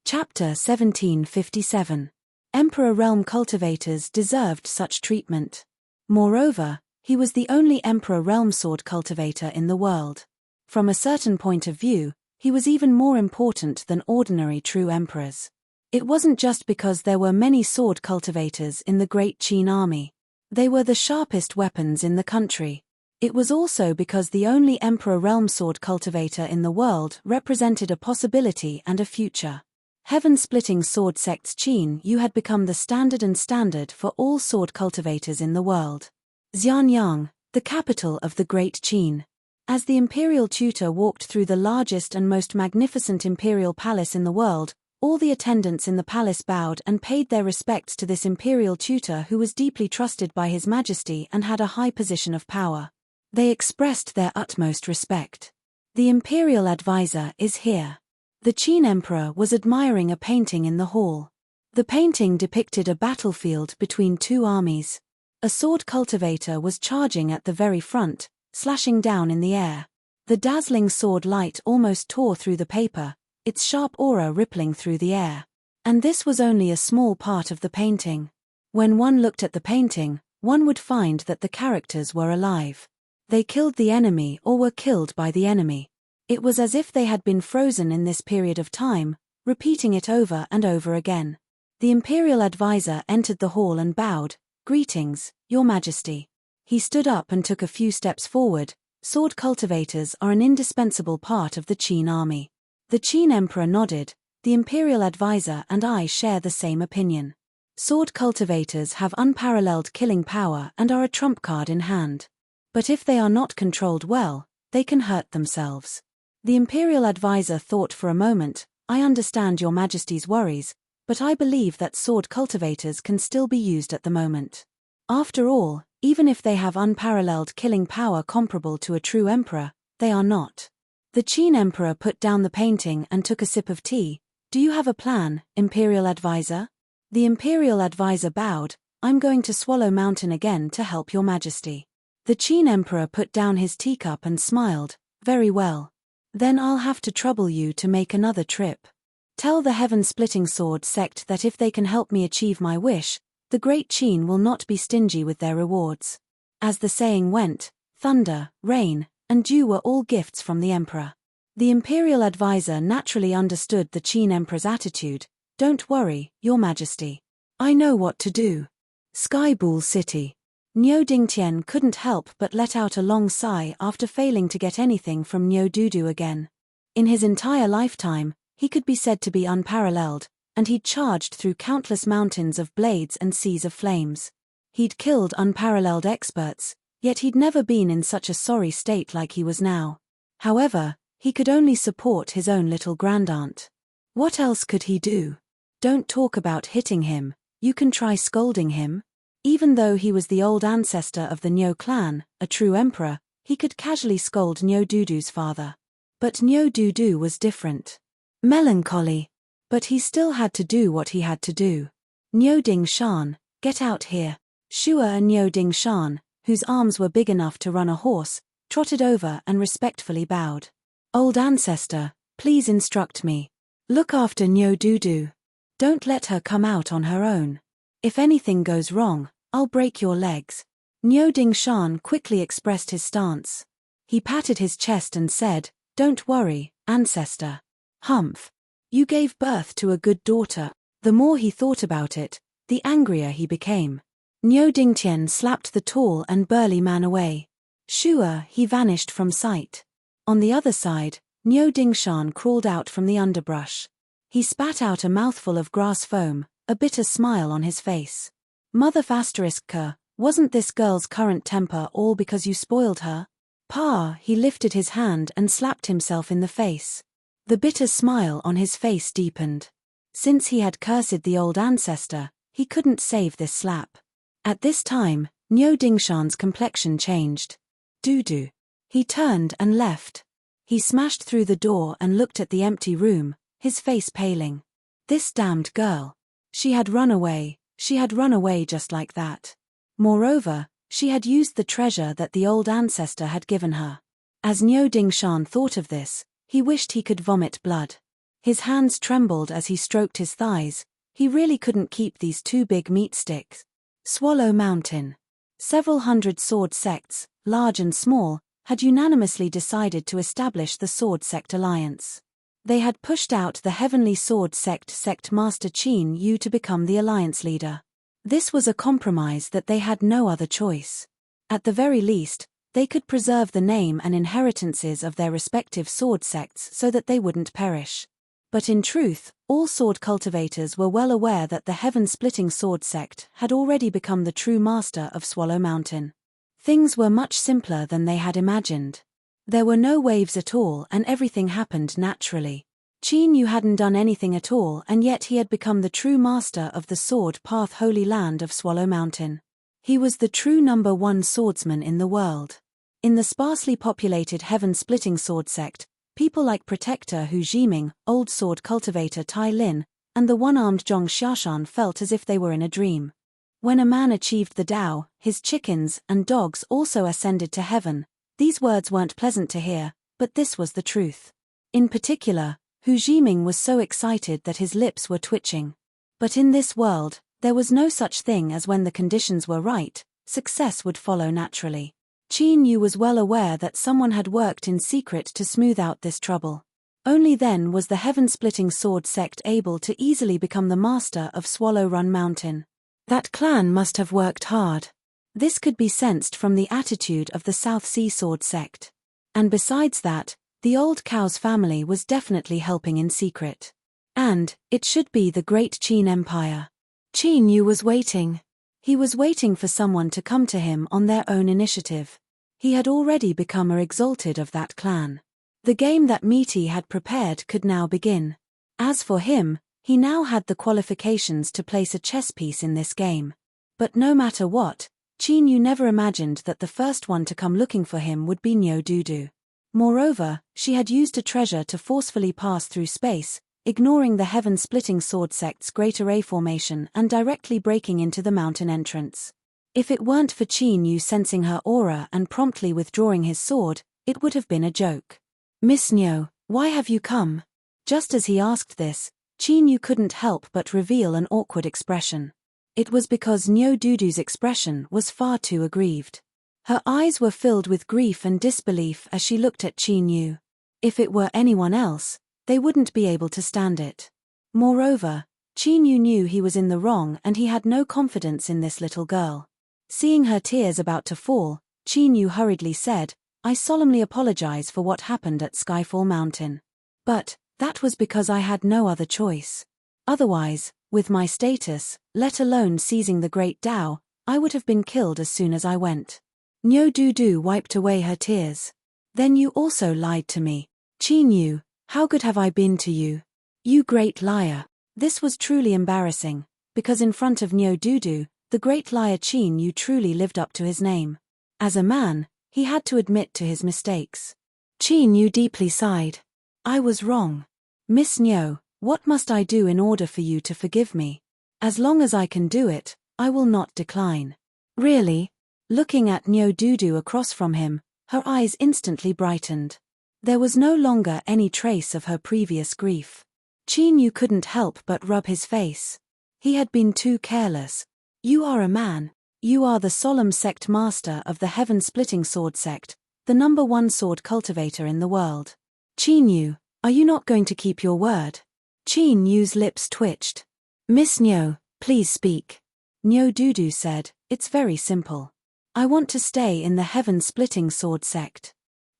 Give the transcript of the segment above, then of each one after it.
Chapter 1757. Emperor realm cultivators deserved such treatment. Moreover, he was the only Emperor realm sword cultivator in the world. From a certain point of view, he was even more important than ordinary true emperors. It wasn't just because there were many sword cultivators in the great Qin army. They were the sharpest weapons in the country. It was also because the only Emperor realm sword cultivator in the world represented a possibility and a future. Heaven-splitting sword sects Qin, you had become the standard for all sword cultivators in the world. Xianyang, the capital of the great Qin. As the imperial tutor walked through the largest and most magnificent imperial palace in the world, all the attendants in the palace bowed and paid their respects to this imperial tutor who was deeply trusted by His Majesty and had a high position of power. They expressed their utmost respect. The imperial advisor is here. The Qin emperor was admiring a painting in the hall. The painting depicted a battlefield between two armies. A sword cultivator was charging at the very front, slashing down in the air. The dazzling sword light almost tore through the paper, its sharp aura rippling through the air. And this was only a small part of the painting. When one looked at the painting, one would find that the characters were alive. They killed the enemy or were killed by the enemy. It was as if they had been frozen in this period of time, repeating it over and over again. The imperial advisor entered the hall and bowed. "Greetings, Your Majesty." He stood up and took a few steps forward. Sword cultivators are an indispensable part of the Qin army. The Qin emperor nodded. The imperial advisor and I share the same opinion. Sword cultivators have unparalleled killing power and are a trump card in hand. But if they are not controlled well, they can hurt themselves. The imperial advisor thought for a moment. "I understand Your Majesty's worries, but I believe that sword cultivators can still be used at the moment. After all, even if they have unparalleled killing power comparable to a true emperor, they are not." The Qin emperor put down the painting and took a sip of tea. "Do you have a plan, imperial advisor?" The imperial advisor bowed. "I'm going to Swallow Mountain again to help Your Majesty." The Qin emperor put down his teacup and smiled. "Very well. Then I'll have to trouble you to make another trip. Tell the heaven-splitting sword sect that if they can help me achieve my wish, the great Qin will not be stingy with their rewards." As the saying went, thunder, rain, and dew were all gifts from the emperor. The imperial advisor naturally understood the Qin emperor's attitude. "Don't worry, Your Majesty. I know what to do." Skybool City. Niu Dingtian couldn't help but let out a long sigh after failing to get anything from Niu Dudu again. In his entire lifetime, he could be said to be unparalleled, and he'd charged through countless mountains of blades and seas of flames. He'd killed unparalleled experts, yet he'd never been in such a sorry state like he was now. However, he could only support his own little grandaunt. What else could he do? Don't talk about hitting him, you can try scolding him. Even though he was the old ancestor of the Niu clan, a true emperor, he could casually scold Niu Dudu's father. But Niu Dudu was different. Melancholy. But he still had to do what he had to do. "Niu Dingshan, get out here." Shua and Niu Dingshan, whose arms were big enough to run a horse, trotted over and respectfully bowed. "Old ancestor, please instruct me. Look after Niu Dudu. Don't let her come out on her own. If anything goes wrong, I'll break your legs." Niu Dingshan quickly expressed his stance. He patted his chest and said, "Don't worry, ancestor. Humph. You gave birth to a good daughter." The more he thought about it, the angrier he became. Niu Dingtian slapped the tall and burly man away. Shua, he vanished from sight. On the other side, Niu Dingshan crawled out from the underbrush. He spat out a mouthful of grass foam, a bitter smile on his face. "Mother **K, wasn't this girl's current temper all because you spoiled her?" Pa, he lifted his hand and slapped himself in the face. The bitter smile on his face deepened. Since he had cursed the old ancestor, he couldn't save this slap. At this time, Niu Dingshan's complexion changed. Dudu. He turned and left. He smashed through the door and looked at the empty room, his face paling. This damned girl. She had run away just like that. Moreover, she had used the treasure that the old ancestor had given her. As Niu Dingshan thought of this, he wished he could vomit blood. His hands trembled as he stroked his thighs. He really couldn't keep these two big meat sticks. Swallow Mountain. Several hundred sword sects, large and small, had unanimously decided to establish the Sword Sect Alliance. They had pushed out the Heavenly Sword Sect Master Qin Yu to become the alliance leader. This was a compromise that they had no other choice. At the very least, they could preserve the name and inheritances of their respective sword sects so that they wouldn't perish. But in truth, all sword cultivators were well aware that the heaven-splitting sword sect had already become the true master of Swallow Mountain. Things were much simpler than they had imagined. There were no waves at all and everything happened naturally. Qin Yu hadn't done anything at all and yet he had become the true master of the sword path holy land of Swallow Mountain. He was the true number one swordsman in the world. In the sparsely populated heaven-splitting sword sect, people like Protector Hu Jiming, old sword cultivator Tai Lin, and the one-armed Zhong Xiaoshan felt as if they were in a dream. When a man achieved the Tao, his chickens and dogs also ascended to heaven. These words weren't pleasant to hear, but this was the truth. In particular, Hu Jiming was so excited that his lips were twitching. But in this world, there was no such thing as when the conditions were right, success would follow naturally. Qin Yu was well aware that someone had worked in secret to smooth out this trouble. Only then was the heaven-splitting sword sect able to easily become the master of Swallow Run Mountain. That clan must have worked hard. This could be sensed from the attitude of the South Sea Sword sect. And besides that, the old cow's family was definitely helping in secret. And, it should be the great Qin Empire. Qin Yu was waiting. He was waiting for someone to come to him on their own initiative. He had already become a exalted of that clan. The game that Misty had prepared could now begin. As for him, he now had the qualifications to place a chess piece in this game. But no matter what, Qin Yu never imagined that the first one to come looking for him would be Niu Dudu. Moreover, she had used a treasure to forcefully pass through space, ignoring the heaven-splitting sword sect's great array formation and directly breaking into the mountain entrance. If it weren't for Qin Yu sensing her aura and promptly withdrawing his sword, it would have been a joke. "Miss Niu, why have you come?" Just as he asked this, Qin Yu couldn't help but reveal an awkward expression. It was because Niu Dudu's expression was far too aggrieved. Her eyes were filled with grief and disbelief as she looked at Qin Yu. If it were anyone else, they wouldn't be able to stand it. Moreover, Qin Yu knew he was in the wrong and he had no confidence in this little girl. Seeing her tears about to fall, Qin Yu hurriedly said, "I solemnly apologize for what happened at Skyfall Mountain. But, that was because I had no other choice. Otherwise, with my status, let alone seizing the Great Tao, I would have been killed as soon as I went." Niu Dudu wiped away her tears. "Then you also lied to me. Qin Yu, how good have I been to you? You great liar." This was truly embarrassing, because in front of Niu Dudu, the great liar Qin Yu truly lived up to his name. As a man, he had to admit to his mistakes. Qin Yu deeply sighed. "I was wrong. Miss Niu, what must I do in order for you to forgive me? As long as I can do it, I will not decline." "Really?" Looking at Niu Dudu across from him, her eyes instantly brightened. There was no longer any trace of her previous grief. Qin Yu couldn't help but rub his face. He had been too careless. "You are a man. You are the solemn sect master of the heaven-splitting sword sect, the number one sword cultivator in the world. Qin Yu, are you not going to keep your word?" Qin Yu's lips twitched. "Miss Niu, please speak." Niu Dudu said, "It's very simple. I want to stay in the heaven-splitting sword sect.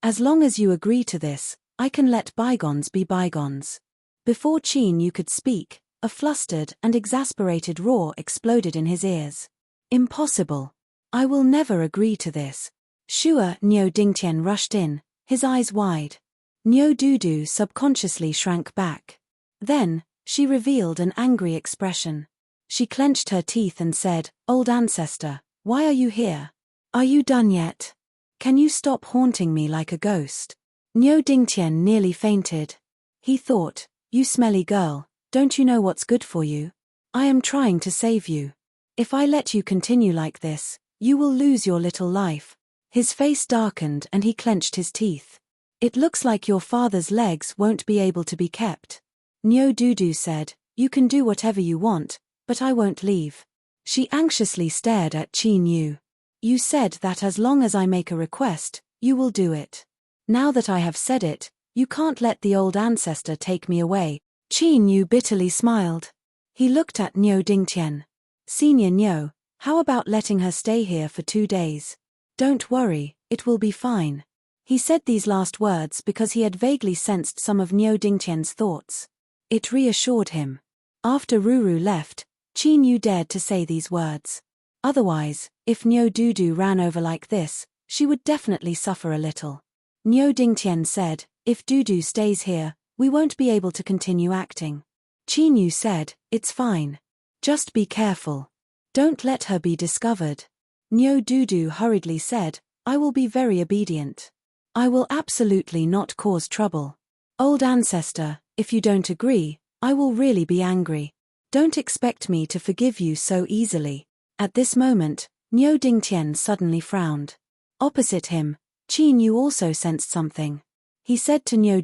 As long as you agree to this, I can let bygones be bygones." Before Qin Yu could speak, a flustered and exasperated roar exploded in his ears. "Impossible. I will never agree to this." Shua Niu Dingtian rushed in, his eyes wide. Niu Dudu subconsciously shrank back. Then, she revealed an angry expression. She clenched her teeth and said, "Old ancestor, why are you here? Are you done yet? Can you stop haunting me like a ghost?" Niu Dingtian nearly fainted. He thought, "You smelly girl, don't you know what's good for you? I am trying to save you. If I let you continue like this, you will lose your little life." His face darkened and he clenched his teeth. "It looks like your father's legs won't be able to be kept." Nyo said, "You can do whatever you want, but I won't leave." She anxiously stared at Qin Yu. "You said that as long as I make a request, you will do it. Now that I have said it, you can't let the old ancestor take me away." Qin Yu bitterly smiled. He looked at Nyo Dingtian. "Senior Nyo, how about letting her stay here for 2 days? Don't worry, it will be fine." He said these last words because he had vaguely sensed some of Nyo Dingtian's thoughts. It reassured him. After Ruru left, Qin Yu dared to say these words. Otherwise, if Nyo ran over like this, she would definitely suffer a little. Nyo Dingtian said, "If Dudu stays here, we won't be able to continue acting." Qin Yu said, "It's fine. Just be careful. Don't let her be discovered." Nyo hurriedly said, "I will be very obedient. I will absolutely not cause trouble. Old ancestor, if you don't agree, I will really be angry. Don't expect me to forgive you so easily." At this moment, Nyo Dingtian suddenly frowned. Opposite him, Qin Yu also sensed something. He said to Nyo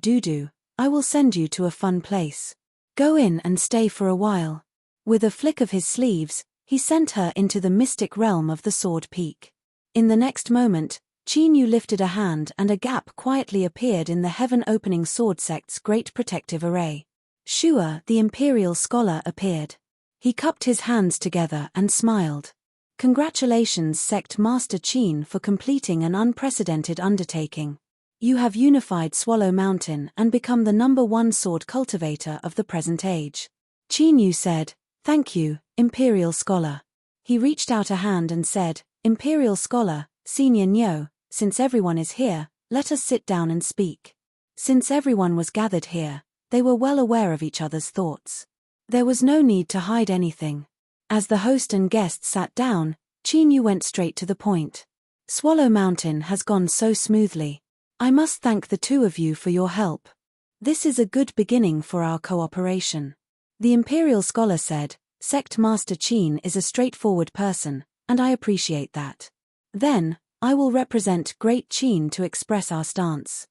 "I will send you to a fun place. Go in and stay for a while." With a flick of his sleeves, he sent her into the mystic realm of the Sword Peak. In the next moment, Qin Yu lifted a hand and a gap quietly appeared in the heaven-opening sword sect's great protective array. Shua, the imperial scholar, appeared. He cupped his hands together and smiled. "Congratulations, Sect Master Qin, for completing an unprecedented undertaking. You have unified Swallow Mountain and become the #1 sword cultivator of the present age." Qin Yu said, "Thank you, Imperial Scholar." He reached out a hand and said, "Imperial Scholar, Senior Nyo, since everyone is here, let us sit down and speak." Since everyone was gathered here, they were well aware of each other's thoughts. There was no need to hide anything. As the host and guests sat down, Qin Yu went straight to the point. "Swallow Mountain has gone so smoothly. I must thank the two of you for your help. This is a good beginning for our cooperation." The Imperial Scholar said, "Sect Master Qin is a straightforward person, and I appreciate that. Then, I will represent Great Qin to express our stance.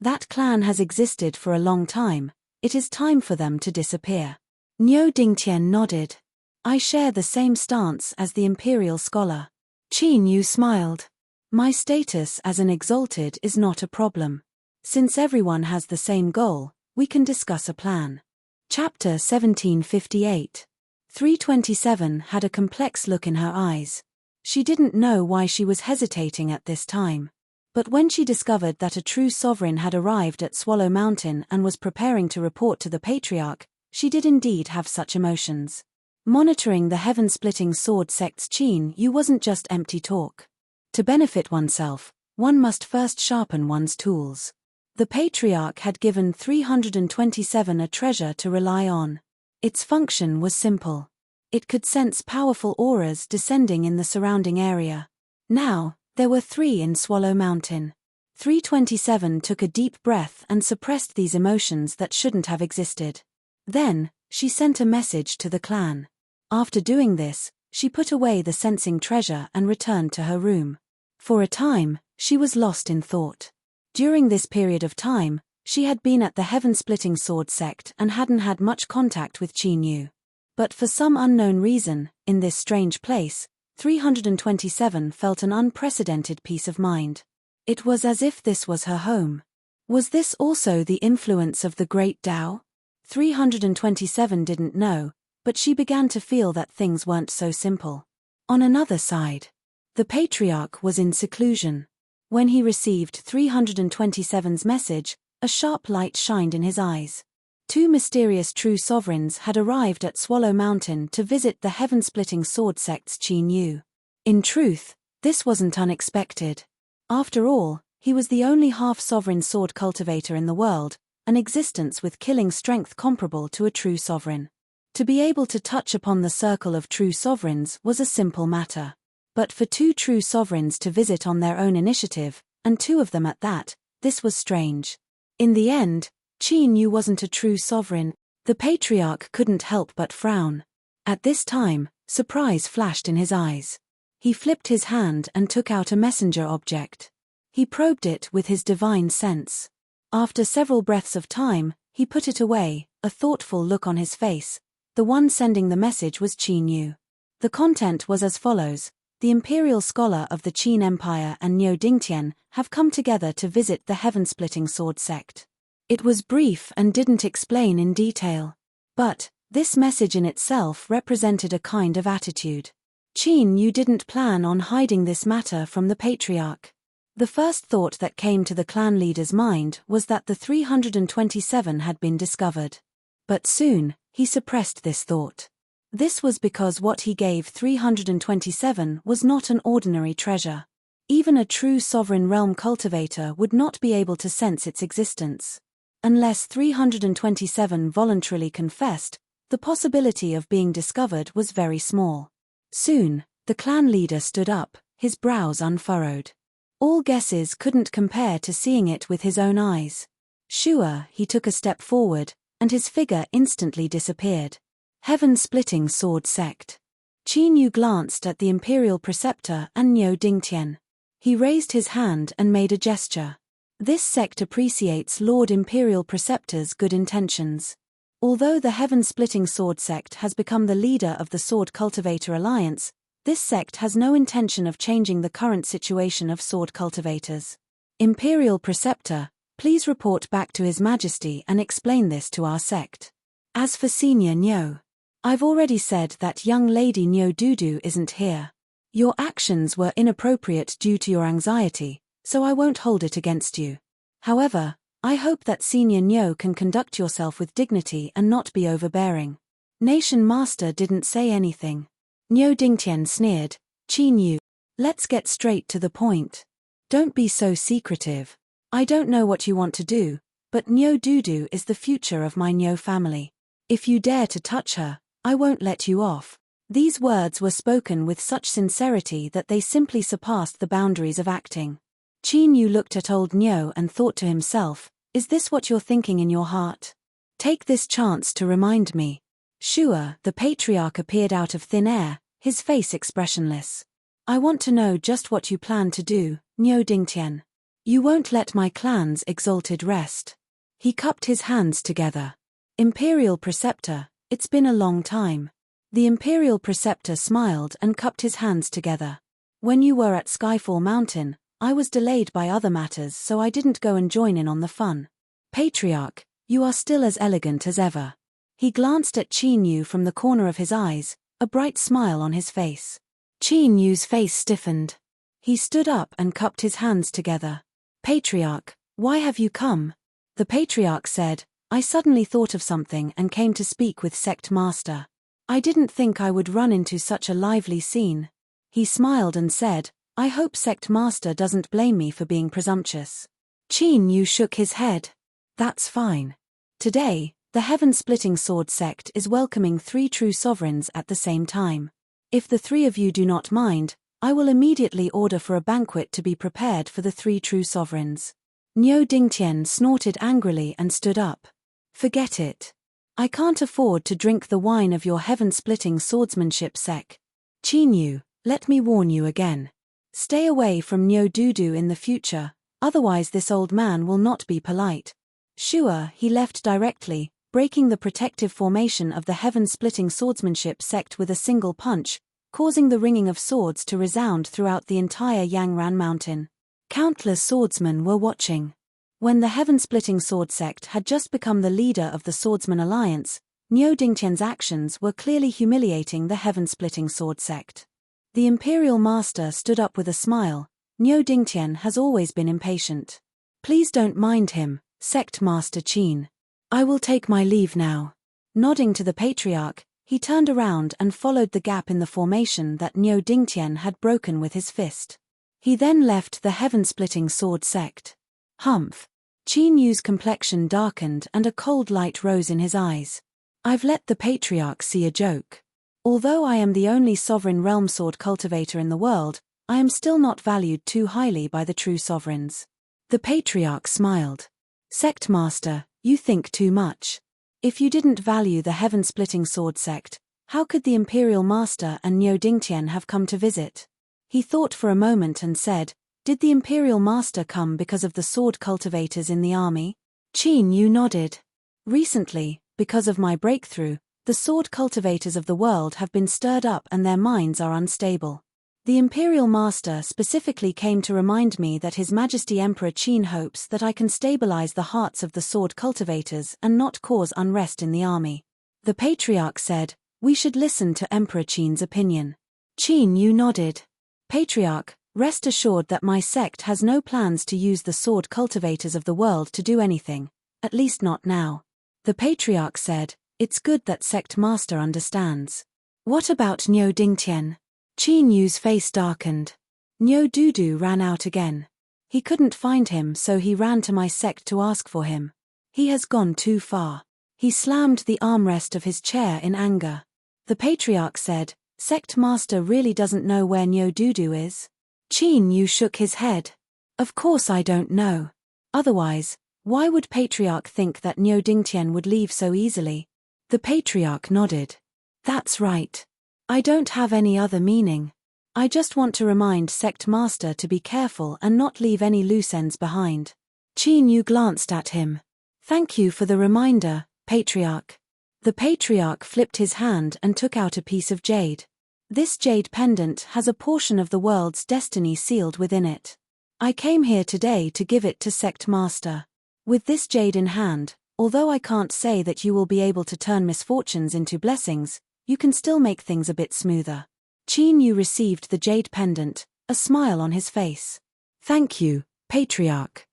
That clan has existed for a long time, it is time for them to disappear." Nyo Dingtian nodded. "I share the same stance as the Imperial Scholar." Qin Yu smiled. "My status as an exalted is not a problem. Since everyone has the same goal, we can discuss a plan." Chapter 1758. 327 had a complex look in her eyes. She didn't know why she was hesitating at this time. But when she discovered that a true sovereign had arrived at Swallow Mountain and was preparing to report to the Patriarch, she did indeed have such emotions. Monitoring the heaven-splitting sword sect's Qin Yu wasn't just empty talk. To benefit oneself, one must first sharpen one's tools. The Patriarch had given 327 a treasure to rely on. Its function was simple. It could sense powerful auras descending in the surrounding area. Now, there were 3 in Swallow Mountain. 327 took a deep breath and suppressed these emotions that shouldn't have existed. Then, she sent a message to the clan. After doing this, she put away the sensing treasure and returned to her room. For a time, she was lost in thought. During this period of time, she had been at the heaven-splitting sword sect and hadn't had much contact with Qin Yu. But for some unknown reason, in this strange place, 327 felt an unprecedented peace of mind. It was as if this was her home. Was this also the influence of the Great Tao? 327 didn't know, but she began to feel that things weren't so simple. On another side, the Patriarch was in seclusion. When he received 327's message, a sharp light shined in his eyes. 2 mysterious true sovereigns had arrived at Swallow Mountain to visit the heaven-splitting sword sect's Qin Yu. In truth, this wasn't unexpected. After all, he was the only half-sovereign sword cultivator in the world, an existence with killing strength comparable to a true sovereign. To be able to touch upon the circle of true sovereigns was a simple matter. But for 2 true sovereigns to visit on their own initiative, and 2 of them at that, this was strange. In the end, Qin Yu wasn't a true sovereign. The Patriarch couldn't help but frown. At this time, surprise flashed in his eyes. He flipped his hand and took out a messenger object. He probed it with his divine sense. After several breaths of time, he put it away, a thoughtful look on his face. The one sending the message was Qin Yu. The content was as follows: the imperial scholar of the Qin Empire and Niu Dingtian have come together to visit the heaven-splitting sword sect. It was brief and didn't explain in detail. But this message in itself represented a kind of attitude. Qin Yu didn't plan on hiding this matter from the patriarch. The first thought that came to the clan leader's mind was that the 327 had been discovered. But soon, he suppressed this thought. This was because what he gave 327 was not an ordinary treasure. Even a true sovereign realm cultivator would not be able to sense its existence. Unless 327 voluntarily confessed, the possibility of being discovered was very small. Soon, the clan leader stood up, his brows unfurrowed. All guesses couldn't compare to seeing it with his own eyes. Sure, he took a step forward, and his figure instantly disappeared. Heaven-splitting sword sect. Qin Yu glanced at the imperial preceptor and Niu Dingtian. He raised his hand and made a gesture. This sect appreciates Lord Imperial Preceptor's good intentions. Although the heaven-splitting sword sect has become the leader of the Sword Cultivator Alliance, this sect has no intention of changing the current situation of sword cultivators. Imperial Preceptor, please report back to His Majesty and explain this to our sect. As for Senior Niu, I've already said that young lady Niu Dudu isn't here. Your actions were inappropriate due to your anxiety, so I won't hold it against you. However, I hope that Senior Niu can conduct yourself with dignity and not be overbearing. Nation Master didn't say anything. Niu Dingtian sneered. Qin Yu, let's get straight to the point. Don't be so secretive. I don't know what you want to do, but Niu Dudu is the future of my Niu family. If you dare to touch her, I won't let you off. These words were spoken with such sincerity that they simply surpassed the boundaries of acting. Qin Yu looked at old Niu and thought to himself, is this what you're thinking in your heart? Take this chance to remind me. Sure, the patriarch appeared out of thin air, his face expressionless. I want to know just what you plan to do, Niu Dingtian. You won't let my clan's exalted rest. He cupped his hands together. Imperial Preceptor, it's been a long time. The Imperial Preceptor smiled and cupped his hands together. When you were at Skyfall Mountain, I was delayed by other matters, so I didn't go and join in on the fun. Patriarch, you are still as elegant as ever. He glanced at Qin Yu from the corner of his eyes, a bright smile on his face. Qin Yu's face stiffened. He stood up and cupped his hands together. Patriarch, why have you come? The Patriarch said, I suddenly thought of something and came to speak with Sect Master. I didn't think I would run into such a lively scene. He smiled and said, I hope Sect Master doesn't blame me for being presumptuous. Qin Yu shook his head. That's fine. Today, the heaven-splitting sword sect is welcoming 3 true sovereigns at the same time. If the 3 of you do not mind, I will immediately order for a banquet to be prepared for the 3 true sovereigns. Niu Dingtian snorted angrily and stood up. Forget it. I can't afford to drink the wine of your heaven-splitting swordsmanship sect. Qin Yu, let me warn you again. Stay away from Niu Dudu in the future, otherwise this old man will not be polite. Sure, he left directly, breaking the protective formation of the heaven-splitting swordsmanship sect with a single punch, causing the ringing of swords to resound throughout the entire Yangran mountain. Countless swordsmen were watching. When the heaven-splitting sword sect had just become the leader of the Swordsman Alliance, Niu Dingtian's actions were clearly humiliating the heaven-splitting sword sect. The Imperial Master stood up with a smile. Niu Dingtian has always been impatient. Please don't mind him, Sect Master Qin. I will take my leave now. Nodding to the Patriarch, he turned around and followed the gap in the formation that Niu Dingtian had broken with his fist. He then left the heaven-splitting sword sect. Humph. Qin Yu's complexion darkened and a cold light rose in his eyes. I've let the Patriarch see a joke. Although I am the only sovereign realm sword cultivator in the world, I am still not valued too highly by the true sovereigns. The Patriarch smiled. Sect Master, you think too much. If you didn't value the heaven-splitting sword sect, how could the Imperial Master and Niu Dingtian have come to visit? He thought for a moment and said, did the Imperial Master come because of the sword cultivators in the army? Qin Yu nodded. Recently, Because of my breakthrough, the sword cultivators of the world have been stirred up and their minds are unstable. The Imperial Master specifically came to remind me that His Majesty Emperor Qin hopes that I can stabilize the hearts of the sword cultivators and not cause unrest in the army. The Patriarch said, "We should listen to Emperor Qin's opinion." Qin Yu nodded. "Patriarch, rest assured that my sect has no plans to use the sword cultivators of the world to do anything, at least not now." The Patriarch said, "It's good that Sect Master understands. What about Niu Dingtian?" Qin Yu's face darkened. Niu Dudu ran out again. He couldn't find him, so he ran to my sect to ask for him. He has gone too far. He slammed the armrest of his chair in anger. The Patriarch said, "Sect Master really doesn't know where Niu Dudu is?" Qin Yu shook his head. "Of course I don't know. Otherwise, why would Patriarch think that Niu Dingtian would leave so easily?" The Patriarch nodded. "That's right. I don't have any other meaning. I just want to remind Sect Master to be careful and not leave any loose ends behind." Qin Yu glanced at him. "Thank you for the reminder, Patriarch." The Patriarch flipped his hand and took out a piece of jade. "This jade pendant has a portion of the world's destiny sealed within it. I came here today to give it to Sect Master. With this jade in hand, although I can't say that you will be able to turn misfortunes into blessings, you can still make things a bit smoother." Qin Yu received the jade pendant, a smile on his face. "Thank you, Patriarch.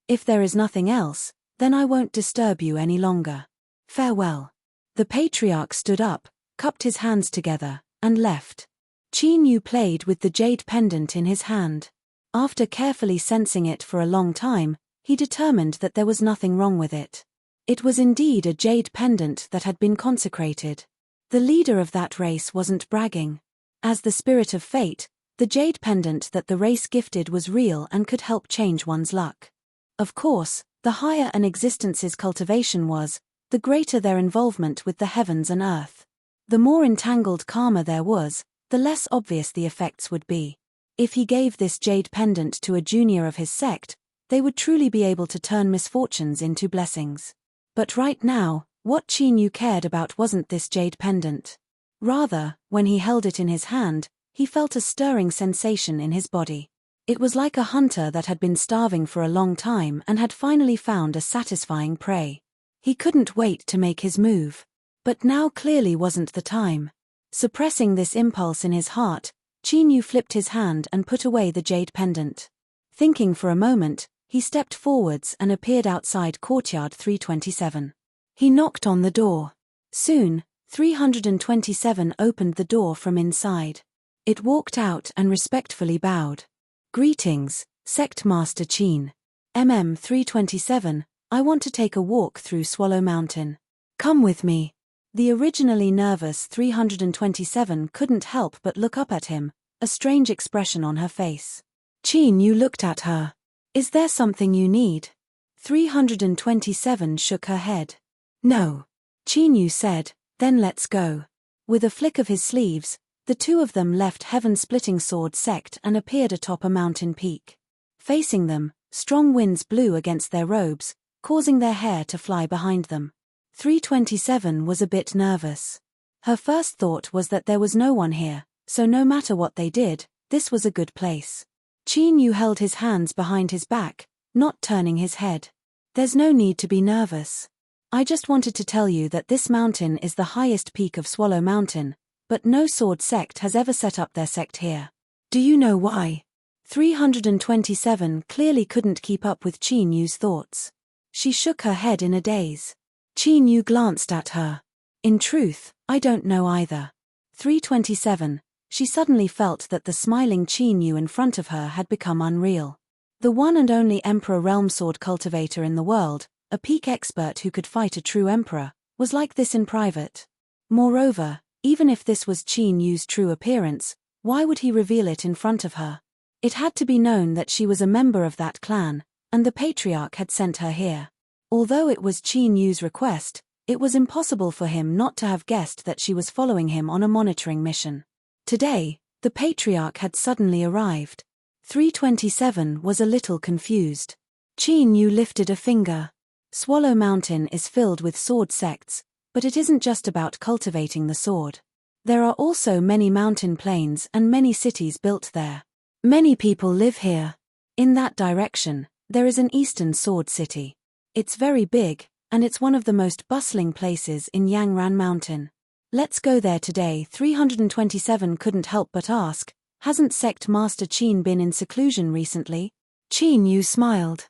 If there is nothing else, then I won't disturb you any longer. Farewell." The Patriarch stood up, cupped his hands together, and left. Qin Yu played with the jade pendant in his hand. After carefully sensing it for a long time, he determined that there was nothing wrong with it. It was indeed a jade pendant that had been consecrated. The leader of that race wasn't bragging. As the spirit of fate, the jade pendant that the race gifted was real and could help change one's luck. Of course, the higher an existence's cultivation was, the greater their involvement with the heavens and earth. The more entangled karma there was, the less obvious the effects would be. If he gave this jade pendant to a junior of his sect, they would truly be able to turn misfortunes into blessings. But right now, what Qin Yu cared about wasn't this jade pendant. Rather, when he held it in his hand, he felt a stirring sensation in his body. It was like a hunter that had been starving for a long time and had finally found a satisfying prey. He couldn't wait to make his move. But now clearly wasn't the time. Suppressing this impulse in his heart, Qin Yu flipped his hand and put away the jade pendant. Thinking for a moment, he stepped forwards and appeared outside courtyard 327. He knocked on the door. Soon, 327 opened the door from inside. It walked out and respectfully bowed. "Greetings, Sect Master Qin. 327, I want to take a walk through Swallow Mountain. Come with me." The originally nervous 327 couldn't help but look up at him, a strange expression on her face. Qin Yu looked at her. "Is there something you need?" 327 shook her head. "No." Qin Yu said, "Then let's go." With a flick of his sleeves, the two of them left Heaven-Splitting Sword Sect and appeared atop a mountain peak. Facing them, strong winds blew against their robes, causing their hair to fly behind them. 327 was a bit nervous. Her first thought was that there was no one here, so no matter what they did, this was a good place. Qin Yu held his hands behind his back, not turning his head. "There's no need to be nervous. I just wanted to tell you that this mountain is the highest peak of Swallow Mountain, but no sword sect has ever set up their sect here. Do you know why?" 327 clearly couldn't keep up with Qin Yu's thoughts. She shook her head in a daze. Qin Yu glanced at her. "In truth, I don't know either." 327, she suddenly felt that the smiling Qin Yu in front of her had become unreal. The one and only Emperor Realm Sword cultivator in the world, a peak expert who could fight a true emperor, was like this in private. Moreover, even if this was Qin Yu's true appearance, why would he reveal it in front of her? It had to be known that she was a member of that clan, and the Patriarch had sent her here. Although it was Qin Yu's request, it was impossible for him not to have guessed that she was following him on a monitoring mission. Today, the Patriarch had suddenly arrived. 327 was a little confused. Qin Yu lifted a finger. Swallow Mountain is filled with sword sects, but it isn't just about cultivating the sword. There are also many mountain plains and many cities built there. Many people live here. In that direction, there is an eastern sword city. It's very big, and it's one of the most bustling places in Yangran Mountain. Let's go there today. 327 couldn't help but ask, hasn't sect master Qin been in seclusion recently? Qin Yu smiled.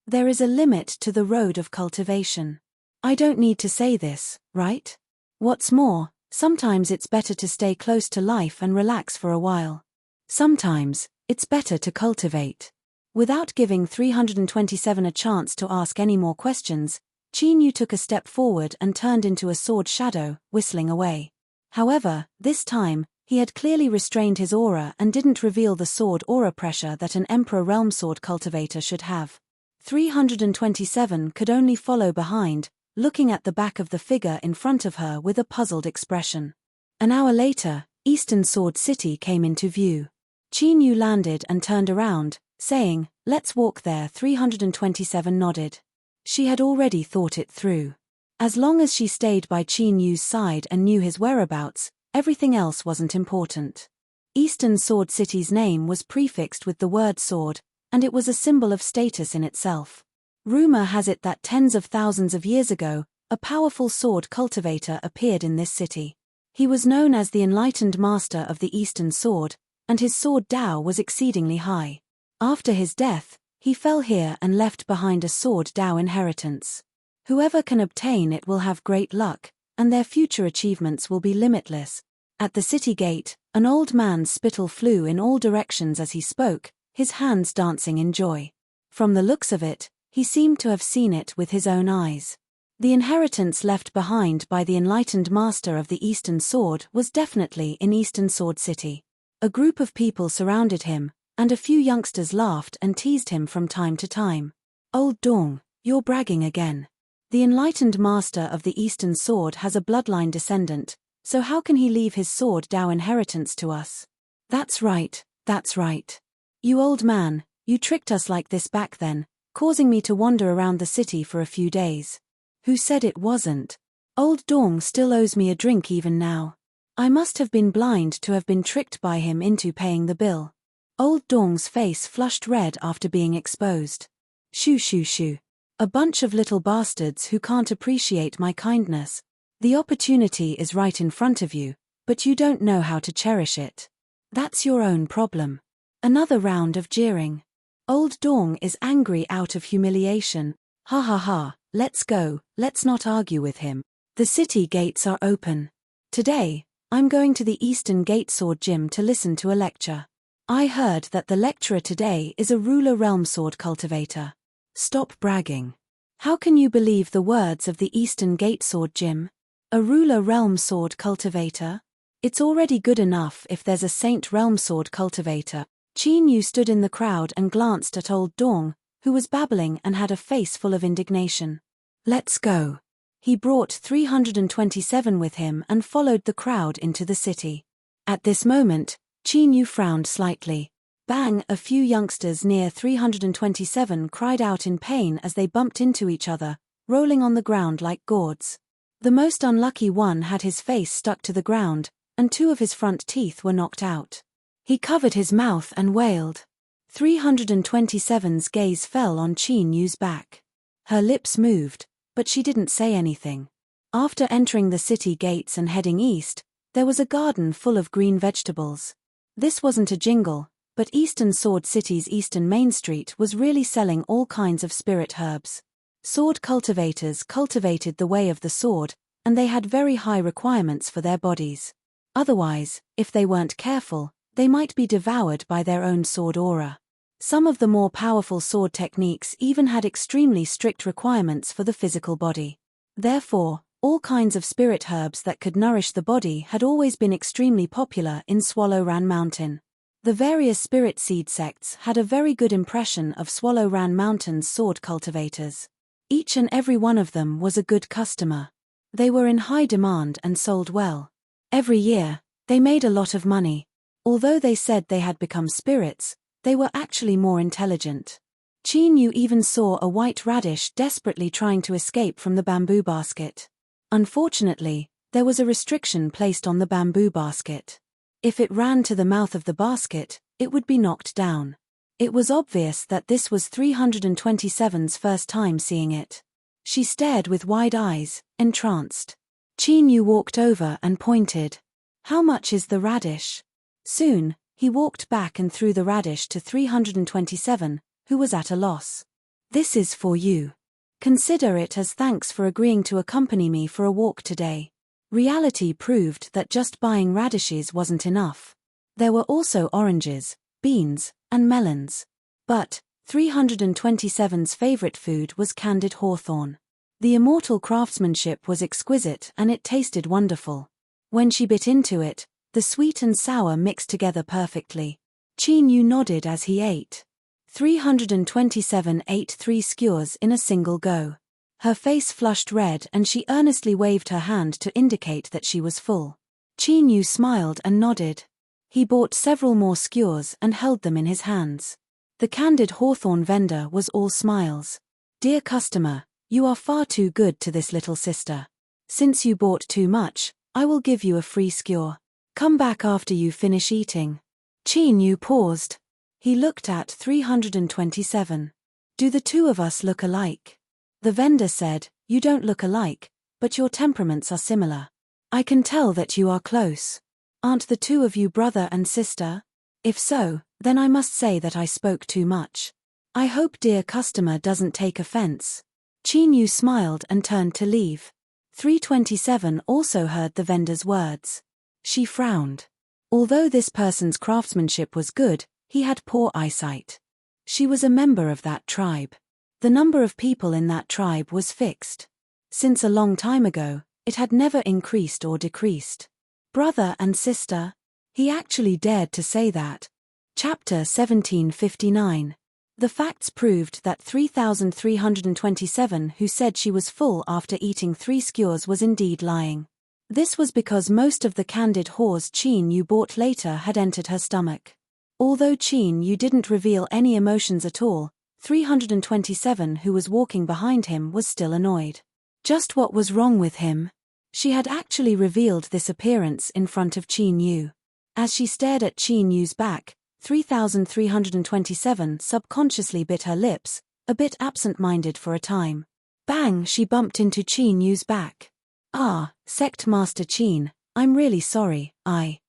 There is a limit to the road of cultivation. I don't need to say this, right? What's more, sometimes it's better to stay close to life and relax for a while. Sometimes, it's better to cultivate. Without giving 327 a chance to ask any more questions, Qin Yu took a step forward and turned into a sword shadow, whistling away. However, this time, he had clearly restrained his aura and didn't reveal the sword aura pressure that an Emperor Realm sword cultivator should have. 327 could only follow behind, looking at the back of the figure in front of her with a puzzled expression. An hour later, Eastern Sword City came into view. Qin Yu landed and turned around, saying, "Let's walk there." 327 nodded. She had already thought it through. As long as she stayed by Qin Yu's side and knew his whereabouts, everything else wasn't important. Eastern Sword City's name was prefixed with the word sword, and it was a symbol of status in itself. Rumor has it that tens of thousands of years ago, a powerful sword cultivator appeared in this city. He was known as the enlightened master of the Eastern Sword, and his sword Dao was exceedingly high. After his death, he fell here and left behind a sword Dao inheritance. Whoever can obtain it will have great luck, and their future achievements will be limitless. At the city gate, an old man's spittle flew in all directions as he spoke, his hands dancing in joy. From the looks of it, he seemed to have seen it with his own eyes. The inheritance left behind by the enlightened master of the Eastern Sword was definitely in Eastern Sword City. A group of people surrounded him, and a few youngsters laughed and teased him from time to time. "Old Dong, you're bragging again. The enlightened master of the Eastern Sword has a bloodline descendant, so how can he leave his sword Dao inheritance to us?" That's right, that's right. You old man, you tricked us like this back then, causing me to wander around the city for a few days. Who said it wasn't? Old Dong still owes me a drink even now. I must have been blind to have been tricked by him into paying the bill. Old Dong's face flushed red after being exposed. Shoo shoo shoo. A bunch of little bastards who can't appreciate my kindness. The opportunity is right in front of you, but you don't know how to cherish it. That's your own problem. Another round of jeering. Old Dong is angry out of humiliation. Ha ha ha, let's go, let's not argue with him. The city gates are open. Today, I'm going to the Eastern Gate Sword Gym to listen to a lecture. I heard that the lecturer today is a ruler realm sword cultivator. Stop bragging. How can you believe the words of the Eastern Gate Sword Gym? A ruler realm sword cultivator? It's already good enough if there's a saint realm sword cultivator. Qin Yu stood in the crowd and glanced at old Dong, who was babbling and had a face full of indignation. Let's go. He brought 327 with him and followed the crowd into the city. At this moment, Qin Yu frowned slightly. Bang! A few youngsters near 327 cried out in pain as they bumped into each other, rolling on the ground like gourds. The most unlucky one had his face stuck to the ground, and two of his front teeth were knocked out. He covered his mouth and wailed. 327's gaze fell on Qin Yu's back. Her lips moved, but she didn't say anything. After entering the city gates and heading east, there was a garden full of green vegetables. This wasn't a jingle, but Eastern Sword City's Eastern Main Street was really selling all kinds of spirit herbs. Sword cultivators cultivated the way of the sword, and they had very high requirements for their bodies. Otherwise, if they weren't careful, they might be devoured by their own sword aura. Some of the more powerful sword techniques even had extremely strict requirements for the physical body. Therefore, all kinds of spirit herbs that could nourish the body had always been extremely popular in Swallow Ran Mountain. The various spirit seed sects had a very good impression of Swallow Ran Mountain's sword cultivators. Each and every one of them was a good customer. They were in high demand and sold well. Every year, they made a lot of money. Although they said they had become spirits, they were actually more intelligent. Qin Yu even saw a white radish desperately trying to escape from the bamboo basket. Unfortunately, there was a restriction placed on the bamboo basket. If it ran to the mouth of the basket, it would be knocked down. It was obvious that this was 327's first time seeing it. She stared with wide eyes, entranced. Qin Yu walked over and pointed. "How much is the radish?" Soon, he walked back and threw the radish to 327, who was at a loss. "This is for you. Consider it as thanks for agreeing to accompany me for a walk today." Reality proved that just buying radishes wasn't enough. There were also oranges, beans, and melons. But 327's favorite food was candied hawthorn. The immortal craftsmanship was exquisite and it tasted wonderful. When she bit into it, the sweet and sour mixed together perfectly. Qin Yu nodded as he ate. 327 ate 3 skewers in a single go. Her face flushed red and she earnestly waved her hand to indicate that she was full. Qin Yu smiled and nodded. He bought several more skewers and held them in his hands. The candied hawthorn vendor was all smiles. "Dear customer, you are far too good to this little sister. Since you bought too much, I will give you a free skewer. Come back after you finish eating." Qin Yu paused. He looked at 327. "Do the two of us look alike?" The vendor said, "You don't look alike, but your temperaments are similar. I can tell that you are close. Aren't the two of you brother and sister? If so, then I must say that I spoke too much. I hope dear customer doesn't take offense." Qin Yu smiled and turned to leave. 327 also heard the vendor's words. She frowned. Although this person's craftsmanship was good, he had poor eyesight. She was a member of that tribe. The number of people in that tribe was fixed. Since a long time ago, it had never increased or decreased. Brother and sister? He actually dared to say that. Chapter 1759. The facts proved that 3,327 who said she was full after eating 3 skewers was indeed lying. This was because most of the candied haws Qin Yu bought later had entered her stomach. Although Qin Yu didn't reveal any emotions at all, 327 who was walking behind him was still annoyed. Just what was wrong with him? She had actually revealed this appearance in front of Qin Yu. As she stared at Qin Yu's back, 3,327 subconsciously bit her lips, a bit absent-minded for a time. Bang! She bumped into Qin Yu's back. "Ah, Sect Master Qin, I'm really sorry, I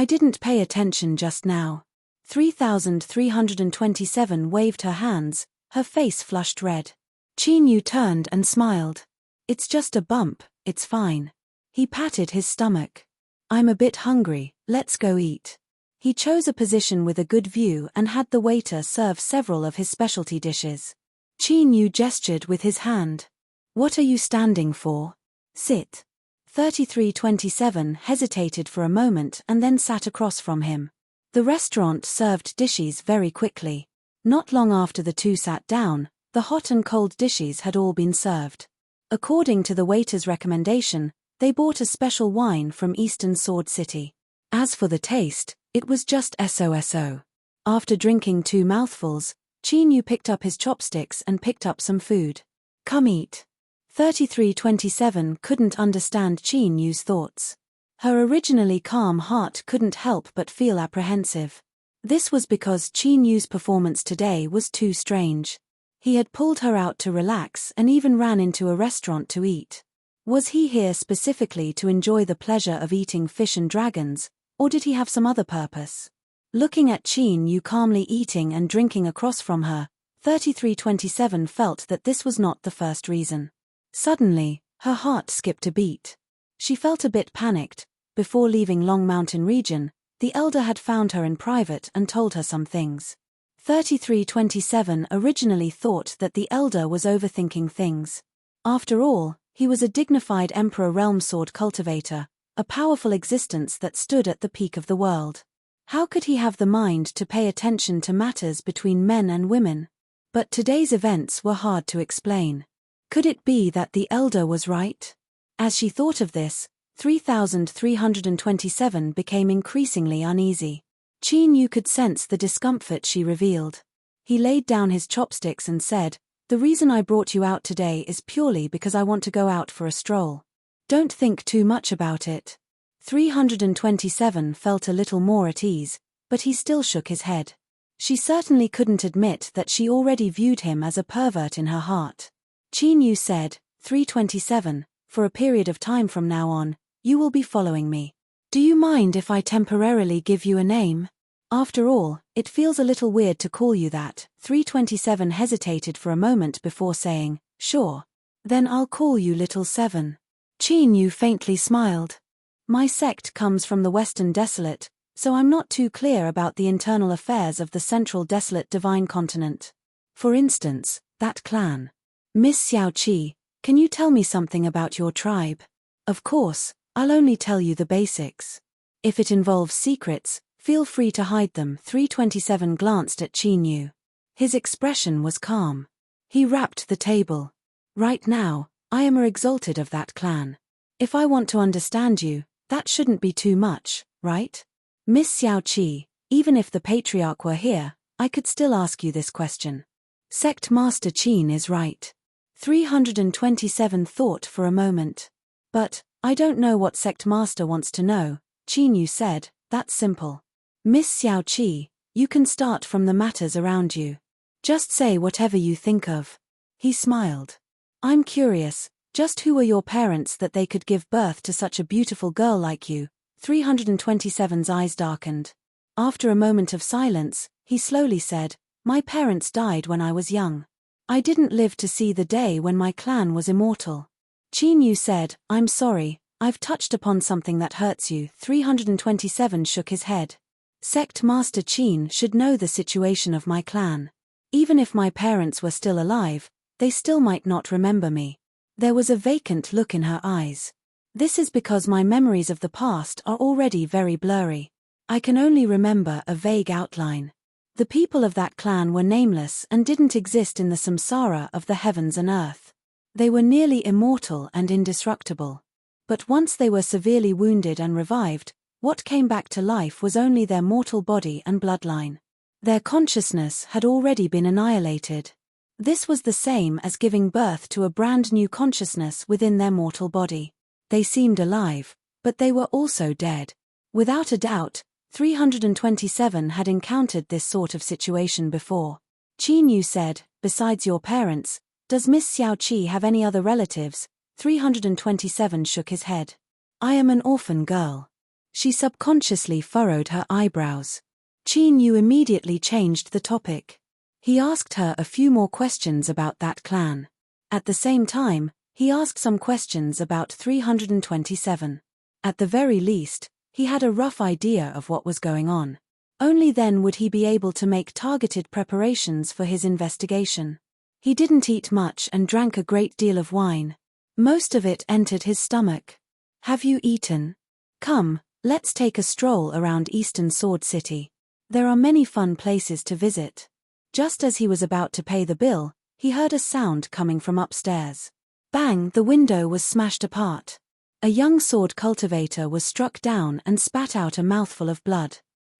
didn't pay attention just now." 3,327 waved her hands, her face flushed red. Qin Yu turned and smiled. "It's just a bump, it's fine." He patted his stomach. "I'm a bit hungry, let's go eat." He chose a position with a good view and had the waiter serve several of his specialty dishes. Qin Yu gestured with his hand. "What are you standing for? Sit." 3327 hesitated for a moment and then sat across from him. The restaurant served dishes very quickly. Not long after the two sat down, the hot and cold dishes had all been served. According to the waiter's recommendation, they bought a special wine from Eastern Sword City. As for the taste, it was just so. After drinking 2 mouthfuls, Qin Yu picked up his chopsticks and picked up some food. "Come eat." 3327 couldn't understand Qin Yu's thoughts. Her originally calm heart couldn't help but feel apprehensive. This was because Qin Yu's performance today was too strange. He had pulled her out to relax and even ran into a restaurant to eat. Was he here specifically to enjoy the pleasure of eating fish and dragons, or did he have some other purpose? Looking at Qin Yu calmly eating and drinking across from her, 3327 felt that this was not the first reason. Suddenly, her heart skipped a beat. She felt a bit panicked. Before leaving Long Mountain region, the elder had found her in private and told her some things. 3327 originally thought that the elder was overthinking things. After all, he was a dignified Emperor Realm Sword cultivator, a powerful existence that stood at the peak of the world. How could he have the mind to pay attention to matters between men and women? But today's events were hard to explain. Could it be that the elder was right? As she thought of this, 3,327 became increasingly uneasy. Qin Yu could sense the discomfort she revealed. He laid down his chopsticks and said, "The reason I brought you out today is purely because I want to go out for a stroll. Don't think too much about it." 327 felt a little more at ease, but he still shook his head. She certainly couldn't admit that she already viewed him as a pervert in her heart. Qin Yu said, 327, "For a period of time from now on, you will be following me. Do you mind if I temporarily give you a name? After all, it feels a little weird to call you that." 327 hesitated for a moment before saying, "Sure. Then I'll call you Little Seven." Qin Yu faintly smiled. "My sect comes from the Western Desolate, so I'm not too clear about the internal affairs of the Central Desolate Divine Continent. For instance, that clan. Miss Xiaoqi, can you tell me something about your tribe?" "Of course, I'll only tell you the basics. If it involves secrets, feel free to hide them." 327 glanced at Qin Yu. His expression was calm. He rapped the table. "Right now, I am exalted of that clan. If I want to understand you, that shouldn't be too much, right? Miss Xiaoqi, even if the patriarch were here, I could still ask you this question. Sect Master Qin is right." 327 thought for a moment. "But, I don't know what Sect Master wants to know," Qin Yu said. "That's simple. Miss Xiaoqi, you can start from the matters around you. Just say whatever you think of." He smiled. "I'm curious, just who were your parents that they could give birth to such a beautiful girl like you?" 327's eyes darkened. After a moment of silence, he slowly said, "My parents died when I was young. I didn't live to see the day when my clan was immortal." Qin Yu said, "I'm sorry, I've touched upon something that hurts you." 327 shook his head. "Sect Master Qin should know the situation of my clan. Even if my parents were still alive, they still might not remember me." There was a vacant look in her eyes. "This is because my memories of the past are already very blurry. I can only remember a vague outline. The people of that clan were nameless and didn't exist in the samsara of the heavens and earth. They were nearly immortal and indestructible. But once they were severely wounded and revived, what came back to life was only their mortal body and bloodline. Their consciousness had already been annihilated. This was the same as giving birth to a brand new consciousness within their mortal body. They seemed alive, but they were also dead. Without a doubt, 327 had encountered this sort of situation before. Qin Yu said, "Besides your parents, does Miss Xiaoqi have any other relatives?" 327 shook his head. "I am an orphan girl." She subconsciously furrowed her eyebrows. Qin Yu immediately changed the topic. He asked her a few more questions about that clan. At the same time, he asked some questions about 327. At the very least, he had a rough idea of what was going on. Only then would he be able to make targeted preparations for his investigation. He didn't eat much and drank a great deal of wine. Most of it entered his stomach. "Have you eaten? Come, let's take a stroll around Eastern Sword City. There are many fun places to visit." Just as he was about to pay the bill, he heard a sound coming from upstairs. Bang! The window was smashed apart. A young sword cultivator was struck down and spat out a mouthful of blood.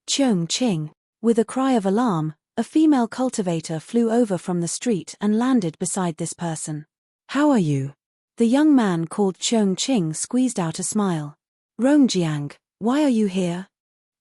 Cheung Ching. With a cry of alarm, a female cultivator flew over from the street and landed beside this person. "How are you?" The young man called Cheung Ching squeezed out a smile. "Rongjiang, why are you here?"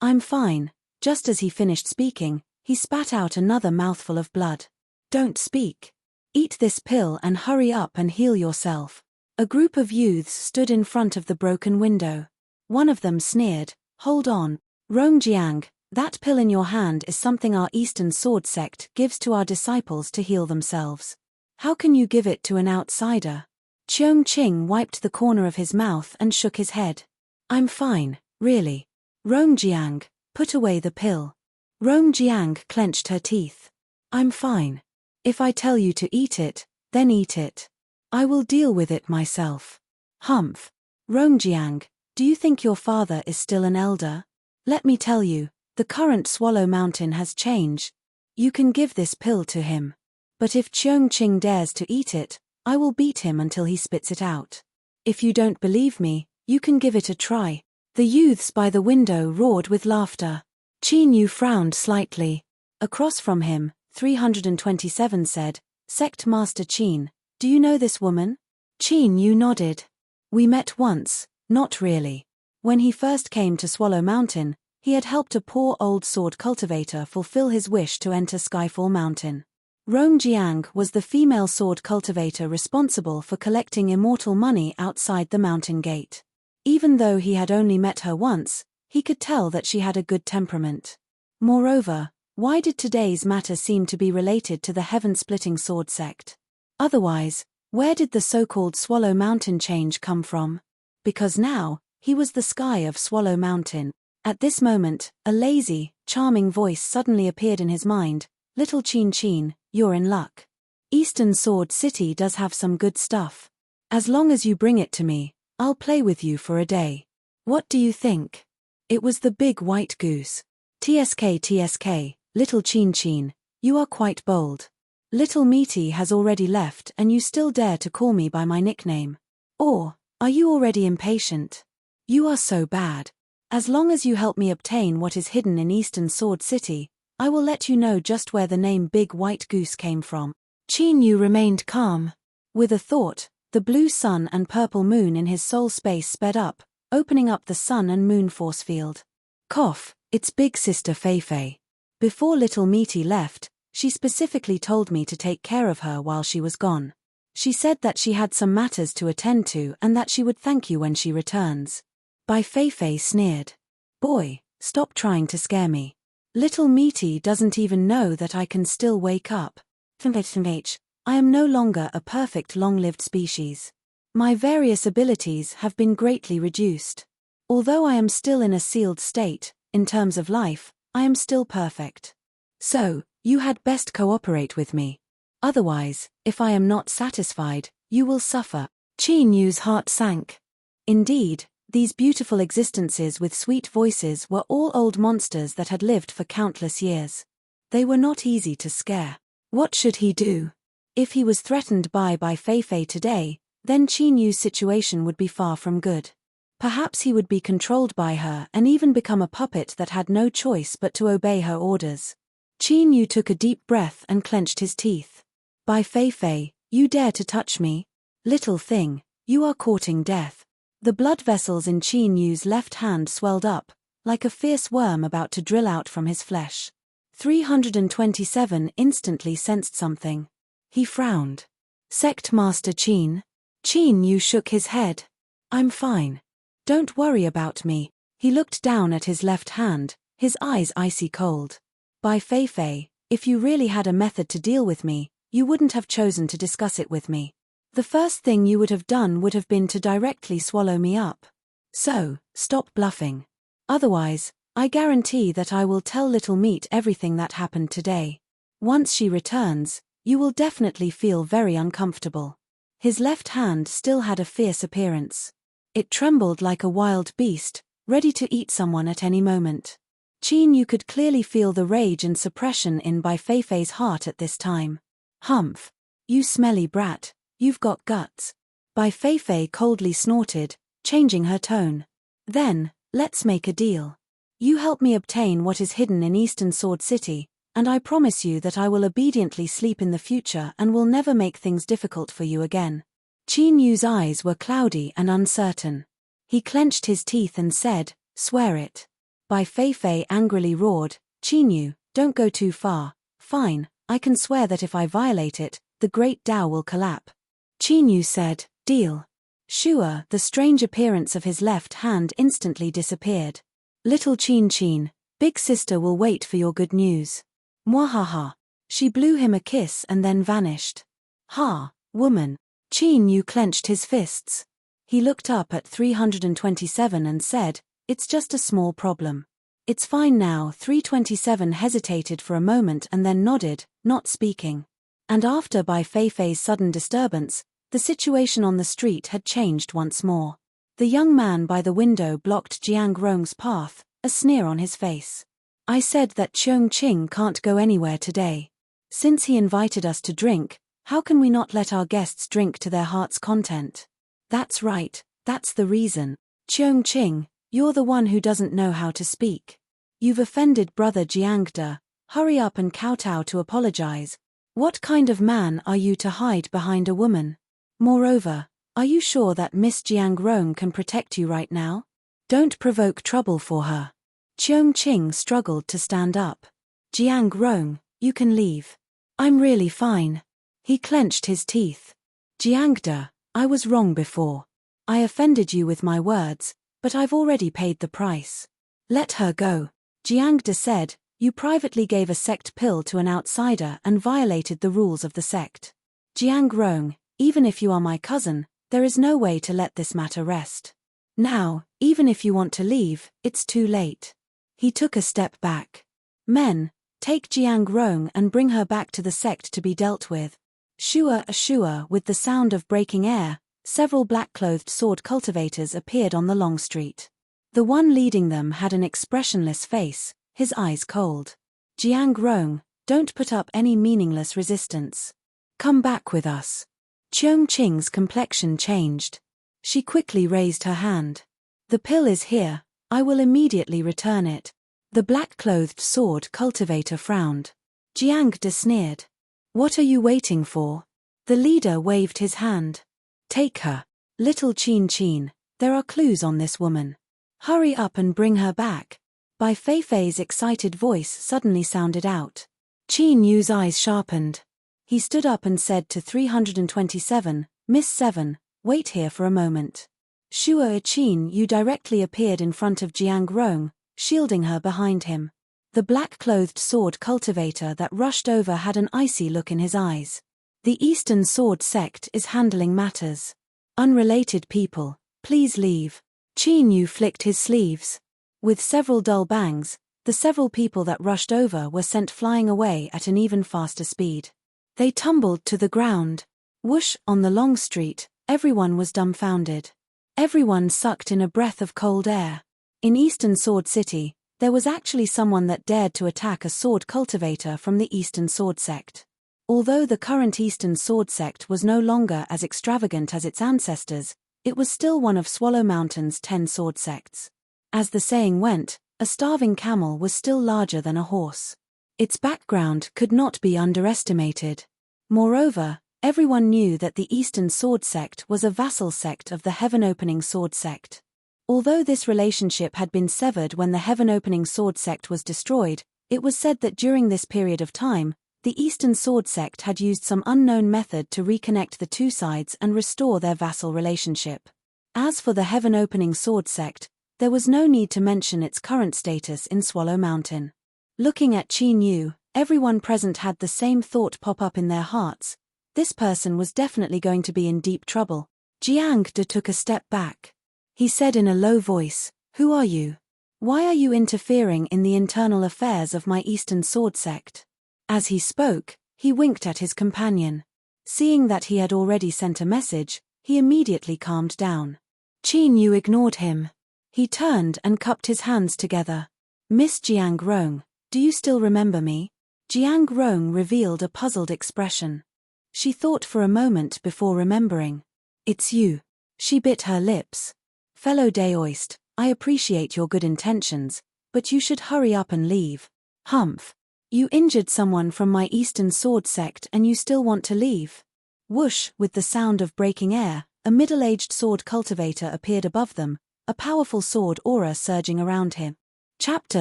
"I'm fine." Just as he finished speaking, he spat out another mouthful of blood. "Don't speak. Eat this pill and hurry up and heal yourself." A group of youths stood in front of the broken window. One of them sneered, "Hold on, Rongjiang, that pill in your hand is something our Eastern Sword sect gives to our disciples to heal themselves. How can you give it to an outsider?" Cheung Ching wiped the corner of his mouth and shook his head. "I'm fine, really. Rongjiang, put away the pill." Rongjiang clenched her teeth. "I'm fine. If I tell you to eat it, then eat it. I will deal with it myself." "Humph. Rongjiang, do you think your father is still an elder? Let me tell you, the current Swallow Mountain has changed. You can give this pill to him. But if Cheung Ching dares to eat it, I will beat him until he spits it out. If you don't believe me, you can give it a try." The youths by the window roared with laughter. Qin Yu frowned slightly. Across from him, 327 said, Sect Master Qin, do you know this woman? Qin Yu nodded. We met once, not really. When he first came to Swallow Mountain, he had helped a poor old sword cultivator fulfill his wish to enter Skyfall Mountain. Rong Jiang was the female sword cultivator responsible for collecting immortal money outside the mountain gate. Even though he had only met her once, he could tell that she had a good temperament. Moreover, why did today's matter seem to be related to the heaven-splitting sword sect? Otherwise, where did the so-called Swallow Mountain change come from? Because now, he was the sky of Swallow Mountain. At this moment, a lazy, charming voice suddenly appeared in his mind. Little Qin, you're in luck. Eastern Sword City does have some good stuff. As long as you bring it to me, I'll play with you for a day. What do you think? It was the big white goose. TSK, little Qin, you are quite bold. Little Meaty has already left and you still dare to call me by my nickname. Or, are you already impatient? You are so bad. As long as you help me obtain what is hidden in Eastern Sword City, I will let you know just where the name Big White Goose came from. Qin Yu remained calm. With a thought, the blue sun and purple moon in his soul space sped up, opening up the sun and moon force field. Cough, it's big sister Fei. Before little Meaty left, she specifically told me to take care of her while she was gone. She said that she had some matters to attend to and that she would thank you when she returns. Bai Fei sneered. Boy, stop trying to scare me. Little Meaty doesn't even know that I can still wake up. I am no longer a perfect long-lived species. My various abilities have been greatly reduced. Although I am still in a sealed state, in terms of life, I am still perfect. So, you had best cooperate with me. Otherwise, if I am not satisfied, you will suffer. Qin Yu's heart sank. Indeed, these beautiful existences with sweet voices were all old monsters that had lived for countless years. They were not easy to scare. What should he do? If he was threatened by Fei today, then Qin Yu's situation would be far from good. Perhaps he would be controlled by her and even become a puppet that had no choice but to obey her orders. Qin Yu took a deep breath and clenched his teeth. Bai Fei, you dare to touch me? Little thing, you are courting death. The blood vessels in Qin Yu's left hand swelled up, like a fierce worm about to drill out from his flesh. 327 instantly sensed something. He frowned. Sect Master Qin? Qin Yu shook his head. I'm fine. Don't worry about me. He looked down at his left hand, his eyes icy cold. Bai Fei, if you really had a method to deal with me, you wouldn't have chosen to discuss it with me. The first thing you would have done would have been to directly swallow me up. So, stop bluffing. Otherwise, I guarantee that I will tell Little Meat everything that happened today. Once she returns, you will definitely feel very uncomfortable. His left hand still had a fierce appearance. It trembled like a wild beast, ready to eat someone at any moment. Qin Yu could clearly feel the rage and suppression in Bai Fei's heart at this time. Humph! You smelly brat, you've got guts. Bai Fei coldly snorted, changing her tone. Then, let's make a deal. You help me obtain what is hidden in Eastern Sword City, and I promise you that I will obediently sleep in the future and will never make things difficult for you again. Qin Yu's eyes were cloudy and uncertain. He clenched his teeth and said, swear it. Bai Fei angrily roared, Qin Yu, don't go too far. Fine, I can swear that if I violate it, the Great Tao will collapse. Qin Yu said, deal. Sure, the strange appearance of his left hand instantly disappeared. Little Qin, big sister will wait for your good news. Mwahaha. She blew him a kiss and then vanished. Ha, woman. Qin Yu clenched his fists. He looked up at 327 and said, it's just a small problem. It's fine now. 327 hesitated for a moment and then nodded, not speaking. And after Bai Fei's sudden disturbance, the situation on the street had changed once more. The young man by the window blocked Jiang Rong's path, a sneer on his face. I said that Cheung Qing can't go anywhere today. Since he invited us to drink, how can we not let our guests drink to their heart's content? That's right, that's the reason. Cheung Qing, you're the one who doesn't know how to speak. You've offended brother Jiangda. Hurry up and kowtow to apologize. What kind of man are you to hide behind a woman? Moreover, are you sure that Miss Jiang Rong can protect you right now? Don't provoke trouble for her. Cheong Ching struggled to stand up. Jiang Rong, you can leave. I'm really fine. He clenched his teeth. Jiangda, I was wrong before. I offended you with my words, but I've already paid the price. Let her go. Jiangda said, you privately gave a sect pill to an outsider and violated the rules of the sect. Jiang Rong, even if you are my cousin, there is no way to let this matter rest. Now, even if you want to leave, it's too late. He took a step back. Men, take Jiang Rong and bring her back to the sect to be dealt with. Shua, with the sound of breaking air, several black-clothed sword cultivators appeared on the long street. The one leading them had an expressionless face, his eyes cold. Jiang Rong, don't put up any meaningless resistance. Come back with us. Cheong Ching's complexion changed. She quickly raised her hand. The pill is here, I will immediately return it. The black-clothed sword cultivator frowned. Jiangda sneered. What are you waiting for? The leader waved his hand. Take her. Little Chin, there are clues on this woman. Hurry up and bring her back. Bai Feifei's excited voice suddenly sounded out. Qin Yu's eyes sharpened. He stood up and said to 327, Miss 7, wait here for a moment. Shua Qin Yu directly appeared in front of Jiang Rong, shielding her behind him. The black-clothed sword cultivator that rushed over had an icy look in his eyes. The Eastern Sword Sect is handling matters. Unrelated people, please leave. Qin Yu flicked his sleeves. With several dull bangs, the several people that rushed over were sent flying away at an even faster speed. They tumbled to the ground. Whoosh, on the long street, everyone was dumbfounded. Everyone sucked in a breath of cold air. In Eastern Sword City, there was actually someone that dared to attack a sword cultivator from the Eastern Sword Sect. Although the current Eastern Sword Sect was no longer as extravagant as its ancestors, it was still one of Swallow Mountain's 10 sword sects. As the saying went, a starving camel was still larger than a horse. Its background could not be underestimated. Moreover, everyone knew that the Eastern Sword Sect was a vassal sect of the Heaven-Opening Sword Sect. Although this relationship had been severed when the Heaven-Opening Sword Sect was destroyed, it was said that during this period of time, the Eastern Sword Sect had used some unknown method to reconnect the two sides and restore their vassal relationship. As for the Heaven-Opening Sword Sect, there was no need to mention its current status in Swallow Mountain. Looking at Qin Yu, everyone present had the same thought pop up in their hearts. This person was definitely going to be in deep trouble. Jiangda took a step back. He said in a low voice, Who are you? Why are you interfering in the internal affairs of my Eastern Sword Sect? As he spoke, he winked at his companion. Seeing that he had already sent a message, he immediately calmed down. Qin Yu ignored him. He turned and cupped his hands together. Miss Jiang Rong, do you still remember me? Jiang Rong revealed a puzzled expression. She thought for a moment before remembering. It's you. She bit her lips. Fellow Daoist, I appreciate your good intentions, but you should hurry up and leave. Humph. You injured someone from my Eastern Sword Sect and you still want to leave? Whoosh, with the sound of breaking air, a middle-aged sword cultivator appeared above them, a powerful sword aura surging around him. Chapter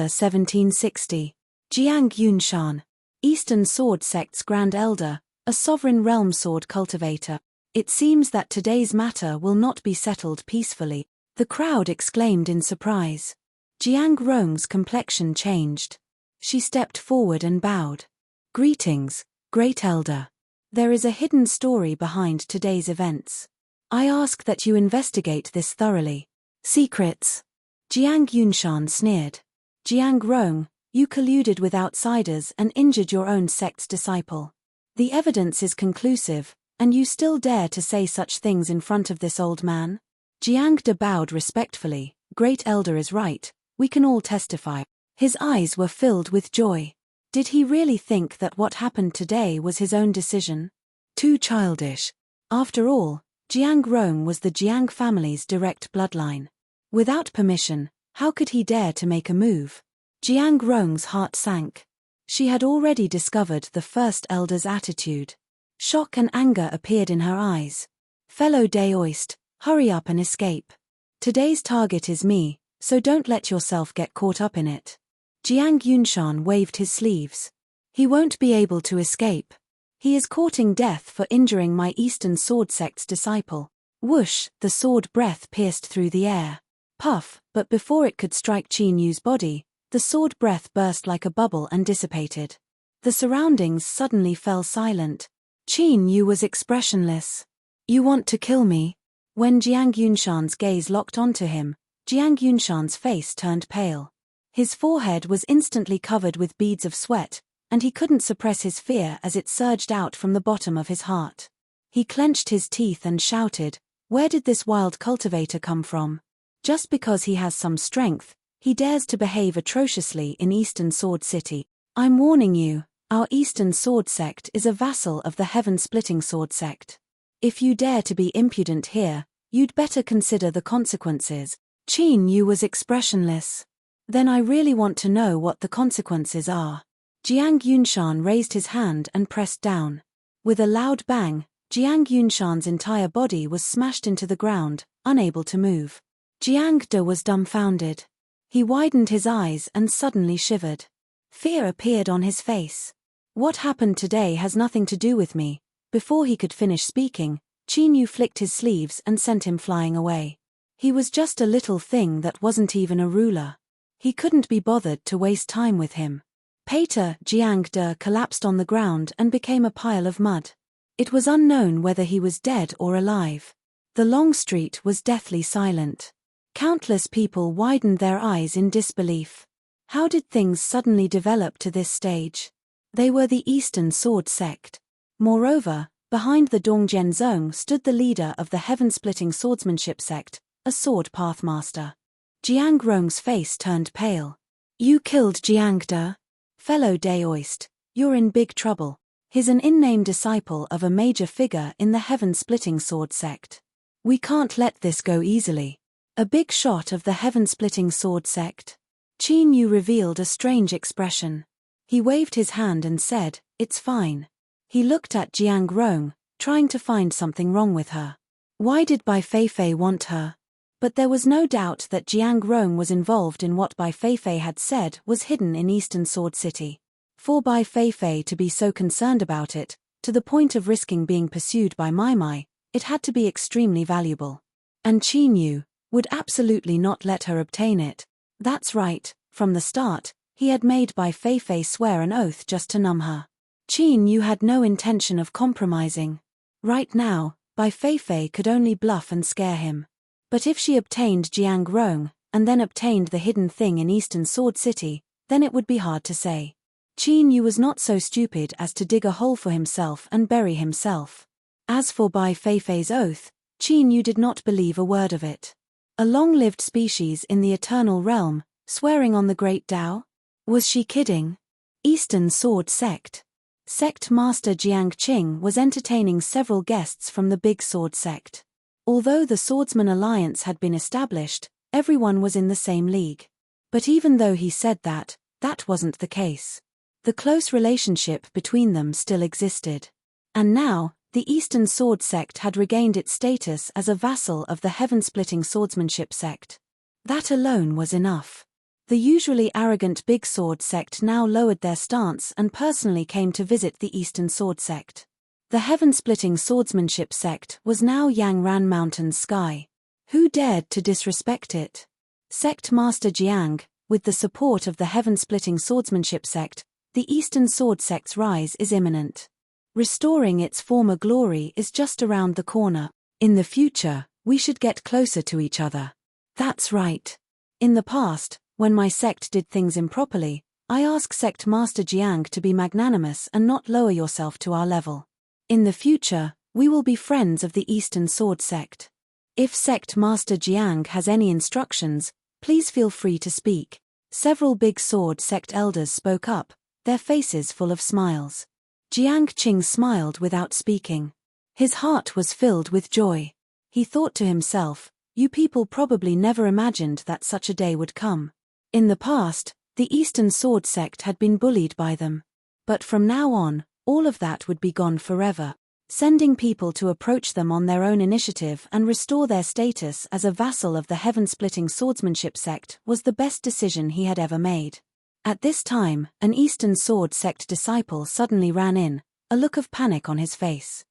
1760. Jiang Yunshan, Eastern Sword Sect's Grand Elder, a sovereign realm sword cultivator. It seems that today's matter will not be settled peacefully, the crowd exclaimed in surprise. Jiang Rong's complexion changed. She stepped forward and bowed. Greetings, Great Elder. There is a hidden story behind today's events. I ask that you investigate this thoroughly. Secrets. Jiang Yunshan sneered. Jiang Rong, you colluded with outsiders and injured your own sect's disciple. The evidence is conclusive, and you still dare to say such things in front of this old man? Jiangda bowed respectfully. Great Elder is right, we can all testify. His eyes were filled with joy. Did he really think that what happened today was his own decision? Too childish. After all, Jiang Rong was the Jiang family's direct bloodline. Without permission, how could he dare to make a move? Jiang Rong's heart sank. She had already discovered the first elder's attitude. Shock and anger appeared in her eyes. Fellow Daoist, hurry up and escape. Today's target is me, so don't let yourself get caught up in it. Jiang Yunshan waved his sleeves. He won't be able to escape. He is courting death for injuring my Eastern Sword Sect's disciple. Whoosh, the sword breath pierced through the air. Puff, but before it could strike Qin Yu's body, the sword breath burst like a bubble and dissipated. The surroundings suddenly fell silent. Qin Yu was expressionless. You want to kill me? When Jiang Yunshan's gaze locked onto him, Jiang Yunshan's face turned pale. His forehead was instantly covered with beads of sweat, and he couldn't suppress his fear as it surged out from the bottom of his heart. He clenched his teeth and shouted, "Where did this wild cultivator come from? Just because he has some strength, he dares to behave atrociously in Eastern Sword City. I'm warning you, our Eastern Sword Sect is a vassal of the Heaven-Splitting Sword Sect. If you dare to be impudent here, you'd better consider the consequences." Qin Yu was expressionless. Then I really want to know what the consequences are. Jiang Yunshan raised his hand and pressed down. With a loud bang, Jiang Yunshan's entire body was smashed into the ground, unable to move. Jiang De was dumbfounded. He widened his eyes and suddenly shivered. Fear appeared on his face. What happened today has nothing to do with me. Before he could finish speaking, Qin Yu flicked his sleeves and sent him flying away. He was just a little thing that wasn't even a ruler. He couldn't be bothered to waste time with him. Pater Jiang De collapsed on the ground and became a pile of mud. It was unknown whether he was dead or alive. The long street was deathly silent. Countless people widened their eyes in disbelief. How did things suddenly develop to this stage? They were the Eastern Sword Sect. Moreover, behind the Dongjian Zong stood the leader of the Heaven-Splitting Swordsmanship Sect, a sword pathmaster. Jiang Rong's face turned pale. You killed Jiang De? Fellow Daoist, you're in big trouble. He's an in-name disciple of a major figure in the Heaven-Splitting Sword Sect. We can't let this go easily. A big shot of the Heaven-Splitting Sword Sect? Qin Yu revealed a strange expression. He waved his hand and said, "It's fine." He looked at Jiang Rong, trying to find something wrong with her. Why did Bai Feifei want her? But there was no doubt that Jiang Rong was involved in what Bai Feifei had said was hidden in Eastern Sword City. For Bai Feifei to be so concerned about it, to the point of risking being pursued by Mai Mai, it had to be extremely valuable. And Qin Yu would absolutely not let her obtain it. That's right, from the start, he had made Bai Feifei swear an oath just to numb her. Qin Yu had no intention of compromising. Right now, Bai Feifei could only bluff and scare him. But if she obtained Jiang Rong, and then obtained the hidden thing in Eastern Sword City, then it would be hard to say. Qin Yu was not so stupid as to dig a hole for himself and bury himself. As for Bai Feifei's oath, Qin Yu did not believe a word of it. A long-lived species in the Eternal Realm, swearing on the Great Tao? Was she kidding? Eastern Sword Sect. Sect Master Jiang Qing was entertaining several guests from the Big Sword Sect. Although the Swordsman Alliance had been established, everyone was in the same league. But even though he said that, that wasn't the case. The close relationship between them still existed. And now, the Eastern Sword Sect had regained its status as a vassal of the Heaven-Splitting Swordsmanship Sect. That alone was enough. The usually arrogant Big Sword Sect now lowered their stance and personally came to visit the Eastern Sword Sect. The Heaven-Splitting Swordsmanship Sect was now Yangran Mountain's sky. Who dared to disrespect it? Sect Master Jiang, with the support of the Heaven-Splitting Swordsmanship Sect, the Eastern Sword Sect's rise is imminent. Restoring its former glory is just around the corner. In the future, we should get closer to each other. That's right. In the past, when my sect did things improperly, I ask Sect Master Jiang to be magnanimous and not lower yourself to our level. In the future, we will be friends of the Eastern Sword Sect. If Sect Master Jiang has any instructions, please feel free to speak. Several Big Sword Sect elders spoke up, their faces full of smiles. Jiang Qing smiled without speaking. His heart was filled with joy. He thought to himself, you people probably never imagined that such a day would come. In the past, The Eastern Sword sect had been bullied by them. But from now on, all of that would be gone forever. Sending people to approach them on their own initiative and restore their status as a vassal of the heaven-splitting swordsmanship sect was the best decision he had ever made. At this time, an Eastern Sword sect disciple suddenly ran in, a look of panic on his face.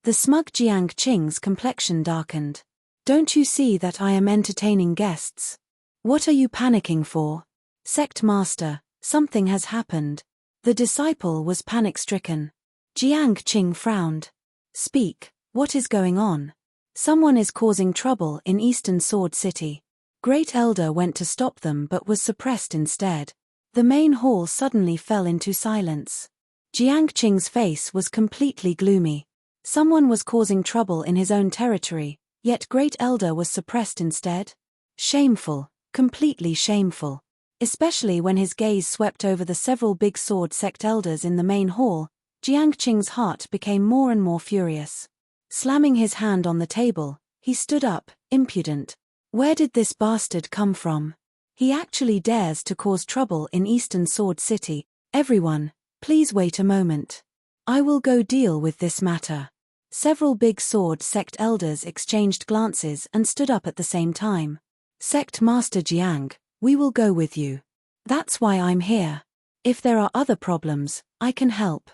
The smug Jiang Qing's complexion darkened. "Don't you see that I am entertaining guests? What are you panicking for? Sect master, something has happened." The disciple was panic-stricken. Jiang Qing frowned. "Speak, what is going on?" "Someone is causing trouble in Eastern Sword City." Great Elder went to stop them but was suppressed instead. The main hall suddenly fell into silence. Jiang Qing's face was completely gloomy. Someone was causing trouble in his own territory, yet Great Elder was suppressed instead? Shameful, completely shameful. Especially when his gaze swept over the several big sword sect elders in the main hall, Jiang Qing's heart became more and more furious. Slamming his hand on the table, he stood up, impudent. Where did this bastard come from? He actually dares to cause trouble in Eastern Sword City. Everyone, please wait a moment. I will go deal with this matter. Several big sword sect elders exchanged glances and stood up at the same time. Sect Master Jiang, we will go with you. That's why I'm here. If there are other problems, I can help.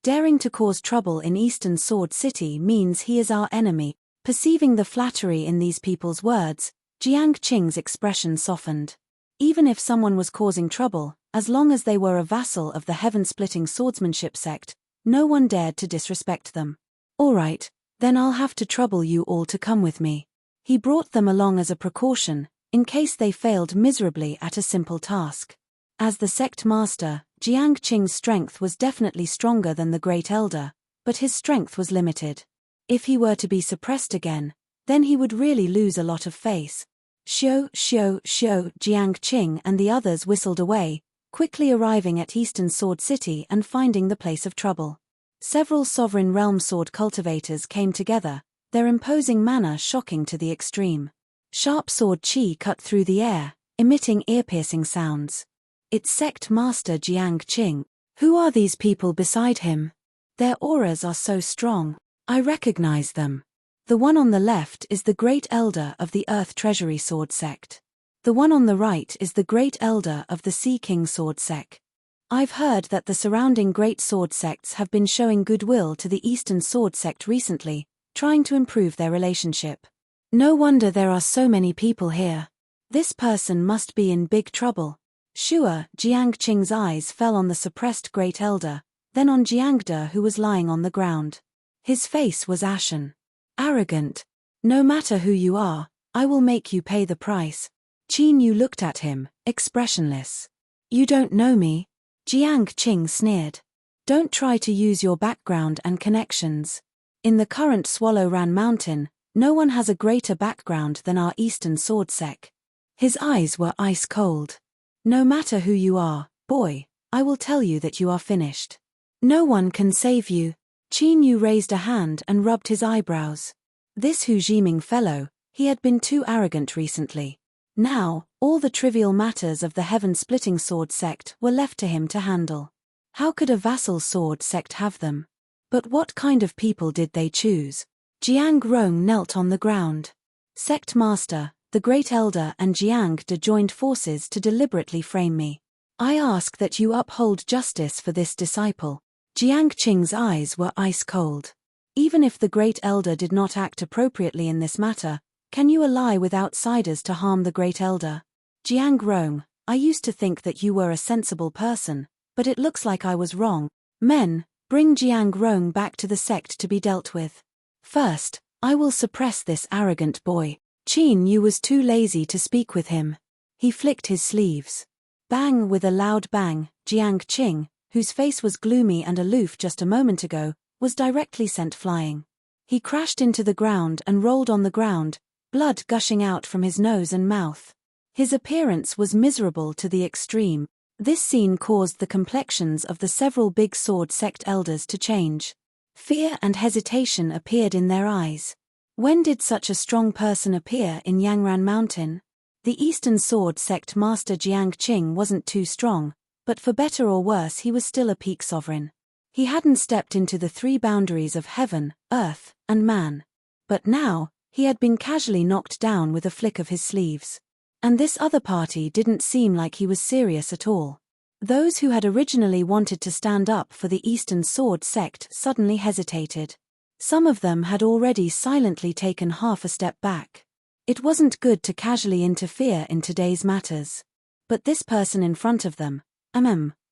Daring to cause trouble in Eastern Sword City means he is our enemy. Perceiving the flattery in these people's words, Jiang Qing's expression softened. Even if someone was causing trouble, as long as they were a vassal of the heaven-splitting swordsmanship sect, no one dared to disrespect them. All right, then I'll have to trouble you all to come with me. He brought them along as a precaution, in case they failed miserably at a simple task. As the sect master, Jiang Qing's strength was definitely stronger than the Great Elder, but his strength was limited. If he were to be suppressed again, then he would really lose a lot of face. Xiao, Jiang Qing and the others whistled away, quickly arriving at Eastern Sword City and finding the place of trouble. Several sovereign realm sword cultivators came together, their imposing manner shocking to the extreme. Sharp sword qi cut through the air, emitting ear-piercing sounds. It's sect master Jiang Qing. Who are these people beside him? Their auras are so strong. I recognize them. The one on the left is the Great Elder of the Earth Treasury Sword Sect. The one on the right is the Great Elder of the Sea King Sword Sect. I've heard that the surrounding great sword sects have been showing goodwill to the Eastern Sword Sect recently, trying to improve their relationship. No wonder there are so many people here. This person must be in big trouble. Sure, Jiang Qing's eyes fell on the suppressed Great Elder, then on Jiangde who was lying on the ground. His face was ashen. Arrogant. No matter who you are, I will make you pay the price. Qin Yu looked at him, expressionless. You don't know me? Jiang Qing sneered. Don't try to use your background and connections. In the current Swallow Ran Mountain, no one has a greater background than our Eastern Sword Sect. His eyes were ice cold. No matter who you are, boy, I will tell you that you are finished. No one can save you. Qin Yu raised a hand and rubbed his eyebrows. This Hu Jiming fellow, he had been too arrogant recently. Now, all the trivial matters of the heaven-splitting sword sect were left to him to handle. How could a vassal sword sect have them? But what kind of people did they choose? Jiang Rong knelt on the ground. Sect Master, the Great Elder and Jiangde joined forces to deliberately frame me. I ask that you uphold justice for this disciple. Jiang Qing's eyes were ice cold. Even if the Great Elder did not act appropriately in this matter, can you ally with outsiders to harm the Great Elder? Jiang Rong, I used to think that you were a sensible person, but it looks like I was wrong. Men, bring Jiang Rong back to the sect to be dealt with. First, I will suppress this arrogant boy. Qin Yu was too lazy to speak with him. He flicked his sleeves. Bang! With a loud bang, Jiang Qing, whose face was gloomy and aloof just a moment ago, was directly sent flying. He crashed into the ground and rolled on the ground, blood gushing out from his nose and mouth. His appearance was miserable to the extreme. This scene caused the complexions of the several big sword sect elders to change. Fear and hesitation appeared in their eyes. When did such a strong person appear in Yangran Mountain? The Eastern Sword Sect Master Jiang Qing wasn't too strong, but for better or worse he was still a peak sovereign. He hadn't stepped into the three boundaries of heaven, earth, and man. But now, he had been casually knocked down with a flick of his sleeves. And this other party didn't seem like he was serious at all. Those who had originally wanted to stand up for the Eastern Sword Sect suddenly hesitated. Some of them had already silently taken half a step back. It wasn't good to casually interfere in today's matters. But this person in front of them,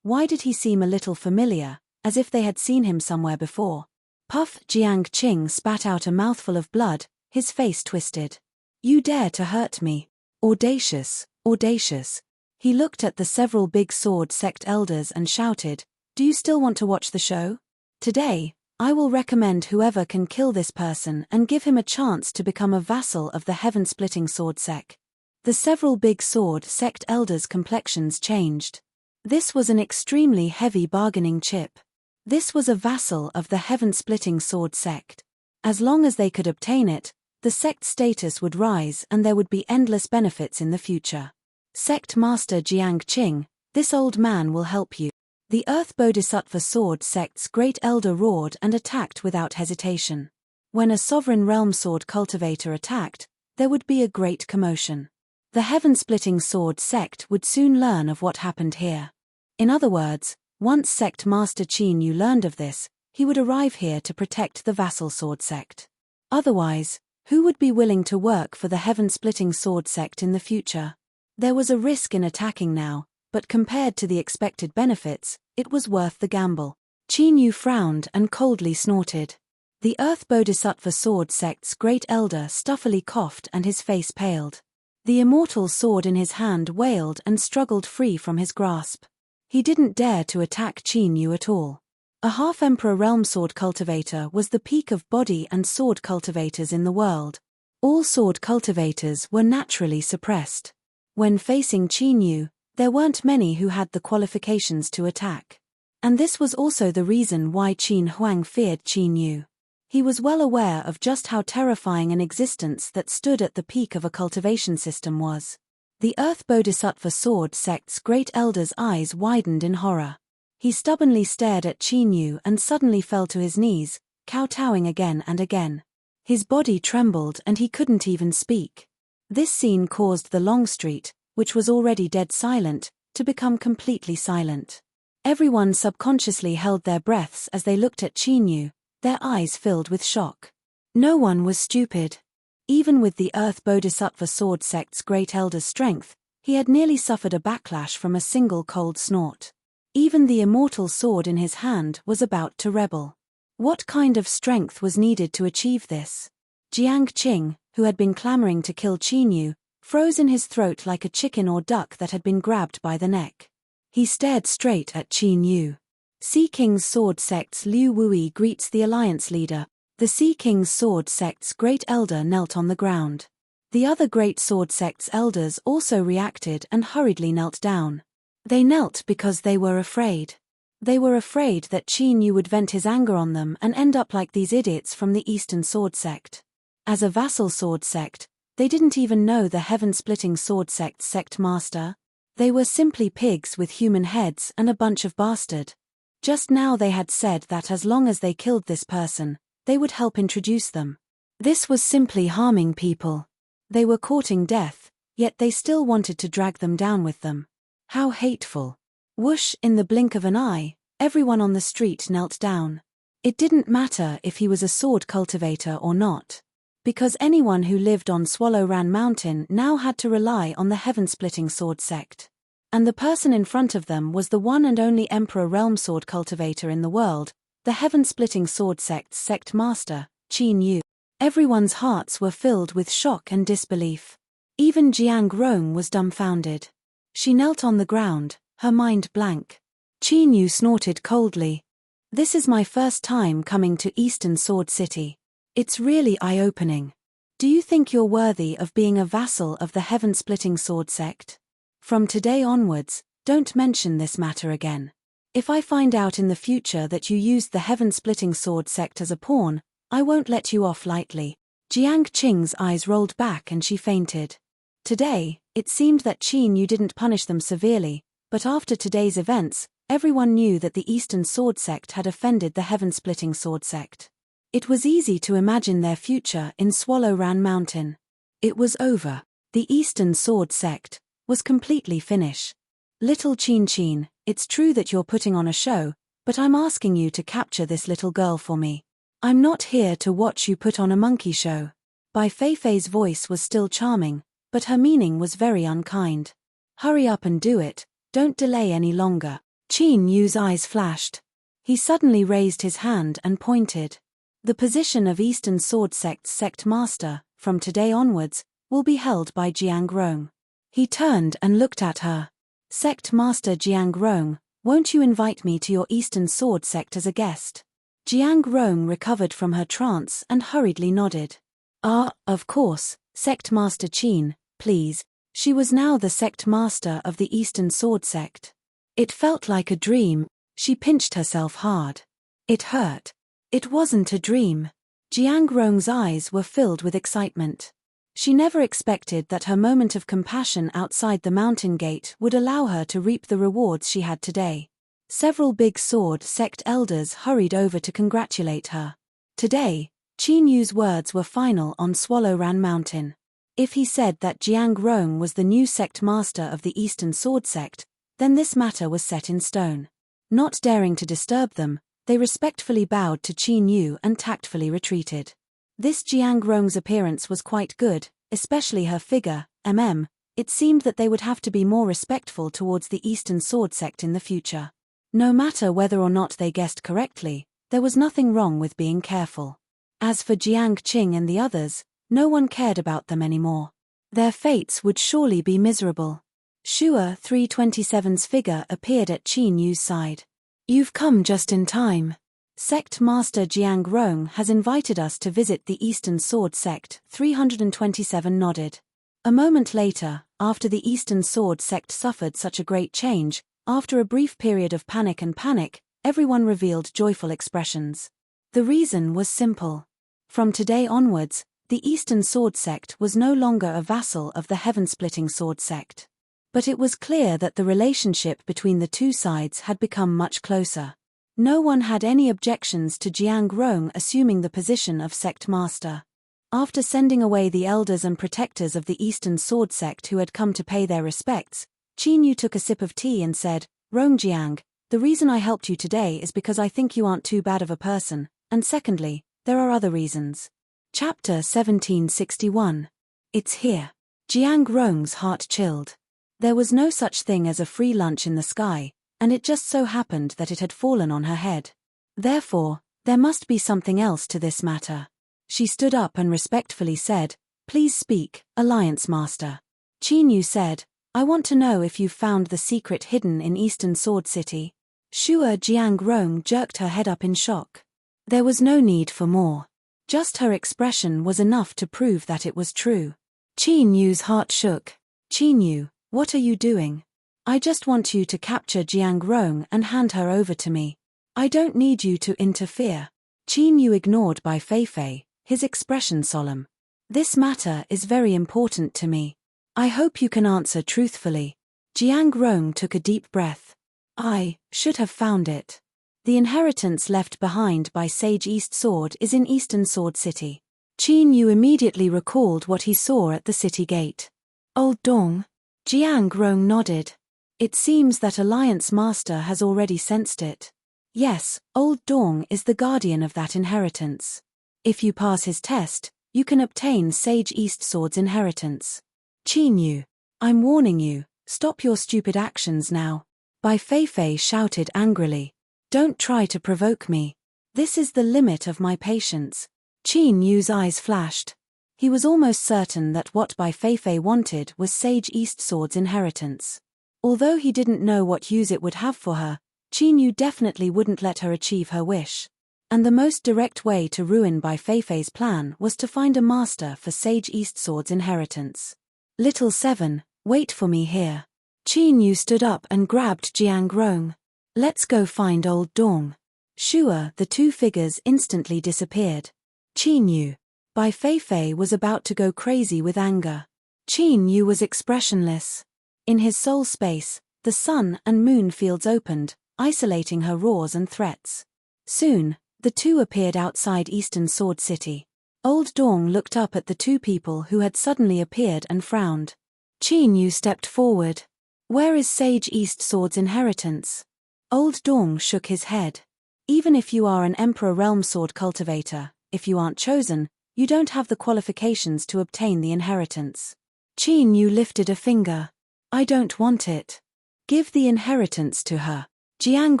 why did he seem a little familiar, as if they had seen him somewhere before? Puff! Jiang Qing spat out a mouthful of blood, his face twisted. You dare to hurt me? Audacious, audacious. He looked at the several big sword sect elders and shouted, do you still want to watch the show? Today, I will recommend whoever can kill this person and give him a chance to become a vassal of the heaven-splitting sword sect. The several big sword sect elders' complexions changed. This was an extremely heavy bargaining chip. This was a vassal of the heaven-splitting sword sect. As long as they could obtain it, the sect status would rise and there would be endless benefits in the future. Sect Master Jiang Qing, this old man will help you. The Earth Bodhisattva Sword Sect's great elder roared and attacked without hesitation. When a sovereign realm sword cultivator attacked, there would be a great commotion. The heaven-splitting sword sect would soon learn of what happened here. In other words, once Sect Master Qin Yu learned of this, he would arrive here to protect the vassal sword sect. Otherwise, who would be willing to work for the heaven-splitting sword sect in the future? There was a risk in attacking now, but compared to the expected benefits, it was worth the gamble. Qin Yu frowned and coldly snorted. The Earth Bodhisattva Sword Sect's great elder stuffily coughed and his face paled. The immortal sword in his hand wailed and struggled free from his grasp. He didn't dare to attack Qin Yu at all. A half-emperor realm sword cultivator was the peak of body and sword cultivators in the world. All sword cultivators were naturally suppressed. When facing Qin Yu, there weren't many who had the qualifications to attack. And this was also the reason why Qin Huang feared Qin Yu. He was well aware of just how terrifying an existence that stood at the peak of a cultivation system was. The Earth Bodhisattva Sword Sect's great elder's eyes widened in horror. He stubbornly stared at Qin Yu and suddenly fell to his knees, kowtowing again and again. His body trembled and he couldn't even speak. This scene caused the Long Street, which was already dead silent, to become completely silent. Everyone subconsciously held their breaths as they looked at Qin Yu, their eyes filled with shock. No one was stupid. Even with the Earth Bodhisattva Sword Sect's great elder's strength, he had nearly suffered a backlash from a single cold snort. Even the immortal sword in his hand was about to rebel. What kind of strength was needed to achieve this? Jiang Qing, who had been clamoring to kill Qin Yu, froze in his throat like a chicken or duck that had been grabbed by the neck. He stared straight at Qin Yu. Sea King's Sword Sect's Liu Wui greets the alliance leader. The Sea King's Sword Sect's great elder knelt on the ground. The other great sword sect's elders also reacted and hurriedly knelt down. They knelt because they were afraid. They were afraid that Qin Yu would vent his anger on them and end up like these idiots from the Eastern Sword Sect. As a vassal sword sect, they didn't even know the heaven-splitting sword sect's sect master. They were simply pigs with human heads and a bunch of bastard. Just now they had said that as long as they killed this person, they would help introduce them. This was simply harming people. They were courting death, yet they still wanted to drag them down with them. How hateful. Whoosh, in the blink of an eye, everyone on the street knelt down. It didn't matter if he was a sword cultivator or not. Because anyone who lived on Swallow Ran Mountain now had to rely on the heaven-splitting sword sect. And the person in front of them was the one and only Emperor Realm Sword cultivator in the world, the heaven-splitting sword sect's sect master, Qin Yu. Everyone's hearts were filled with shock and disbelief. Even Jiang Rong was dumbfounded. She knelt on the ground, her mind blank. Qin Yu snorted coldly. This is my first time coming to Eastern Sword City. It's really eye-opening. Do you think you're worthy of being a vassal of the heaven-splitting sword sect? From today onwards, don't mention this matter again. If I find out in the future that you used the heaven-splitting sword sect as a pawn, I won't let you off lightly. Jiang Qing's eyes rolled back and she fainted. Today, It seemed that Qin Yu didn't punish them severely, but after today's events, everyone knew that the Eastern Sword Sect had offended the Heaven-Splitting Sword Sect. It was easy to imagine their future in Swallowran Mountain. It was over. The Eastern Sword Sect was completely finished. Little Qin, it's true that you're putting on a show, but I'm asking you to capture this little girl for me. I'm not here to watch you put on a monkey show. Bai Feifei's voice was still charming, but her meaning was very unkind. Hurry up and do it, don't delay any longer. Qin Yu's eyes flashed. He suddenly raised his hand and pointed. The position of Eastern Sword Sect's sect master, from today onwards, will be held by Jiang Rong. He turned and looked at her. Sect Master Jiang Rong, won't you invite me to your Eastern Sword Sect as a guest? Jiang Rong recovered from her trance and hurriedly nodded. Of course, Sect Master Qin, please. She was now the sect master of the Eastern Sword Sect. It felt like a dream. She pinched herself hard. It hurt. It wasn't a dream. Jiang Rong's eyes were filled with excitement. She never expected that her moment of compassion outside the mountain gate would allow her to reap the rewards she had today. Several big sword sect elders hurried over to congratulate her. Today, Qin Yu's words were final on Swallowran Mountain. If he said that Jiang Rong was the new sect master of the Eastern Sword Sect, then this matter was set in stone. Not daring to disturb them, they respectfully bowed to Qin Yu and tactfully retreated. This Jiang Rong's appearance was quite good, especially her figure, It seemed that they would have to be more respectful towards the Eastern Sword Sect in the future. No matter whether or not they guessed correctly, there was nothing wrong with being careful. As for Jiang Qing and the others, no one cared about them anymore. Their fates would surely be miserable. Shua 327's figure appeared at Qin Yu's side. You've come just in time. Sect Master Jiang Rong has invited us to visit the Eastern Sword Sect. 327 nodded. A moment later, after the Eastern Sword Sect suffered such a great change, after a brief period of panic, everyone revealed joyful expressions. The reason was simple. From today onwards, the Eastern Sword Sect was no longer a vassal of the Heaven-Splitting Sword Sect. But it was clear that the relationship between the two sides had become much closer. No one had any objections to Jiang Rong assuming the position of sect master. After sending away the elders and protectors of the Eastern Sword Sect who had come to pay their respects, Qin Yu took a sip of tea and said, Rong Jiang, the reason I helped you today is because I think you aren't too bad of a person, and secondly, there are other reasons. Chapter 1761. It's here. Jiang Rong's heart chilled. There was no such thing as a free lunch in the sky, and it just so happened that it had fallen on her head. Therefore, there must be something else to this matter. She stood up and respectfully said, Please speak, Alliance Master. Qin Yu said, I want to know if you've found the secret hidden in Eastern Sword City. Shua Jiang Rong jerked her head up in shock. There was no need for more. Just her expression was enough to prove that it was true. Qin Yu's heart shook. Qin Yu, what are you doing? I just want you to capture Jiang Rong and hand her over to me. I don't need you to interfere. Qin Yu ignored Bai Feifei, his expression solemn. This matter is very important to me. I hope you can answer truthfully. Jiang Rong took a deep breath. I should have found it. The inheritance left behind by Sage East Sword is in Eastern Sword City. Qin Yu immediately recalled what he saw at the city gate. Old Dong? Jiang Rong nodded. It seems that Alliance Master has already sensed it. Yes, Old Dong is the guardian of that inheritance. If you pass his test, you can obtain Sage East Sword's inheritance. Qin Yu, I'm warning you, stop your stupid actions now. Bai Feifei shouted angrily. Don't try to provoke me. This is the limit of my patience. Qin Yu's eyes flashed. He was almost certain that what Bai Feifei wanted was Sage East Sword's inheritance. Although he didn't know what use it would have for her, Qin Yu definitely wouldn't let her achieve her wish. And the most direct way to ruin Bai Feifei's plan was to find a master for Sage East Sword's inheritance. Little Seven, wait for me here. Qin Yu stood up and grabbed Jiang Rong. Let's go find Old Dong. Shua, the two figures instantly disappeared. Qin Yu. Bai Feifei was about to go crazy with anger. Qin Yu was expressionless. In his soul space, the sun and moon fields opened, isolating her roars and threats. Soon, the two appeared outside Eastern Sword City. Old Dong looked up at the two people who had suddenly appeared and frowned. Qin Yu stepped forward. Where is Sage East Sword's inheritance? Old Dong shook his head. Even if you are an Emperor Realm Sword cultivator, if you aren't chosen, you don't have the qualifications to obtain the inheritance. Qin Yu lifted a finger. I don't want it. Give the inheritance to her. Jiang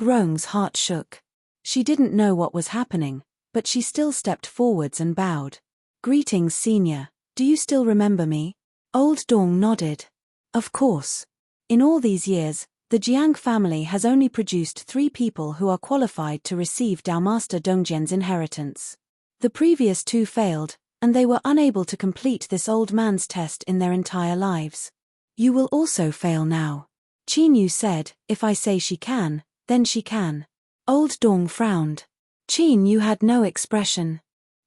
Rong's heart shook. She didn't know what was happening, but she still stepped forwards and bowed. Greetings, senior. Do you still remember me? Old Dong nodded. Of course. In all these years, the Jiang family has only produced 3 people who are qualified to receive Dao Master Dongjian's inheritance. The previous 2 failed, and they were unable to complete this old man's test in their entire lives. You will also fail now. Qin Yu said, if I say she can, then she can. Old Dong frowned. Qin Yu had no expression.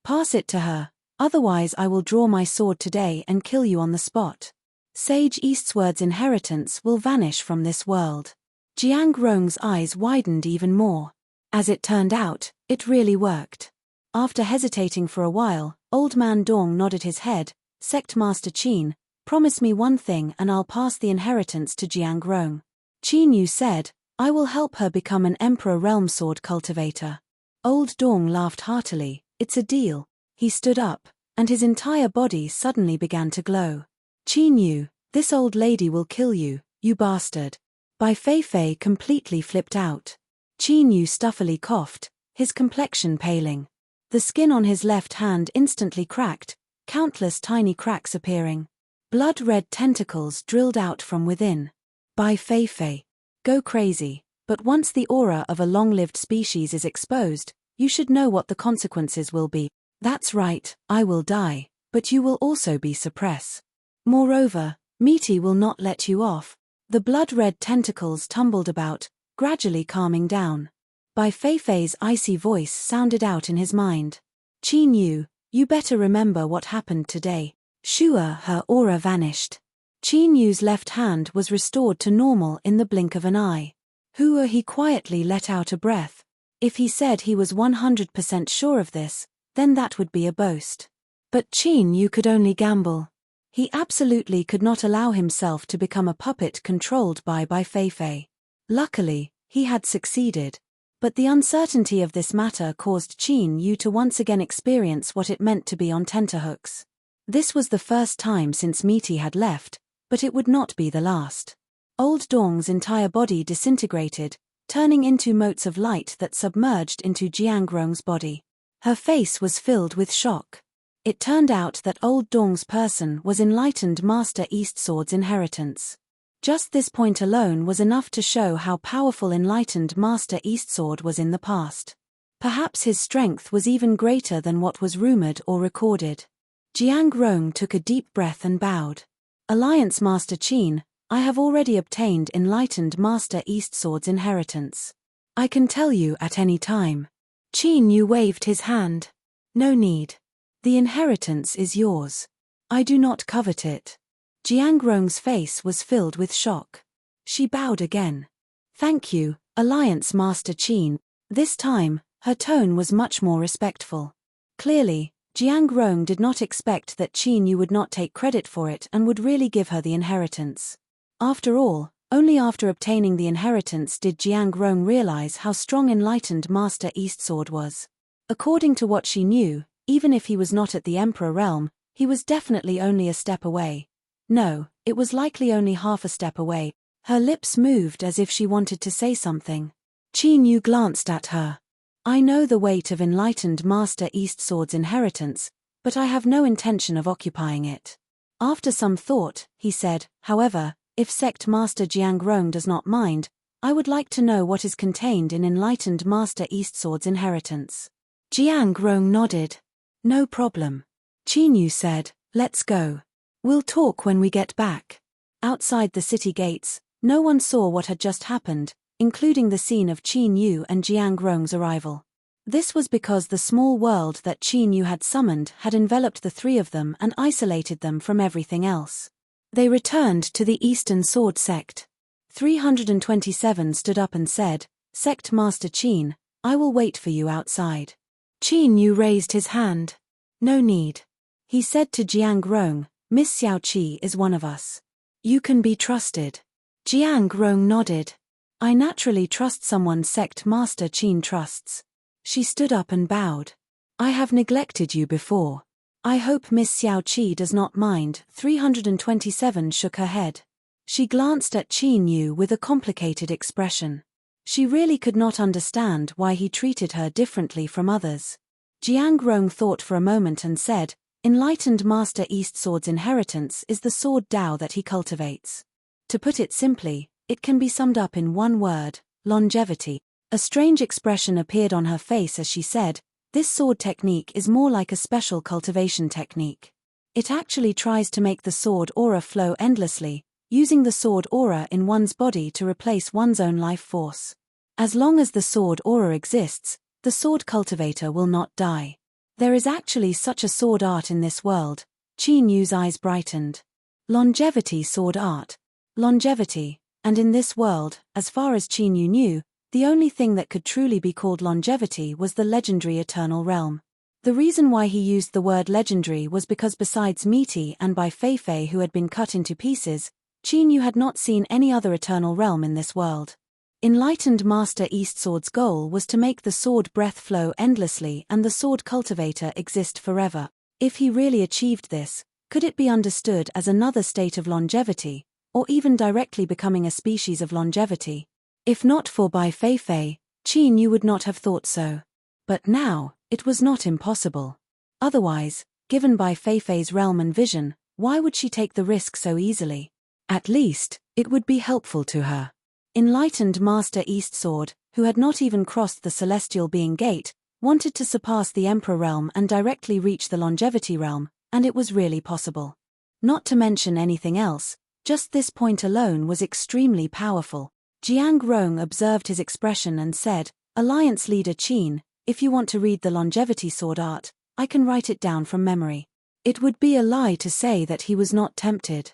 Pass it to her, otherwise I will draw my sword today and kill you on the spot. Sage Eastward's inheritance will vanish from this world. Jiang Rong's eyes widened even more. As it turned out, it really worked. After hesitating for a while, Old Man Dong nodded his head. Sect Master Qin, promise me one thing and I'll pass the inheritance to Jiang Rong. Qin Yu said, I will help her become an Emperor Realm Sword cultivator. Old Dong laughed heartily. It's a deal. He stood up, and his entire body suddenly began to glow. Qin Yu, this old lady will kill you, you bastard. Bai Feifei completely flipped out. Qin Yu stuffily coughed, his complexion paling. The skin on his left hand instantly cracked, countless tiny cracks appearing. Blood-red tentacles drilled out from within. Bai Feifei. Go crazy, but once the aura of a long-lived species is exposed, you should know what the consequences will be. That's right, I will die, but you will also be suppressed. Moreover, Misty will not let you off. The blood-red tentacles tumbled about, gradually calming down. Bai Feifei's icy voice sounded out in his mind. Qin Yu, you better remember what happened today. Sure, her aura vanished. Qin Yu's left hand was restored to normal in the blink of an eye. He quietly let out a breath. If he said he was 100% sure of this, then that would be a boast. But Qin Yu could only gamble. He absolutely could not allow himself to become a puppet controlled by Bai Feifei. Luckily, he had succeeded. But the uncertainty of this matter caused Qin Yu to once again experience what it meant to be on tenterhooks. This was the first time since Misty had left, but it would not be the last. Old Dong's entire body disintegrated, turning into motes of light that submerged into Jiang Rong's body. Her face was filled with shock. It turned out that Old Dong's person was enlightened Master East Sword's inheritance. Just this point alone was enough to show how powerful enlightened Master East Sword was in the past. Perhaps his strength was even greater than what was rumored or recorded. Jiang Rong took a deep breath and bowed. Alliance Master Qin, I have already obtained enlightened Master East Sword's inheritance. I can tell you at any time. Qin Yu waved his hand. No need. The inheritance is yours. I do not covet it. Jiang Rong's face was filled with shock. She bowed again. Thank you, Alliance Master Qin. This time, her tone was much more respectful. Clearly, Jiang Rong did not expect that Qin Yu would not take credit for it and would really give her the inheritance. After all, only after obtaining the inheritance did Jiang Rong realize how strong enlightened Master East Sword was. According to what she knew, even if he was not at the Emperor realm, he was definitely only a step away. No, it was likely only half a step away. Her lips moved as if she wanted to say something. Qin Yu glanced at her. I know the weight of enlightened Master East Sword's inheritance, but I have no intention of occupying it. After some thought, he said, however, if Sect Master Jiang Rong does not mind, I would like to know what is contained in enlightened Master East Sword's inheritance. Jiang Rong nodded. No problem. Qin Yu said, let's go. We'll talk when we get back. Outside the city gates, no one saw what had just happened, including the scene of Qin Yu and Jiang Rong's arrival. This was because the small world that Qin Yu had summoned had enveloped the 3 of them and isolated them from everything else. They returned to the Eastern Sword Sect. 327 stood up and said, "Sect Master Qin, I will wait for you outside." Qin Yu raised his hand. "No need." He said to Jiang Rong, "Miss Xiaoqi is one of us. You can be trusted." Jiang Rong nodded. "I naturally trust someone Sect Master Qin trusts." She stood up and bowed. "I have neglected you before. I hope Miss Xiaoqi does not mind." 327 shook her head. She glanced at Qin Yu with a complicated expression. She really could not understand why he treated her differently from others. Jiang Rong thought for a moment and said, "Enlightened Master East Sword's inheritance is the sword Dao that he cultivates. To put it simply, it can be summed up in one word: longevity." A strange expression appeared on her face as she said, "This sword technique is more like a special cultivation technique. It actually tries to make the sword aura flow endlessly, using the sword aura in one's body to replace one's own life force. As long as the sword aura exists, the sword cultivator will not die. There is actually such a sword art in this world." Qin Yu's eyes brightened. Longevity sword art. Longevity, and in this world, as far as Qin Yu knew, the only thing that could truly be called longevity was the legendary Eternal Realm. The reason why he used the word legendary was because besides Misty and by Feifei who had been cut into pieces, Qin Yu had not seen any other Eternal Realm in this world. Enlightened Master East Sword's goal was to make the sword breath flow endlessly and the sword cultivator exist forever. If he really achieved this, could it be understood as another state of longevity, or even directly becoming a species of longevity? If not for Bai Feifei, Qin Yu would not have thought so. But now, it was not impossible. Otherwise, given Bai Feifei's realm and vision, why would she take the risk so easily? At least, it would be helpful to her. Enlightened Master East Sword, who had not even crossed the Celestial Being Gate, wanted to surpass the Emperor Realm and directly reach the Longevity Realm, and it was really possible. Not to mention anything else, just this point alone was extremely powerful. Jiang Rong observed his expression and said, "Alliance Leader Qin, if you want to read the Longevity Sword Art, I can write it down from memory." It would be a lie to say that he was not tempted.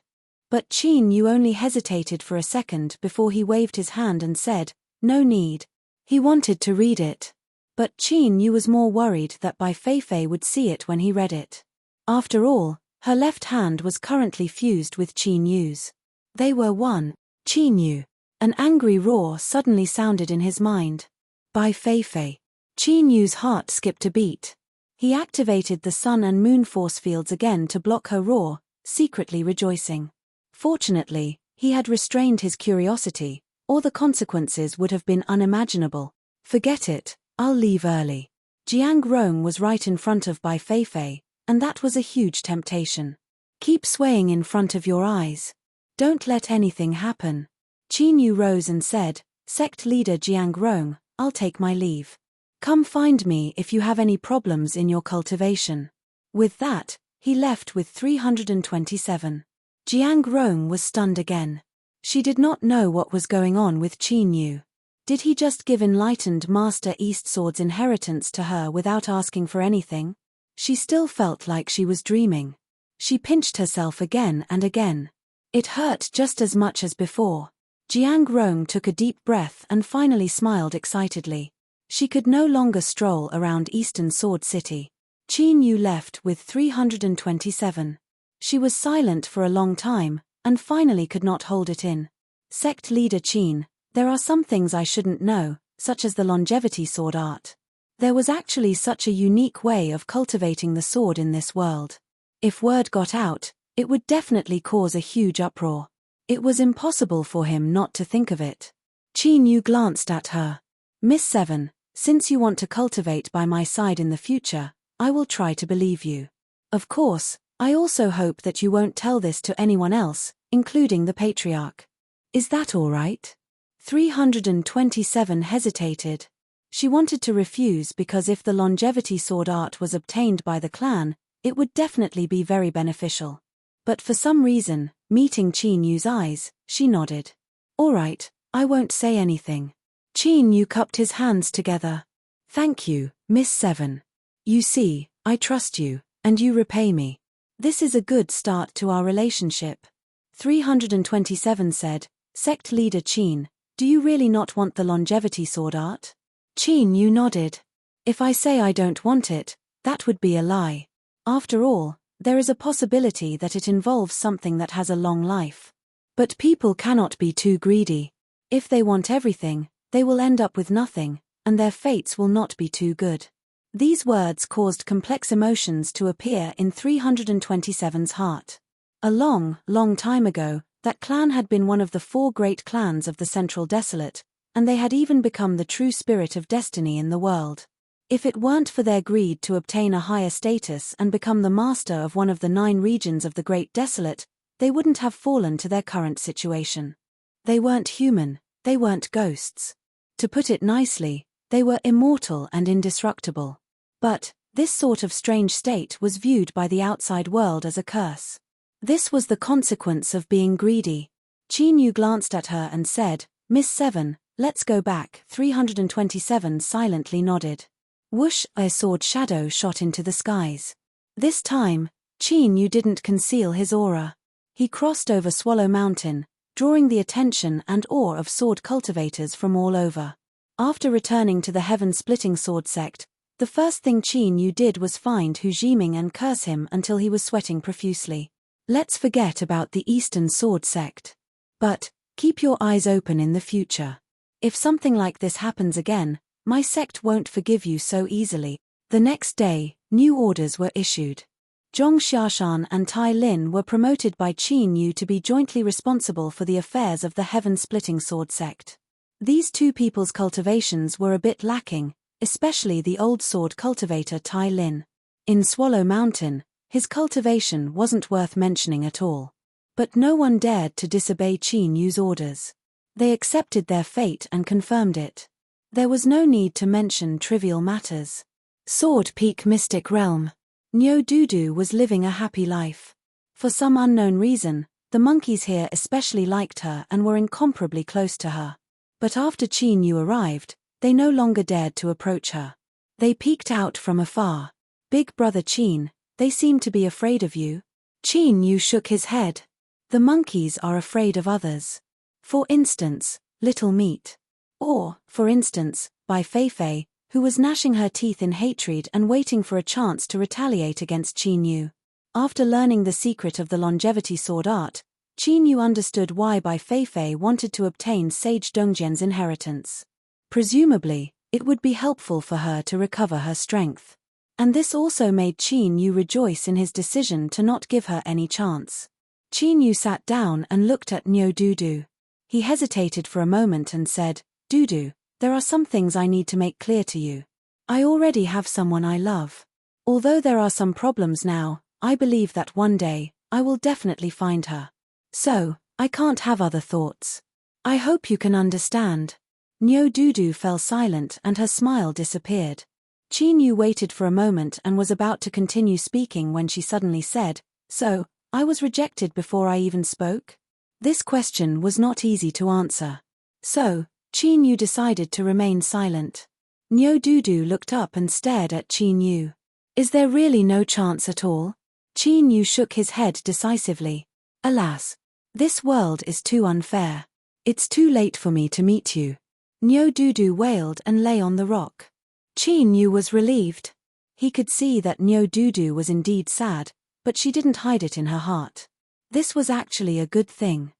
But Qin Yu only hesitated for a second before he waved his hand and said, "No need." He wanted to read it. But Qin Yu was more worried that Bai Feifei would see it when he read it. After all, her left hand was currently fused with Qin Yu's. They were one. Qin Yu. An angry roar suddenly sounded in his mind. Bai Feifei. Qin Yu's heart skipped a beat. He activated the sun and moon force fields again to block her roar, secretly rejoicing. Fortunately, he had restrained his curiosity, or the consequences would have been unimaginable. "Forget it, I'll leave early." Jiang Rong was right in front of Bai Feifei, and that was a huge temptation. "Keep swaying in front of your eyes. Don't let anything happen." Qin Yu rose and said, "Sect Leader Jiang Rong, I'll take my leave. Come find me if you have any problems in your cultivation." With that, he left with 327. Jiang Rong was stunned again. She did not know what was going on with Qin Yu. Did he just give Enlightened Master East Sword's inheritance to her without asking for anything? She still felt like she was dreaming. She pinched herself again and again. It hurt just as much as before. Jiang Rong took a deep breath and finally smiled excitedly. She could no longer stroll around Eastern Sword City. Qin Yu left with 327. She was silent for a long time, and finally could not hold it in. "Sect Leader Qin, there are some things I shouldn't know, such as the Longevity Sword Art. There was actually such a unique way of cultivating the sword in this world. If word got out, it would definitely cause a huge uproar. It was impossible for him not to think of it." Qin Yu glanced at her. "Miss Seven, since you want to cultivate by my side in the future, I will try to believe you. Of course, I also hope that you won't tell this to anyone else, including the Patriarch. Is that all right?" 327 hesitated. She wanted to refuse because if the Longevity Sword Art was obtained by the clan, it would definitely be very beneficial. But for some reason, meeting Qin Yu's eyes, she nodded. "All right, I won't say anything." Qin Yu cupped his hands together. "Thank you, Miss Seven. You see, I trust you, and you repay me. This is a good start to our relationship." 327 said, Sect leader Qin, do you really not want the longevity sword art? Qin Yu nodded. If I say I don't want it, that would be a lie. After all, there is a possibility that it involves something that has a long life. But people cannot be too greedy. If they want everything, they will end up with nothing, and their fates will not be too good. These words caused complex emotions to appear in 327's heart. A long, long time ago, that clan had been one of the 4 great clans of the Central Desolate, and they had even become the true spirit of destiny in the world. If it weren't for their greed to obtain a higher status and become the master of one of the 9 regions of the Great Desolate, they wouldn't have fallen to their current situation. They weren't human, they weren't ghosts. To put it nicely, they were immortal and indestructible. But this sort of strange state was viewed by the outside world as a curse. This was the consequence of being greedy. Qin Yu glanced at her and said, Miss 7, let's go back. 327 silently nodded. Whoosh, a sword shadow shot into the skies. This time, Qin Yu didn't conceal his aura. He crossed over Swallow Mountain, drawing the attention and awe of sword cultivators from all over. After returning to the heaven-splitting sword sect, the first thing Qin Yu did was find Hu Jiming and curse him until he was sweating profusely. Let's forget about the Eastern Sword Sect. But keep your eyes open in the future. If something like this happens again, my sect won't forgive you so easily. The next day, new orders were issued. Zhong Xiashan and Tai Lin were promoted by Qin Yu to be jointly responsible for the affairs of the heaven-splitting sword sect. These 2 people's cultivations were a bit lacking, especially the old sword cultivator Tai Lin. In Swallow Mountain, his cultivation wasn't worth mentioning at all. But no one dared to disobey Qin Yu's orders. They accepted their fate and confirmed it. There was no need to mention trivial matters. Sword Peak Mystic Realm. Nyo Dudu was living a happy life. For some unknown reason, the monkeys here especially liked her and were incomparably close to her. But after Qin Yu arrived, they no longer dared to approach her. They peeked out from afar. Big brother Qin, they seem to be afraid of you. Qin Yu shook his head. The monkeys are afraid of others. For instance, Little Meat. Or, for instance, by Feifei, who was gnashing her teeth in hatred and waiting for a chance to retaliate against Qin Yu. After learning the secret of the longevity sword art, Qin Yu understood why Bai Feifei wanted to obtain Sage Dongjian's inheritance. Presumably, it would be helpful for her to recover her strength. And this also made Qin Yu rejoice in his decision to not give her any chance. Qin Yu sat down and looked at Nyo Dudu. He hesitated for a moment and said, Dudu, there are some things I need to make clear to you. I already have someone I love. Although there are some problems now, I believe that one day, I will definitely find her. So, I can't have other thoughts. I hope you can understand. Nyo Dudu fell silent and her smile disappeared. Qin Yu waited for a moment and was about to continue speaking when she suddenly said, So, I was rejected before I even spoke? This question was not easy to answer. So, Qin Yu decided to remain silent. Nyo Dudu looked up and stared at Qin Yu. Is there really no chance at all? Qin Yu shook his head decisively. Alas, this world is too unfair. It's too late for me to meet you. Nyo Dudu wailed and lay on the rock. Qin Yu was relieved. He could see that Nyo Dudu was indeed sad, but she didn't hide it in her heart. This was actually a good thing.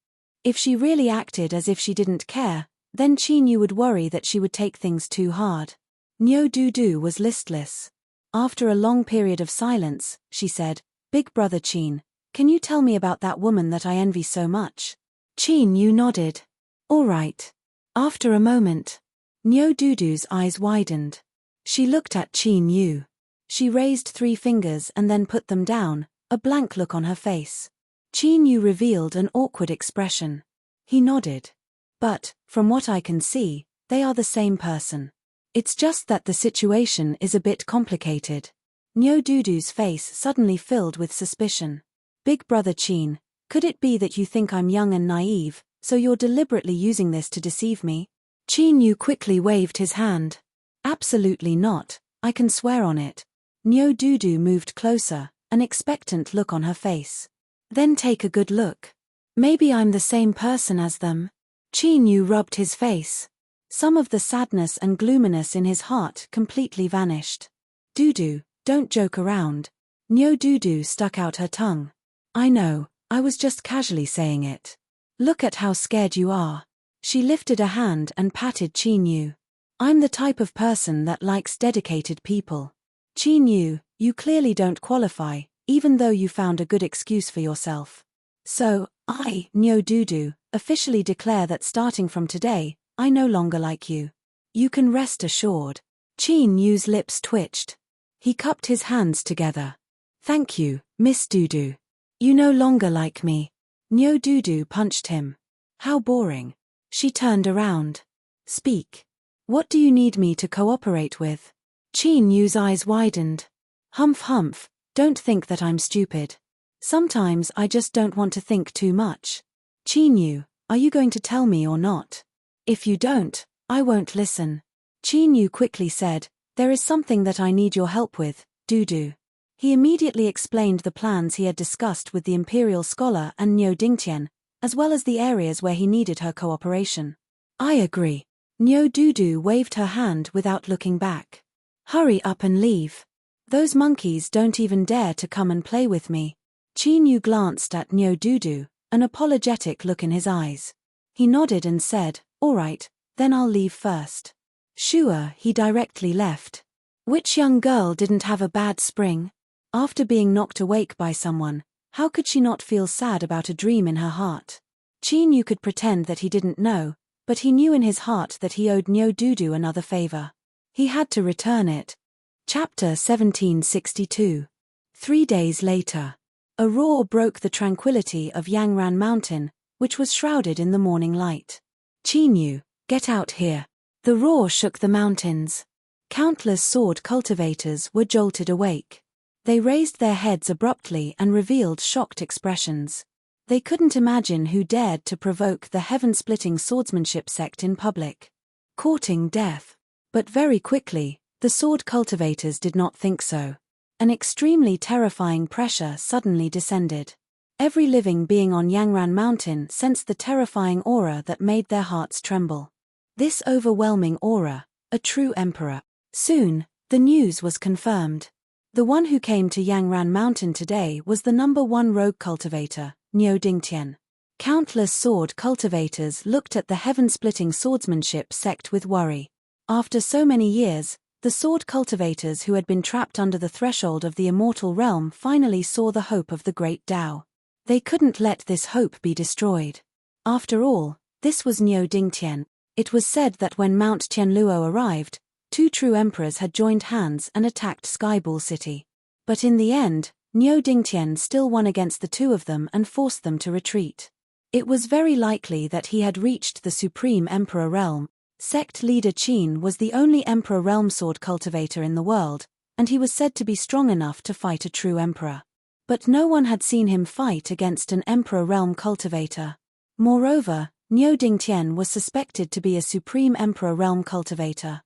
If she really acted as if she didn't care, then Qin Yu would worry that she would take things too hard. Nyo Dudu was listless. After a long period of silence, she said, Big brother Qin, can you tell me about that woman that I envy so much? Qin Yu nodded. All right. After a moment, Nyo Dudu's eyes widened. She looked at Qin Yu. She raised 3 fingers and then put them down, a blank look on her face. Qin Yu revealed an awkward expression. He nodded. But, from what I can see, they are the same person. It's just that the situation is a bit complicated. Nyo Dudu's face suddenly filled with suspicion. Big brother Qin, could it be that you think I'm young and naive, so you're deliberately using this to deceive me? Qin Yu quickly waved his hand. Absolutely not, I can swear on it. Nyo Dudu moved closer, an expectant look on her face. Then take a good look. Maybe I'm the same person as them. Qin Yu rubbed his face. Some of the sadness and gloominess in his heart completely vanished. Dudu, don't joke around. Nyo Dudu stuck out her tongue. I know, I was just casually saying it. Look at how scared you are. She lifted a hand and patted Qin Yu. I'm the type of person that likes dedicated people. Qin Yu, you clearly don't qualify, even though you found a good excuse for yourself. So, Nyo Dudu, officially declare that starting from today, I no longer like you. You can rest assured. Qin Yu's lips twitched. He cupped his hands together. Thank you, Miss Dudu. You no longer like me. Nyo Dudu punched him. How boring. She turned around. Speak. What do you need me to cooperate with? Qin Yu's eyes widened. Humph, don't think that I'm stupid. Sometimes I just don't want to think too much. Qin Yu, are you going to tell me or not? If you don't, I won't listen. Qin Yu quickly said, there is something that I need your help with, Dudu. He immediately explained the plans he had discussed with the imperial scholar and Nyo Dingtian, as well as the areas where he needed her cooperation. I agree. Nyo Dudu waved her hand without looking back. Hurry up and leave. Those monkeys don't even dare to come and play with me. Qin Yu glanced at Nyo Dudu, an apologetic look in his eyes. He nodded and said, all right, then I'll leave first. Sure, he directly left. Which young girl didn't have a bad spring? After being knocked awake by someone, how could she not feel sad about a dream in her heart? Qin Yu could pretend that he didn't know, but he knew in his heart that he owed Nyo Dudu another favor. He had to return it. Chapter 1762. 3 days later. A roar broke the tranquility of Yangran Mountain, which was shrouded in the morning light. Qin Yu, get out here. The roar shook the mountains. Countless sword cultivators were jolted awake. They raised their heads abruptly and revealed shocked expressions. They couldn't imagine who dared to provoke the heaven-splitting swordsmanship sect in public. Courting death. But very quickly, the sword cultivators did not think so. An extremely terrifying pressure suddenly descended. Every living being on Yangran Mountain sensed the terrifying aura that made their hearts tremble. This overwhelming aura, a true emperor. Soon, the news was confirmed. The one who came to Yangran Mountain today was the #1 rogue cultivator, Nyo Dingtian. Countless sword cultivators looked at the heaven-splitting swordsmanship sect with worry. After so many years, the sword cultivators who had been trapped under the threshold of the immortal realm finally saw the hope of the great Tao. They couldn't let this hope be destroyed. After all, this was Nyo Dingtian. It was said that when Mount Tianluo arrived, 2 true emperors had joined hands and attacked Skybull City. But in the end, Nyo Dingtian still won against the 2 of them and forced them to retreat. It was very likely that he had reached the Supreme Emperor realm. Sect leader Qin was the only Emperor realm sword cultivator in the world, and he was said to be strong enough to fight a true emperor. But no one had seen him fight against an Emperor realm cultivator. Moreover, Nyo Dingtian was suspected to be a Supreme Emperor realm cultivator.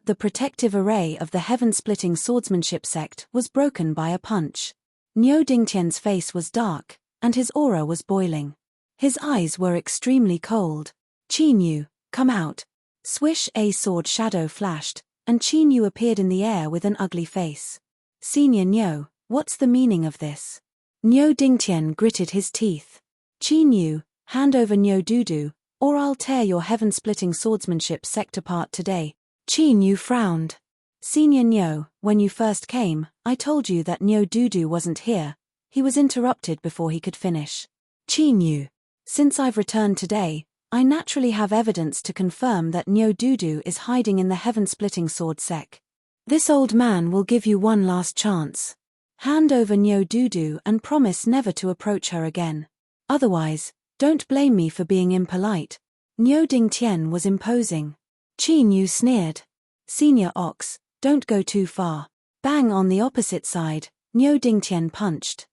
The protective array of the heaven-splitting swordsmanship sect was broken by a punch. Nyo Dingtian's face was dark, and his aura was boiling. His eyes were extremely cold. Qin Yu, come out. Swish, a sword shadow flashed, and Qin Yu appeared in the air with an ugly face. Senior Nyo, what's the meaning of this? Nyo Dingtian gritted his teeth. Qin Yu, hand over Nyo Dudu, or I'll tear your heaven-splitting swordsmanship sect apart today. Qin Yu frowned. Senior Nyo, when you first came, I told you that Nyo Dudu wasn't here. He was interrupted before he could finish. Qin Yu, since I've returned today, I naturally have evidence to confirm that Nyo Dudu is hiding in the heaven-splitting sword sect. This old man will give you one last chance. Hand over Nyo Dudu and promise never to approach her again. Otherwise, don't blame me for being impolite. Nyo Dingtian was imposing. Qin Yu sneered. Senior Ox, don't go too far. Bang on the opposite side, Nyo Dingtian punched.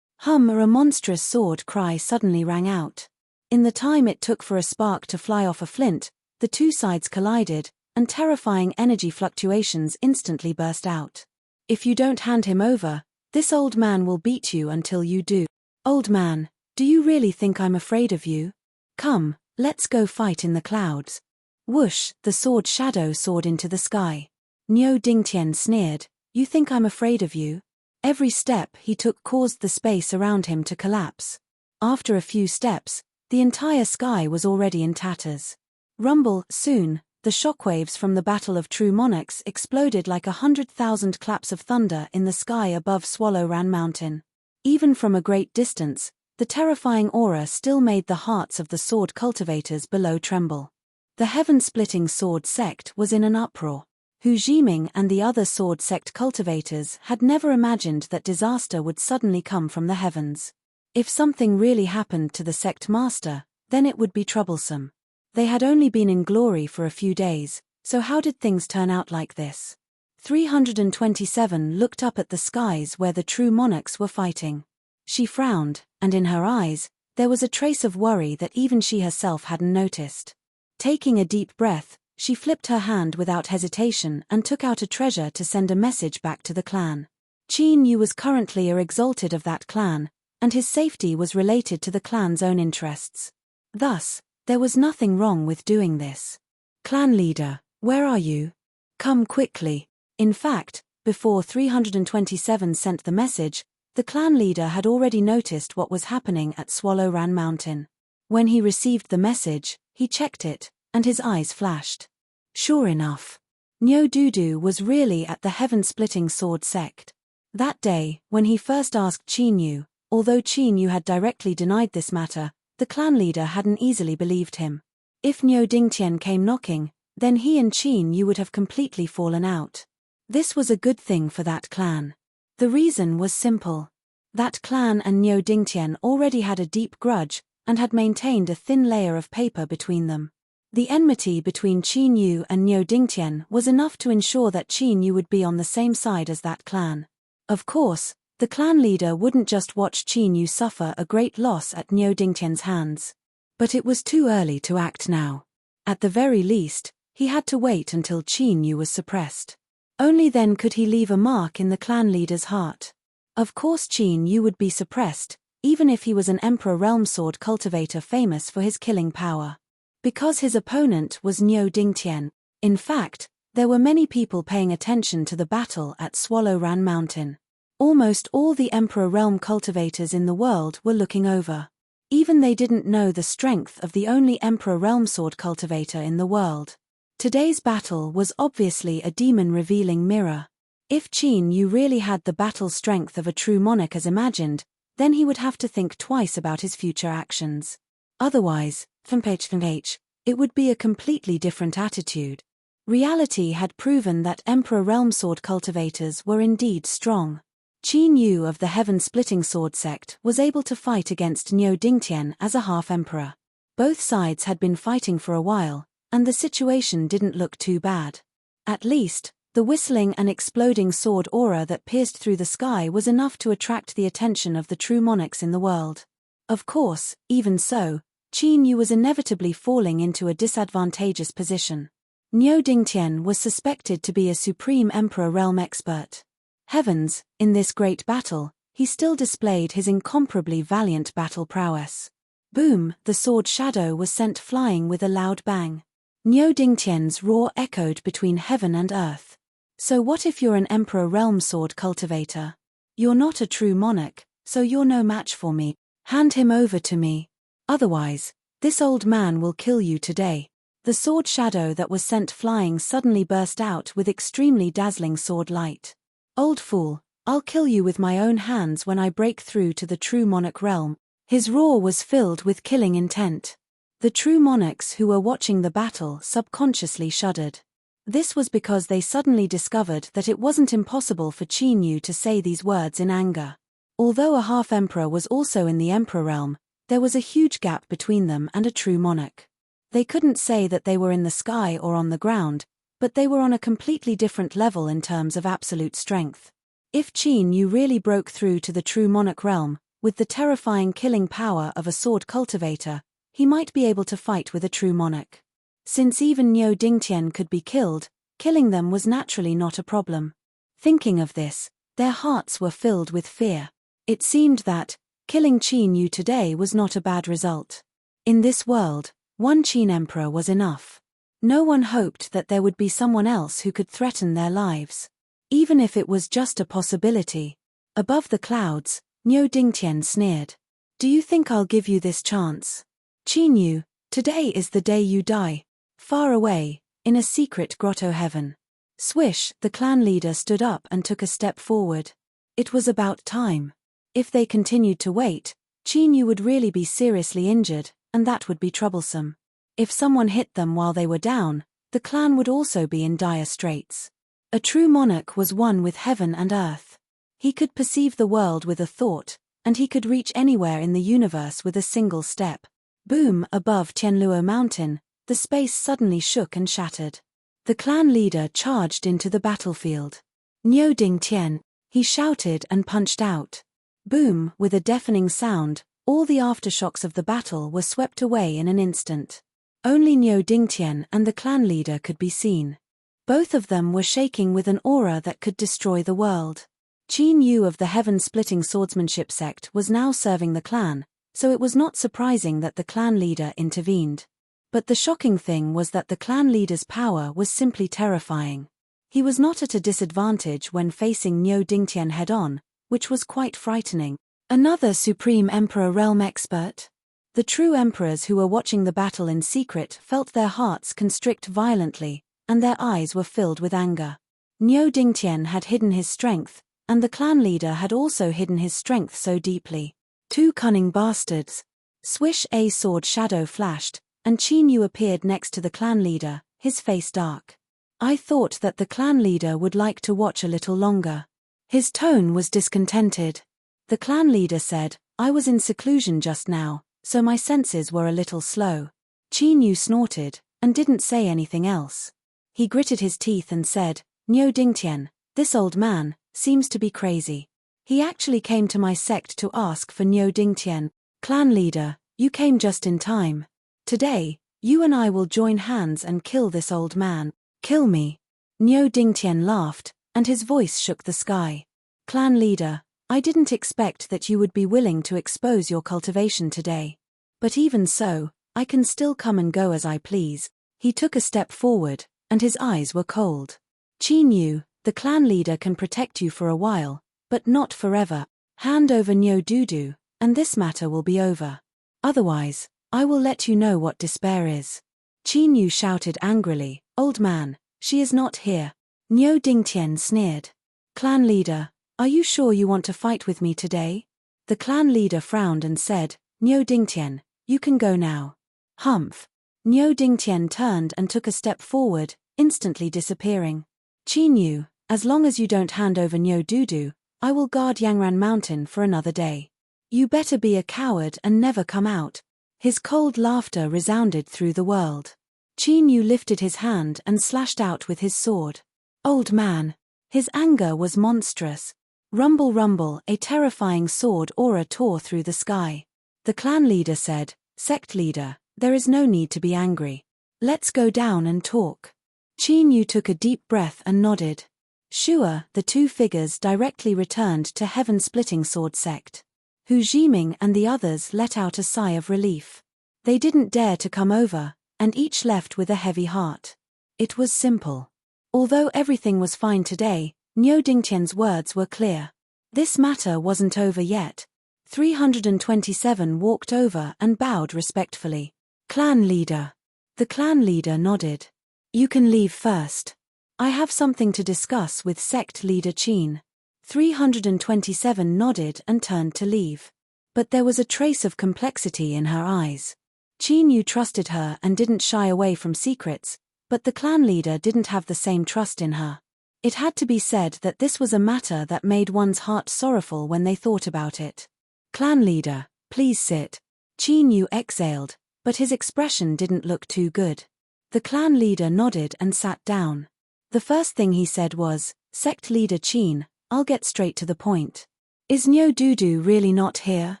A monstrous sword cry suddenly rang out. In the time it took for a spark to fly off a flint, the 2 sides collided, and terrifying energy fluctuations instantly burst out. If you don't hand him over, this old man will beat you until you do. Old man, Do you really think I'm afraid of you? Come, let's go fight in the clouds. Whoosh, the sword shadow soared into the sky. Niu Dingtian sneered, you think I'm afraid of you? Every step he took caused the space around him to collapse. After a few steps, the entire sky was already in tatters. Rumble, soon, the shockwaves from the Battle of True Monarchs exploded like 100,000 claps of thunder in the sky above Swallowran Mountain. Even from a great distance, the terrifying aura still made the hearts of the sword cultivators below tremble. The heaven-splitting sword sect was in an uproar. Hu Jiming and the other sword sect cultivators had never imagined that disaster would suddenly come from the heavens. If something really happened to the sect master, then it would be troublesome. They had only been in glory for a few days, so how did things turn out like this? 327 looked up at the skies where the true monarchs were fighting. She frowned, and in her eyes, there was a trace of worry that even she herself hadn't noticed. Taking a deep breath, she flipped her hand without hesitation and took out a treasure to send a message back to the clan. Qin Yu was currently a exalted of that clan, and his safety was related to the clan's own interests. Thus, there was nothing wrong with doing this. Clan leader, where are you? Come quickly. In fact, before 327 sent the message, the clan leader had already noticed what was happening at Swallowran Mountain. When he received the message, he checked it, and his eyes flashed. Sure enough, Niu Dudu was really at the heaven-splitting sword sect. That day, when he first asked Qin Yu, although Qin Yu had directly denied this matter, the clan leader hadn't easily believed him. If Niu Dingtian came knocking, then he and Qin Yu would have completely fallen out. This was a good thing for that clan. The reason was simple. That clan and Niu Dingtian already had a deep grudge, and had maintained a thin layer of paper between them. The enmity between Qin Yu and Niu Dingtian was enough to ensure that Qin Yu would be on the same side as that clan. Of course, the clan leader wouldn't just watch Qin Yu suffer a great loss at Niu Dingtian's hands. But it was too early to act now. At the very least, he had to wait until Qin Yu was suppressed. Only then could he leave a mark in the clan leader's heart. Of course Qin Yu would be suppressed, even if he was an Emperor Realm Sword cultivator famous for his killing power. Because his opponent was Niu Dingtian. In fact, there were many people paying attention to the battle at Swallowran Mountain. Almost all the Emperor Realm cultivators in the world were looking over. Even they didn't know the strength of the only Emperor Realm Sword cultivator in the world. Today's battle was obviously a demon-revealing mirror. If Qin Yu really had the battle strength of a true monarch as imagined, then he would have to think twice about his future actions. Otherwise, it would be a completely different attitude. Reality had proven that Emperor Realm Sword cultivators were indeed strong. Qin Yu of the Heaven-Splitting Sword sect was able to fight against Niu Dingtian as a half-emperor. Both sides had been fighting for a while, and the situation didn't look too bad. At least, the whistling and exploding sword aura that pierced through the sky was enough to attract the attention of the true monarchs in the world. Of course, even so, Qin Yu was inevitably falling into a disadvantageous position. Niu Dingtian was suspected to be a supreme Emperor Realm expert. Heavens, in this great battle, he still displayed his incomparably valiant battle prowess. Boom, the sword shadow was sent flying with a loud bang. Niu Dingtian's roar echoed between heaven and earth. So what if you're an Emperor Realm Sword cultivator? You're not a true monarch, so you're no match for me. Hand him over to me. Otherwise, this old man will kill you today. The sword shadow that was sent flying suddenly burst out with extremely dazzling sword light. Old fool, I'll kill you with my own hands when I break through to the true monarch realm. His roar was filled with killing intent. The true monarchs who were watching the battle subconsciously shuddered. This was because they suddenly discovered that it wasn't impossible for Qin Yu to say these words in anger. Although a half-emperor was also in the emperor realm, there was a huge gap between them and a true monarch. They couldn't say that they were in the sky or on the ground, but they were on a completely different level in terms of absolute strength. If Qin Yu really broke through to the true monarch realm, with the terrifying killing power of a sword cultivator, he might be able to fight with a true monarch. Since even Niu Dingtian could be killed, killing them was naturally not a problem. Thinking of this, their hearts were filled with fear. It seemed that, Killing Qin Yu today was not a bad result. In this world, one Qin emperor was enough. No one hoped that there would be someone else who could threaten their lives. Even if it was just a possibility. Above the clouds, Niu Dingtian sneered. Do you think I'll give you this chance? Qin Yu, today is the day you die. Far away, in a secret grotto heaven. Swish, the clan leader stood up and took a step forward. It was about time. If they continued to wait, Qin Yu would really be seriously injured, and that would be troublesome. If someone hit them while they were down, the clan would also be in dire straits. A true monarch was one with heaven and earth. He could perceive the world with a thought, and he could reach anywhere in the universe with a single step. Boom! Above Tianluo Mountain, the space suddenly shook and shattered. The clan leader charged into the battlefield. Niu Dingtian, he shouted and punched out. Boom! With a deafening sound, all the aftershocks of the battle were swept away in an instant. Only Niu Dingtian and the clan leader could be seen. Both of them were shaking with an aura that could destroy the world. Qin Yu of the heaven-splitting swordsmanship sect was now serving the clan, so it was not surprising that the clan leader intervened. But the shocking thing was that the clan leader's power was simply terrifying. He was not at a disadvantage when facing Niu Dingtian head-on, which was quite frightening. Another Supreme Emperor realm expert? The true emperors who were watching the battle in secret felt their hearts constrict violently, and their eyes were filled with anger. Niu Dingtian had hidden his strength, and the clan leader had also hidden his strength so deeply. Two cunning bastards. Swish, a sword shadow flashed, and Qin Yu appeared next to the clan leader, his face dark. I thought that the clan leader would like to watch a little longer. His tone was discontented. The clan leader said, I was in seclusion just now, so my senses were a little slow. Qin Yu snorted, and didn't say anything else. He gritted his teeth and said, Niu Dingtian, this old man seems to be crazy. He actually came to my sect to ask for Niu Dingtian. Clan leader, you came just in time. Today, you and I will join hands and kill this old man. Kill me. Niu Dingtian laughed, and his voice shook the sky. Clan leader, I didn't expect that you would be willing to expose your cultivation today. But even so, I can still come and go as I please. He took a step forward, and his eyes were cold. Qin Yu, the clan leader can protect you for a while, but not forever. Hand over Niu Dudu, and this matter will be over. Otherwise, I will let you know what despair is. Qin Yu shouted angrily, Old man, she is not here. Niu Dingtian sneered. Clan leader, are you sure you want to fight with me today? The clan leader frowned and said, Niu Dingtian, you can go now. Humph. Niu Dingtian turned and took a step forward, instantly disappearing. Qin Yu, as long as you don't hand over Niu Dudu, I will guard Yangran Mountain for another day. You better be a coward and never come out. His cold laughter resounded through the world. Qin Yu lifted his hand and slashed out with his sword. Old man. His anger was monstrous. Rumble rumble, a terrifying sword aura tore through the sky. The clan leader said, Sect leader, there is no need to be angry. Let's go down and talk. Qin Yu took a deep breath and nodded. Sure, the two figures directly returned to heaven-splitting sword sect. Hu Jiming and the others let out a sigh of relief. They didn't dare to come over, and each left with a heavy heart. It was simple. Although everything was fine today, Niu Dingtian's words were clear. This matter wasn't over yet. 327 walked over and bowed respectfully. Clan leader. The clan leader nodded. You can leave first. I have something to discuss with sect leader Qin. 327 nodded and turned to leave. But there was a trace of complexity in her eyes. Qin Yu trusted her and didn't shy away from secrets, but the clan leader didn't have the same trust in her. It had to be said that this was a matter that made one's heart sorrowful when they thought about it. Clan leader, please sit. Qin Yu exhaled, but his expression didn't look too good. The clan leader nodded and sat down. The first thing he said was, Sect leader Qin, I'll get straight to the point. Is Niu Dudu really not here?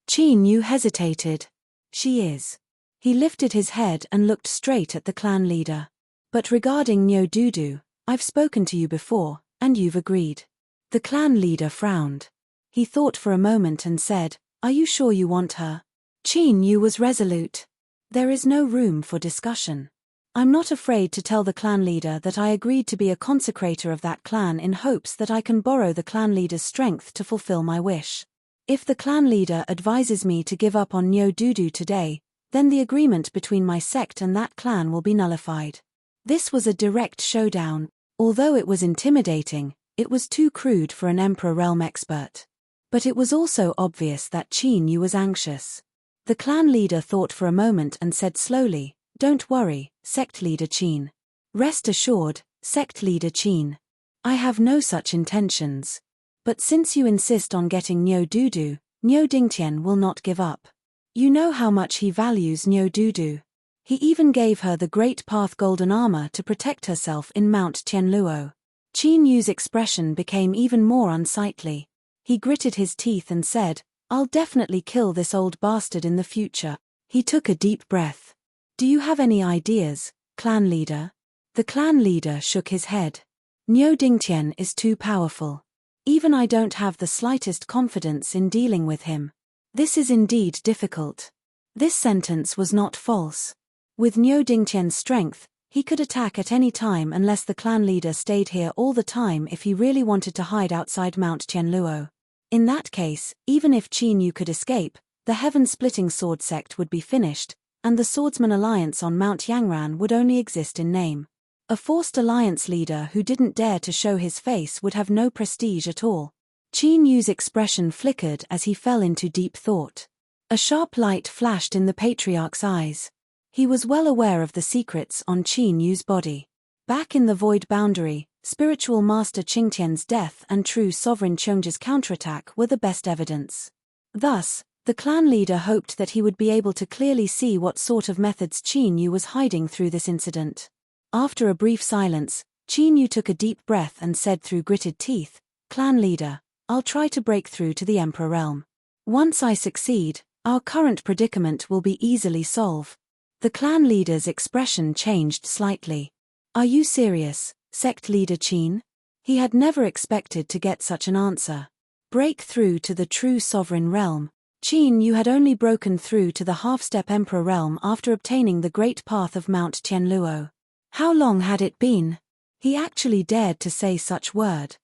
Qin Yu hesitated. She is. He lifted his head and looked straight at the clan leader. But regarding Niu Dudu, I've spoken to you before, and you've agreed. The clan leader frowned. He thought for a moment and said, Are you sure you want her? Qin Yu was resolute. There is no room for discussion. I'm not afraid to tell the clan leader that I agreed to be a consecrator of that clan in hopes that I can borrow the clan leader's strength to fulfill my wish. If the clan leader advises me to give up on Nyo Dudu today, then the agreement between my sect and that clan will be nullified. This was a direct showdown. Although it was intimidating, it was too crude for an Emperor Realm expert. But it was also obvious that Qin Yu was anxious. The clan leader thought for a moment and said slowly, "Don't worry, sect leader Qin. Rest assured, sect leader Qin. I have no such intentions. But since you insist on getting Nyo Dudu, Nyo Dingtian will not give up. You know how much he values Nyo Dudu. He even gave her the Great Path golden armor to protect herself in Mount Tianluo." Qin Yu's expression became even more unsightly. He gritted his teeth and said, "I'll definitely kill this old bastard in the future." He took a deep breath. "Do you have any ideas, clan leader?" The clan leader shook his head. "Nyo Dingtian is too powerful. Even I don't have the slightest confidence in dealing with him. This is indeed difficult." This sentence was not false. With Nyo Dingtian's strength, he could attack at any time unless the clan leader stayed here all the time if he really wanted to hide outside Mount Tianluo. In that case, even if Qin Yu could escape, the heaven-splitting sword sect would be finished, and the swordsman alliance on Mount Yangran would only exist in name. A forced alliance leader who didn't dare to show his face would have no prestige at all. Qin Yu's expression flickered as he fell into deep thought. A sharp light flashed in the patriarch's eyes. He was well aware of the secrets on Qin Yu's body. Back in the void boundary, spiritual master Qingtian's death and true sovereign Cheongji's counterattack were the best evidence. Thus, the clan leader hoped that he would be able to clearly see what sort of methods Qin Yu was hiding through this incident. After a brief silence, Qin Yu took a deep breath and said through gritted teeth, "Clan leader, I'll try to break through to the Emperor Realm. Once I succeed, our current predicament will be easily solved." The clan leader's expression changed slightly. "Are you serious, sect leader Qin?" He had never expected to get such an answer. Break through to the true sovereign realm. Qin Yu had only broken through to the half-step Emperor Realm after obtaining the Great Path of Mount Tianluo. How long had it been? He actually dared to say such word.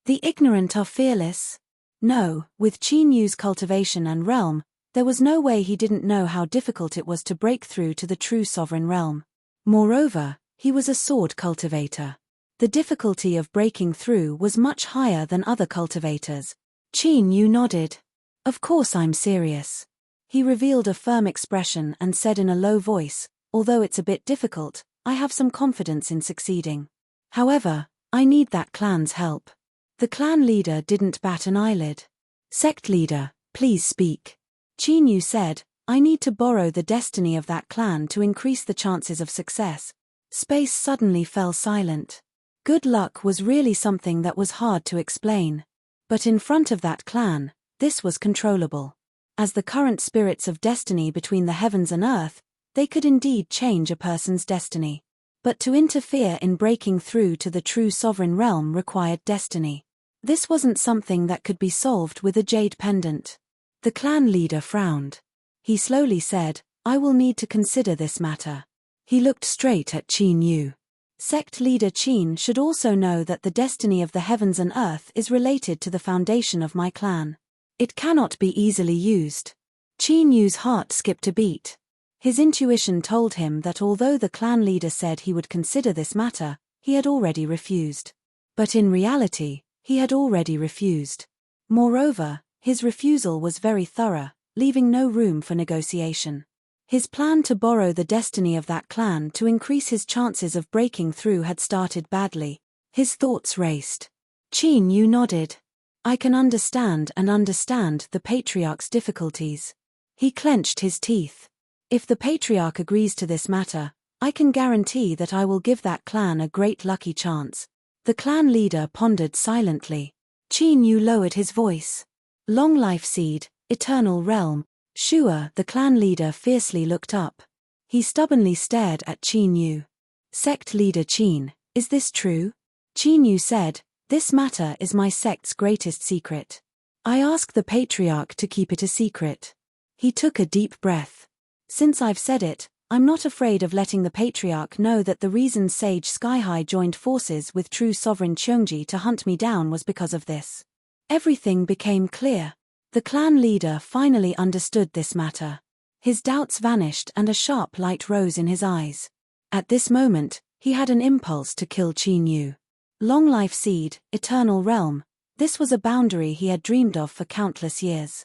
The ignorant are fearless. No, with Qin Yu's cultivation and realm, there was no way he didn't know how difficult it was to break through to the true sovereign realm. Moreover, he was a sword cultivator. The difficulty of breaking through was much higher than other cultivators. Qin Yu nodded. "Of course I'm serious." He revealed a firm expression and said in a low voice, "Although it's a bit difficult, I have some confidence in succeeding. However, I need that clan's help." The clan leader didn't bat an eyelid. "Sect leader, please speak." Qin Yu said, "I need to borrow the destiny of that clan to increase the chances of success." Space suddenly fell silent. Good luck was really something that was hard to explain. But in front of that clan, this was controllable. As the current spirits of destiny between the heavens and earth, they could indeed change a person's destiny. But to interfere in breaking through to the true sovereign realm required destiny. This wasn't something that could be solved with a jade pendant. The clan leader frowned. He slowly said, "I will need to consider this matter." He looked straight at Qin Yu. Sect leader Qin should also know that the destiny of the heavens and earth is related to the foundation of my clan. It cannot be easily used. Qin Yu's heart skipped a beat. His intuition told him that although the clan leader said he would consider this matter, he had already refused. But in reality, he had already refused. Moreover, his refusal was very thorough, leaving no room for negotiation. His plan to borrow the destiny of that clan to increase his chances of breaking through had started badly. His thoughts raced. Qin Yu nodded. "I can understand the patriarch's difficulties." He clenched his teeth. "If the patriarch agrees to this matter, I can guarantee that I will give that clan a great lucky chance." The clan leader pondered silently. Qin Yu lowered his voice. "Long life seed, eternal realm." Shua, the clan leader, fiercely looked up. He stubbornly stared at Qin Yu. "Sect leader Qin, is this true?" Qin Yu said, "This matter is my sect's greatest secret." I ask the patriarch to keep it a secret. He took a deep breath. Since I've said it, I'm not afraid of letting the patriarch know that the reason Sage Skyhigh joined forces with true sovereign Cheongji to hunt me down was because of this. Everything became clear. The clan leader finally understood this matter. His doubts vanished and a sharp light rose in his eyes. At this moment, he had an impulse to kill Qin Yu. Long life seed, eternal realm, this was a boundary he had dreamed of for countless years.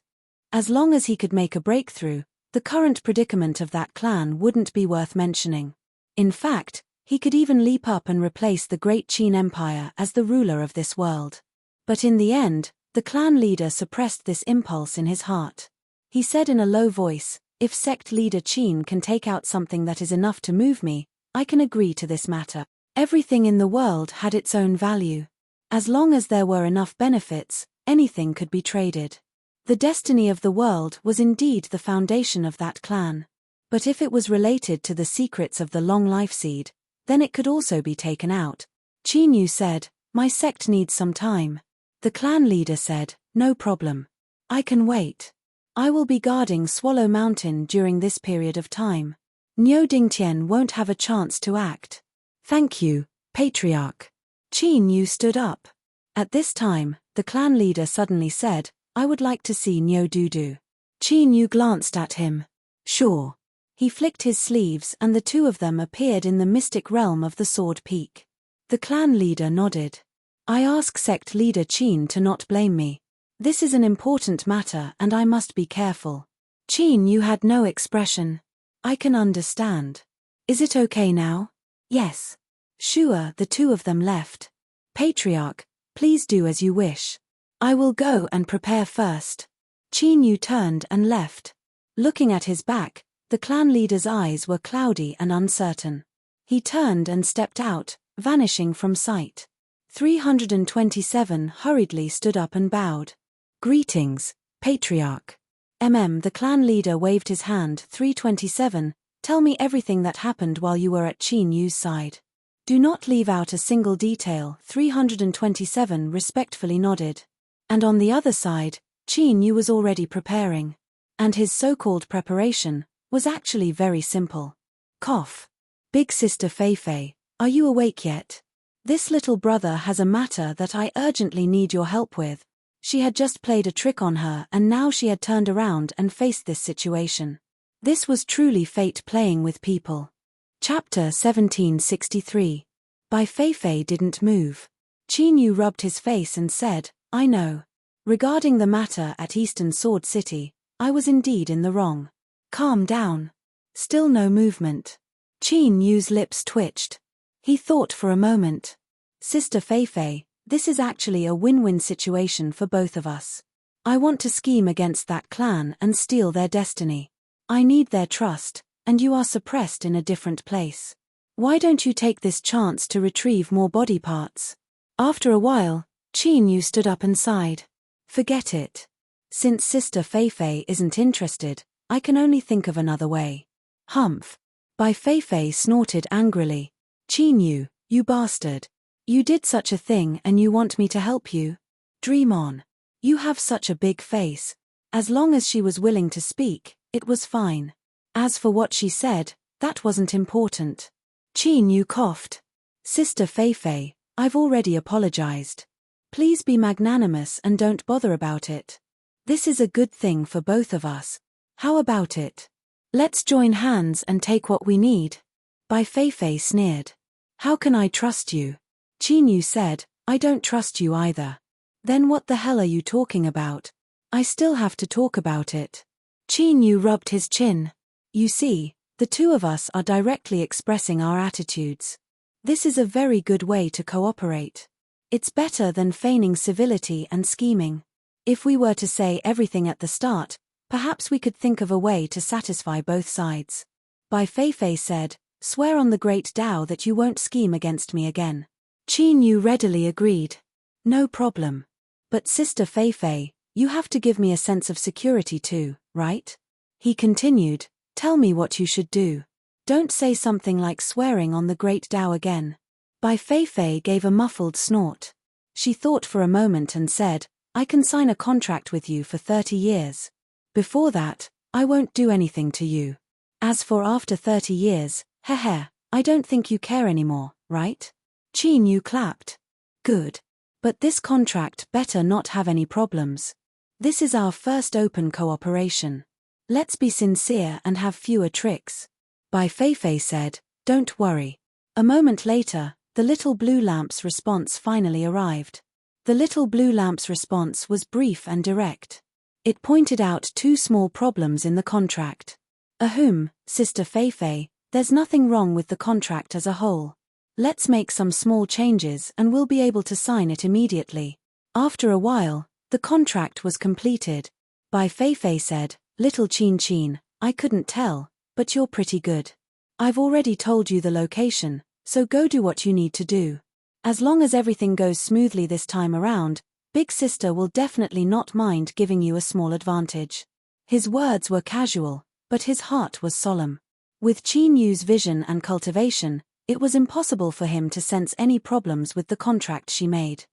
As long as he could make a breakthrough, the current predicament of that clan wouldn't be worth mentioning. In fact, he could even leap up and replace the great Qin Empire as the ruler of this world. But in the end, the clan leader suppressed this impulse in his heart. He said in a low voice, "If sect leader Qin can take out something that is enough to move me, I can agree to this matter." Everything in the world had its own value. As long as there were enough benefits, anything could be traded. The destiny of the world was indeed the foundation of that clan. But if it was related to the secrets of the long life seed, then it could also be taken out. Qin Yu said, "My sect needs some time." The clan leader said, "No problem. I can wait. I will be guarding Swallow Mountain during this period of time. Niu Dingtian won't have a chance to act." "Thank you, Patriarch." Qin Yu stood up. At this time, the clan leader suddenly said, "I would like to see Niu Dudu." Qin Yu glanced at him. "Sure." He flicked his sleeves and the two of them appeared in the mystic realm of the Sword Peak. The clan leader nodded. "I ask sect leader Qin to not blame me. This is an important matter and I must be careful." Qin Yu had no expression. "I can understand. Is it okay now?" "Yes." Sure, the two of them left. "Patriarch, please do as you wish. I will go and prepare first." Qin Yu turned and left. Looking at his back, the clan leader's eyes were cloudy and uncertain. He turned and stepped out, vanishing from sight. 327 hurriedly stood up and bowed. "Greetings, Patriarch." The clan leader waved his hand. 327, "Tell me everything that happened while you were at Qin Yu's side. Do not leave out a single detail." 327 respectfully nodded. And on the other side, Qin Yu was already preparing. And his so-called preparation was actually very simple. Cough. "Big sister Feifei, are you awake yet? This little brother has a matter that I urgently need your help with." She had just played a trick on her and now she had turned around and faced this situation. This was truly fate playing with people. Chapter 1763. Bai Feifei didn't move. Qin Yu rubbed his face and said, "I know. Regarding the matter at Eastern Sword City, I was indeed in the wrong." "Calm down." Still no movement. Qin Yu's lips twitched. He thought for a moment. "Sister Feifei, this is actually a win-win situation for both of us. I want to scheme against that clan and steal their destiny. I need their trust, and you are suppressed in a different place. Why don't you take this chance to retrieve more body parts?" After a while, Qin Yu stood up and sighed. "Forget it. Since Sister Feifei isn't interested, I can only think of another way." "Humph." Bai Feifei snorted angrily. "Qin Yu, you bastard. You did such a thing and you want me to help you? Dream on. You have such a big face." As long as she was willing to speak, it was fine. As for what she said, that wasn't important. Qin Yu coughed. "Sister Feifei, I've already apologized. Please be magnanimous and don't bother about it. This is a good thing for both of us. How about it? Let's join hands and take what we need." Bai Feifei sneered. "How can I trust you?" Qin Yu said, "I don't trust you either." "Then what the hell are you talking about?" "I still have to talk about it." Qin Yu rubbed his chin. "You see, the two of us are directly expressing our attitudes. This is a very good way to cooperate. It's better than feigning civility and scheming. If we were to say everything at the start, perhaps we could think of a way to satisfy both sides." Bai Feifei said, "Swear on the Great Tao that you won't scheme against me again." Qin Yu readily agreed. "No problem. But Sister Feifei, you have to give me a sense of security too, right?" He continued, "Tell me what you should do. Don't say something like swearing on the Great Tao again." Bai Feifei gave a muffled snort. She thought for a moment and said, I can sign a contract with you for 30 years. Before that, I won't do anything to you. As for after 30 years, I don't think you care anymore, right? Qin Yu clapped. Good. But this contract better not have any problems. This is our first open cooperation. Let's be sincere and have fewer tricks. Bai Feifei said, don't worry. A moment later, the little blue lamp's response finally arrived. The little blue lamp's response was brief and direct. It pointed out two small problems in the contract. Ahem, Sister Feifei, there's nothing wrong with the contract as a whole. Let's make some small changes and we'll be able to sign it immediately. After a while, the contract was completed. Bai Feifei said, Little Qin, I couldn't tell, but you're pretty good. I've already told you the location, so go do what you need to do. As long as everything goes smoothly this time around, Big Sister will definitely not mind giving you a small advantage. His words were casual, but his heart was solemn. With Qin Yu's vision and cultivation, it was impossible for him to sense any problems with the contract she made.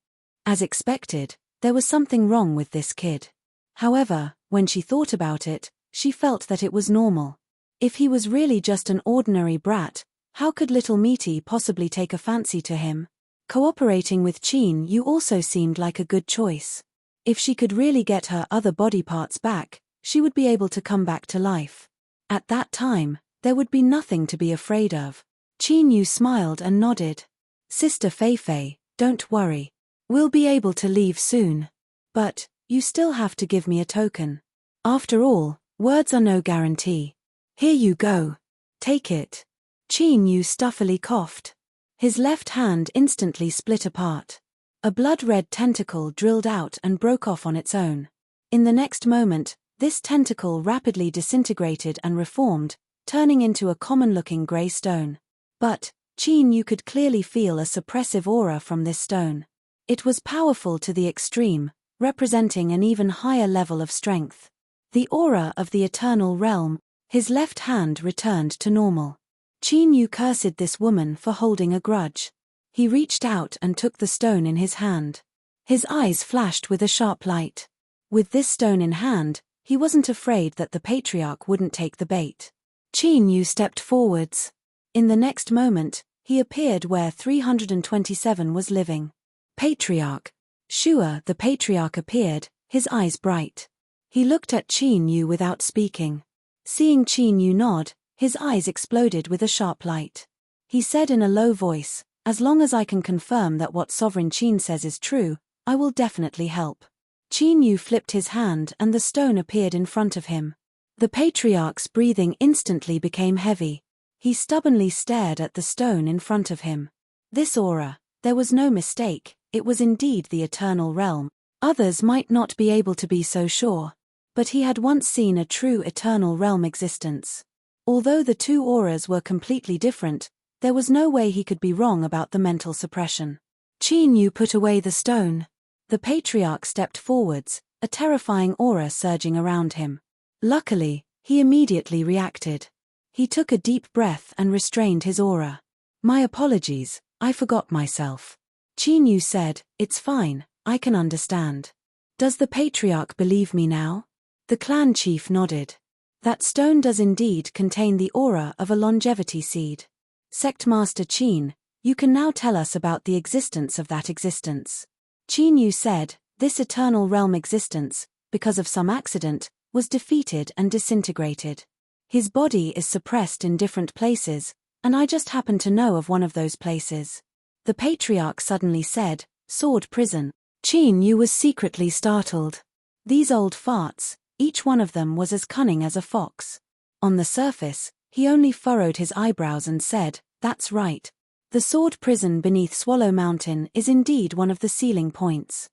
As expected, there was something wrong with this kid. However, when she thought about it, she felt that it was normal. If he was really just an ordinary brat, how could little Meaty possibly take a fancy to him? Cooperating with Qin Yu also seemed like a good choice. If she could really get her other body parts back, she would be able to come back to life. At that time, there would be nothing to be afraid of. Qin Yu smiled and nodded. Sister Feifei, don't worry. We'll be able to leave soon. But, you still have to give me a token. After all, words are no guarantee. Here you go. Take it. Qin Yu stuffily coughed. His left hand instantly split apart. A blood-red tentacle drilled out and broke off on its own. In the next moment, this tentacle rapidly disintegrated and reformed, turning into a common-looking grey stone. But, Qin Yu could clearly feel a suppressive aura from this stone. It was powerful to the extreme, representing an even higher level of strength. The aura of the eternal realm. His left hand returned to normal. Qin Yu cursed this woman for holding a grudge. He reached out and took the stone in his hand. His eyes flashed with a sharp light. With this stone in hand, he wasn't afraid that the patriarch wouldn't take the bait. Qin Yu stepped forwards. In the next moment, he appeared where 327 was living. Patriarch. Sure, the patriarch appeared, his eyes bright. He looked at Qin Yu without speaking. Seeing Qin Yu nod, his eyes exploded with a sharp light. He said in a low voice, as long as I can confirm that what Sovereign Qin says is true, I will definitely help. Qin Yu flipped his hand and the stone appeared in front of him. The patriarch's breathing instantly became heavy. He stubbornly stared at the stone in front of him. This aura, there was no mistake, it was indeed the eternal realm. Others might not be able to be so sure. But he had once seen a true eternal realm existence. Although the two auras were completely different, there was no way he could be wrong about the mental suppression. Qin Yu put away the stone. The patriarch stepped forwards, a terrifying aura surging around him. Luckily, he immediately reacted. He took a deep breath and restrained his aura. My apologies, I forgot myself. Qin Yu said, it's fine, I can understand. Does the patriarch believe me now? The clan chief nodded. That stone does indeed contain the aura of a longevity seed. Sect Master Qin, you can now tell us about the existence of that existence. Qin Yu said, this eternal realm existence, because of some accident, was defeated and disintegrated. His body is suppressed in different places, and I just happen to know of one of those places. The patriarch suddenly said, Sword Prison. Qin Yu was secretly startled. These old farts, each one of them was as cunning as a fox. On the surface, he only furrowed his eyebrows and said, that's right. The sword prison beneath Swallow Mountain is indeed one of the sealing points.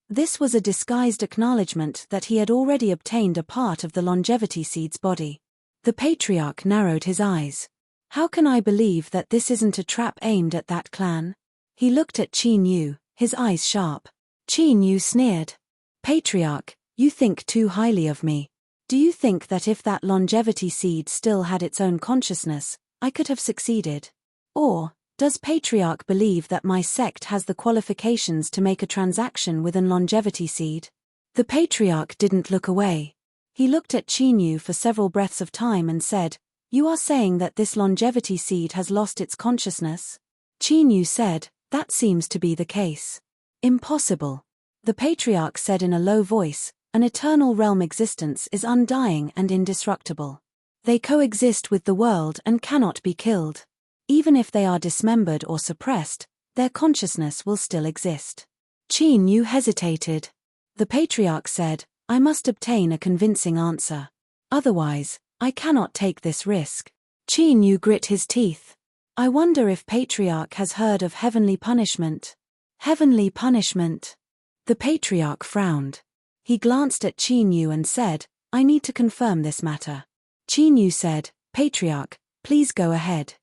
This was a disguised acknowledgement that he had already obtained a part of the longevity seed's body. The patriarch narrowed his eyes. How can I believe that this isn't a trap aimed at that clan? He looked at Qin Yu, his eyes sharp. Qin Yu sneered. Patriarch, you think too highly of me. Do you think that if that longevity seed still had its own consciousness, I could have succeeded? Or, does Patriarch believe that my sect has the qualifications to make a transaction with an longevity seed? The patriarch didn't look away. He looked at Qin Yu for several breaths of time and said, "You are saying that this longevity seed has lost its consciousness?" Qin Yu said, "That seems to be the case." "Impossible." The patriarch said in a low voice, "An eternal realm existence is undying and indestructible. They coexist with the world and cannot be killed. Even if they are dismembered or suppressed, their consciousness will still exist." Qin Yu hesitated. The patriarch said, "I must obtain a convincing answer. Otherwise, I cannot take this risk." Qin Yu grit his teeth. "I wonder if patriarch has heard of heavenly punishment." Heavenly punishment? The patriarch frowned. He glanced at Qin Yu and said, "I need to confirm this matter." Qin Yu said, "Patriarch, please go ahead."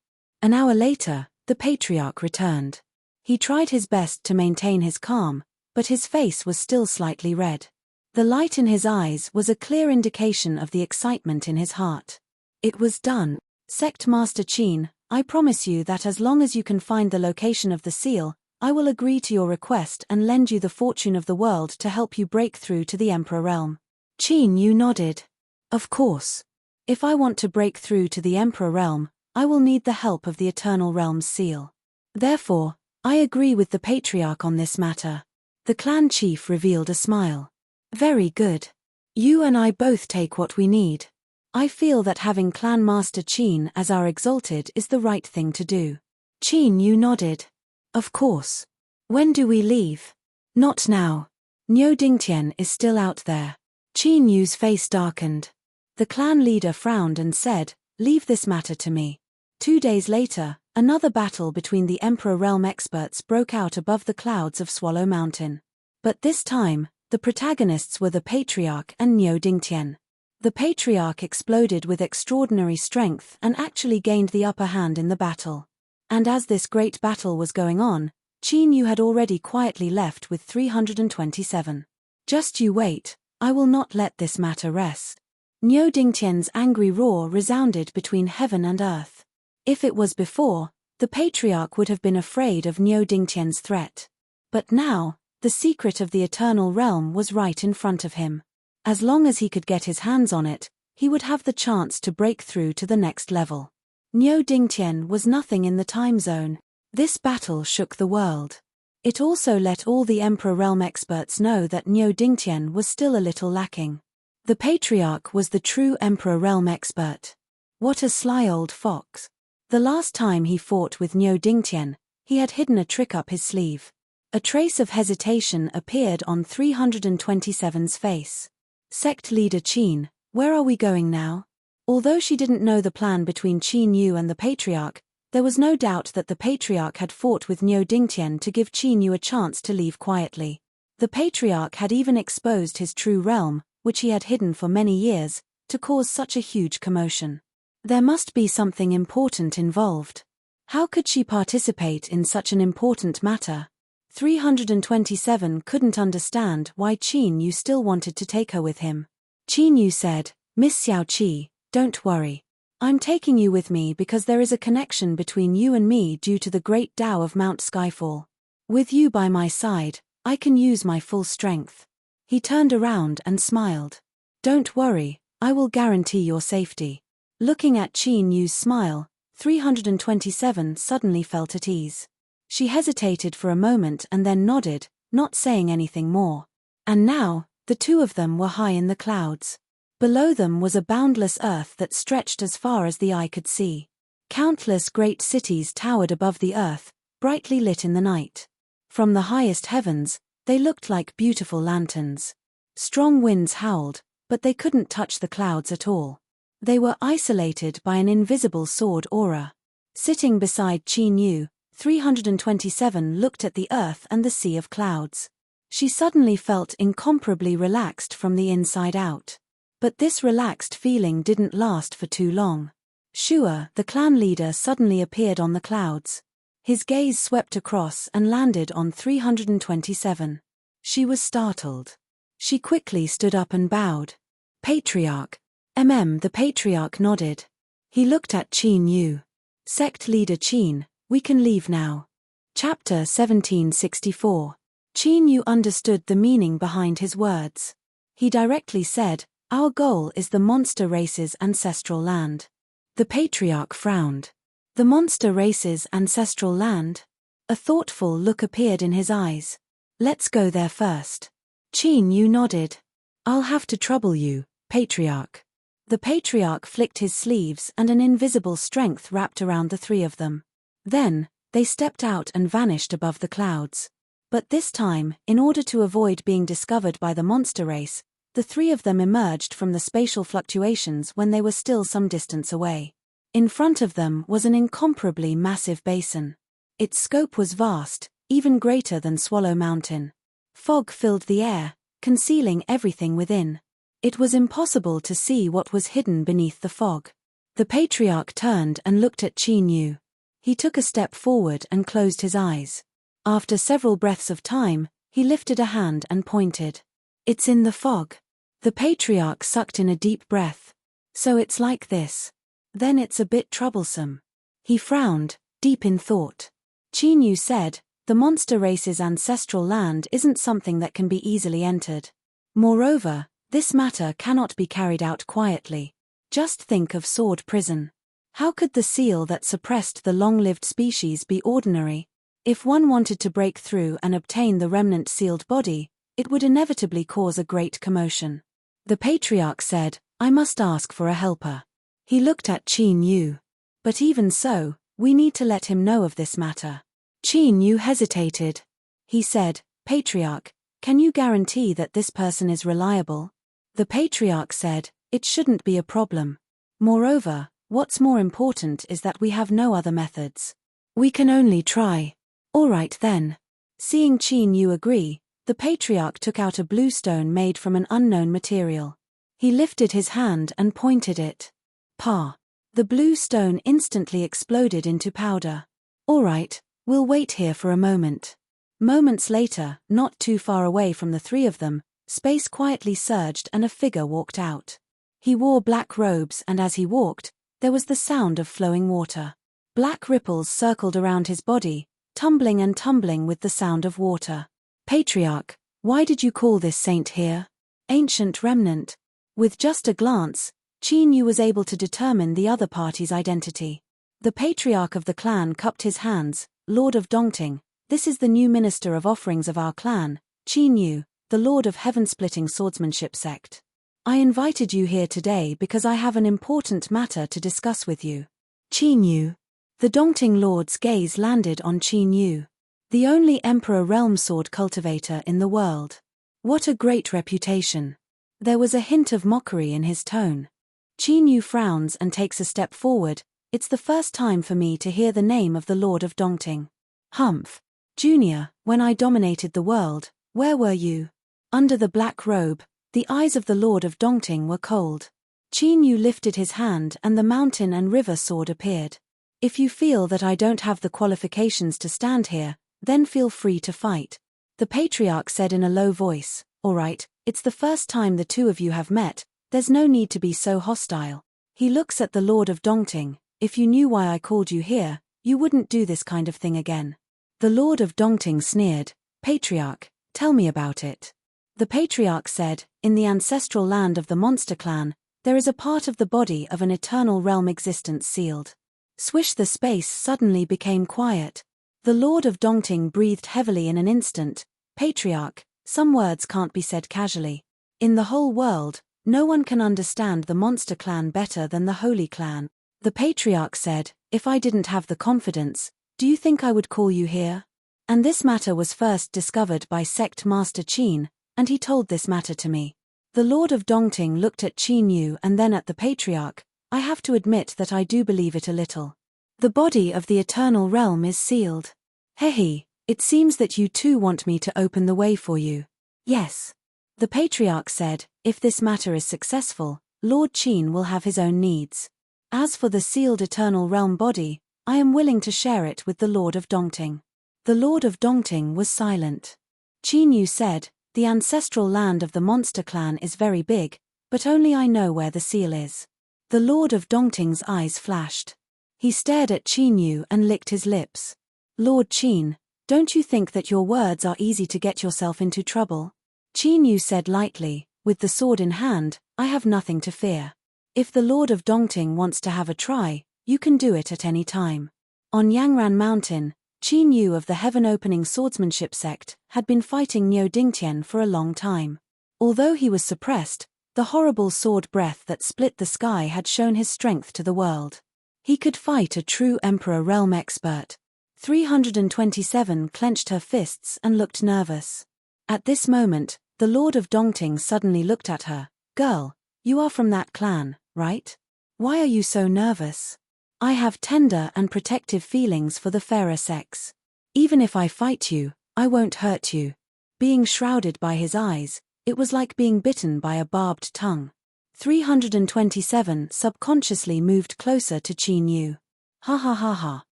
An hour later, the patriarch returned. He tried his best to maintain his calm, but his face was still slightly red. The light in his eyes was a clear indication of the excitement in his heart. "It was done. Sect Master Qin, I promise you that as long as you can find the location of the seal, I will agree to your request and lend you the fortune of the world to help you break through to the Emperor realm." Qin Yu nodded. "Of course. If I want to break through to the Emperor realm, I will need the help of the Eternal Realm's seal. Therefore, I agree with the patriarch on this matter." The clan chief revealed a smile. "Very good. You and I both take what we need. I feel that having Clan Master Qin as our exalted is the right thing to do." Qin Yu nodded. "Of course. When do we leave?" "Not now. Niu Dingtian is still out there." Qin Yu's face darkened. The clan leader frowned and said, "Leave this matter to me." 2 days later, another battle between the Emperor Realm experts broke out above the clouds of Swallow Mountain. But this time, the protagonists were the Patriarch and Niu Dingtian. The Patriarch exploded with extraordinary strength and actually gained the upper hand in the battle. And as this great battle was going on, Qin Yu had already quietly left with 327. "Just you wait, I will not let this matter rest." Niu Dingtian's angry roar resounded between heaven and earth. If it was before, the Patriarch would have been afraid of Niu Dingtian's threat. But now, the secret of the Eternal Realm was right in front of him. As long as he could get his hands on it, he would have the chance to break through to the next level. Niu Dingtian was nothing in the time zone. This battle shook the world. It also let all the Emperor Realm experts know that Niu Dingtian was still a little lacking. The Patriarch was the true Emperor Realm expert. What a sly old fox. The last time he fought with Niu Dingtian, he had hidden a trick up his sleeve. A trace of hesitation appeared on 327's face. "Sect leader Qin, where are we going now?" Although she didn't know the plan between Qin Yu and the Patriarch, there was no doubt that the Patriarch had fought with Niu Dingtian to give Qin Yu a chance to leave quietly. The Patriarch had even exposed his true realm, which he had hidden for many years, to cause such a huge commotion. There must be something important involved. How could she participate in such an important matter? 327 couldn't understand why Qin Yu still wanted to take her with him. Qin Yu said, "Miss Xiaoqi, don't worry. I'm taking you with me because there is a connection between you and me due to the great Tao of Mount Skyfall. With you by my side, I can use my full strength." He turned around and smiled. "Don't worry, I will guarantee your safety." Looking at Qin Yu's smile, 327 suddenly felt at ease. She hesitated for a moment and then nodded, not saying anything more. And now, the two of them were high in the clouds. Below them was a boundless earth that stretched as far as the eye could see. Countless great cities towered above the earth, brightly lit in the night. From the highest heavens, they looked like beautiful lanterns. Strong winds howled, but they couldn't touch the clouds at all. They were isolated by an invisible sword aura. Sitting beside Qin Yu, 327 looked at the earth and the sea of clouds. She suddenly felt incomparably relaxed from the inside out. But this relaxed feeling didn't last for too long. Shua, the clan leader, suddenly appeared on the clouds. His gaze swept across and landed on 327. She was startled. She quickly stood up and bowed. "Patriarch." The Patriarch nodded. He looked at Qin Yu. "Sect leader Qin, we can leave now." Chapter 1764. Qin Yu understood the meaning behind his words. He directly said, "Our goal is the monster race's ancestral land." The patriarch frowned. The monster race's ancestral land? A thoughtful look appeared in his eyes. "Let's go there first." Qin Yu nodded. "I'll have to trouble you, patriarch." The patriarch flicked his sleeves and an invisible strength wrapped around the three of them. Then, they stepped out and vanished above the clouds. But this time, in order to avoid being discovered by the monster race, the three of them emerged from the spatial fluctuations when they were still some distance away. In front of them was an incomparably massive basin. Its scope was vast, even greater than Swallow Mountain. Fog filled the air, concealing everything within. It was impossible to see what was hidden beneath the fog. The patriarch turned and looked at Qin Yu. He took a step forward and closed his eyes. After several breaths of time, he lifted a hand and pointed. "It's in the fog." The patriarch sucked in a deep breath. "So it's like this. Then it's a bit troublesome." He frowned, deep in thought. Qin Yu said, "The monster race's ancestral land isn't something that can be easily entered. Moreover, this matter cannot be carried out quietly. Just think of Sword Prison. How could the seal that suppressed the long-lived species be ordinary? If one wanted to break through and obtain the remnant sealed body, it would inevitably cause a great commotion." The patriarch said, "I must ask for a helper." He looked at Qin Yu. "But even so, we need to let him know of this matter." Qin Yu hesitated. He said, "Patriarch, can you guarantee that this person is reliable?" The patriarch said, "It shouldn't be a problem. Moreover, what's more important is that we have no other methods. We can only try." "All right then." Seeing Qin Yu agree, the patriarch took out a blue stone made from an unknown material. He lifted his hand and pointed it. "Pa." The blue stone instantly exploded into powder. "All right, we'll wait here for a moment." Moments later, not too far away from the three of them, space quietly surged and a figure walked out. He wore black robes and as he walked, there was the sound of flowing water. Black ripples circled around his body, tumbling and tumbling with the sound of water. "Patriarch, why did you call this saint here?" "Ancient remnant." With just a glance, Qin Yu was able to determine the other party's identity. The patriarch of the clan cupped his hands. "Lord of Dongting, this is the new minister of offerings of our clan, Qin Yu, the lord of heaven-splitting swordsmanship sect. I invited you here today because I have an important matter to discuss with you." "Qin Yu." The Dongting lord's gaze landed on Qin Yu. The only Emperor realm sword cultivator in the world. What a great reputation. There was a hint of mockery in his tone. Qin Yu frowns and takes a step forward. "It's the first time for me to hear the name of the Lord of Dongting." "Humph. Junior, when I dominated the world, where were you?" Under the black robe, the eyes of the Lord of Dongting were cold. Qin Yu lifted his hand and the mountain and river sword appeared. "If you feel that I don't have the qualifications to stand here, then feel free to fight." The patriarch said in a low voice, "All right, it's the first time the two of you have met, there's no need to be so hostile." He looks at the Lord of Dongting. "If you knew why I called you here, you wouldn't do this kind of thing again." The Lord of Dongting sneered, "Patriarch, tell me about it." The patriarch said, "In the ancestral land of the monster clan, there is a part of the body of an eternal realm existence sealed." Swish, the space suddenly became quiet. The Lord of Dongting breathed heavily in an instant. "Patriarch, some words can't be said casually. In the whole world, no one can understand the monster clan better than the holy clan." The patriarch said, "If I didn't have the confidence, do you think I would call you here?" And this matter was first discovered by Sect Master Qin, and he told this matter to me. The Lord of Dongting looked at Qin Yu and then at the patriarch. "I have to admit that I do believe it a little. The body of the eternal realm is sealed. Hehe, it seems that you too want me to open the way for you." "Yes." The patriarch said, "If this matter is successful, Lord Qin will have his own needs. As for the sealed eternal realm body, I am willing to share it with the Lord of Dongting." The Lord of Dongting was silent. Qin Yu said, "The ancestral land of the monster clan is very big, but only I know where the seal is." The Lord of Dongting's eyes flashed. He stared at Qin Yu and licked his lips. "Lord Qin, don't you think that your words are easy to get yourself into trouble?" Qin Yu said lightly, With the sword in hand, I have nothing to fear. If the Lord of Dongting wants to have a try, you can do it at any time. On Yangran Mountain, Qin Yu of the heaven-opening swordsmanship sect had been fighting Niu Dingtian for a long time. Although he was suppressed, the horrible sword breath that split the sky had shown his strength to the world. He could fight a true Emperor realm expert. 327 clenched her fists and looked nervous. At this moment, the Lord of Dongting suddenly looked at her. "Girl, you are from that clan, right? Why are you so nervous?" "I have tender and protective feelings for the fairer sex. Even if I fight you, I won't hurt you." Being shrouded by his eyes, it was like being bitten by a barbed tongue. 327 subconsciously moved closer to Qin Yu. "Ha ha ha ha.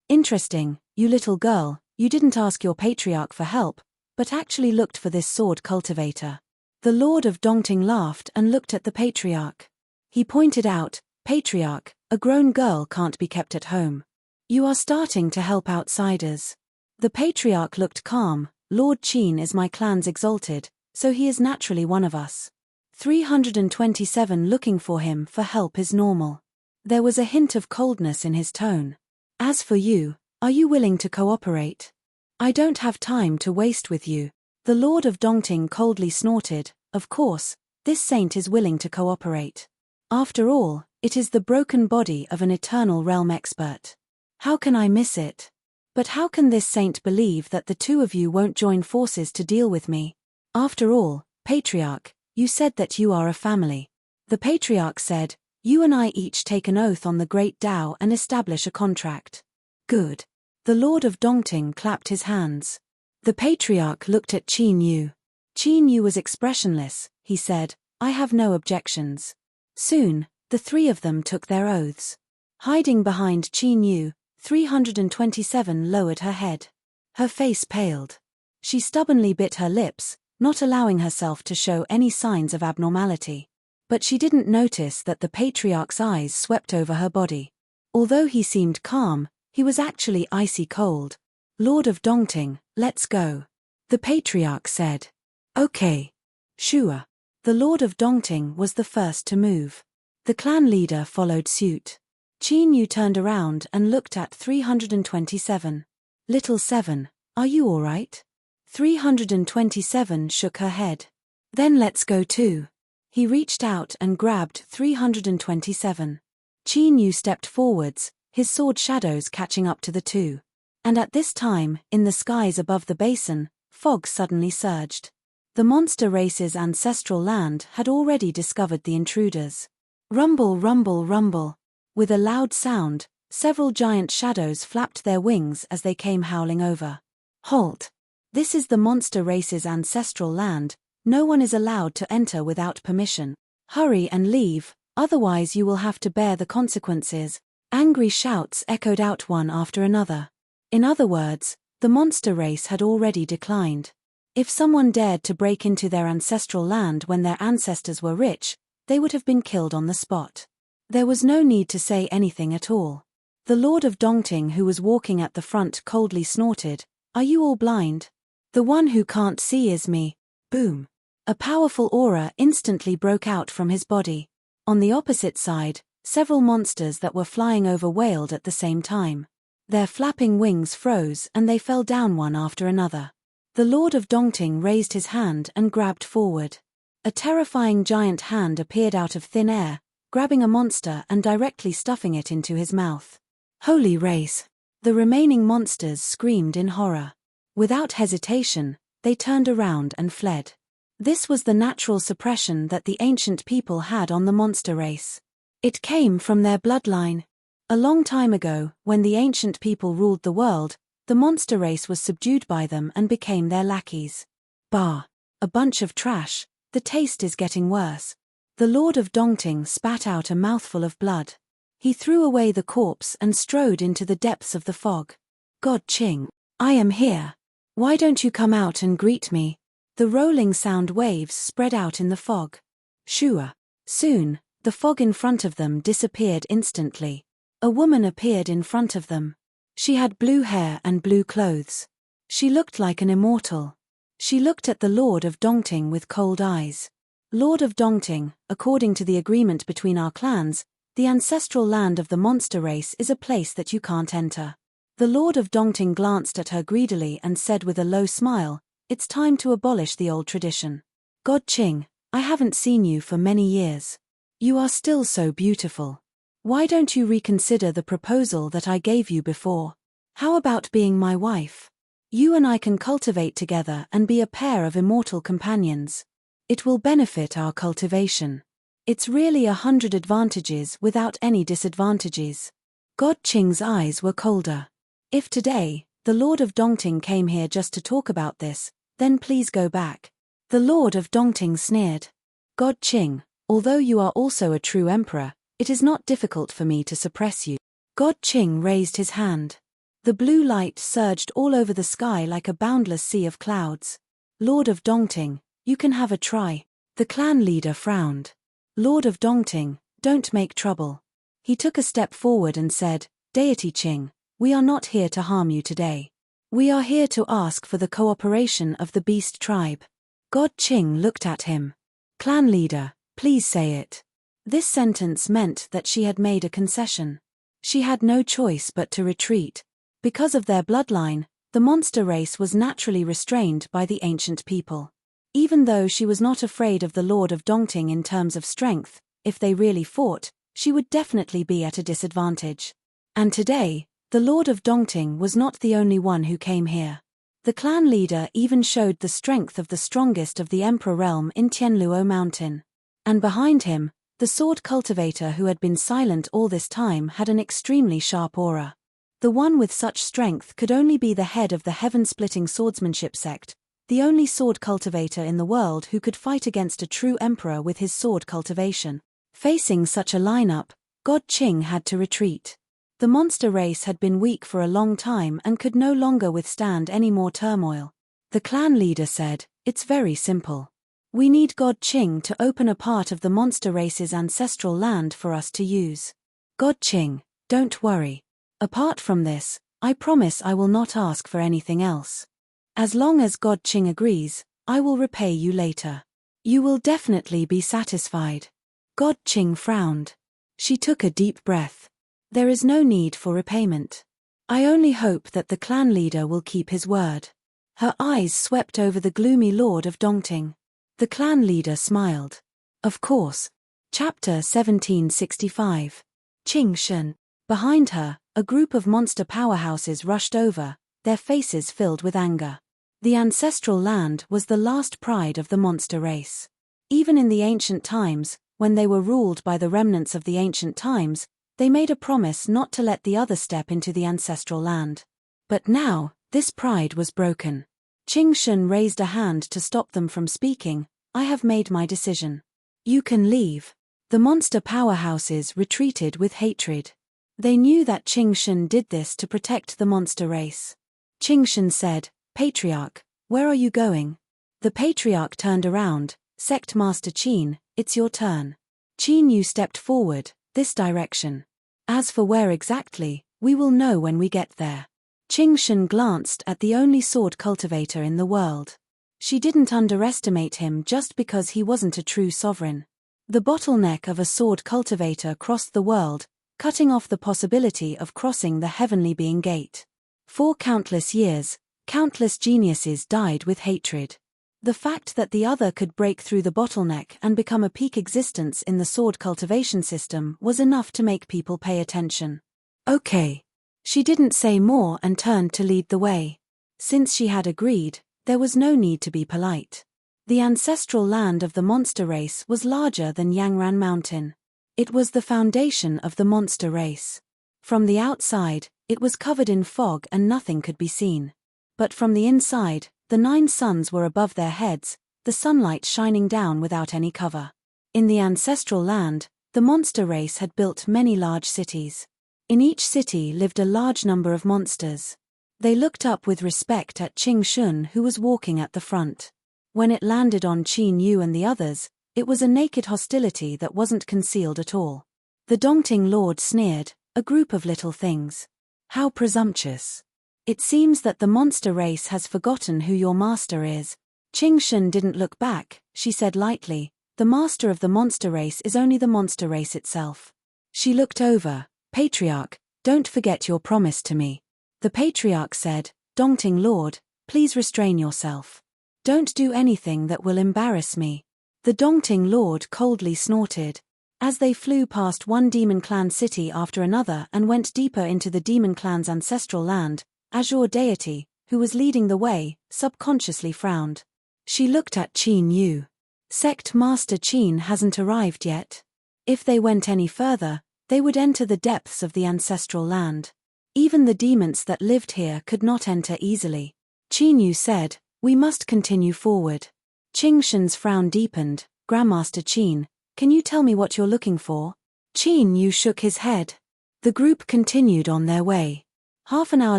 Interesting, you little girl, you didn't ask your patriarch for help, but actually looked for this sword cultivator." The Lord of Dongting laughed and looked at the patriarch. He pointed out, "Patriarch, a grown girl can't be kept at home. You are starting to help outsiders." The patriarch looked calm. "Lord Qin is my clan's exalted, so he is naturally one of us. 327 looking for him for help is normal." There was a hint of coldness in his tone. "As for you, are you willing to cooperate? I don't have time to waste with you." The Lord of Dongting coldly snorted. Of course, this saint is willing to cooperate. After all, it is the broken body of an eternal realm expert. How can I miss it? But how can this saint believe that the two of you won't join forces to deal with me? After all, Patriarch, you said that you are a family. The Patriarch said, "You and I each take an oath on the Great Tao and establish a contract." "Good." The Lord of Dongting clapped his hands. The Patriarch looked at Qin Yu. Qin Yu was expressionless. He said, "I have no objections." Soon, the three of them took their oaths. Hiding behind Qin Yu, 327 lowered her head. Her face paled. She stubbornly bit her lips, not allowing herself to show any signs of abnormality. But she didn't notice that the Patriarch's eyes swept over her body. Although he seemed calm, he was actually icy cold. "Lord of Dongting, let's go," the Patriarch said. "Okay. Sure." The Lord of Dongting was the first to move. The clan leader followed suit. Qin Yu turned around and looked at 327. "Little Seven, are you all right?" 327 shook her head. "Then let's go too." He reached out and grabbed 327. Qin Yu stepped forwards, his sword shadows catching up to the two. And at this time, in the skies above the basin, fog suddenly surged. The monster race's ancestral land had already discovered the intruders. Rumble, rumble, rumble. With a loud sound, several giant shadows flapped their wings as they came howling over. "Halt! This is the monster race's ancestral land. No one is allowed to enter without permission. Hurry and leave, otherwise you will have to bear the consequences." Angry shouts echoed out one after another. In other words, the monster race had already declined. If someone dared to break into their ancestral land when their ancestors were rich, they would have been killed on the spot. There was no need to say anything at all. The Lord of Dongting, who was walking at the front, coldly snorted, "Are you all blind? The one who can't see is me." Boom. A powerful aura instantly broke out from his body. On the opposite side, several monsters that were flying over wailed at the same time. Their flapping wings froze and they fell down one after another. The Lord of Dongting raised his hand and grabbed forward. A terrifying giant hand appeared out of thin air, grabbing a monster and directly stuffing it into his mouth. Holy race! The remaining monsters screamed in horror. Without hesitation, they turned around and fled. This was the natural suppression that the ancient people had on the monster race. It came from their bloodline. A long time ago, when the ancient people ruled the world, the monster race was subdued by them and became their lackeys. Bah! A bunch of trash, the taste is getting worse. The Lord of Dongting spat out a mouthful of blood. He threw away the corpse and strode into the depths of the fog. "God Ching, I am here. Why don't you come out and greet me?" The rolling sound waves spread out in the fog. Shua. Soon, the fog in front of them disappeared instantly. A woman appeared in front of them. She had blue hair and blue clothes. She looked like an immortal. She looked at the Lord of Dongting with cold eyes. Lord of Dongting, according to the agreement between our clans, the ancestral land of the monster race is a place that you can't enter. The Lord of Dongting glanced at her greedily and said with a low smile, "It's time to abolish the old tradition. God Qing, I haven't seen you for many years. You are still so beautiful. Why don't you reconsider the proposal that I gave you before? How about being my wife? You and I can cultivate together and be a pair of immortal companions. It will benefit our cultivation. It's really 100 advantages without any disadvantages." God Qing's eyes were colder. If today, the Lord of Dongting came here just to talk about this, then please go back. The Lord of Dongting sneered. God Qing, although you are also a true emperor, it is not difficult for me to suppress you. God Qing raised his hand. The blue light surged all over the sky like a boundless sea of clouds. Lord of Dongting, you can have a try. The clan leader frowned. Lord of Dongting, don't make trouble. He took a step forward and said, Deity Qing, we are not here to harm you today. We are here to ask for the cooperation of the beast tribe. God Qing looked at him. Clan leader, please say it. This sentence meant that she had made a concession. She had no choice but to retreat. Because of their bloodline, the monster race was naturally restrained by the ancient people. Even though she was not afraid of the Lord of Dongting in terms of strength, if they really fought, she would definitely be at a disadvantage. And today, the Lord of Dongting was not the only one who came here. The clan leader even showed the strength of the strongest of the Emperor realm in Tianluo Mountain. And behind him, the sword cultivator who had been silent all this time had an extremely sharp aura. The one with such strength could only be the head of the heaven-splitting swordsmanship sect, the only sword cultivator in the world who could fight against a true emperor with his sword cultivation. Facing such a lineup, God Qing had to retreat. The monster race had been weak for a long time and could no longer withstand any more turmoil. The clan leader said, "It's very simple. We need God Qing to open a part of the monster race's ancestral land for us to use. God Qing, don't worry. Apart from this, I promise I will not ask for anything else. As long as God Qing agrees, I will repay you later. You will definitely be satisfied." God Qing frowned. She took a deep breath. There is no need for repayment. I only hope that the clan leader will keep his word. Her eyes swept over the gloomy Lord of Dongting. The clan leader smiled. Of course. Chapter 1765. Qing Shen. Behind her, a group of monster powerhouses rushed over, their faces filled with anger. The ancestral land was the last pride of the monster race. Even in the ancient times, when they were ruled by the remnants of the ancient times, they made a promise not to let the other step into the ancestral land. But now, this pride was broken. Qing Shen raised a hand to stop them from speaking. "I have made my decision. You can leave." The monster powerhouses retreated with hatred. They knew that Qing Shen did this to protect the monster race. Qing Shen said, "Patriarch, where are you going?" The patriarch turned around. "Sect Master Qin, it's your turn." Qin Yu stepped forward, "This direction. As for where exactly, we will know when we get there." Qing Shen glanced at the only sword cultivator in the world. She didn't underestimate him just because he wasn't a true sovereign. The bottleneck of a sword cultivator crossed the world, cutting off the possibility of crossing the heavenly being gate. For countless years, countless geniuses died with hatred. The fact that the other could break through the bottleneck and become a peak existence in the sword cultivation system was enough to make people pay attention. Okay. She didn't say more and turned to lead the way. Since she had agreed, there was no need to be polite. The ancestral land of the monster race was larger than Yangran Mountain. It was the foundation of the monster race. From the outside, it was covered in fog and nothing could be seen. But from the inside, the 9 suns were above their heads, the sunlight shining down without any cover. In the ancestral land, the monster race had built many large cities. In each city lived a large number of monsters. They looked up with respect at Qing Shun, who was walking at the front. When it landed on Qin Yu and the others, it was a naked hostility that wasn't concealed at all. The Dongting Lord sneered, "A group of little things. How presumptuous. It seems that the monster race has forgotten who your master is." Qing Shun didn't look back, she said lightly, The master of the monster race is only the monster race itself. She looked over. Patriarch, don't forget your promise to me. The patriarch said, Dongting Lord, please restrain yourself. Don't do anything that will embarrass me. The Dongting Lord coldly snorted. As they flew past one demon clan city after another and went deeper into the demon clan's ancestral land, Azure deity, who was leading the way, subconsciously frowned. She looked at Qin Yu. Sect Master Qin hasn't arrived yet. If they went any further, they would enter the depths of the ancestral land. Even the demons that lived here could not enter easily. Qin Yu said, we must continue forward. Qing Shen's frown deepened. Grandmaster Qin, can you tell me what you're looking for? Qin Yu shook his head. The group continued on their way. Half an hour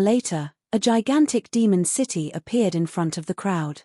later, a gigantic demon city appeared in front of the crowd.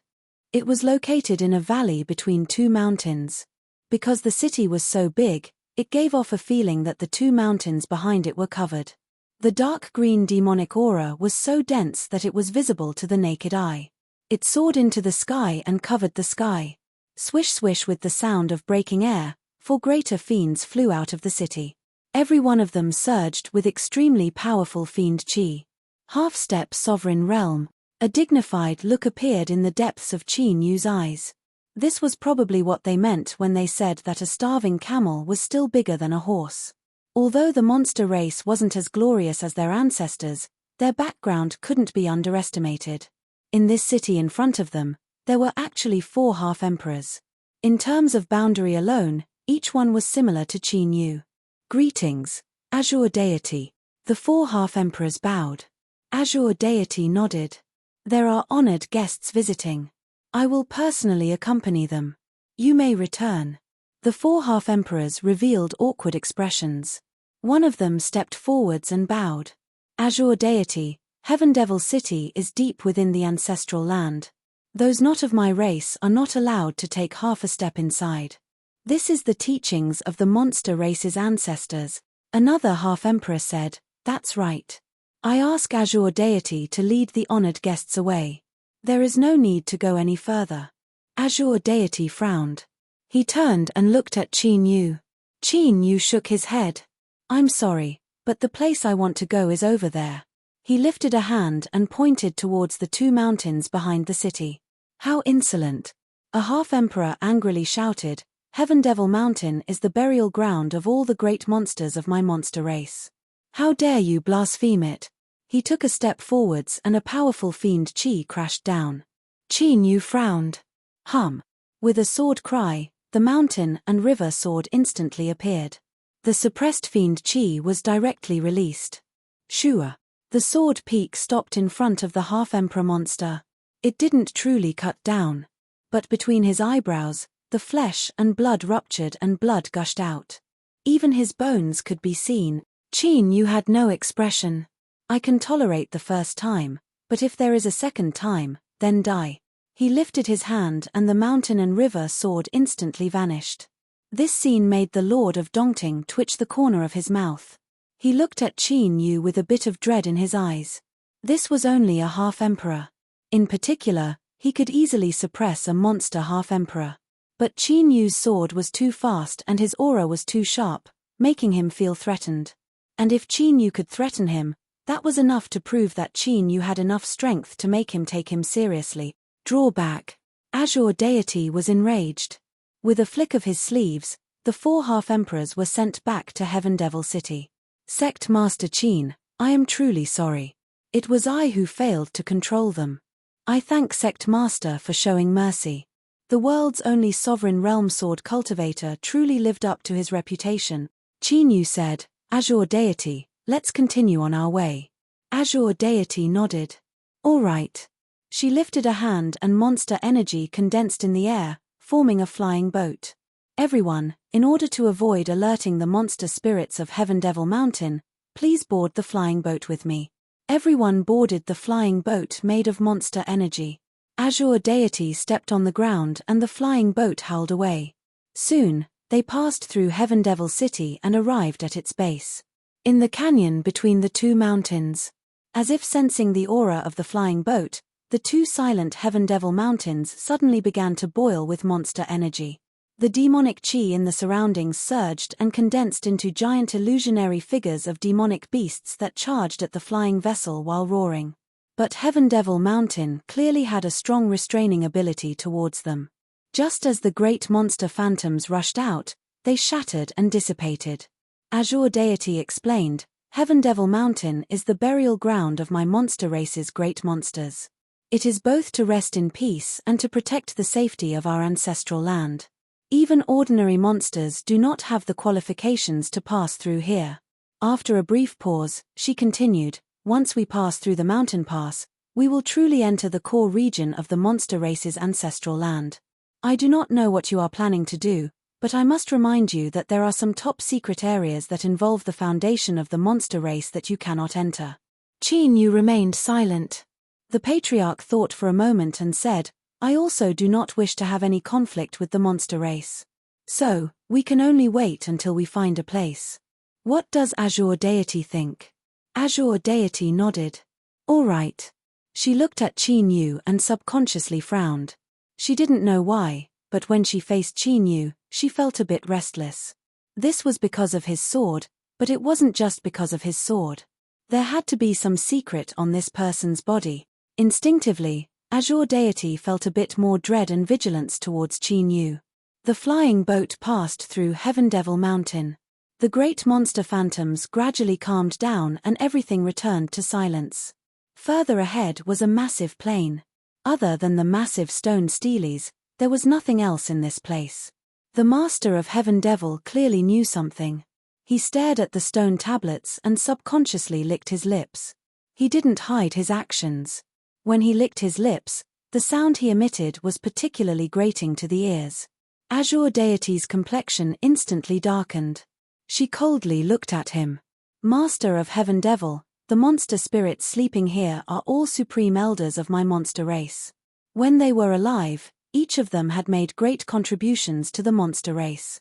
It was located in a valley between two mountains. Because the city was so big, it gave off a feeling that the two mountains behind it were covered. The dark green demonic aura was so dense that it was visible to the naked eye. It soared into the sky and covered the sky. Swish swish with the sound of breaking air, 4 greater fiends flew out of the city. Every one of them surged with extremely powerful fiend chi. Half-step sovereign realm. A dignified look appeared in the depths of Qin Yu's eyes. This was probably what they meant when they said that a starving camel was still bigger than a horse. Although the monster race wasn't as glorious as their ancestors, their background couldn't be underestimated. In this city in front of them, there were actually 4 half-emperors. In terms of boundary alone, each one was similar to Qin Yu. Greetings, Azure deity. The 4 half-emperors bowed. Azure deity nodded. There are honored guests visiting. I will personally accompany them. You may return. The 4 half-emperors revealed awkward expressions. One of them stepped forwards and bowed. Azure deity, Heaven Devil City is deep within the ancestral land. Those not of my race are not allowed to take half a step inside. This is the teachings of the monster race's ancestors. Another half-emperor said, that's right. I ask Azure deity to lead the honored guests away. There is no need to go any further. Azure deity frowned. He turned and looked at Qin Yu. Qin Yu shook his head. I'm sorry, but the place I want to go is over there. He lifted a hand and pointed towards the 2 mountains behind the city. How insolent! A half-emperor angrily shouted, Heaven Devil Mountain is the burial ground of all the great monsters of my monster race. How dare you blaspheme it? He took a step forwards and a powerful fiend chi crashed down. Qin Yu frowned. Hum. With a sword cry, the mountain and river sword instantly appeared. The suppressed fiend chi was directly released. Shua. The sword peak stopped in front of the half-emperor monster. It didn't truly cut down. But between his eyebrows, the flesh and blood ruptured and blood gushed out. Even his bones could be seen. Qin Yu had no expression. I can tolerate the first time, but if there is a second time, then die. He lifted his hand and the mountain and river sword instantly vanished. This scene made the Lord of Dongting twitch the corner of his mouth. He looked at Qin Yu with a bit of dread in his eyes. This was only a half-emperor. In particular, he could easily suppress a monster half-emperor. But Qin Yu's sword was too fast and his aura was too sharp, making him feel threatened. And if Qin Yu could threaten him, that was enough to prove that Qin Yu had enough strength to make him take him seriously. Draw back. Azure deity was enraged. With a flick of his sleeves, the 4 half-emperors were sent back to Heaven Devil City. Sect Master Qin, I am truly sorry. It was I who failed to control them. I thank Sect Master for showing mercy. The world's only sovereign realm sword cultivator truly lived up to his reputation. Qin Yu said, Azure deity, let's continue on our way. Azure deity nodded. All right. She lifted a hand and monster energy condensed in the air, forming a flying boat. Everyone, in order to avoid alerting the monster spirits of Heaven Devil Mountain, please board the flying boat with me. Everyone boarded the flying boat made of monster energy. Azure deity stepped on the ground and the flying boat howled away. Soon, they passed through Heaven Devil City and arrived at its base. In the canyon between the 2 mountains. As if sensing the aura of the flying boat, the 2 silent Heaven Devil Mountains suddenly began to boil with monster energy. The demonic chi in the surroundings surged and condensed into giant illusionary figures of demonic beasts that charged at the flying vessel while roaring. But Heaven Devil Mountain clearly had a strong restraining ability towards them. Just as the great monster phantoms rushed out, they shattered and dissipated. Azure Deity explained, Heaven Devil Mountain is the burial ground of my monster race's great monsters. It is both to rest in peace and to protect the safety of our ancestral land. Even ordinary monsters do not have the qualifications to pass through here. After a brief pause, she continued, once we pass through the mountain pass, we will truly enter the core region of the monster race's ancestral land. I do not know what you are planning to do, but I must remind you that there are some top-secret areas that involve the foundation of the monster race that you cannot enter. Qin Yu remained silent. The patriarch thought for a moment and said, I also do not wish to have any conflict with the monster race. So, we can only wait until we find a place. What does Azure Deity think? Azure Deity nodded. All right. She looked at Qin Yu and subconsciously frowned. She didn't know why, but when she faced Qin Yu, she felt a bit restless. This was because of his sword, but it wasn't just because of his sword. There had to be some secret on this person's body. Instinctively, Azure Deity felt a bit more dread and vigilance towards Qin Yu. The flying boat passed through Heaven Devil Mountain. The great monster phantoms gradually calmed down and everything returned to silence. Further ahead was a massive plain. Other than the massive stone steles, there was nothing else in this place. The master of Heaven Devil clearly knew something. He stared at the stone tablets and subconsciously licked his lips. He didn't hide his actions. When he licked his lips, the sound he emitted was particularly grating to the ears. Azure Deity's complexion instantly darkened. She coldly looked at him. Master of Heaven Devil, the monster spirits sleeping here are all supreme elders of my monster race. When they were alive, each of them had made great contributions to the monster race.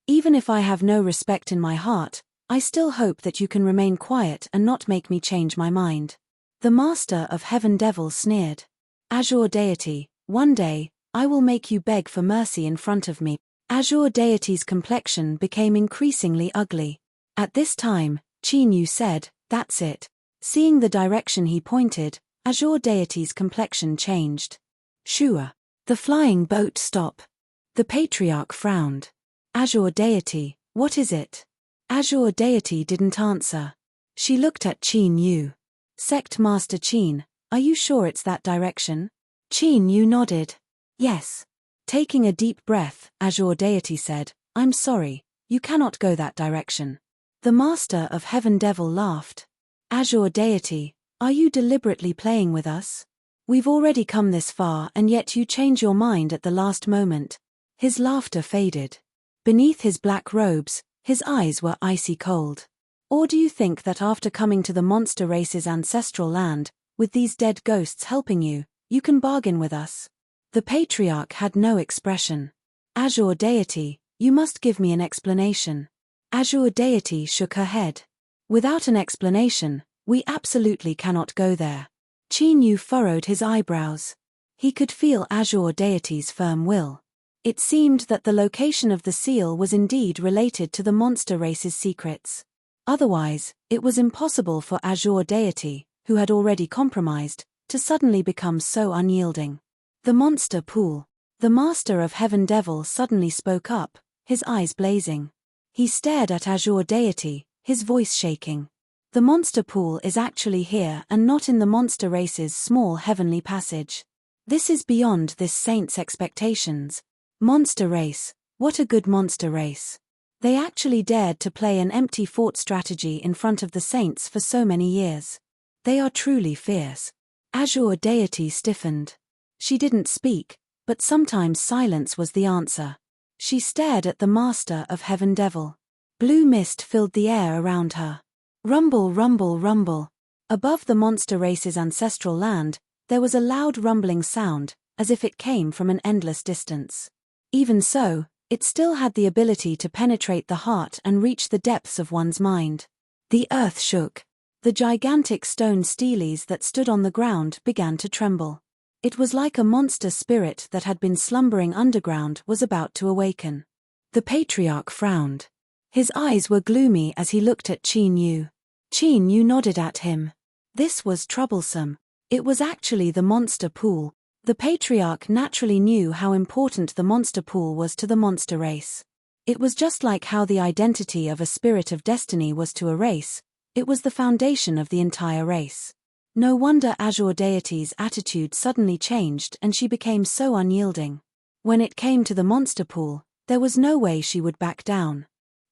Even if I have no respect in my heart, I still hope that you can remain quiet and not make me change my mind. The Master of Heaven Devil sneered. Azure Deity, one day, I will make you beg for mercy in front of me. Azure Deity's complexion became increasingly ugly. At this time, Qin Yu said, that's it. Seeing the direction he pointed, Azure Deity's complexion changed. Shua. The flying boat stop. The patriarch frowned. Azure Deity, what is it? Azure Deity didn't answer. She looked at Qin Yu. Sect Master Qin, are you sure it's that direction? Qin Yu nodded. Yes. Taking a deep breath, Azure Deity said, I'm sorry, you cannot go that direction. The Master of Heaven Devil laughed. Azure Deity, are you deliberately playing with us? We've already come this far and yet you change your mind at the last moment. His laughter faded. Beneath his black robes, his eyes were icy cold. Or do you think that after coming to the monster race's ancestral land, with these dead ghosts helping you, you can bargain with us? The patriarch had no expression. Azure Deity, you must give me an explanation. Azure Deity shook her head. Without an explanation, we absolutely cannot go there. Qin Yu furrowed his eyebrows. He could feel Azure Deity's firm will. It seemed that the location of the seal was indeed related to the monster race's secrets. Otherwise, it was impossible for Azure Deity, who had already compromised, to suddenly become so unyielding. The monster pool. The Master of Heaven Devil suddenly spoke up, his eyes blazing. He stared at Azure Deity, his voice shaking. The monster pool is actually here and not in the monster race's small heavenly passage. This is beyond this saint's expectations. Monster race, what a good monster race. They actually dared to play an empty fort strategy in front of the saints for so many years. They are truly fierce. Azure Deity stiffened. She didn't speak, but sometimes silence was the answer. She stared at the Master of Heaven Devil. Blue mist filled the air around her. Rumble, rumble, rumble. Above the monster race's ancestral land, there was a loud rumbling sound, as if it came from an endless distance. Even so, it still had the ability to penetrate the heart and reach the depths of one's mind. The earth shook. The gigantic stone steles that stood on the ground began to tremble. It was like a monster spirit that had been slumbering underground was about to awaken. The patriarch frowned. His eyes were gloomy as he looked at Qin Yu. Qin Yu nodded at him. This was troublesome. It was actually the monster pool. The patriarch naturally knew how important the monster pool was to the monster race. It was just like how the identity of a spirit of destiny was to a race. It was the foundation of the entire race. No wonder Azure Deity's attitude suddenly changed and she became so unyielding. When it came to the monster pool, there was no way she would back down.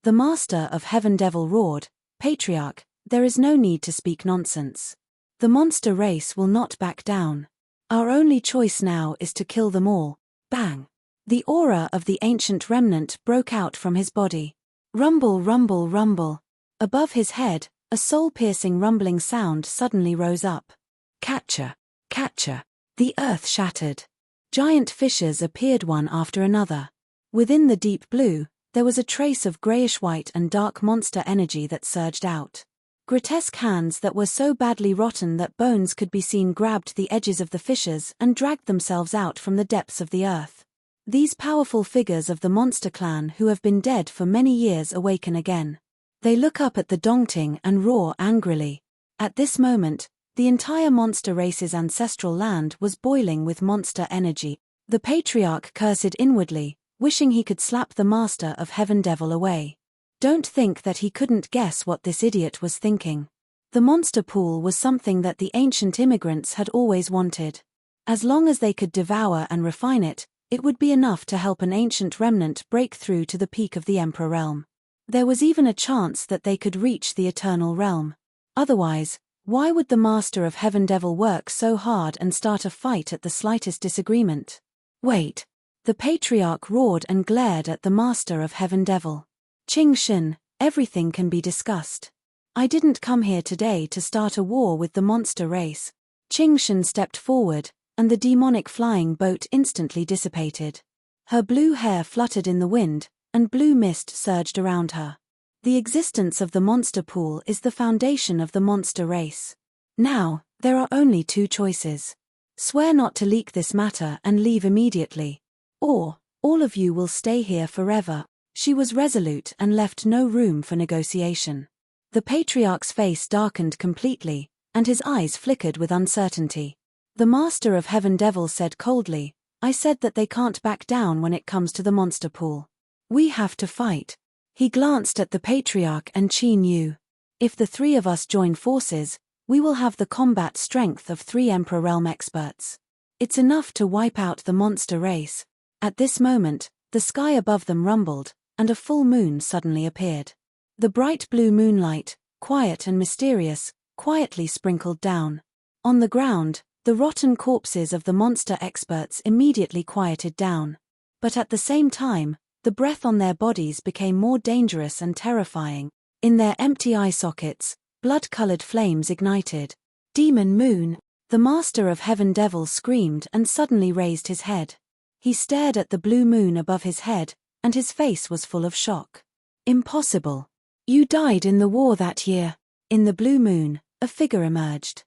The Master of Heaven Devil roared, "Patriarch, there is no need to speak nonsense. The monster race will not back down. Our only choice now is to kill them all." Bang! The aura of the ancient remnant broke out from his body. Rumble, rumble, rumble. Above his head, a soul-piercing rumbling sound suddenly rose up. Catcher! Catcher! The earth shattered. Giant fissures appeared one after another. Within the deep blue, there was a trace of grayish-white and dark monster energy that surged out. Grotesque hands that were so badly rotten that bones could be seen grabbed the edges of the fissures and dragged themselves out from the depths of the earth. These powerful figures of the monster clan who have been dead for many years awaken again. They look up at the Dongting and roar angrily. At this moment, the entire monster race's ancestral land was boiling with monster energy. The patriarch cursed inwardly, wishing he could slap the Master of Heaven Devil away. Don't think that he couldn't guess what this idiot was thinking. The monster pool was something that the ancient immigrants had always wanted. As long as they could devour and refine it, it would be enough to help an ancient remnant break through to the peak of the Emperor realm. There was even a chance that they could reach the Eternal Realm. Otherwise, why would the Master of Heaven Devil work so hard and start a fight at the slightest disagreement? Wait! The patriarch roared and glared at the Master of Heaven Devil. Qing Shin, everything can be discussed. I didn't come here today to start a war with the monster race. Qing Shin stepped forward, and the demonic flying boat instantly dissipated. Her blue hair fluttered in the wind, and blue mist surged around her. The existence of the monster pool is the foundation of the monster race. Now, there are only two choices. Swear not to leak this matter and leave immediately. Or, all of you will stay here forever. She was resolute and left no room for negotiation. The patriarch's face darkened completely, and his eyes flickered with uncertainty. The Master of Heaven Devil said coldly, "I said that they can't back down when it comes to the monster pool. We have to fight." He glanced at the patriarch and Qin Yu. "If the three of us join forces, we will have the combat strength of 3 Emperor Realm experts. It's enough to wipe out the monster race." At this moment, the sky above them rumbled, and a full moon suddenly appeared. The bright blue moonlight, quiet and mysterious, quietly sprinkled down. On the ground, the rotten corpses of the monster experts immediately quieted down. But at the same time, the breath on their bodies became more dangerous and terrifying. In their empty eye sockets, blood-colored flames ignited. "Demon Moon!" The Master of Heaven Devil screamed and suddenly raised his head. He stared at the blue moon above his head, and his face was full of shock. "Impossible! You died in the war that year." In the blue moon, a figure emerged.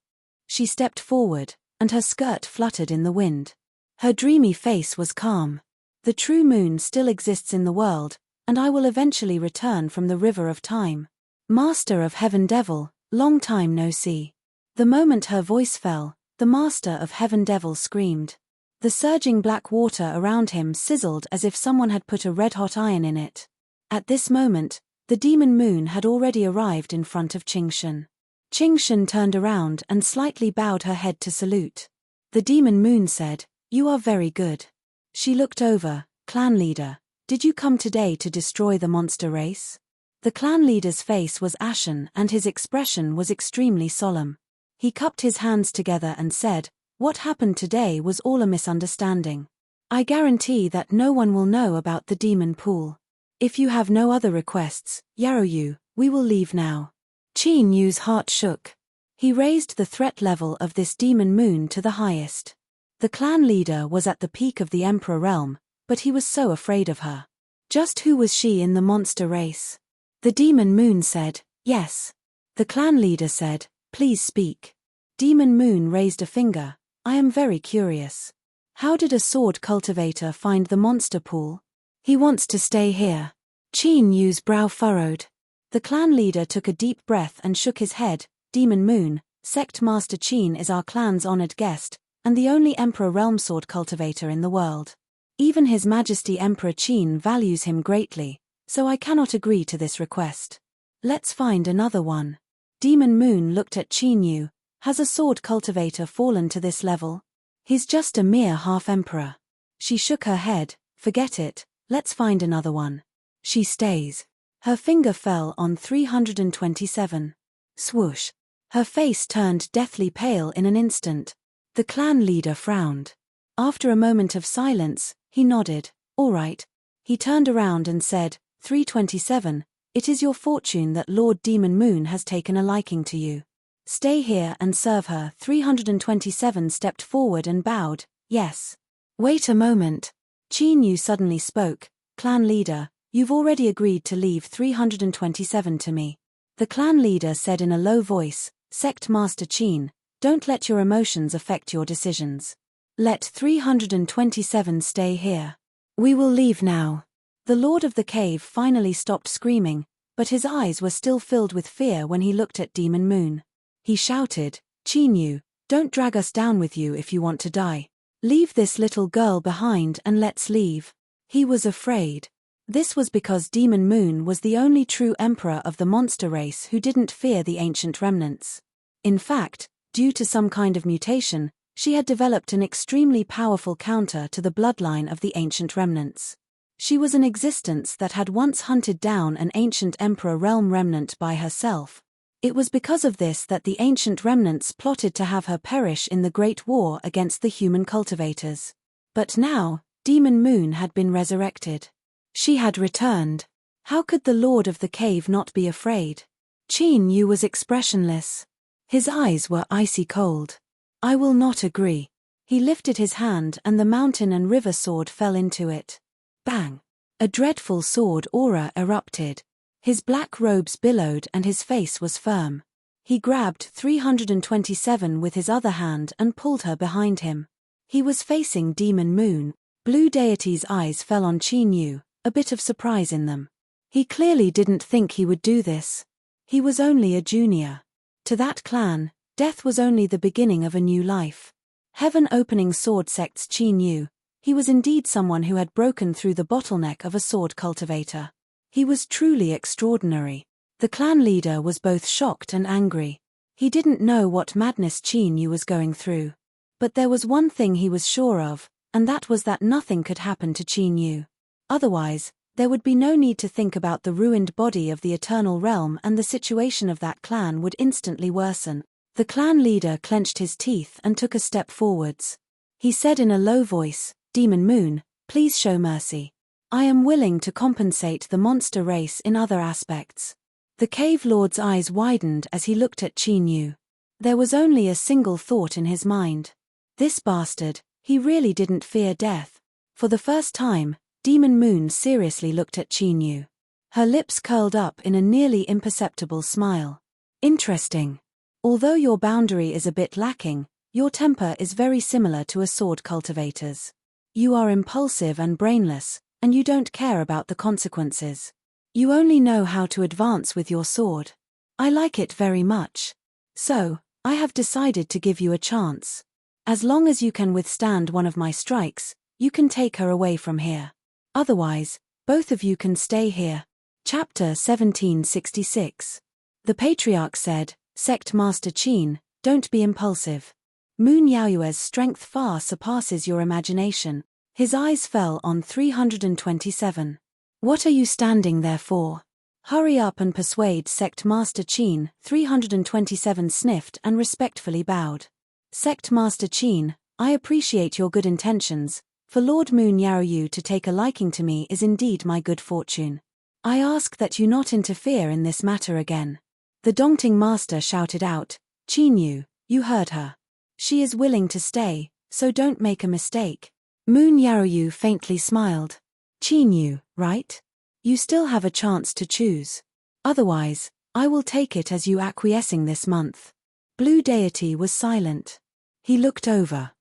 She stepped forward, and her skirt fluttered in the wind. Her dreamy face was calm. "The true moon still exists in the world, and I will eventually return from the river of time. Master of Heaven Devil, long time no see." The moment her voice fell, the Master of Heaven Devil screamed. The surging black water around him sizzled as if someone had put a red-hot iron in it. At this moment, the demon moon had already arrived in front of Qing Shin. Qing Shin turned around and slightly bowed her head to salute. The demon moon said, "You are very good." She looked over. "Clan leader, did you come today to destroy the monster race?" The clan leader's face was ashen and his expression was extremely solemn. He cupped his hands together and said, "What happened today was all a misunderstanding. I guarantee that no one will know about the demon pool. If you have no other requests, Yaroyu, we will leave now." Qin Yu's heart shook. He raised the threat level of this demon moon to the highest. The clan leader was at the peak of the Emperor realm, but he was so afraid of her. Just who was she in the monster race? The demon moon said, "Yes." The clan leader said, "Please speak." Demon moon raised a finger. I am very curious. How did a sword cultivator find the monster pool? He wants to stay here. Qin Yu's brow furrowed. The clan leader took a deep breath and shook his head. Demon Moon, Sect Master Qin is our clan's honored guest, and the only Emperor Realm Sword cultivator in the world. Even His Majesty Emperor Qin values him greatly, so I cannot agree to this request. Let's find another one. Demon Moon looked at Qin Yu. Has a sword cultivator fallen to this level? He's just a mere half-emperor. She shook her head. Forget it, let's find another one. She stays. Her finger fell on 327. Swoosh. Her face turned deathly pale in an instant. The clan leader frowned. After a moment of silence, he nodded. All right. He turned around and said, 327, it is your fortune that Lord Demon Moon has taken a liking to you. Stay here and serve her. 327 stepped forward and bowed. Yes. Wait a moment. Qin Yu suddenly spoke. Clan leader, you've already agreed to leave 327 to me. The clan leader said in a low voice, Sect Master Qin, don't let your emotions affect your decisions. Let 327 stay here. We will leave now. The Lord of the Cave finally stopped screaming, but his eyes were still filled with fear when he looked at Demon Moon. He shouted, Qin Yu, don't drag us down with you if you want to die. Leave this little girl behind and let's leave. He was afraid. This was because Demon Moon was the only true emperor of the monster race who didn't fear the ancient remnants. In fact, due to some kind of mutation, she had developed an extremely powerful counter to the bloodline of the ancient remnants. She was an existence that had once hunted down an ancient emperor realm remnant by herself. It was because of this that the ancient remnants plotted to have her perish in the Great War against the human cultivators. But now, Demon Moon had been resurrected. She had returned. How could the Lord of the Cave not be afraid? Qin Yu was expressionless. His eyes were icy cold. I will not agree. He lifted his hand and the mountain and river sword fell into it. Bang! A dreadful sword aura erupted. His black robes billowed and his face was firm. He grabbed 327 with his other hand and pulled her behind him. He was facing Demon Moon. Blue Deity's eyes fell on Qin Yu, a bit of surprise in them. He clearly didn't think he would do this. He was only a junior. To that clan, death was only the beginning of a new life. Heaven-opening sword sects Qin Yu. He was indeed someone who had broken through the bottleneck of a sword cultivator. He was truly extraordinary. The clan leader was both shocked and angry. He didn't know what madness Qin Yu was going through. But there was one thing he was sure of, and that was that nothing could happen to Qin Yu. Otherwise, there would be no need to think about the ruined body of the Eternal Realm, and the situation of that clan would instantly worsen. The clan leader clenched his teeth and took a step forwards. He said in a low voice, Demon Moon, please show mercy. I am willing to compensate the monster race in other aspects. The cave lord's eyes widened as he looked at Qin Yu. There was only a single thought in his mind. This bastard, he really didn't fear death. For the first time, Demon Moon seriously looked at Qin Yu. Her lips curled up in a nearly imperceptible smile. Interesting. Although your boundary is a bit lacking, your temper is very similar to a sword cultivator's. You are impulsive and brainless, and you don't care about the consequences. You only know how to advance with your sword. I like it very much. So, I have decided to give you a chance. As long as you can withstand one of my strikes, you can take her away from here. Otherwise, both of you can stay here. Chapter 1766. The Patriarch said, Sect Master Qin, don't be impulsive. Moon Yaoyue's strength far surpasses your imagination. His eyes fell on 327. What are you standing there for? Hurry up and persuade Sect Master Qin. 327 sniffed and respectfully bowed. Sect Master Qin, I appreciate your good intentions. For Lord Moon Yaoyu to take a liking to me is indeed my good fortune. I ask that you not interfere in this matter again. The Dongting Master shouted out, Qin Yu, you heard her. She is willing to stay, so don't make a mistake. Moon Yaoyu faintly smiled. Qin Yu, right? You still have a chance to choose. Otherwise, I will take it as you acquiescing this month. Blue Deity was silent. He looked over.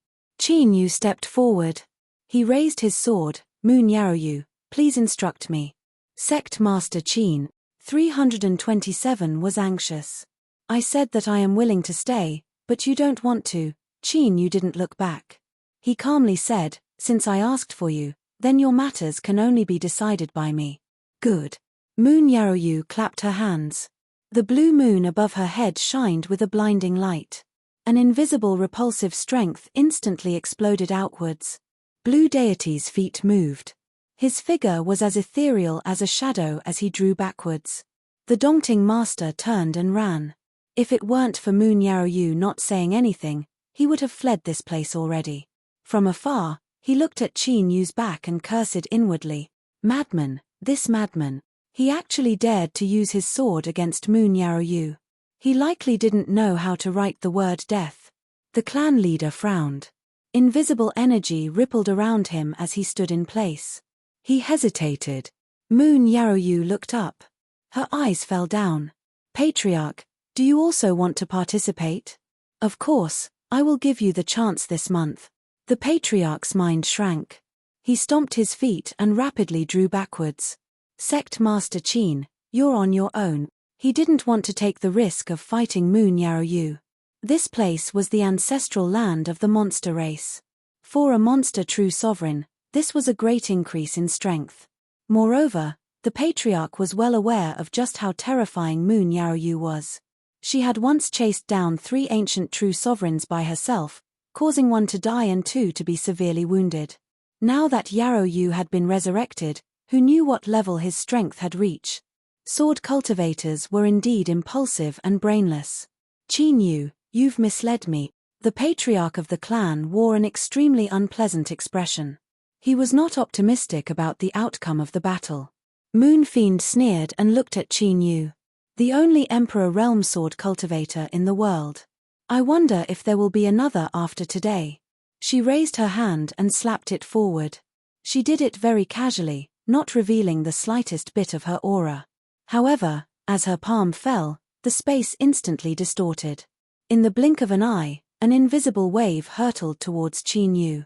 Qin Yu stepped forward. He raised his sword. Moon Yaoyu, please instruct me. Sect Master Qin, 327 was anxious. I said that I am willing to stay, but you don't want to. Qin Yu didn't look back. He calmly said, since I asked for you, then your matters can only be decided by me. Good. Moon Yaoyu clapped her hands. The blue moon above her head shined with a blinding light. An invisible repulsive strength instantly exploded outwards. Blue deity's feet moved. His figure was as ethereal as a shadow as he drew backwards. The Dongting master turned and ran. If it weren't for Moon Yaoyu not saying anything, he would have fled this place already. From afar, he looked at Qin Yu's back and cursed inwardly. Madman, this madman. He actually dared to use his sword against Moon Yaoyu. He likely didn't know how to write the word death. The clan leader frowned. Invisible energy rippled around him as he stood in place. He hesitated. Moon Yaoyu looked up. Her eyes fell down. Patriarch, do you also want to participate? Of course, I will give you the chance this month. The patriarch's mind shrank. He stomped his feet and rapidly drew backwards. Sect Master Qin, you're on your own. He didn't want to take the risk of fighting Moon Yaoyu. This place was the ancestral land of the monster race. For a monster true sovereign, this was a great increase in strength. Moreover, the patriarch was well aware of just how terrifying Moon Yaoyu was. She had once chased down 3 ancient true sovereigns by herself, causing 1 to die and 2 to be severely wounded. Now that Yaoyu had been resurrected, who knew what level his strength had reached? Sword cultivators were indeed impulsive and brainless. Qin Yu, you've misled me. The patriarch of the clan wore an extremely unpleasant expression. He was not optimistic about the outcome of the battle. Moon Fiend sneered and looked at Qin Yu. The only Emperor Realm sword cultivator in the world. I wonder if there will be another after today. She raised her hand and slapped it forward. She did it very casually, not revealing the slightest bit of her aura. However, as her palm fell, the space instantly distorted. In the blink of an eye, an invisible wave hurtled towards Qin Yu.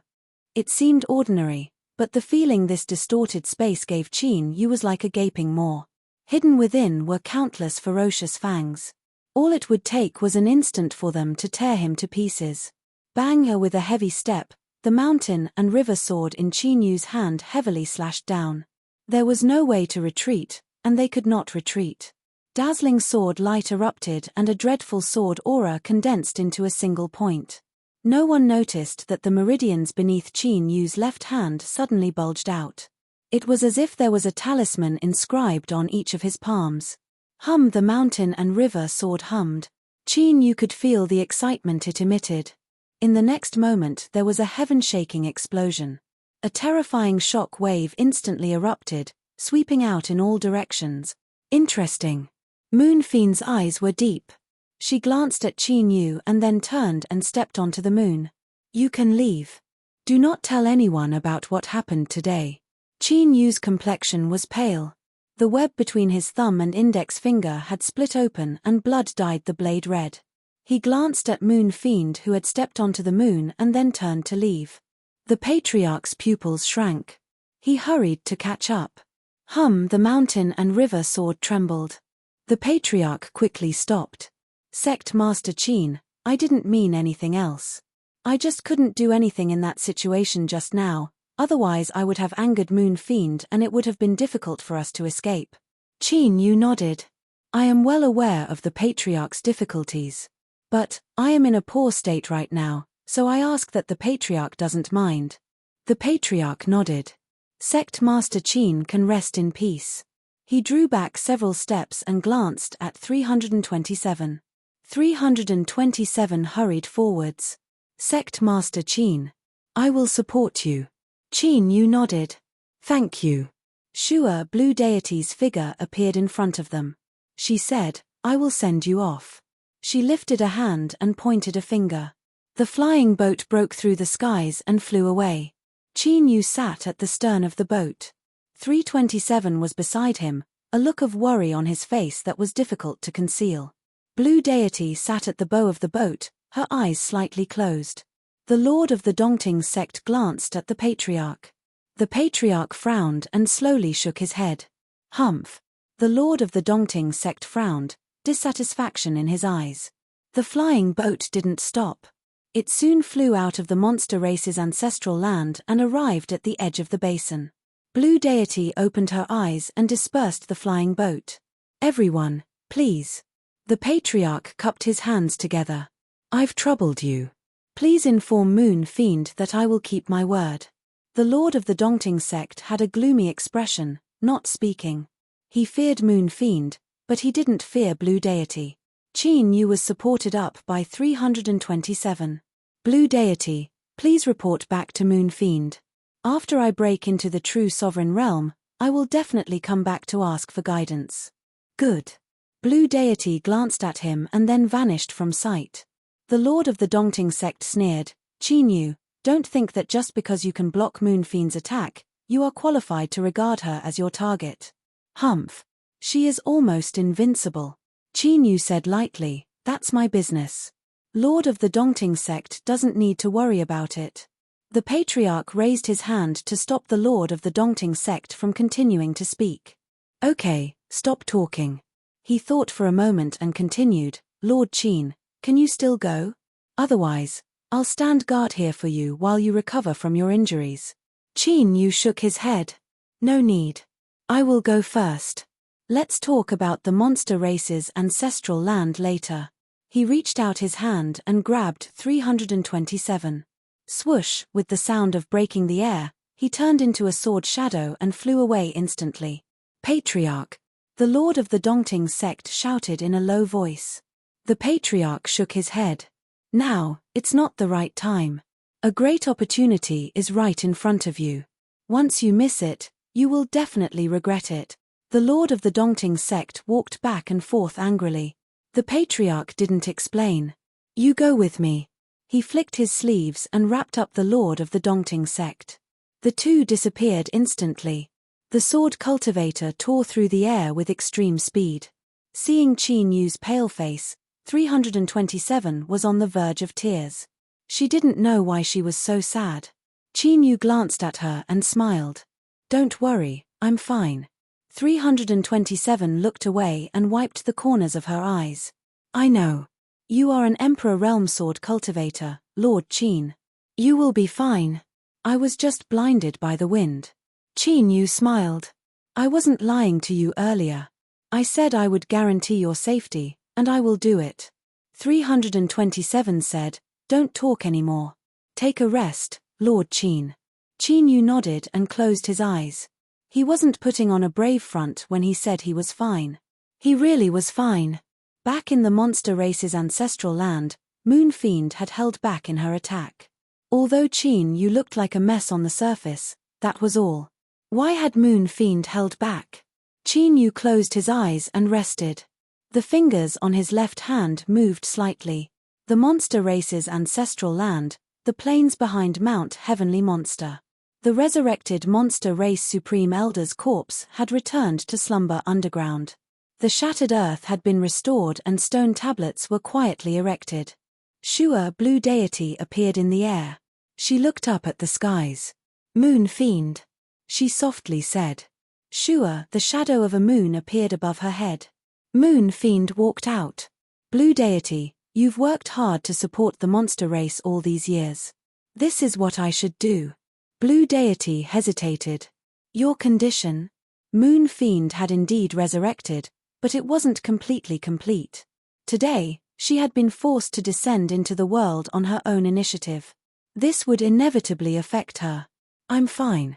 It seemed ordinary, but the feeling this distorted space gave Qin Yu was like a gaping maw. Hidden within were countless ferocious fangs. All it would take was an instant for them to tear him to pieces. Bang! With a heavy step, the mountain and river sword in Qin Yu's hand heavily slashed down. There was no way to retreat, and they could not retreat. Dazzling sword light erupted and a dreadful sword aura condensed into a single point. No one noticed that the meridians beneath Qin Yu's left hand suddenly bulged out. It was as if there was a talisman inscribed on each of his palms. Hum! The mountain and river sword hummed. Qin Yu could feel the excitement it emitted. In the next moment there was a heaven-shaking explosion. A terrifying shock wave instantly erupted, sweeping out in all directions. Interesting. Moon Fiend's eyes were deep. She glanced at Qin Yu and then turned and stepped onto the moon. You can leave. Do not tell anyone about what happened today. Qin Yu's complexion was pale. The web between his thumb and index finger had split open and blood dyed the blade red. He glanced at Moon Fiend who had stepped onto the moon and then turned to leave. The patriarch's pupils shrank. He hurried to catch up. Hum! The mountain and river sword trembled. The patriarch quickly stopped. Sect Master Qin, I didn't mean anything else. I just couldn't do anything in that situation just now, otherwise I would have angered Moon Fiend and it would have been difficult for us to escape. Qin Yu nodded. I am well aware of the patriarch's difficulties. But, I am in a poor state right now, so I ask that the patriarch doesn't mind. The patriarch nodded. Sect Master Qin can rest in peace. He drew back several steps and glanced at 327. 327 hurried forwards. Sect Master Qin. I will support you. Qin Yu nodded. Thank you. Shua Blue Deity's figure appeared in front of them. She said, I will send you off. She lifted a hand and pointed a finger. The flying boat broke through the skies and flew away. Qin Yu sat at the stern of the boat. 327 was beside him, a look of worry on his face that was difficult to conceal. Blue Deity sat at the bow of the boat, her eyes slightly closed. The lord of the Dongting sect glanced at the patriarch. The patriarch frowned and slowly shook his head. Humph. The lord of the Dongting sect frowned, dissatisfaction in his eyes. The flying boat didn't stop. It soon flew out of the monster race's ancestral land and arrived at the edge of the basin. Blue Deity opened her eyes and dispersed the flying boat. Everyone, please. The patriarch cupped his hands together. I've troubled you. Please inform Moon Fiend that I will keep my word. The lord of the Dongting sect had a gloomy expression, not speaking. He feared Moon Fiend, but he didn't fear Blue Deity. Qin Yu was supported up by 327. Blue Deity, please report back to Moon Fiend. After I break into the true sovereign realm, I will definitely come back to ask for guidance. Good. Blue Deity glanced at him and then vanished from sight. The lord of the Dongting sect sneered, Qin Yu, don't think that just because you can block Moon Fiend's attack, you are qualified to regard her as your target. Humph. She is almost invincible. Qin Yu said lightly, that's my business. Lord of the Dongting sect doesn't need to worry about it. The patriarch raised his hand to stop the lord of the Dongting sect from continuing to speak. Okay, stop talking. He thought for a moment and continued, Lord Qin, can you still go? Otherwise, I'll stand guard here for you while you recover from your injuries. Qin Yu shook his head. No need. I will go first. Let's talk about the monster race's ancestral land later. He reached out his hand and grabbed 327. Swoosh, with the sound of breaking the air, he turned into a sword shadow and flew away instantly. Patriarch. The lord of the Dongting sect shouted in a low voice. The patriarch shook his head. Now, it's not the right time. A great opportunity is right in front of you. Once you miss it, you will definitely regret it. The lord of the Dongting sect walked back and forth angrily. The patriarch didn't explain. You go with me. He flicked his sleeves and wrapped up the lord of the Dongting sect. The two disappeared instantly. The sword cultivator tore through the air with extreme speed. Seeing Qin Yu's pale face, 327 was on the verge of tears. She didn't know why she was so sad. Qin Yu glanced at her and smiled. Don't worry, I'm fine. 327 looked away and wiped the corners of her eyes. I know. You are an Emperor Realm Sword cultivator, Lord Qin. You will be fine. I was just blinded by the wind. Qin Yu smiled. I wasn't lying to you earlier. I said I would guarantee your safety, and I will do it. 327 said, don't talk anymore. Take a rest, Lord Qin. Qin Yu nodded and closed his eyes. He wasn't putting on a brave front when he said he was fine. He really was fine. Back in the monster race's ancestral land, Moon Fiend had held back in her attack. Although Qin Yu looked like a mess on the surface, that was all. Why had Moon Fiend held back? Qin Yu closed his eyes and rested. The fingers on his left hand moved slightly. The monster race's ancestral land, the plains behind Mount Heavenly Monster. The resurrected monster race Supreme Elder's corpse had returned to slumber underground. The shattered earth had been restored and stone tablets were quietly erected. Shua Blue Deity appeared in the air. She looked up at the skies. Moon Fiend. She softly said. Shua, the shadow of a moon, appeared above her head. Moon Fiend walked out. Blue Deity, you've worked hard to support the monster race all these years. This is what I should do. Blue Deity hesitated. Your condition? Moon Fiend had indeed resurrected, but it wasn't completely complete. Today, she had been forced to descend into the world on her own initiative. This would inevitably affect her. I'm fine.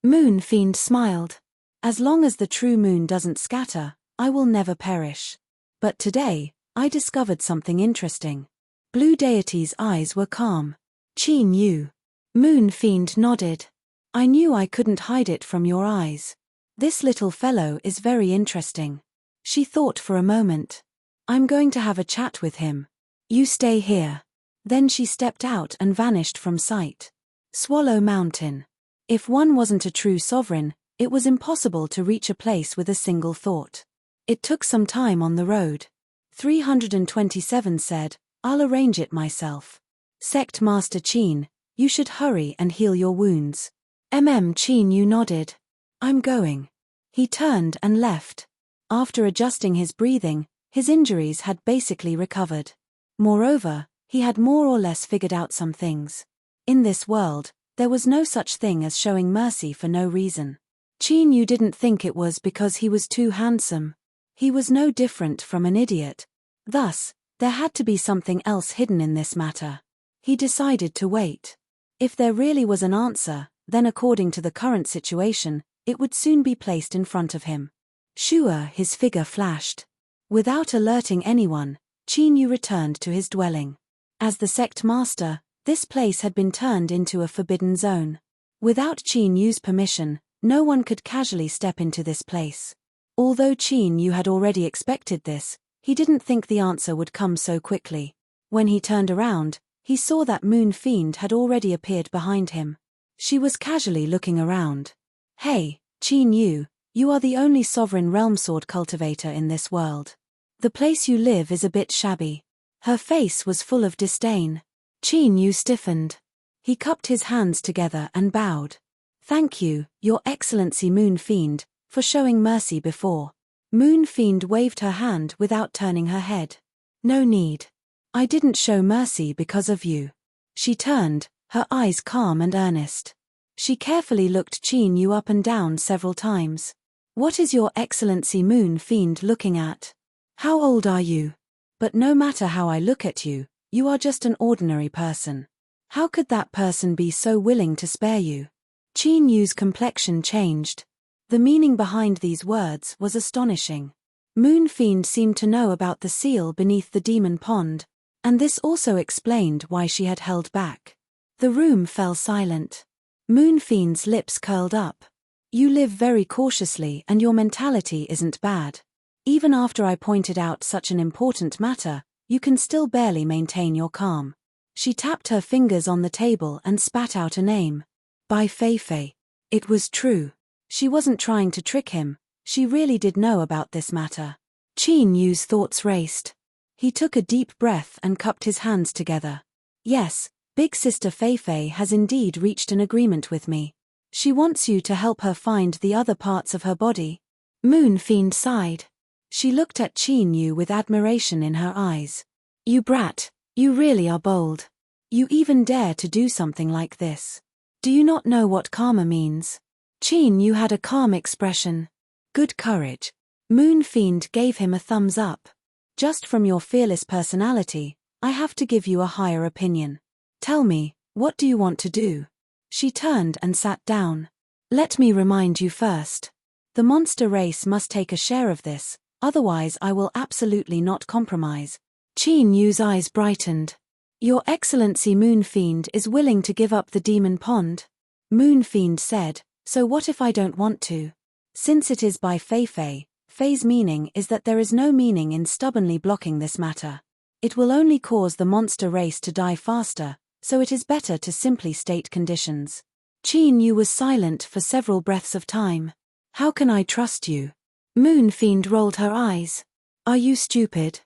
Moon Fiend smiled. As long as the true moon doesn't scatter, I will never perish. But today, I discovered something interesting. Blue Deity's eyes were calm. Qin Yu. Moon Fiend nodded. I knew I couldn't hide it from your eyes. This little fellow is very interesting. She thought for a moment. I'm going to have a chat with him. You stay here. Then she stepped out and vanished from sight. Swallow Mountain. If one wasn't a true sovereign, it was impossible to reach a place with a single thought. It took some time on the road. 327 said, I'll arrange it myself. Sect Master Qin, you should hurry and heal your wounds. Qin Yu nodded. I'm going. He turned and left. After adjusting his breathing, his injuries had basically recovered. Moreover, he had more or less figured out some things. In this world, there was no such thing as showing mercy for no reason. Qin Yu didn't think it was because he was too handsome. He was no different from an idiot. Thus, there had to be something else hidden in this matter. He decided to wait. If there really was an answer, then according to the current situation, it would soon be placed in front of him. Sure, his figure flashed. Without alerting anyone, Qin Yu returned to his dwelling. As the sect master, this place had been turned into a forbidden zone. Without Qin Yu's permission, no one could casually step into this place. Although Qin Yu had already expected this, he didn't think the answer would come so quickly. When he turned around, he saw that Moon Fiend had already appeared behind him. She was casually looking around. Hey, Qin Yu, you are the only sovereign realm sword cultivator in this world. The place you live is a bit shabby. Her face was full of disdain. Qin Yu stiffened. He cupped his hands together and bowed. Thank you, Your Excellency Moon Fiend, for showing mercy before. Moon Fiend waved her hand without turning her head. No need. I didn't show mercy because of you. She turned, her eyes calm and earnest. She carefully looked Qin Yu up and down several times. What is Your Excellency Moon Fiend looking at? How old are you? But no matter how I look at you, you are just an ordinary person. How could that person be so willing to spare you? Qin Yu's complexion changed. The meaning behind these words was astonishing. Moon Fiend seemed to know about the seal beneath the demon pond, and this also explained why she had held back. The room fell silent. Moon Fiend's lips curled up. You live very cautiously and your mentality isn't bad. Even after I pointed out such an important matter, you can still barely maintain your calm. She tapped her fingers on the table and spat out a name. Bai Feifei. It was true. She wasn't trying to trick him, she really did know about this matter. Qin Yu's thoughts raced. He took a deep breath and cupped his hands together. Yes, Big Sister Feifei has indeed reached an agreement with me. She wants you to help her find the other parts of her body. Moon Fiend sighed. She looked at Qin Yu with admiration in her eyes. You brat, you really are bold. You even dare to do something like this. Do you not know what karma means? Qin Yu had a calm expression. Good courage. Moon Fiend gave him a thumbs up. Just from your fearless personality, I have to give you a higher opinion. Tell me, what do you want to do? She turned and sat down. Let me remind you first. The monster race must take a share of this, otherwise I will absolutely not compromise. Qin Yu's eyes brightened. Your Excellency Moon Fiend is willing to give up the demon pond? Moon Fiend said, so what if I don't want to? Since it is by Feifei, Fei's meaning is that there is no meaning in stubbornly blocking this matter. It will only cause the monster race to die faster, so it is better to simply state conditions. Qin Yu was silent for several breaths of time. How can I trust you? Moon Fiend rolled her eyes. Are you stupid?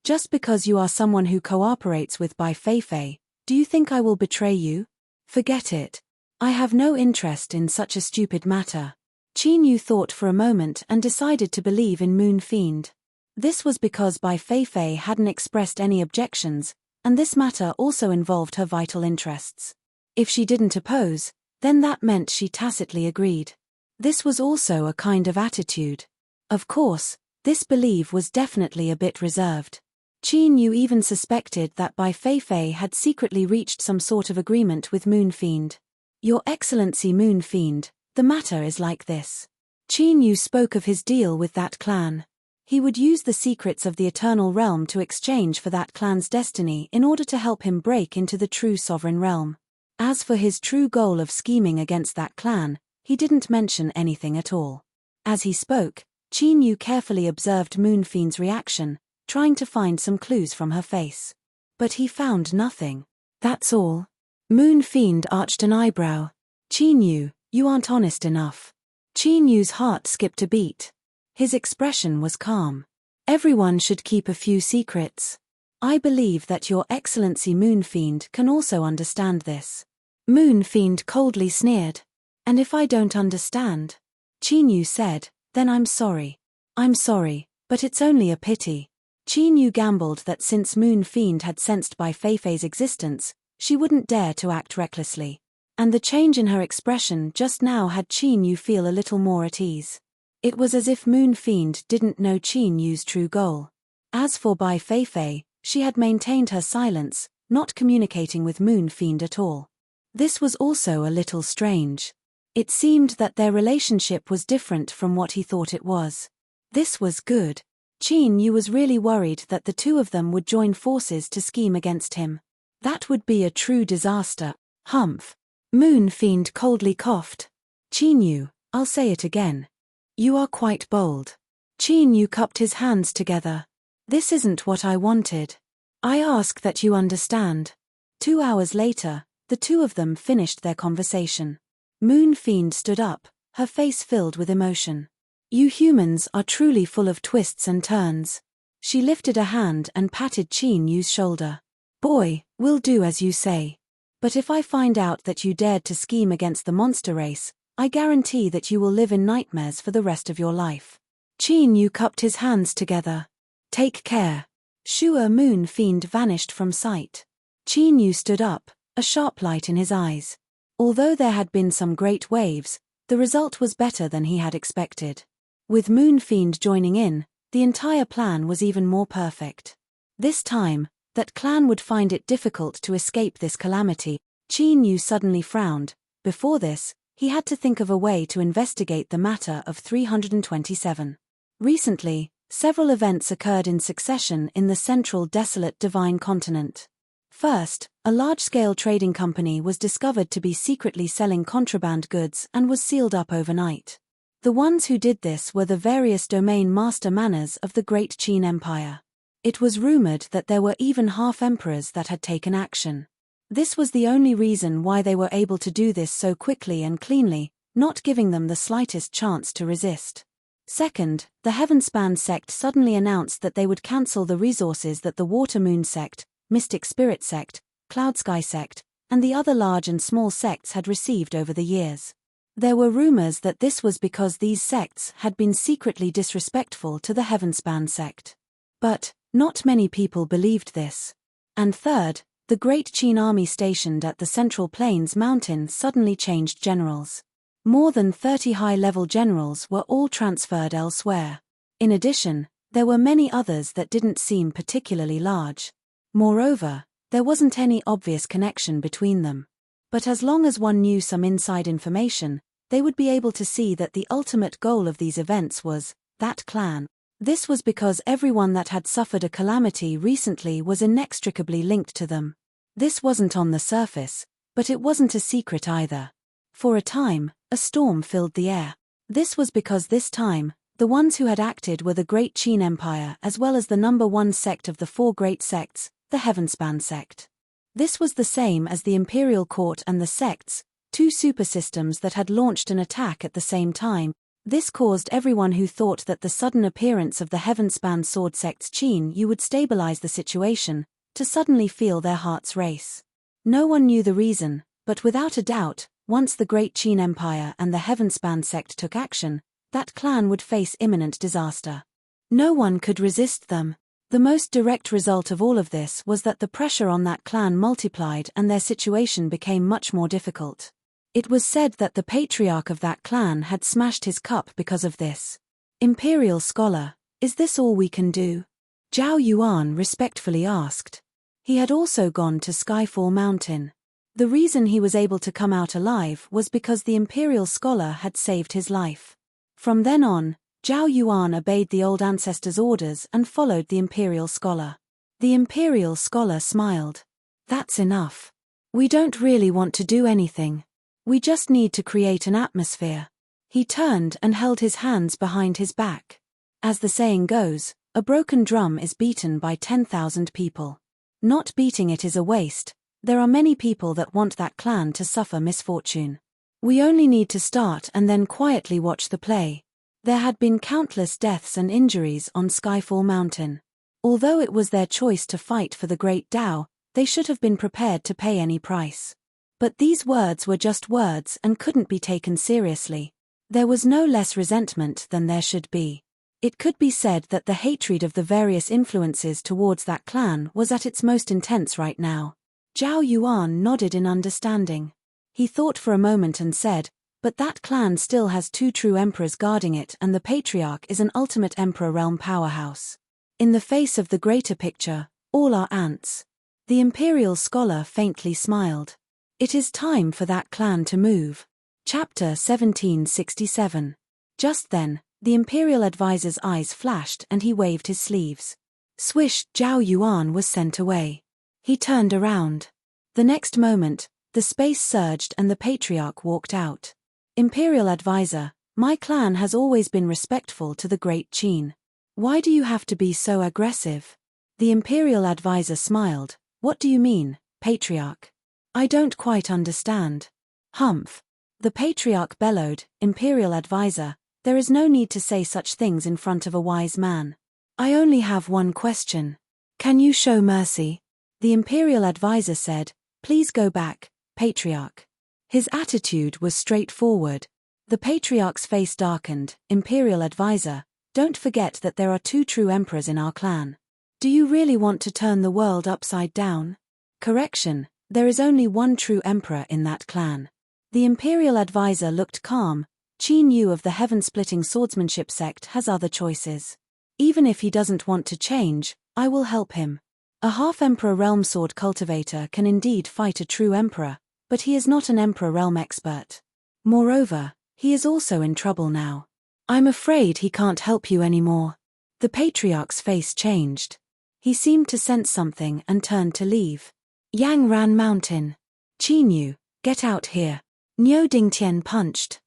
Just because you are someone who cooperates with Bai Feifei, do you think I will betray you? Forget it. I have no interest in such a stupid matter. Qin Yu thought for a moment and decided to believe in Moon Fiend. This was because Bai Feifei hadn't expressed any objections, and this matter also involved her vital interests. If she didn't oppose, then that meant she tacitly agreed. This was also a kind of attitude. Of course, this belief was definitely a bit reserved. Qin Yu even suspected that Bai Feifei had secretly reached some sort of agreement with Moon Fiend. Your Excellency Moon Fiend, the matter is like this. Qin Yu spoke of his deal with that clan. He would use the secrets of the Eternal Realm to exchange for that clan's destiny in order to help him break into the true sovereign realm. As for his true goal of scheming against that clan, he didn't mention anything at all. As he spoke, Qin Yu carefully observed Moon Fiend's reaction, trying to find some clues from her face. But he found nothing. That's all. Moon Fiend arched an eyebrow. Qin Yu, you aren't honest enough. Qin Yu's heart skipped a beat. His expression was calm. Everyone should keep a few secrets. I believe that your Excellency Moon Fiend can also understand this. Moon Fiend coldly sneered. And if I don't understand? Qin Yu said, then I'm sorry. I'm sorry, but it's only a pity. Qin Yu gambled that since Moon Fiend had sensed Bai Feifei's existence, she wouldn't dare to act recklessly. And the change in her expression just now had Qin Yu feel a little more at ease. It was as if Moon Fiend didn't know Qin Yu's true goal. As for Bai Feifei, she had maintained her silence, not communicating with Moon Fiend at all. This was also a little strange. It seemed that their relationship was different from what he thought it was. This was good. Qin Yu was really worried that the two of them would join forces to scheme against him. That would be a true disaster. Humph. Moon Fiend coldly coughed. Qin Yu, I'll say it again. You are quite bold. Qin Yu cupped his hands together. This isn't what I wanted. I ask that you understand. 2 hours later, the two of them finished their conversation. Moon Fiend stood up, her face filled with emotion. You humans are truly full of twists and turns. She lifted a hand and patted Qin Yu's shoulder. Boy, we'll do as you say. But if I find out that you dared to scheme against the monster race, I guarantee that you will live in nightmares for the rest of your life. Qin Yu cupped his hands together. Take care. Shua Moon Fiend vanished from sight. Qin Yu stood up, a sharp light in his eyes. Although there had been some great waves, the result was better than he had expected. With Moon Fiend joining in, the entire plan was even more perfect. This time, that clan would find it difficult to escape this calamity. Qin Yu suddenly frowned. Before this, he had to think of a way to investigate the matter of 327. Recently, several events occurred in succession in the central desolate divine continent. First, a large-scale trading company was discovered to be secretly selling contraband goods and was sealed up overnight. The ones who did this were the various domain master manners of the Great Qin Empire. It was rumored that there were even half-emperors that had taken action. This was the only reason why they were able to do this so quickly and cleanly, not giving them the slightest chance to resist. Second, the Heavenspan sect suddenly announced that they would cancel the resources that the Water Moon sect, Mystic Spirit sect, Cloud Sky sect, and the other large and small sects had received over the years. There were rumors that this was because these sects had been secretly disrespectful to the Heavenspan sect. But not many people believed this. And third, the Great Qin army stationed at the Central Plains Mountain suddenly changed generals. More than 30 high-level generals were all transferred elsewhere. In addition, there were many others that didn't seem particularly large. Moreover, there wasn't any obvious connection between them. But as long as one knew some inside information, they would be able to see that the ultimate goal of these events was that clan. This was because everyone that had suffered a calamity recently was inextricably linked to them. This wasn't on the surface, but it wasn't a secret either. For a time, a storm filled the air. This was because this time, the ones who had acted were the Great Qin Empire as well as the #1 sect of the 4 great sects, the Heavenspan sect. This was the same as the Imperial Court and the sects, 2 super systems that had launched an attack at the same time. This caused everyone who thought that the sudden appearance of the Heavenspan sword sect's Qin Yu would stabilize the situation, to suddenly feel their hearts race. No one knew the reason, but without a doubt, once the Great Qin Empire and the Heavenspan sect took action, that clan would face imminent disaster. No one could resist them. The most direct result of all of this was that the pressure on that clan multiplied and their situation became much more difficult. It was said that the patriarch of that clan had smashed his cup because of this. Imperial scholar, is this all we can do? Zhao Yuan respectfully asked. He had also gone to Skyfall Mountain. The reason he was able to come out alive was because the Imperial scholar had saved his life. From then on, Zhao Yuan obeyed the old ancestor's orders and followed the Imperial scholar. The Imperial scholar smiled. That's enough. We don't really want to do anything. We just need to create an atmosphere. He turned and held his hands behind his back. As the saying goes, a broken drum is beaten by 10,000 people. Not beating it is a waste. There are many people that want that clan to suffer misfortune. We only need to start and then quietly watch the play. There had been countless deaths and injuries on Skyfall Mountain. Although it was their choice to fight for the great Tao, they should have been prepared to pay any price. But these words were just words and couldn't be taken seriously. There was no less resentment than there should be. It could be said that the hatred of the various influences towards that clan was at its most intense right now. Zhao Yuan nodded in understanding. He thought for a moment and said, "But that clan still has 2 true emperors guarding it, and the patriarch is an ultimate emperor realm powerhouse. In the face of the greater picture, all are ants." The imperial scholar faintly smiled. "It is time for that clan to move." Chapter 1767. Just then, the imperial advisor's eyes flashed and he waved his sleeves. Swish, Zhao Yuan was sent away. He turned around. The next moment, the space surged and the patriarch walked out. "Imperial advisor, my clan has always been respectful to the great Qin. Why do you have to be so aggressive?" The imperial advisor smiled. "What do you mean, patriarch? I don't quite understand." "Humph." The patriarch bellowed. "Imperial advisor, there is no need to say such things in front of a wise man. I only have one question. Can you show mercy?" The imperial advisor said, "Please go back, patriarch." His attitude was straightforward. The patriarch's face darkened. "Imperial advisor, don't forget that there are 2 true emperors in our clan. Do you really want to turn the world upside down?" "Correction, there is only 1 true emperor in that clan." The imperial advisor looked calm. "Qin Yu of the heaven-splitting swordsmanship sect has other choices. Even if he doesn't want to change, I will help him. A half-emperor realm sword cultivator can indeed fight a true emperor, but he is not an emperor realm expert. Moreover, he is also in trouble now. I'm afraid he can't help you anymore." The patriarch's face changed. He seemed to sense something and turned to leave. Yang ran mountain. "Qin Yu, get out here." Niu Dingtian punched.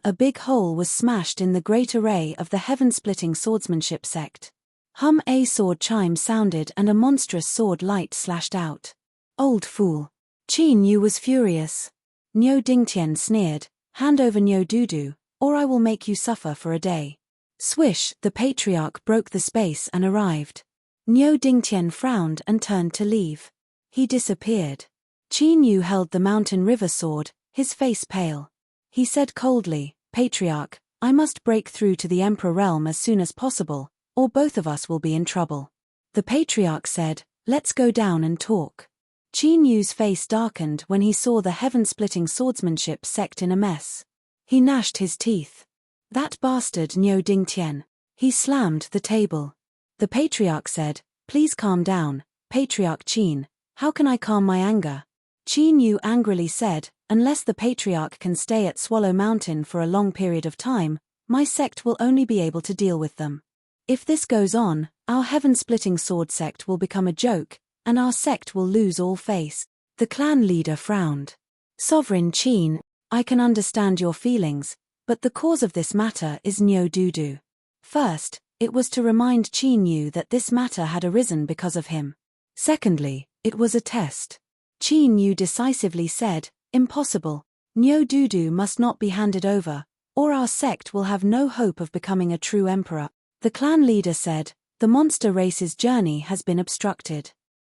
A big hole was smashed in the great array of the heaven-splitting swordsmanship sect. A sword chime sounded and a monstrous sword light slashed out. "Old fool." Qin Yu was furious. Niu Dingtian sneered, "Hand over Niu Dudu, or I will make you suffer for a day." Swish, the patriarch broke the space and arrived. Niu Dingtian frowned and turned to leave. He disappeared. Qin Yu held the mountain river sword, his face pale. He said coldly, "Patriarch, I must break through to the emperor realm as soon as possible, or both of us will be in trouble." The patriarch said, "Let's go down and talk." Qin Yu's face darkened when he saw the heaven-splitting swordsmanship sect in a mess. He gnashed his teeth. "That bastard Niu Dingtian." He slammed the table. The patriarch said, "Please calm down, Patriarch Qin. How can I calm my anger?" Qin Yu angrily said, "Unless the patriarch can stay at Swallow Mountain for a long period of time, my sect will only be able to deal with them. If this goes on, our heaven-splitting sword sect will become a joke, and our sect will lose all face." The clan leader frowned. "Sovereign Qin, I can understand your feelings, but the cause of this matter is Niu Dudu. First, it was to remind Qin Yu that this matter had arisen because of him. Secondly, it was a test." Qin Yu decisively said, "Impossible. Niu Dudu must not be handed over, or our sect will have no hope of becoming a true emperor." The clan leader said, "The monster race's journey has been obstructed.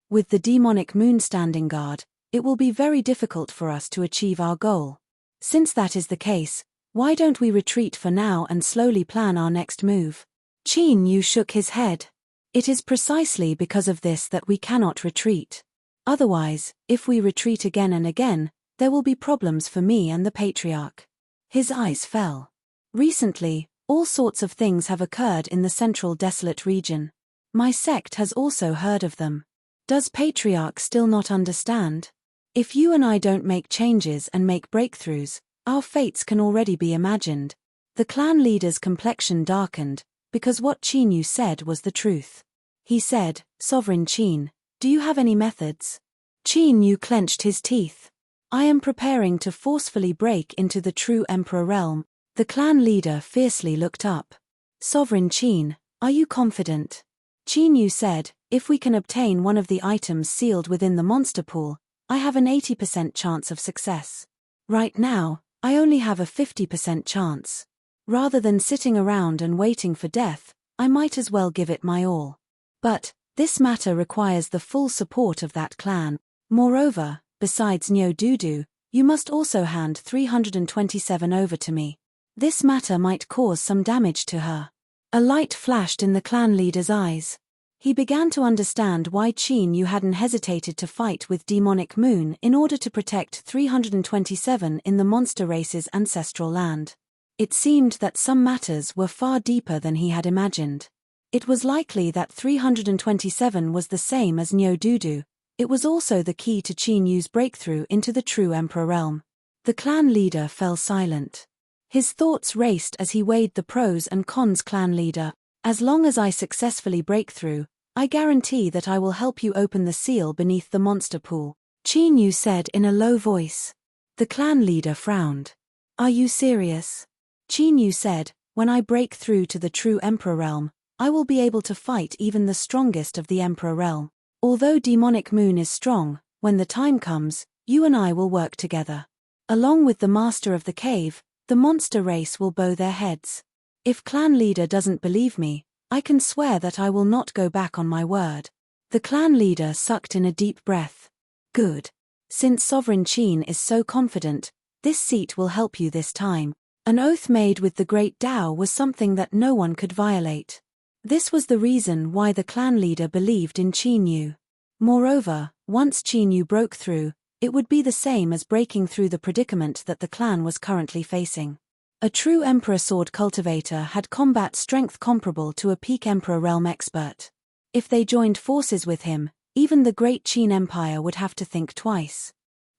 With the demonic moon standing guard, it will be very difficult for us to achieve our goal. Since that is the case, why don't we retreat for now and slowly plan our next move?" Qin Yu shook his head. "It is precisely because of this that we cannot retreat. Otherwise, if we retreat again and again, there will be problems for me and the patriarch." His eyes fell. "Recently, all sorts of things have occurred in the central desolate region. My sect has also heard of them. Does patriarch still not understand? If you and I don't make changes and make breakthroughs, our fates can already be imagined." The clan leader's complexion darkened, because what Qin Yu said was the truth. He said, "Sovereign Qin, do you have any methods?" Qin Yu clenched his teeth. "I am preparing to forcefully break into the true emperor realm." The clan leader fiercely looked up. "Sovereign Qin, are you confident?" Qin Yu said, "If we can obtain one of the items sealed within the monster pool, I have an 80% chance of success. Right now, I only have a 50% chance. Rather than sitting around and waiting for death, I might as well give it my all." But this matter requires the full support of that clan. Moreover, besides Nyo-Dudu, you must also hand 327 over to me. This matter might cause some damage to her. A light flashed in the clan leader's eyes. He began to understand why Qin Yu hadn't hesitated to fight with Demonic Moon in order to protect 327 in the monster race's ancestral land. It seemed that some matters were far deeper than he had imagined. It was likely that 327 was the same as Nyo-Dudu. It was also the key to Qin Yu's breakthrough into the true Emperor realm. The clan leader fell silent. His thoughts raced as he weighed the pros and cons. Clan leader, as long as I successfully break through, I guarantee that I will help you open the seal beneath the monster pool, Qin Yu said in a low voice. The clan leader frowned. Are you serious? Qin Yu said, when I break through to the true Emperor realm, I will be able to fight even the strongest of the Emperor realm. Although Demonic Moon is strong, when the time comes, you and I will work together. Along with the master of the cave, the monster race will bow their heads. If clan leader doesn't believe me, I can swear that I will not go back on my word. The clan leader sucked in a deep breath. Good. Since Sovereign Qin is so confident, this seat will help you this time. An oath made with the great Tao was something that no one could violate. This was the reason why the clan leader believed in Qin Yu. Moreover, once Qin Yu broke through, it would be the same as breaking through the predicament that the clan was currently facing. A true Emperor Sword cultivator had combat strength comparable to a peak Emperor realm expert. If they joined forces with him, even the great Qin Empire would have to think twice.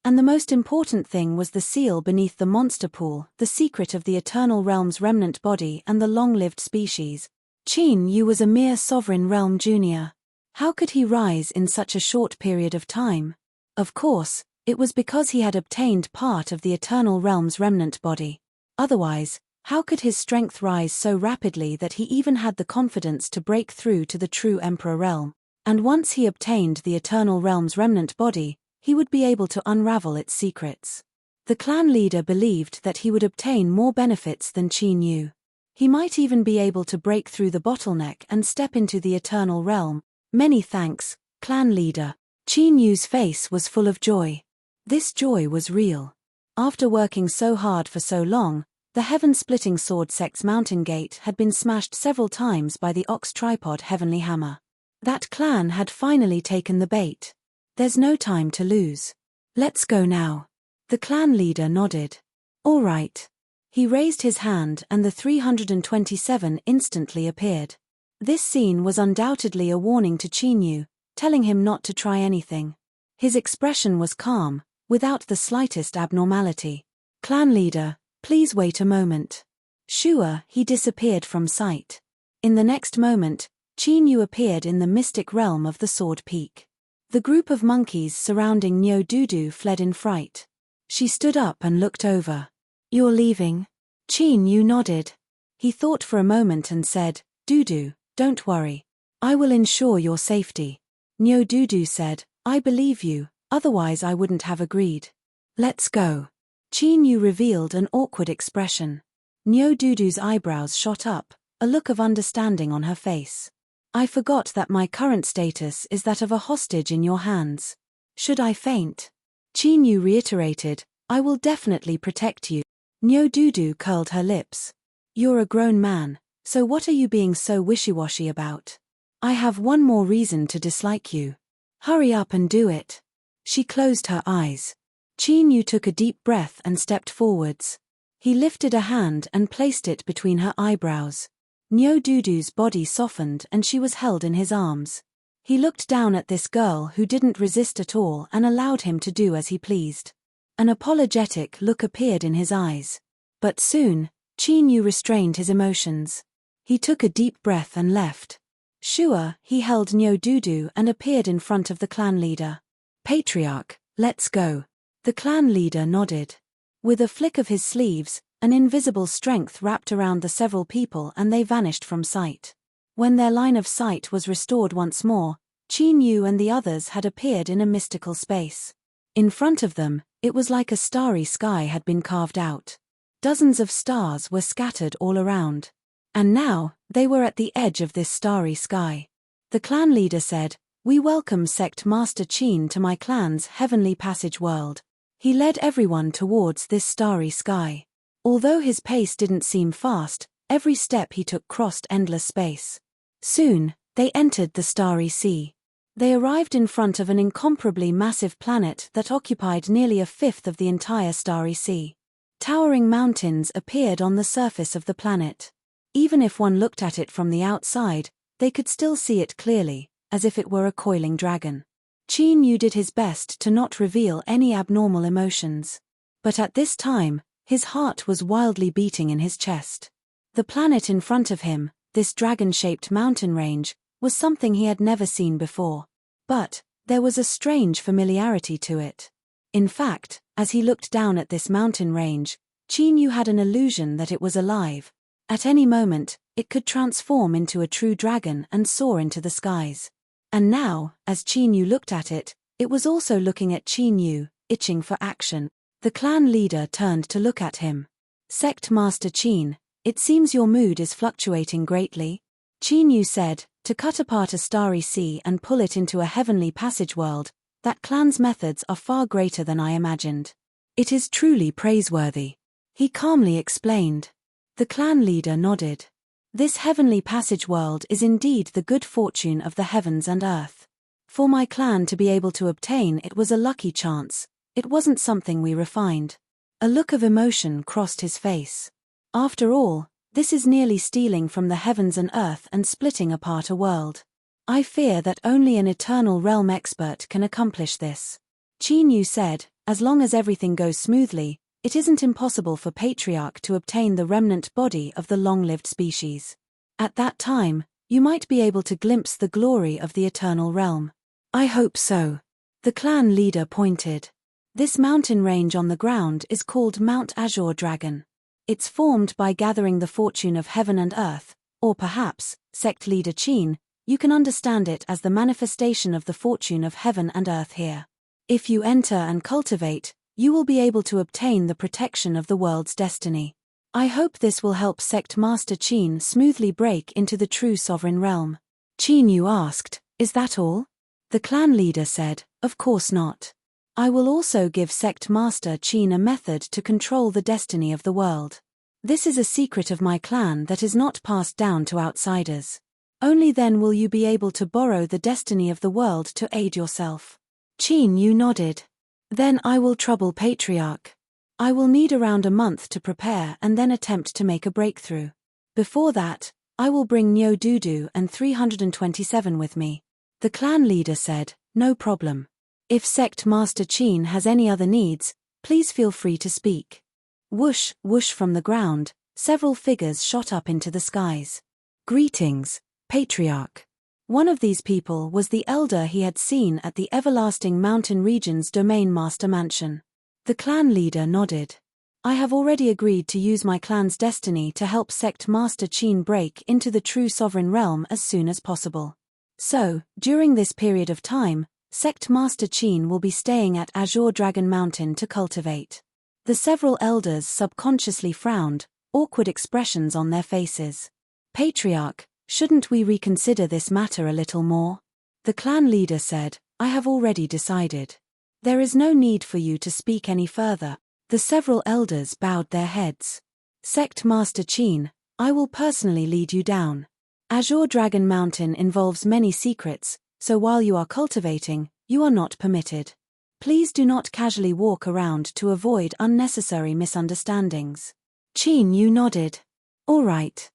And the most important thing was the seal beneath the monster pool, the secret of the Eternal Realm's remnant body and the long-lived species. Qin Yu was a mere Sovereign Realm junior. How could he rise in such a short period of time? Of course, it was because he had obtained part of the Eternal Realm's remnant body. Otherwise, how could his strength rise so rapidly that he even had the confidence to break through to the true Emperor realm? And once he obtained the Eternal Realm's remnant body, he would be able to unravel its secrets. The clan leader believed that he would obtain more benefits than Qin Yu. He might even be able to break through the bottleneck and step into the Eternal Realm. Many thanks, clan leader. Qin Yu's face was full of joy. This joy was real. After working so hard for so long, the heaven-splitting sword sect's mountain gate had been smashed several times by the ox tripod heavenly hammer. That clan had finally taken the bait. There's no time to lose. Let's go now. The clan leader nodded. All right. He raised his hand and the 327 instantly appeared. This scene was undoubtedly a warning to Qin Yu, telling him not to try anything. His expression was calm, without the slightest abnormality. Clan leader, please wait a moment. Sure, he disappeared from sight. In the next moment, Qin Yu appeared in the mystic realm of the Sword Peak. The group of monkeys surrounding Nyo-Dudu fled in fright. She stood up and looked over. You're leaving? Qin Yu nodded. He thought for a moment and said, Dudu, don't worry. I will ensure your safety. Nyo-Dudu said, I believe you, otherwise I wouldn't have agreed. Let's go. Qin Yu revealed an awkward expression. Nyo-Dudu's eyebrows shot up, a look of understanding on her face. I forgot that my current status is that of a hostage in your hands. Should I faint? Qin Yu reiterated, I will definitely protect you. Nyo-Dudu curled her lips. You're a grown man, so what are you being so wishy-washy about? I have one more reason to dislike you. Hurry up and do it. She closed her eyes. Qin Yu took a deep breath and stepped forwards. He lifted a hand and placed it between her eyebrows. Nyo-Dudu's body softened and she was held in his arms. He looked down at this girl who didn't resist at all and allowed him to do as he pleased. An apologetic look appeared in his eyes. But soon, Qin Yu restrained his emotions. He took a deep breath and left. Sure, he held Nyo-Dudu and appeared in front of the clan leader. Patriarch, let's go. The clan leader nodded. With a flick of his sleeves, an invisible strength wrapped around the several people and they vanished from sight. When their line of sight was restored once more, Qin Yu and the others had appeared in a mystical space. In front of them, it was like a starry sky had been carved out. Dozens of stars were scattered all around. And now, they were at the edge of this starry sky. The clan leader said, "We welcome Sect Master Qin to my clan's heavenly passage world." He led everyone towards this starry sky. Although his pace didn't seem fast, every step he took crossed endless space. Soon, they entered the starry sea. They arrived in front of an incomparably massive planet that occupied nearly a fifth of the entire starry sea. Towering mountains appeared on the surface of the planet. Even if one looked at it from the outside, they could still see it clearly, as if it were a coiling dragon. Qin Yu did his best to not reveal any abnormal emotions. But at this time, his heart was wildly beating in his chest. The planet in front of him, this dragon-shaped mountain range, was something he had never seen before. But there was a strange familiarity to it. In fact, as he looked down at this mountain range, Qin Yu had an illusion that it was alive. At any moment, it could transform into a true dragon and soar into the skies. And now, as Qin Yu looked at it, it was also looking at Qin Yu, itching for action. The clan leader turned to look at him. "Sect Master Qin, it seems your mood is fluctuating greatly." Qin Yu said, "To cut apart a starry sea and pull it into a heavenly passage world, that clan's methods are far greater than I imagined. It is truly praiseworthy," he calmly explained. The clan leader nodded. "This heavenly passage world is indeed the good fortune of the heavens and earth. For my clan to be able to obtain it was a lucky chance, it wasn't something we refined." A look of emotion crossed his face. After all, this is nearly stealing from the heavens and earth and splitting apart a world. I fear that only an eternal realm expert can accomplish this. Qin Yu said, "As long as everything goes smoothly, it isn't impossible for Patriarch to obtain the remnant body of the long-lived species. At that time, you might be able to glimpse the glory of the eternal realm." "I hope so." The clan leader pointed. "This mountain range on the ground is called Mount Azure Dragon. It's formed by gathering the fortune of heaven and earth, or perhaps, sect leader Qin, you can understand it as the manifestation of the fortune of heaven and earth here. If you enter and cultivate, you will be able to obtain the protection of the world's destiny. I hope this will help Sect Master Qin smoothly break into the true sovereign realm." Qin Yu asked, "Is that all?" The clan leader said, "Of course not. I will also give Sect Master Qin a method to control the destiny of the world. This is a secret of my clan that is not passed down to outsiders. Only then will you be able to borrow the destiny of the world to aid yourself." Qin Yu nodded. "Then I will trouble Patriarch. I will need around a month to prepare and then attempt to make a breakthrough. Before that, I will bring Nyo Dudu and 327 with me." The clan leader said, "No problem. If Sect Master Qin has any other needs, please feel free to speak." Whoosh, whoosh from the ground, several figures shot up into the skies. "Greetings, Patriarch." One of these people was the elder he had seen at the Everlasting Mountain Region's Domain Master Mansion. The clan leader nodded. "I have already agreed to use my clan's destiny to help Sect Master Qin break into the true sovereign realm as soon as possible. So, during this period of time, Sect Master Qin will be staying at Azure Dragon Mountain to cultivate." The several elders subconsciously frowned, awkward expressions on their faces. "Patriarch, shouldn't we reconsider this matter a little more?" The clan leader said, "I have already decided. There is no need for you to speak any further." The several elders bowed their heads. "Sect Master Qin, I will personally lead you down. Azure Dragon Mountain involves many secrets, so while you are cultivating, you are not permitted. Please do not casually walk around to avoid unnecessary misunderstandings." Qin Yu nodded. "All right."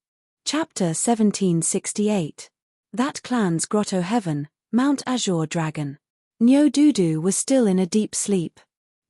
Chapter 1768. That clan's grotto heaven, Mount Azure Dragon. Nyo Dudu was still in a deep sleep.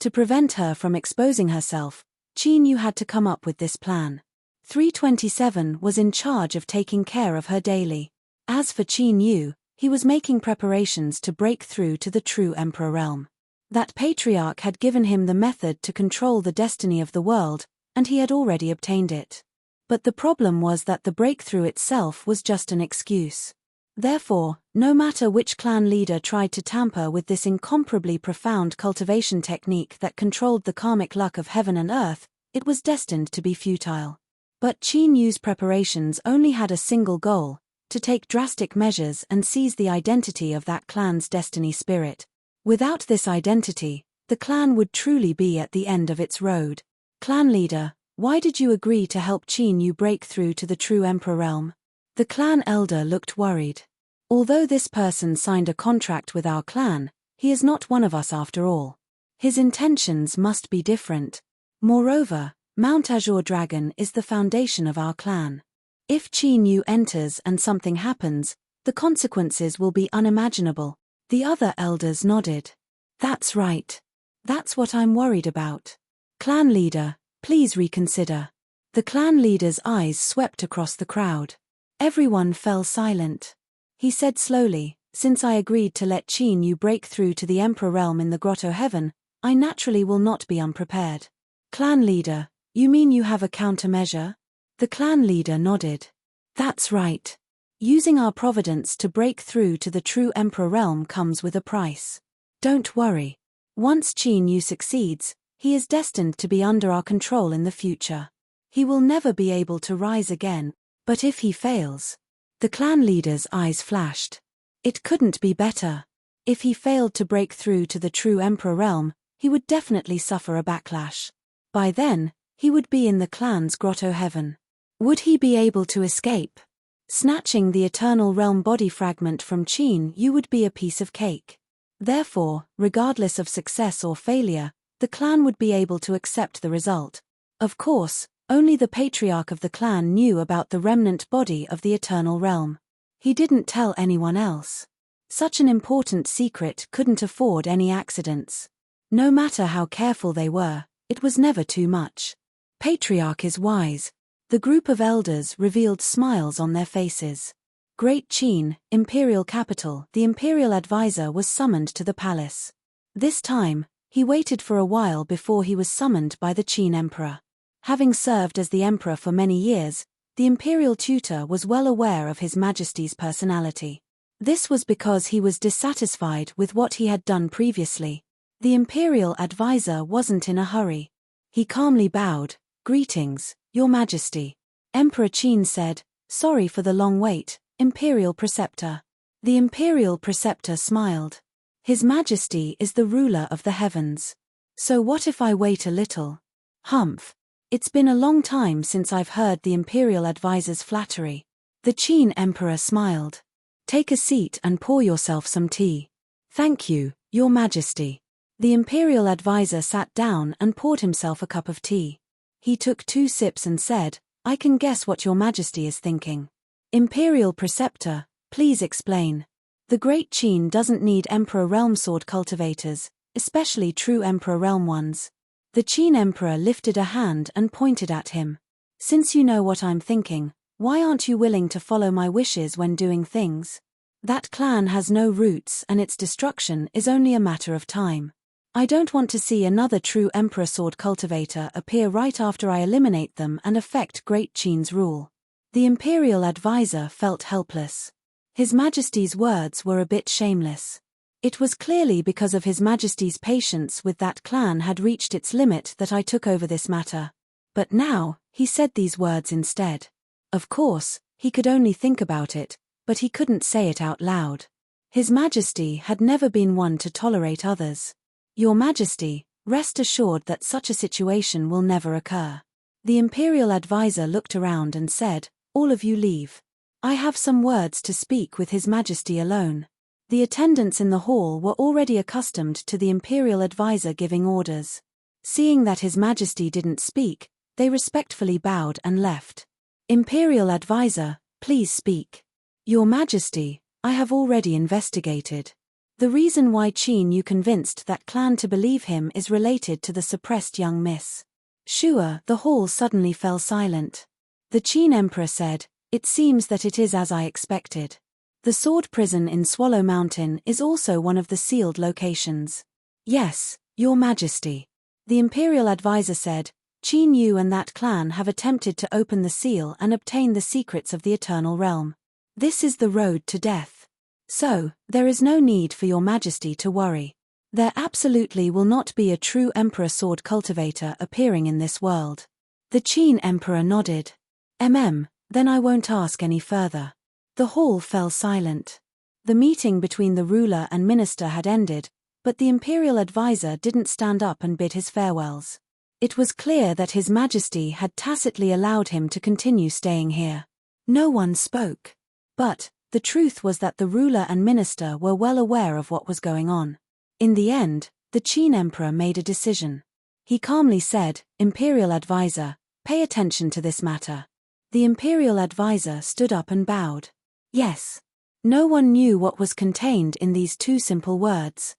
To prevent her from exposing herself, Qin Yu had to come up with this plan. 327 was in charge of taking care of her daily. As for Qin Yu, he was making preparations to break through to the true Emperor realm. That Patriarch had given him the method to control the destiny of the world, and he had already obtained it. But the problem was that the breakthrough itself was just an excuse. Therefore, no matter which clan leader tried to tamper with this incomparably profound cultivation technique that controlled the karmic luck of heaven and earth, it was destined to be futile. But Qin Yu's preparations only had a single goal: to take drastic measures and seize the identity of that clan's destiny spirit. Without this identity, the clan would truly be at the end of its road. Clan leader, why did you agree to help Qin Yu break through to the true Emperor realm? The clan elder looked worried. Although this person signed a contract with our clan, he is not one of us after all. His intentions must be different. Moreover, Mount Azure Dragon is the foundation of our clan. If Qin Yu enters and something happens, the consequences will be unimaginable. The other elders nodded. That's right. That's what I'm worried about. Clan leader, please reconsider. The clan leader's eyes swept across the crowd. Everyone fell silent. He said slowly, since I agreed to let Qin Yu break through to the Emperor realm in the Grotto Heaven, I naturally will not be unprepared. Clan leader, you mean you have a countermeasure? The clan leader nodded. That's right. Using our providence to break through to the true Emperor realm comes with a price. Don't worry. Once Qin Yu succeeds, he is destined to be under our control in the future. He will never be able to rise again, but if he fails... The clan leader's eyes flashed. It couldn't be better. If he failed to break through to the true Emperor realm, he would definitely suffer a backlash. By then, he would be in the clan's Grotto Heaven. Would he be able to escape? Snatching the Eternal Realm body fragment from Qin Yu would be a piece of cake. Therefore, regardless of success or failure, the clan would be able to accept the result. Of course, only the patriarch of the clan knew about the remnant body of the Eternal Realm. He didn't tell anyone else. Such an important secret couldn't afford any accidents. No matter how careful they were, it was never too much. Patriarch is wise. The group of elders revealed smiles on their faces. Great Qin, Imperial capital, the Imperial advisor was summoned to the palace. This time, he waited for a while before he was summoned by the Qin Emperor. Having served as the emperor for many years, the imperial tutor was well aware of His Majesty's personality. This was because he was dissatisfied with what he had done previously. The imperial advisor wasn't in a hurry. He calmly bowed. Greetings, Your Majesty. Emperor Qin said, sorry for the long wait, Imperial Preceptor. The Imperial Preceptor smiled. His Majesty is the ruler of the heavens. So what if I wait a little? Humph. It's been a long time since I've heard the Imperial Advisor's flattery. The Qin Emperor smiled. Take a seat and pour yourself some tea. Thank you, Your Majesty. The Imperial Advisor sat down and poured himself a cup of tea. He took 2 sips and said, I can guess what Your Majesty is thinking. Imperial Preceptor, please explain. The Great Qin doesn't need Emperor Realm sword cultivators, especially true Emperor Realm ones. The Qin Emperor lifted a hand and pointed at him. Since you know what I'm thinking, why aren't you willing to follow my wishes when doing things? That clan has no roots and its destruction is only a matter of time. I don't want to see another true Emperor sword cultivator appear right after I eliminate them and affect Great Qin's rule. The Imperial Advisor felt helpless. His Majesty's words were a bit shameless. It was clearly because of His Majesty's patience with that clan had reached its limit that I took over this matter. But now, he said these words instead. Of course, he could only think about it, but he couldn't say it out loud. His Majesty had never been one to tolerate others. Your Majesty, rest assured that such a situation will never occur. The Imperial Advisor looked around and said, all of you leave. I have some words to speak with His Majesty alone. The attendants in the hall were already accustomed to the Imperial Advisor giving orders. Seeing that His Majesty didn't speak, they respectfully bowed and left. Imperial Advisor, please speak. Your Majesty, I have already investigated. The reason why Qin Yu convinced that clan to believe him is related to the suppressed young Miss. Sure, the hall suddenly fell silent. The Qin Emperor said, it seems that it is as I expected. The sword prison in Swallow Mountain is also one of the sealed locations. Yes, Your Majesty. The Imperial Advisor said, Qin Yu and that clan have attempted to open the seal and obtain the secrets of the Eternal Realm. This is the road to death. So, there is no need for Your Majesty to worry. There absolutely will not be a true Emperor sword cultivator appearing in this world. The Qin Emperor nodded. Then I won't ask any further. The hall fell silent. The meeting between the ruler and minister had ended, but the imperial advisor didn't stand up and bid his farewells. It was clear that His Majesty had tacitly allowed him to continue staying here. No one spoke. But the truth was that the ruler and minister were well aware of what was going on. In the end, the Qin emperor made a decision. He calmly said, "Imperial advisor, pay attention to this matter." The imperial advisor stood up and bowed. Yes. No one knew what was contained in these two simple words.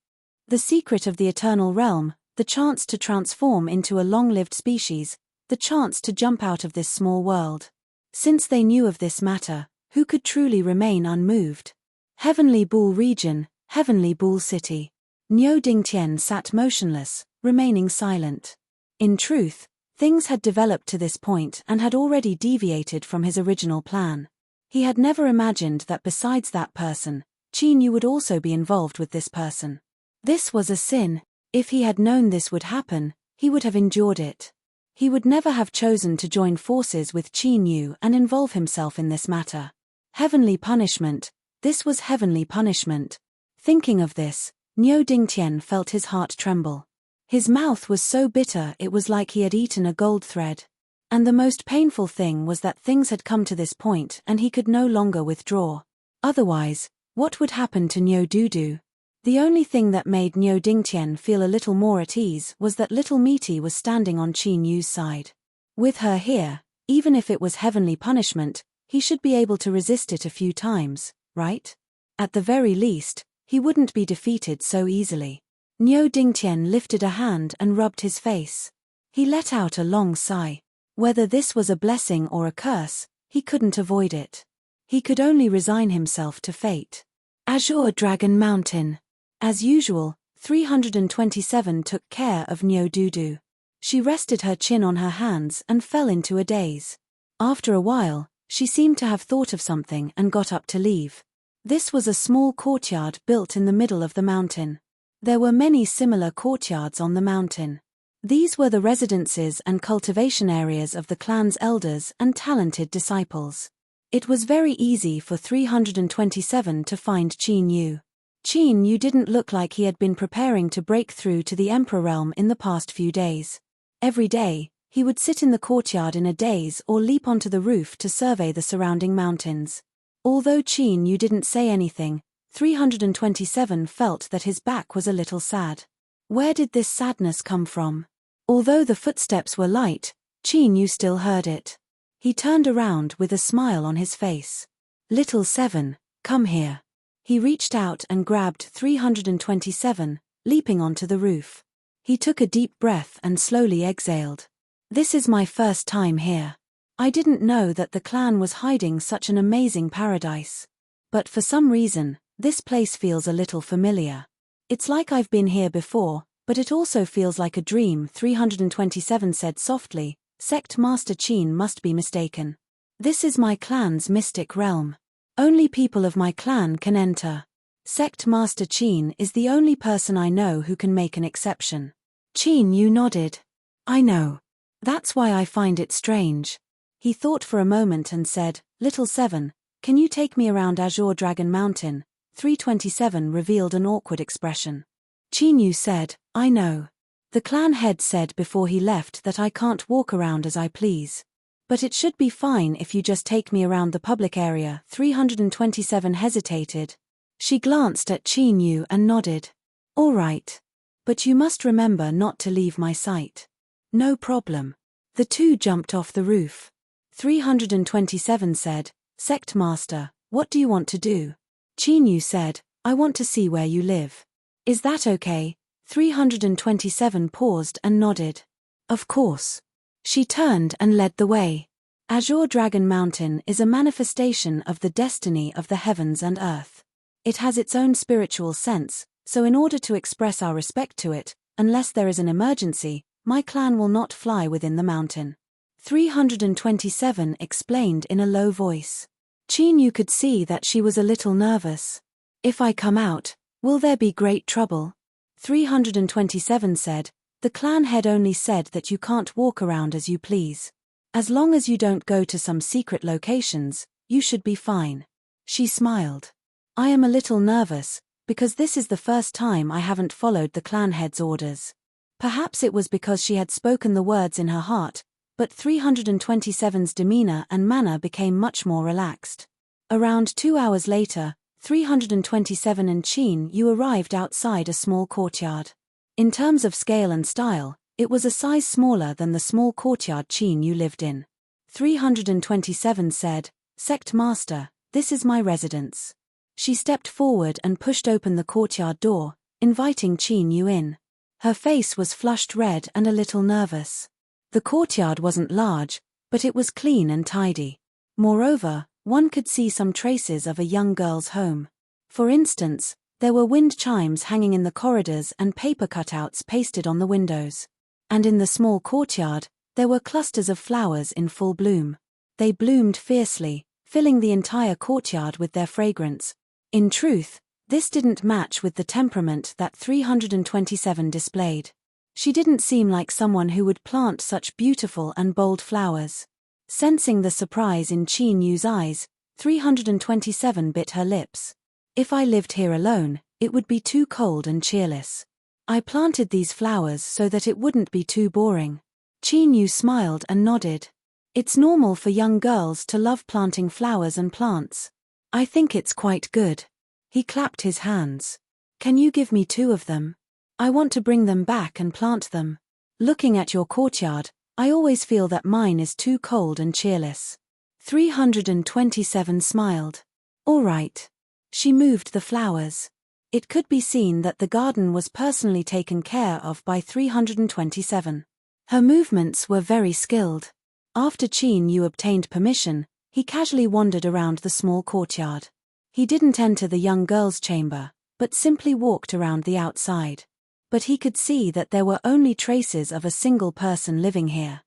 The secret of the eternal realm, the chance to transform into a long-lived species, the chance to jump out of this small world. Since they knew of this matter, who could truly remain unmoved? Heavenly Bull region, Heavenly Bull city. Niu Dingtian sat motionless, remaining silent. In truth, things had developed to this point and had already deviated from his original plan. He had never imagined that besides that person, Qin Yu would also be involved with this person. This was a sin. If he had known this would happen, he would have endured it. He would never have chosen to join forces with Qin Yu and involve himself in this matter. Heavenly punishment, this was heavenly punishment. Thinking of this, Niu Dingtian felt his heart tremble. His mouth was so bitter it was like he had eaten a gold thread. And the most painful thing was that things had come to this point and he could no longer withdraw. Otherwise, what would happen to Niu Dudu? The only thing that made Niu Dingtian feel a little more at ease was that little Meaty was standing on Qin Yu's side. With her here, even if it was heavenly punishment, he should be able to resist it a few times, right? At the very least, he wouldn't be defeated so easily. Niu Dingtian lifted a hand and rubbed his face. He let out a long sigh. Whether this was a blessing or a curse, he couldn't avoid it. He could only resign himself to fate. Azure Dragon Mountain. As usual, 327 took care of Niu Dudu. She rested her chin on her hands and fell into a daze. After a while, she seemed to have thought of something and got up to leave. This was a small courtyard built in the middle of the mountain. There were many similar courtyards on the mountain. These were the residences and cultivation areas of the clan's elders and talented disciples. It was very easy for 327 to find Qin Yu. Qin Yu didn't look like he had been preparing to break through to the Emperor realm in the past few days. Every day, he would sit in the courtyard in a daze or leap onto the roof to survey the surrounding mountains. Although Qin Yu didn't say anything, 327 felt that his back was a little sad. Where did this sadness come from? Although the footsteps were light, Qin Yu still heard it. He turned around with a smile on his face. "Little Seven, come here." He reached out and grabbed 327, leaping onto the roof. He took a deep breath and slowly exhaled. "This is my first time here. I didn't know that the clan was hiding such an amazing paradise. But for some reason, this place feels a little familiar. It's like I've been here before, but it also feels like a dream," 327 said softly. "Sect Master Qin must be mistaken. This is my clan's mystic realm. Only people of my clan can enter. Sect Master Qin is the only person I know who can make an exception." Qin Yu nodded. "I know. That's why I find it strange." He thought for a moment and said, "Little Seven, can you take me around Azure Dragon Mountain?" 327 revealed an awkward expression. Qin Yu said, "I know. The clan head said before he left that I can't walk around as I please. But it should be fine if you just take me around the public area." 327 hesitated. She glanced at Qin Yu and nodded. "All right. But you must remember not to leave my sight." "No problem." The two jumped off the roof. 327 said, "Sect Master, what do you want to do?" Qin Yu said, "I want to see where you live. Is that okay?" 327 paused and nodded. "Of course." She turned and led the way. Azure Dragon Mountain is a manifestation of the destiny of the heavens and earth. It has its own spiritual sense, so in order to express our respect to it, unless there is an emergency, my clan will not fly within the mountain. 327 explained in a low voice. Qin Yu could see that she was a little nervous. "If I come out, will there be great trouble?" 327 said, "The clan head only said that you can't walk around as you please. As long as you don't go to some secret locations, you should be fine." She smiled. I am a little nervous, because this is the first time I haven't followed the clan head's orders. Perhaps it was because she had spoken the words in her heart, but 327's demeanor and manner became much more relaxed. Around 2 hours later, 327 and Qin Yu arrived outside a small courtyard. In terms of scale and style, it was a size smaller than the small courtyard Qin Yu lived in. 327 said, "Sect Master, this is my residence." She stepped forward and pushed open the courtyard door, inviting Qin Yu in. Her face was flushed red and a little nervous. The courtyard wasn't large, but it was clean and tidy. Moreover, one could see some traces of a young girl's home. For instance, there were wind chimes hanging in the corridors and paper cutouts pasted on the windows. And in the small courtyard, there were clusters of flowers in full bloom. They bloomed fiercely, filling the entire courtyard with their fragrance. In truth, this didn't match with the temperament that 327 displayed. She didn't seem like someone who would plant such beautiful and bold flowers. Sensing the surprise in Qin Yu's eyes, 327 bit her lips. If I lived here alone, it would be too cold and cheerless. I planted these flowers so that it wouldn't be too boring. Qin Yu smiled and nodded. It's normal for young girls to love planting flowers and plants. I think it's quite good. He clapped his hands. Can you give me 2 of them? I want to bring them back and plant them. Looking at your courtyard, I always feel that mine is too cold and cheerless. 327 smiled. All right. She moved the flowers. It could be seen that the garden was personally taken care of by 327. Her movements were very skilled. After Qin Yu obtained permission, he casually wandered around the small courtyard. He didn't enter the young girl's chamber, but simply walked around the outside. But he could see that there were only traces of a single person living here.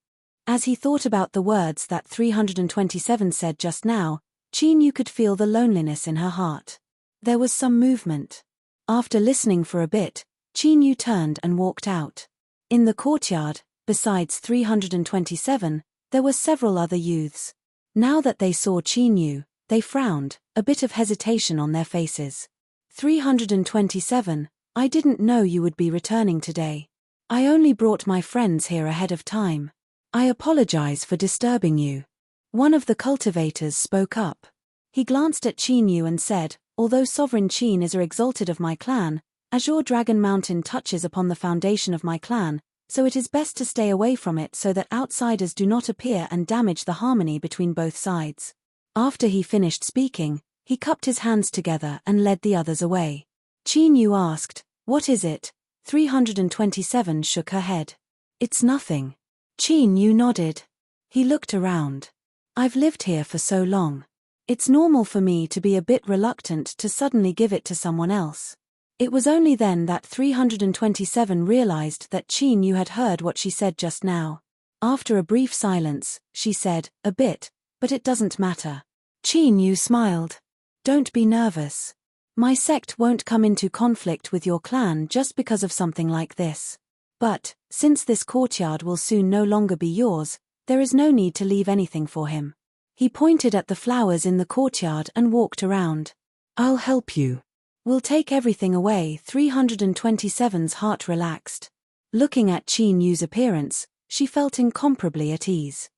As he thought about the words that 327 said just now, Qin Yu could feel the loneliness in her heart. There was some movement. After listening for a bit, Qin Yu turned and walked out. In the courtyard, besides 327, there were several other youths. Now that they saw Qin Yu, they frowned, a bit of hesitation on their faces. 327, I didn't know you would be returning today. I only brought my friends here ahead of time. I apologize for disturbing you. One of the cultivators spoke up. He glanced at Qin Yu and said, although Sovereign Qin is a exalted of my clan, Azure Dragon Mountain touches upon the foundation of my clan, so it is best to stay away from it so that outsiders do not appear and damage the harmony between both sides. After he finished speaking, he cupped his hands together and led the others away. Qin Yu asked, "What is it?" 327 shook her head. "It's nothing." Qin Yu nodded. He looked around. "I've lived here for so long. It's normal for me to be a bit reluctant to suddenly give it to someone else." It was only then that 327 realized that Qin Yu had heard what she said just now. After a brief silence, she said, "A bit, but it doesn't matter." Qin Yu smiled. "Don't be nervous. My sect won't come into conflict with your clan just because of something like this. But, since this courtyard will soon no longer be yours, there is no need to leave anything for him." He pointed at the flowers in the courtyard and walked around. "I'll help you. We'll take everything away." 327's heart relaxed. Looking at Qin Yu's appearance, she felt incomparably at ease.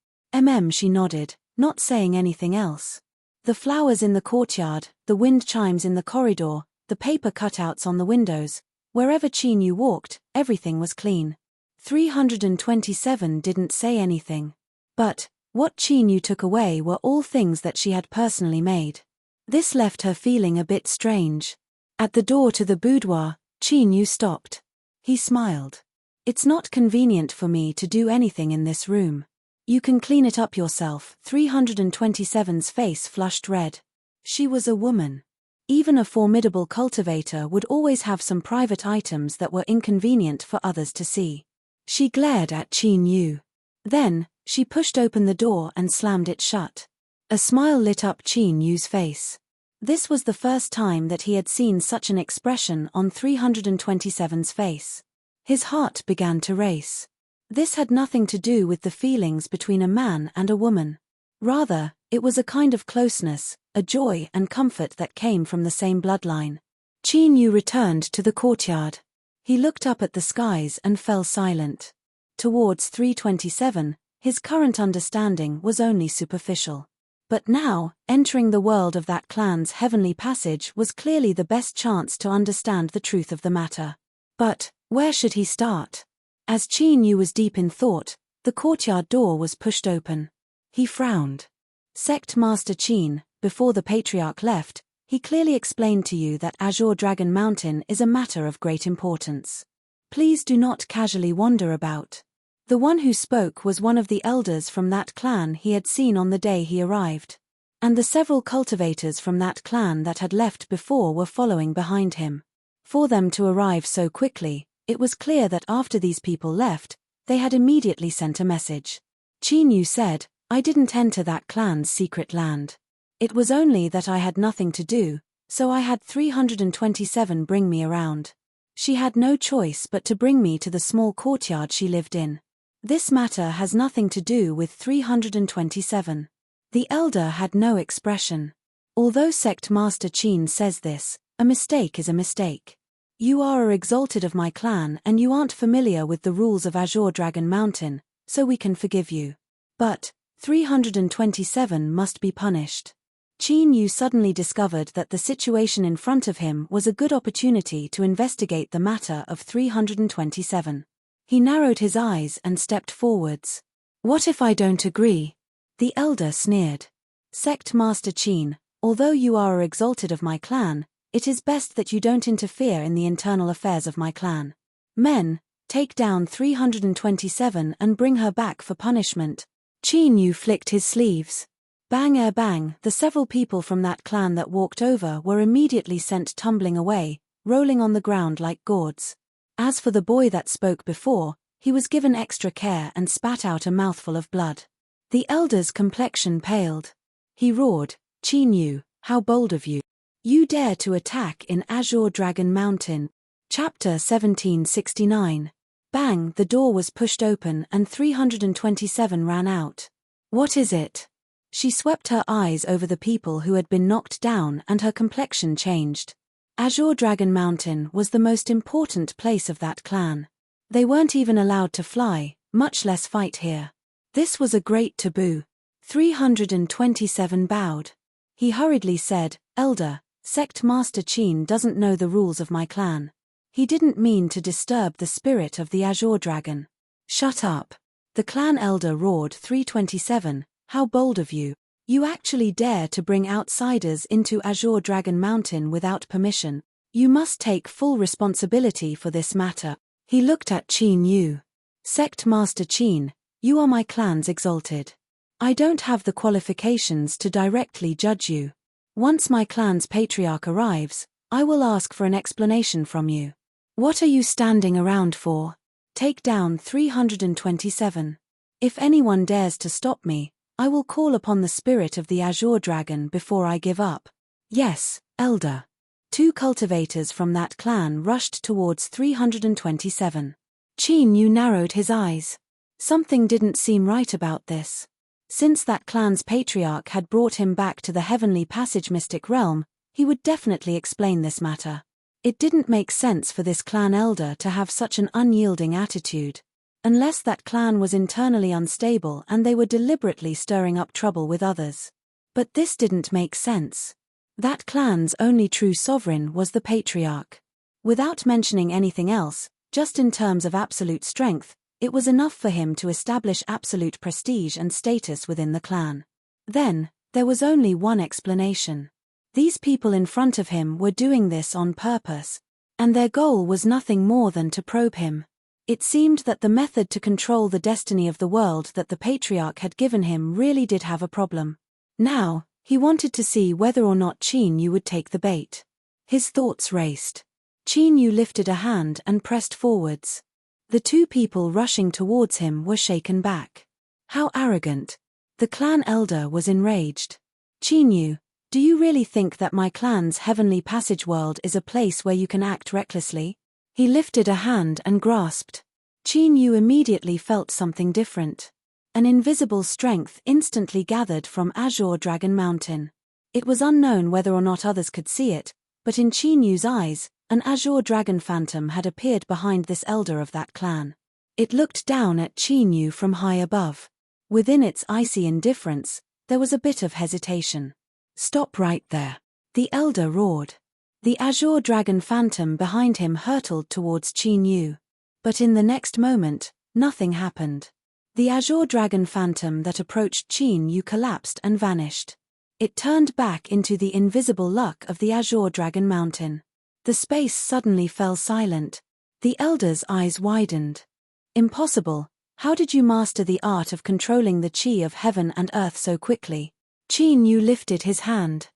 She nodded, not saying anything else. The flowers in the courtyard, the wind chimes in the corridor, the paper cutouts on the windows, wherever Qin Yu walked, everything was clean. 327 didn't say anything. But what Qin Yu took away were all things that she had personally made. This left her feeling a bit strange. At the door to the boudoir, Qin Yu stopped. He smiled. "It's not convenient for me to do anything in this room. You can clean it up yourself." 327's face flushed red. She was a woman. Even a formidable cultivator would always have some private items that were inconvenient for others to see. She glared at Qin Yu. Then, she pushed open the door and slammed it shut. A smile lit up Qin Yu's face. This was the first time that he had seen such an expression on 327's face. His heart began to race. This had nothing to do with the feelings between a man and a woman. Rather, It was a kind of closeness, a joy and comfort that came from the same bloodline. Qin Yu returned to the courtyard. He looked up at the skies and fell silent. Towards 327, his current understanding was only superficial. But now, entering the world of that clan's heavenly passage was clearly the best chance to understand the truth of the matter. But, where should he start? As Qin Yu was deep in thought, the courtyard door was pushed open. He frowned. Sect Master Qin, before the Patriarch left, he clearly explained to you that Azure Dragon Mountain is a matter of great importance. Please do not casually wander about. The one who spoke was one of the elders from that clan he had seen on the day he arrived. And the several cultivators from that clan that had left before were following behind him. For them to arrive so quickly, it was clear that after these people left, they had immediately sent a message. Qin Yu said, "I didn't enter that clan's secret land. It was only that I had nothing to do, so I had 327 bring me around. She had no choice but to bring me to the small courtyard she lived in. This matter has nothing to do with 327. The elder had no expression. Although Sect Master Qin says this, a mistake is a mistake. You are exalted of my clan and you aren't familiar with the rules of Azure Dragon Mountain, so we can forgive you. But 327 must be punished." Qin Yu suddenly discovered that the situation in front of him was a good opportunity to investigate the matter of 327. He narrowed his eyes and stepped forwards. "What if I don't agree?" The elder sneered. "Sect Master Qin, although you are exalted of my clan, it is best that you don't interfere in the internal affairs of my clan. Men, take down 327 and bring her back for punishment." Qin Yu flicked his sleeves. Bang bang, the several people from that clan that walked over were immediately sent tumbling away, rolling on the ground like gourds. As for the boy that spoke before, he was given extra care and spat out a mouthful of blood. The elder's complexion paled. He roared, "Qin Yu, how bold of you! You dare to attack in Azure Dragon Mountain." Chapter 1769. Bang, the door was pushed open and 327 ran out. "What is it?" She swept her eyes over the people who had been knocked down and her complexion changed. Azure Dragon Mountain was the most important place of that clan. They weren't even allowed to fly, much less fight here. This was a great taboo. 327 bowed. He hurriedly said, "Elder, Sect Master Qin doesn't know the rules of my clan. He didn't mean to disturb the spirit of the Azure Dragon." "Shut up." The clan elder roared, 327, "How bold of you. You actually dare to bring outsiders into Azure Dragon Mountain without permission. You must take full responsibility for this matter." He looked at Qin Yu. "Sect Master Qin, you are my clan's exalted. I don't have the qualifications to directly judge you. Once my clan's patriarch arrives, I will ask for an explanation from you. What are you standing around for? Take down 327. If anyone dares to stop me, I will call upon the spirit of the Azure Dragon before I give up." "Yes, elder." 2 cultivators from that clan rushed towards 327. Qin Yu narrowed his eyes. Something didn't seem right about this. Since that clan's patriarch had brought him back to the heavenly passage mystic realm, he would definitely explain this matter. It didn't make sense for this clan elder to have such an unyielding attitude. Unless that clan was internally unstable and they were deliberately stirring up trouble with others. But this didn't make sense. That clan's only true sovereign was the patriarch. Without mentioning anything else, just in terms of absolute strength, it was enough for him to establish absolute prestige and status within the clan. Then, there was only one explanation. These people in front of him were doing this on purpose, and their goal was nothing more than to probe him. It seemed that the method to control the destiny of the world that the patriarch had given him really did have a problem. Now, he wanted to see whether or not Qin Yu would take the bait. His thoughts raced. Qin Yu lifted a hand and pressed forwards. The 2 people rushing towards him were shaken back. How arrogant! The clan elder was enraged. "Qin Yu, do you really think that my clan's heavenly passage world is a place where you can act recklessly?" He lifted a hand and grasped. Qin Yu immediately felt something different. An invisible strength instantly gathered from Azure Dragon Mountain. It was unknown whether or not others could see it, but in Qin Yu's eyes, an Azure Dragon phantom had appeared behind this elder of that clan. It looked down at Qin Yu from high above. Within its icy indifference, there was a bit of hesitation. "Stop right there," the elder roared. The Azure Dragon phantom behind him hurtled towards Qin Yu. But in the next moment, nothing happened. The Azure Dragon phantom that approached Qin Yu collapsed and vanished. It turned back into the invisible luck of the Azure Dragon Mountain. The space suddenly fell silent. The elder's eyes widened. "Impossible. How did you master the art of controlling the qi of heaven and earth so quickly?" Qin Yu lifted his hand.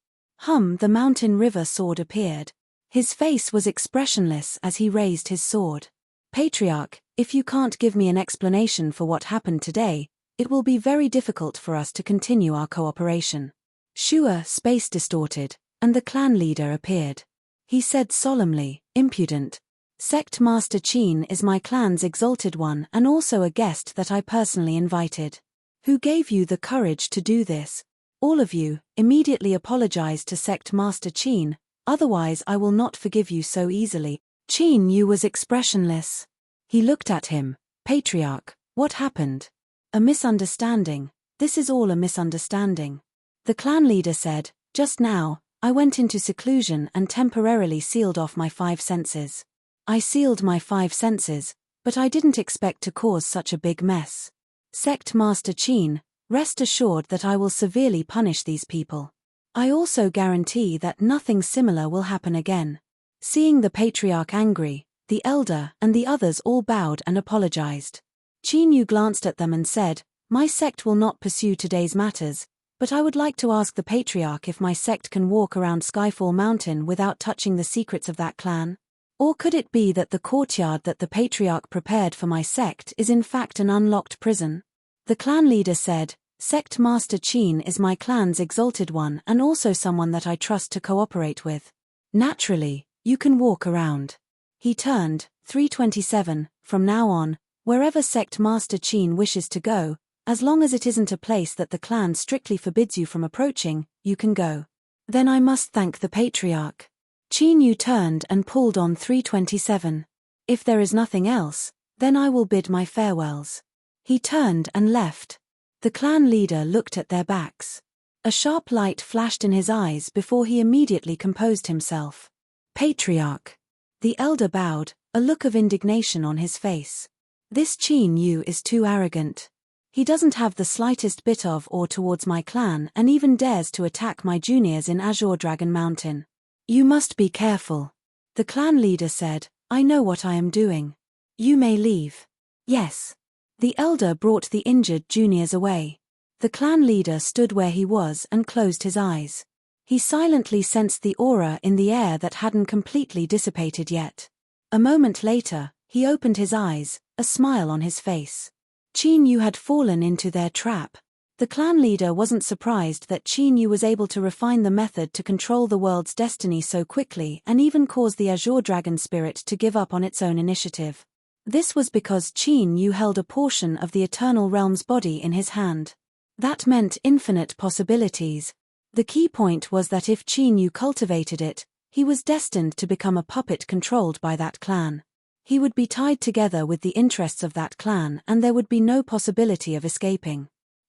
The mountain river sword appeared. His face was expressionless as he raised his sword. "Patriarch, if you can't give me an explanation for what happened today, it will be very difficult for us to continue our cooperation." Shua space distorted, and the clan leader appeared. He said solemnly, "Impudent. Sect Master Qin is my clan's exalted one and also a guest that I personally invited. Who gave you the courage to do this? All of you, immediately apologize to Sect Master Qin, otherwise I will not forgive you so easily." Qin Yu was expressionless. He looked at him. "Patriarch, what happened?" "A misunderstanding. This is all a misunderstanding." The clan leader said, "Just now, I went into seclusion and temporarily sealed off my 5 senses. I sealed my 5 senses, but I didn't expect to cause such a big mess. Sect Master Qin, rest assured that I will severely punish these people. I also guarantee that nothing similar will happen again." Seeing the patriarch angry, the elder and the others all bowed and apologized. Qin Yu glanced at them and said, "My sect will not pursue today's matters, but I would like to ask the patriarch if my sect can walk around Skyfall Mountain without touching the secrets of that clan? Or could it be that the courtyard that the patriarch prepared for my sect is in fact an unlocked prison?" The clan leader said, "Sect Master Qin is my clan's exalted one and also someone that I trust to cooperate with. Naturally, you can walk around." He turned, 327, "From now on, wherever Sect Master Qin wishes to go, as long as it isn't a place that the clan strictly forbids you from approaching, you can go." "Then I must thank the patriarch." Qin Yu turned and pulled on 327. "If there is nothing else, then I will bid my farewells." He turned and left. The clan leader looked at their backs. A sharp light flashed in his eyes before he immediately composed himself. "Patriarch." The elder bowed, a look of indignation on his face. "This Qin Yu is too arrogant. He doesn't have the slightest bit of awe towards my clan and even dares to attack my juniors in Azure Dragon Mountain. You must be careful." The clan leader said, "I know what I am doing. You may leave." "Yes." The elder brought the injured juniors away. The clan leader stood where he was and closed his eyes. He silently sensed the aura in the air that hadn't completely dissipated yet. A moment later, he opened his eyes, a smile on his face. Qin Yu had fallen into their trap. The clan leader wasn't surprised that Qin Yu was able to refine the method to control the world's destiny so quickly and even cause the Azure Dragon spirit to give up on its own initiative. This was because Qin Yu held a portion of the Eternal Realm's body in his hand. That meant infinite possibilities. The key point was that if Qin Yu cultivated it, he was destined to become a puppet controlled by that clan. He would be tied together with the interests of that clan and there would be no possibility of escaping.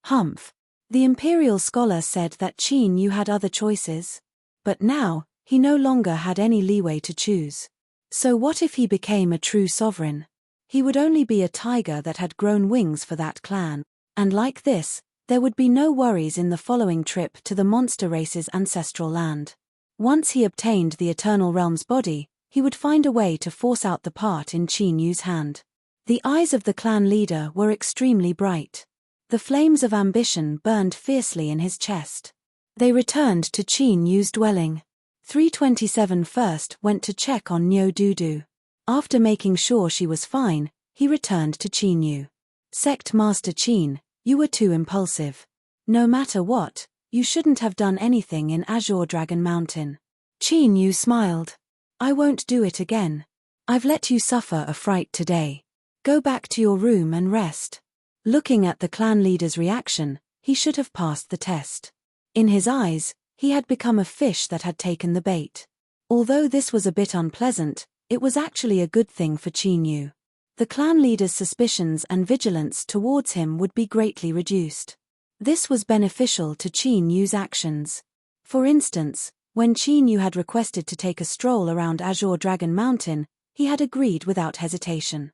The Imperial scholar said that Qin Yu had other choices. But now, he no longer had any leeway to choose. So what if he became a true sovereign? He would only be a tiger that had grown wings for that clan, and like this, there would be no worries in the following trip to the monster race's ancestral land. Once he obtained the Eternal Realm's body, he would find a way to force out the part in Qin Yu's hand. The eyes of the clan leader were extremely bright. The flames of ambition burned fiercely in his chest. They returned to Qin Yu's dwelling. 327 first went to check on Nyo Dudu. After making sure she was fine, he returned to Qin Yu. "Sect Master Qin, you were too impulsive. No matter what, you shouldn't have done anything in Azure Dragon Mountain." Qin Yu smiled. "I won't do it again. I've let you suffer a fright today. Go back to your room and rest." Looking at the clan leader's reaction, he should have passed the test. In his eyes, he had become a fish that had taken the bait. Although this was a bit unpleasant, it was actually a good thing for Qin Yu. The clan leader's suspicions and vigilance towards him would be greatly reduced. This was beneficial to Qin Yu's actions. For instance, when Qin Yu had requested to take a stroll around Azure Dragon Mountain, he had agreed without hesitation.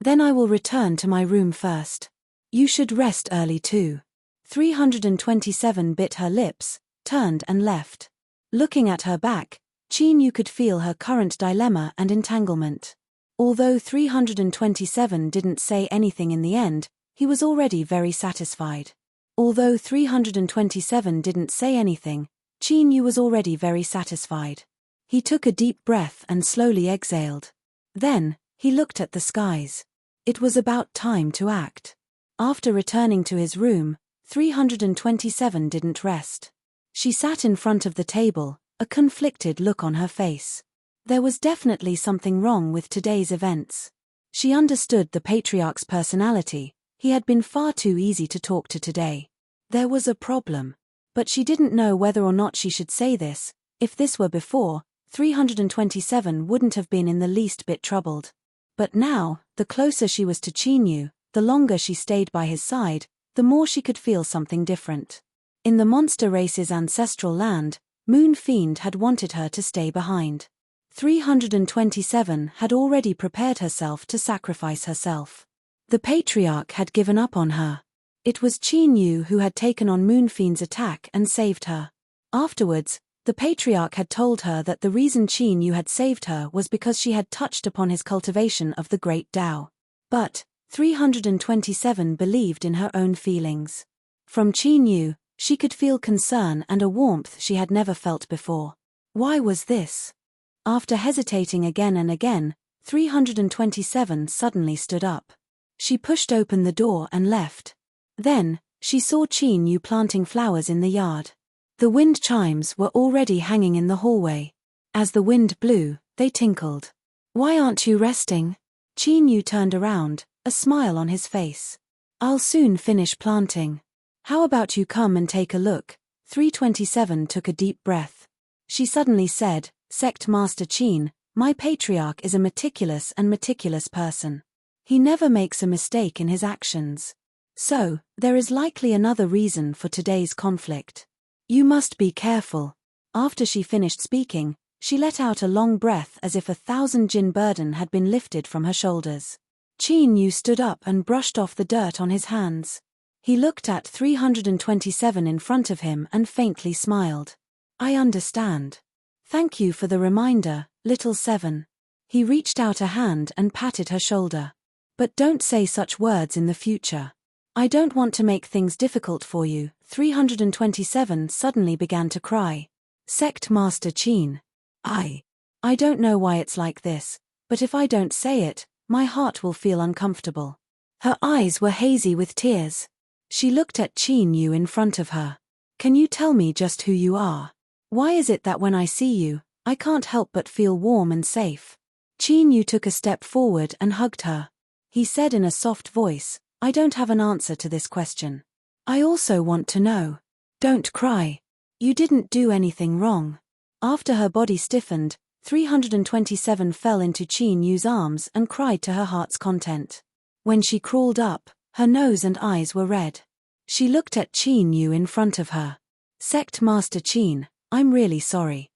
Then I will return to my room first. You should rest early too. 327 bit her lips, turned and left. Looking at her back, Qin Yu could feel her current dilemma and entanglement. Although 327 didn't say anything in the end, he was already very satisfied. Although 327 didn't say anything, Qin Yu was already very satisfied. He took a deep breath and slowly exhaled. Then, he looked at the skies. It was about time to act. After returning to his room, 327 didn't rest. She sat in front of the table, a conflicted look on her face. There was definitely something wrong with today's events. She understood the patriarch's personality. He had been far too easy to talk to today. There was a problem. But she didn't know whether or not she should say this. If this were before, 327 wouldn't have been in the least bit troubled. But now, the closer she was to Qin Yu, the longer she stayed by his side, the more she could feel something different. In the monster race's ancestral land, Moon Fiend had wanted her to stay behind. 327 had already prepared herself to sacrifice herself. The patriarch had given up on her. It was Qin Yu who had taken on Moon Fiend's attack and saved her. Afterwards, the patriarch had told her that the reason Qin Yu had saved her was because she had touched upon his cultivation of the great Tao. But 327 believed in her own feelings. From Qin Yu, she could feel concern and a warmth she had never felt before. Why was this? After hesitating again and again, 327 suddenly stood up. She pushed open the door and left. Then, she saw Qin Yu planting flowers in the yard. The wind chimes were already hanging in the hallway. As the wind blew, they tinkled. Why aren't you resting? Qin Yu turned around, a smile on his face. I'll soon finish planting. How about you come and take a look? 327 took a deep breath. She suddenly said, Sect Master Qin, my patriarch is a meticulous person. He never makes a mistake in his actions. So, there is likely another reason for today's conflict. You must be careful. After she finished speaking, she let out a long breath as if 1,000 jin burden had been lifted from her shoulders. Qin Yu stood up and brushed off the dirt on his hands. He looked at 327 in front of him and faintly smiled. I understand. Thank you for the reminder, little seven. He reached out a hand and patted her shoulder. But don't say such words in the future. I don't want to make things difficult for you. 327 suddenly began to cry. Sect Master Qin. I don't know why it's like this, but if I don't say it, my heart will feel uncomfortable. Her eyes were hazy with tears. She looked at Qin Yu in front of her. Can you tell me just who you are? Why is it that when I see you, I can't help but feel warm and safe? Qin Yu took a step forward and hugged her. He said in a soft voice, I don't have an answer to this question. I also want to know. Don't cry. You didn't do anything wrong. After her body stiffened, 327 fell into Qin Yu's arms and cried to her heart's content. When she crawled up, her nose and eyes were red. She looked at Qin Yu in front of her. Sect Master Qin, I'm really sorry.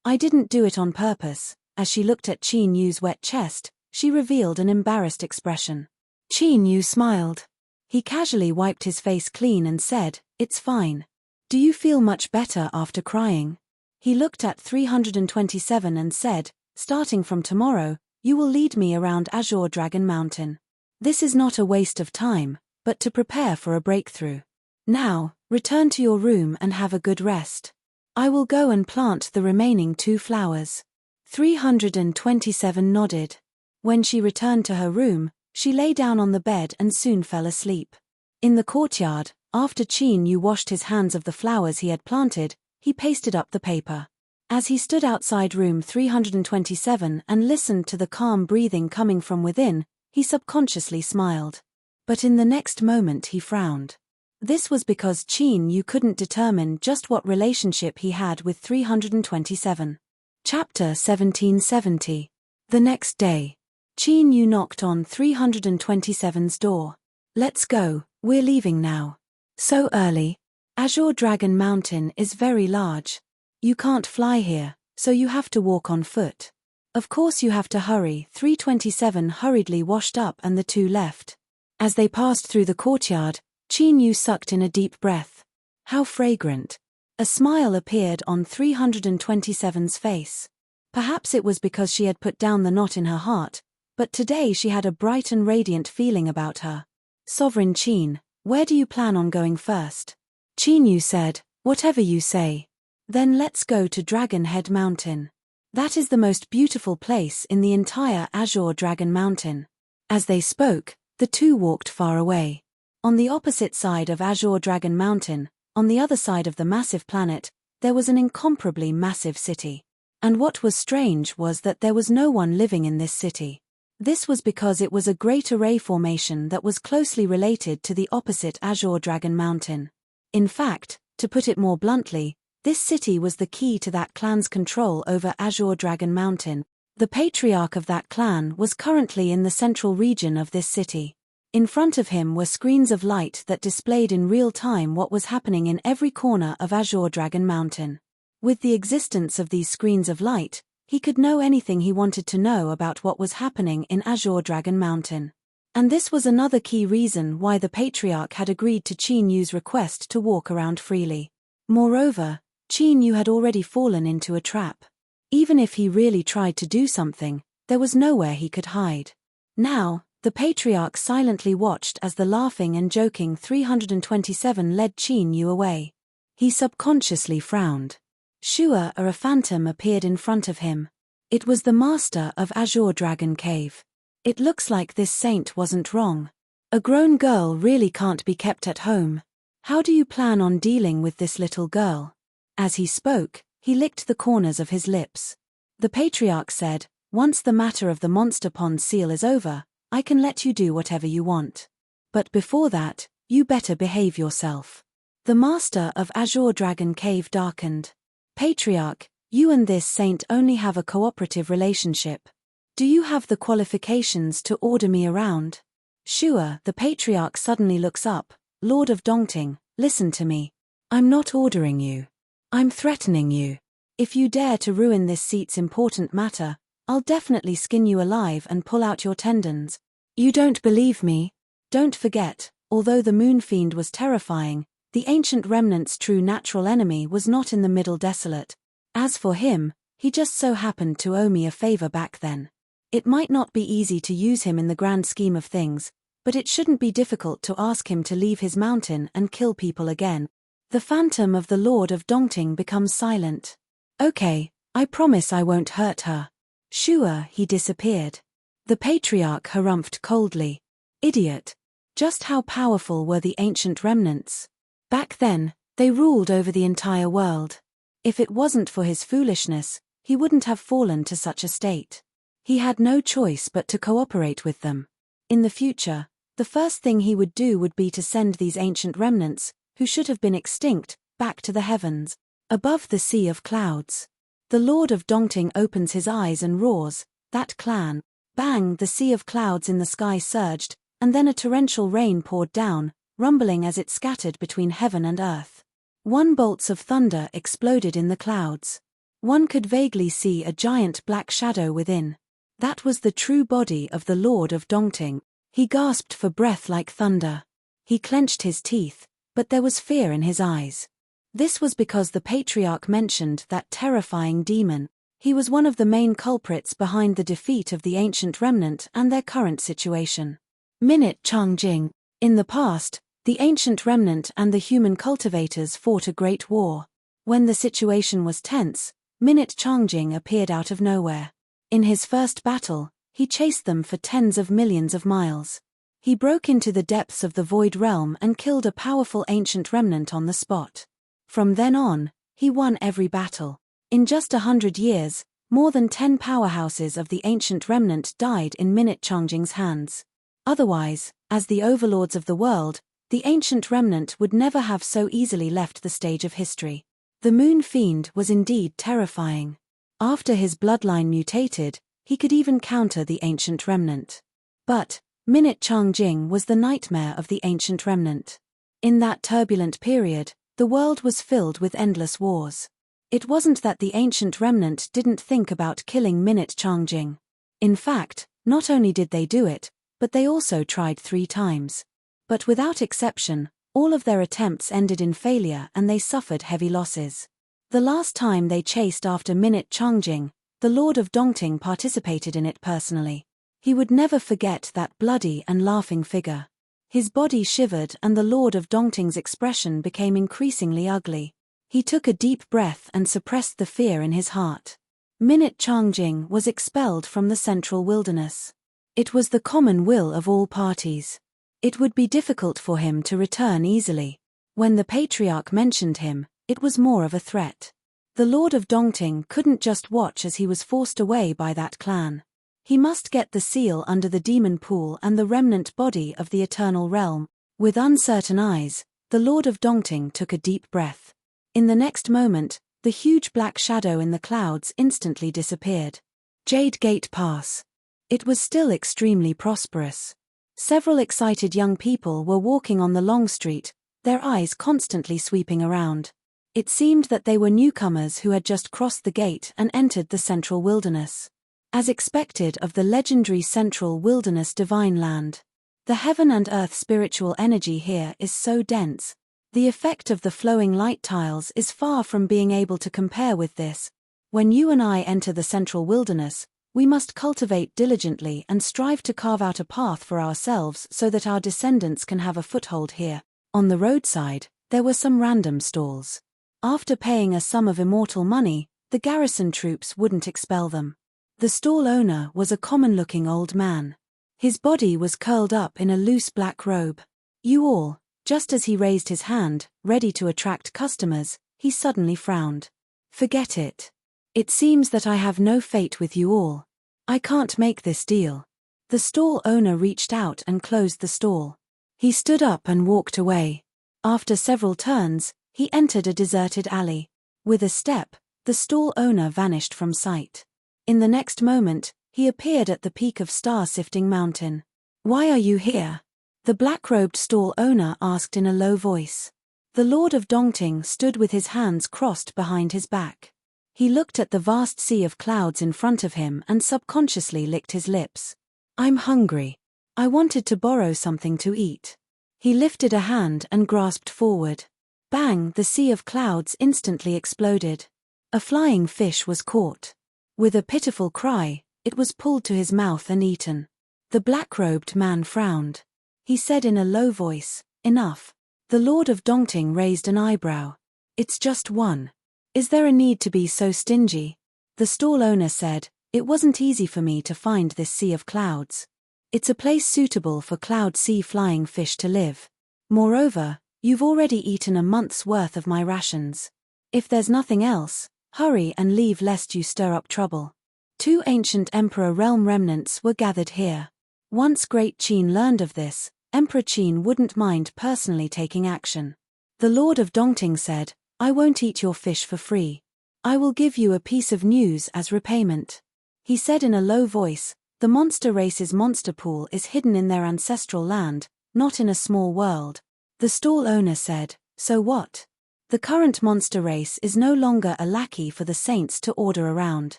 I didn't do it on purpose. As she looked at Qin Yu's wet chest, she revealed an embarrassed expression. Qin Yu smiled. He casually wiped his face clean and said, It's fine. Do you feel much better after crying? He looked at 327 and said, Starting from tomorrow, you will lead me around Azure Dragon Mountain. This is not a waste of time, but to prepare for a breakthrough. Now, return to your room and have a good rest. I will go and plant the remaining 2 flowers. 327 nodded. When she returned to her room, she lay down on the bed and soon fell asleep. In the courtyard, after Qin Yu washed his hands of the flowers he had planted, he pasted up the paper. As he stood outside room 327 and listened to the calm breathing coming from within, he subconsciously smiled. But in the next moment he frowned. This was because Qin Yu couldn't determine just what relationship he had with 327. Chapter 1770. The next day, Qin Yu knocked on 327's door. "Let's go, we're leaving now." "So early?" "Azure Dragon Mountain is very large. You can't fly here, so you have to walk on foot." "Of course you have to hurry." 327 hurriedly washed up and the two left. As they passed through the courtyard, Qin Yu sucked in a deep breath. How fragrant. A smile appeared on 327's face. Perhaps it was because she had put down the knot in her heart, but today she had a bright and radiant feeling about her. "Sovereign Qin, where do you plan on going first?" Qin Yu said, "Whatever you say." "Then let's go to Dragon Head Mountain. That is the most beautiful place in the entire Azure Dragon Mountain." As they spoke, the two walked far away. On the opposite side of Azure Dragon Mountain, on the other side of the massive planet, there was an incomparably massive city. And what was strange was that there was no one living in this city. This was because it was a great array formation that was closely related to the opposite Azure Dragon Mountain. In fact, to put it more bluntly, this city was the key to that clan's control over Azure Dragon Mountain. The patriarch of that clan was currently in the central region of this city. In front of him were screens of light that displayed in real time what was happening in every corner of Azure Dragon Mountain. With the existence of these screens of light, he could know anything he wanted to know about what was happening in Azure Dragon Mountain. And this was another key reason why the patriarch had agreed to Qin Yu's request to walk around freely. Moreover, Qin Yu had already fallen into a trap. Even if he really tried to do something, there was nowhere he could hide. Now, the patriarch silently watched as the laughing and joking 327 led Qin Yu away. He subconsciously frowned. Shua, a phantom, appeared in front of him. It was the master of Azure Dragon Cave. "It looks like this saint wasn't wrong. A grown girl really can't be kept at home. How do you plan on dealing with this little girl?" As he spoke, he licked the corners of his lips. The patriarch said, "Once the matter of the monster pond seal is over, I can let you do whatever you want. But before that, you better behave yourself." The master of Azure Dragon Cave darkened. "Patriarch, you and this saint only have a cooperative relationship. Do you have the qualifications to order me around?" Shua, the patriarch, suddenly looks up. "Lord of Dongting, listen to me. I'm not ordering you. I'm threatening you. If you dare to ruin this seat's important matter, I'll definitely skin you alive and pull out your tendons. You don't believe me? Don't forget, although the Moon Fiend was terrifying, the ancient remnant's true natural enemy was not in the Middle Desolate. As for him, he just so happened to owe me a favor back then. It might not be easy to use him in the grand scheme of things, but it shouldn't be difficult to ask him to leave his mountain and kill people again." The phantom of the Lord of Dongting becomes silent. "Okay, I promise I won't hurt her." Shua, he disappeared. The patriarch harumphed coldly. "Idiot. Just how powerful were the ancient remnants? Back then, they ruled over the entire world. If it wasn't for his foolishness, he wouldn't have fallen to such a state. He had no choice but to cooperate with them. In the future, the first thing he would do would be to send these ancient remnants, who should have been extinct, back to the heavens, above the sea of clouds." The Lord of Dongting opens his eyes and roars, "That clan!" Bang! The sea of clouds in the sky surged, and then a torrential rain poured down, rumbling as it scattered between heaven and earth. Bolts of thunder exploded in the clouds. One could vaguely see a giant black shadow within. That was the true body of the Lord of Dongting. He gasped for breath like thunder. He clenched his teeth, but there was fear in his eyes. This was because the patriarch mentioned that terrifying demon. He was one of the main culprits behind the defeat of the ancient remnant and their current situation. Minute Changjing. In the past, the ancient remnant and the human cultivators fought a great war. When the situation was tense, Minute Changjing appeared out of nowhere. In his first battle, he chased them for tens of millions of miles. He broke into the depths of the Void Realm and killed a powerful ancient remnant on the spot. From then on, he won every battle. In just 100 years, more than 10 powerhouses of the ancient remnant died in Minute Changjing's hands. Otherwise, As the overlords of the world, the ancient remnant would never have so easily left the stage of history. The Moon Fiend was indeed terrifying. After his bloodline mutated, he could even counter the ancient remnant. But Minute Changjing was the nightmare of the ancient remnant. In that turbulent period, the world was filled with endless wars. It wasn't that the ancient remnant didn't think about killing Minute Changjing. In fact, not only did they do it, but they also tried 3 times. But without exception, all of their attempts ended in failure and they suffered heavy losses. The last time they chased after Minute Changjing, the Lord of Dongting participated in it personally. He would never forget that bloody and laughing figure. His body shivered and the Lord of Dongting's expression became increasingly ugly. He took a deep breath and suppressed the fear in his heart. Minute Changjing was expelled from the central wilderness. It was the common will of all parties. It would be difficult for him to return easily. When the patriarch mentioned him, it was more of a threat. The Lord of Dongting couldn't just watch as he was forced away by that clan. He must get the seal under the demon pool and the remnant body of the eternal realm. With uncertain eyes, the Lord of Dongting took a deep breath. In the next moment, the huge black shadow in the clouds instantly disappeared. Jade Gate Pass. It was still extremely prosperous. Several excited young people were walking on the long street, their eyes constantly sweeping around. It seemed that they were newcomers who had just crossed the gate and entered the central wilderness. As expected of the legendary central wilderness divine land. The heaven and earth spiritual energy here is so dense. The effect of the flowing light tiles is far from being able to compare with this. When you and I enter the central wilderness, we must cultivate diligently and strive to carve out a path for ourselves so that our descendants can have a foothold here. On the roadside, there were some random stalls. After paying a sum of immortal money, the garrison troops wouldn't expel them. The stall owner was a common-looking old man. His body was curled up in a loose black robe. You all, just as he raised his hand, ready to attract customers, he suddenly frowned. Forget it. It seems that I have no fate with you all. I can't make this deal. The stall owner reached out and closed the stall. He stood up and walked away. After several turns, he entered a deserted alley. With a step, the stall owner vanished from sight. In the next moment, he appeared at the peak of star-sifting mountain. Why are you here? The black-robed stall owner asked in a low voice. The Lord of Dongting stood with his hands crossed behind his back. He looked at the vast sea of clouds in front of him and subconsciously licked his lips. I'm hungry. I wanted to borrow something to eat. He lifted a hand and grasped forward. Bang! The sea of clouds instantly exploded. A flying fish was caught. With a pitiful cry, it was pulled to his mouth and eaten. The black-robed man frowned. He said in a low voice, enough. The Lord of Dongting raised an eyebrow. It's just one. Is there a need to be so stingy? The stall owner said, it wasn't easy for me to find this sea of clouds. It's a place suitable for cloud sea flying fish to live. Moreover, you've already eaten a month's worth of my rations. If there's nothing else, hurry and leave lest you stir up trouble. 2 ancient Emperor realm remnants were gathered here. Once Great Qin learned of this, Emperor Qin wouldn't mind personally taking action. The Lord of Dongting said, I won't eat your fish for free. I will give you a piece of news as repayment. He said in a low voice, the monster race's monster pool is hidden in their ancestral land, not in a small world. The stall owner said, so what? The current monster race is no longer a lackey for the saints to order around.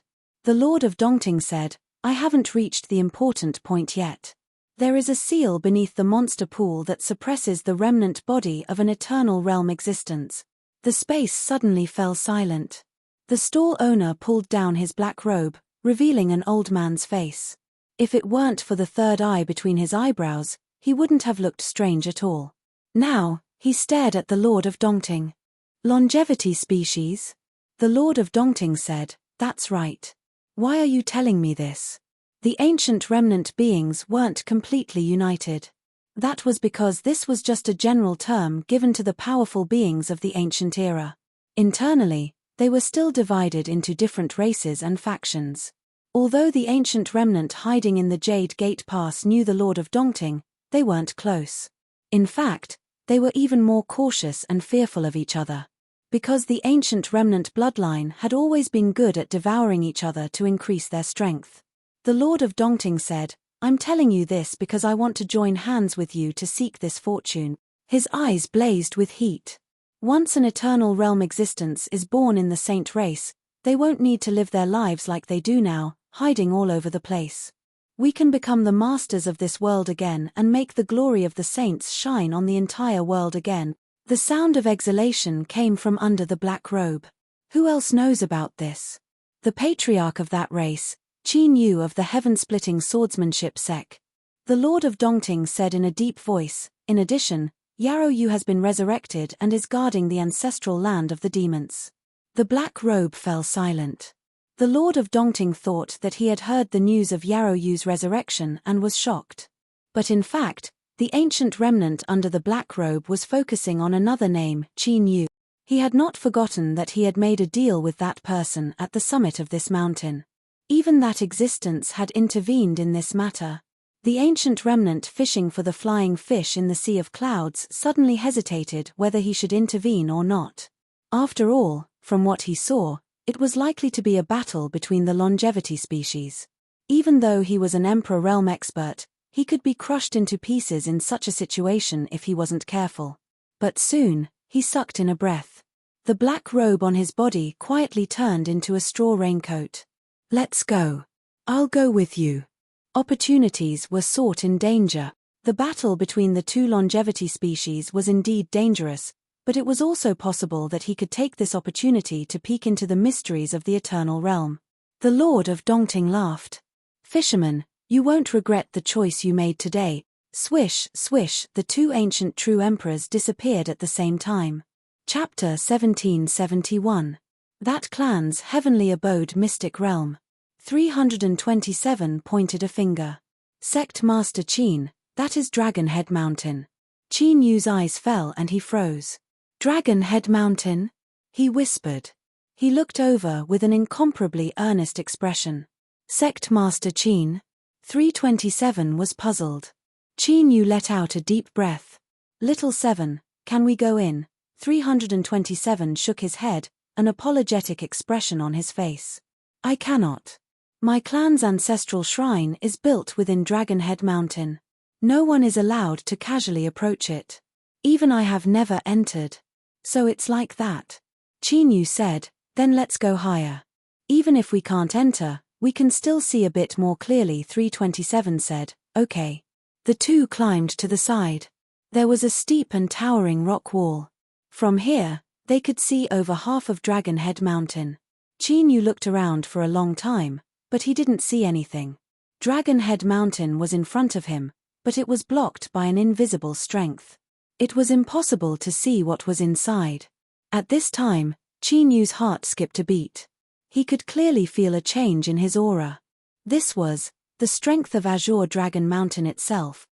The Lord of Dongting said, I haven't reached the important point yet. There is a seal beneath the monster pool that suppresses the remnant body of an eternal realm existence. The space suddenly fell silent. The stall owner pulled down his black robe, revealing an old man's face. If it weren't for the third eye between his eyebrows, he wouldn't have looked strange at all. Now, he stared at the Lord of Dongting. Longevity species? The Lord of Dongting said, that's right. Why are you telling me this? The ancient remnant beings weren't completely united. That was because this was just a general term given to the powerful beings of the ancient era. Internally, they were still divided into different races and factions. Although the ancient remnant hiding in the Jade Gate Pass knew the Lord of Dongting, they weren't close. In fact, they were even more cautious and fearful of each other. Because the ancient remnant bloodline had always been good at devouring each other to increase their strength. The Lord of Dongting said, "I'm telling you this because I want to join hands with you to seek this fortune." His eyes blazed with heat. Once an eternal realm existence is born in the saint race, they won't need to live their lives like they do now, hiding all over the place. We can become the masters of this world again and make the glory of the saints shine on the entire world again. The sound of exhalation came from under the black robe. Who else knows about this? The patriarch of that race, Qin Yu of the heaven-splitting swordsmanship sect. The Lord of Dongting said in a deep voice, "In addition, Yarrow Yu has been resurrected and is guarding the ancestral land of the demons." The black robe fell silent. The Lord of Dongting thought that he had heard the news of Yarrow Yu's resurrection and was shocked. But in fact, the ancient remnant under the black robe was focusing on another name, Qin Yu. He had not forgotten that he had made a deal with that person at the summit of this mountain. Even that existence had intervened in this matter. The ancient remnant fishing for the flying fish in the sea of clouds suddenly hesitated whether he should intervene or not. After all, from what he saw, it was likely to be a battle between the longevity species. Even though he was an Emperor Realm expert, he could be crushed into pieces in such a situation if he wasn't careful. But soon, he sucked in a breath. The black robe on his body quietly turned into a straw raincoat. "Let's go. I'll go with you." Opportunities were sought in danger. The battle between the two longevity species was indeed dangerous, but it was also possible that he could take this opportunity to peek into the mysteries of the eternal realm. The Lord of Dongting laughed. "Fisherman, you won't regret the choice you made today." Swish, swish, the two ancient true emperors disappeared at the same time. Chapter 1771. That clan's heavenly abode mystic realm. 327 pointed a finger. Sect Master Qin, that is Dragon Head Mountain. Qin Yu's eyes fell and he froze. "Dragon Head Mountain?" he whispered. He looked over with an incomparably earnest expression. "Sect Master Qin?" 327 was puzzled. Qin Yu let out a deep breath. "Little 7, can we go in?" 327 shook his head, an apologetic expression on his face. "I cannot. My clan's ancestral shrine is built within Dragon Head Mountain. No one is allowed to casually approach it. Even I have never entered. So it's like that." Qin Yu said, "Then let's go higher. Even if we can't enter, we can still see a bit more clearly." 327 said, "Okay." The two climbed to the side. There was a steep and towering rock wall. From here, they could see over half of Dragon Head Mountain. Qin Yu looked around for a long time, but he didn't see anything. Dragon Head Mountain was in front of him, but it was blocked by an invisible strength. It was impossible to see what was inside. At this time, Qin Yu's heart skipped a beat. He could clearly feel a change in his aura. This was the strength of Azure Dragon Mountain itself.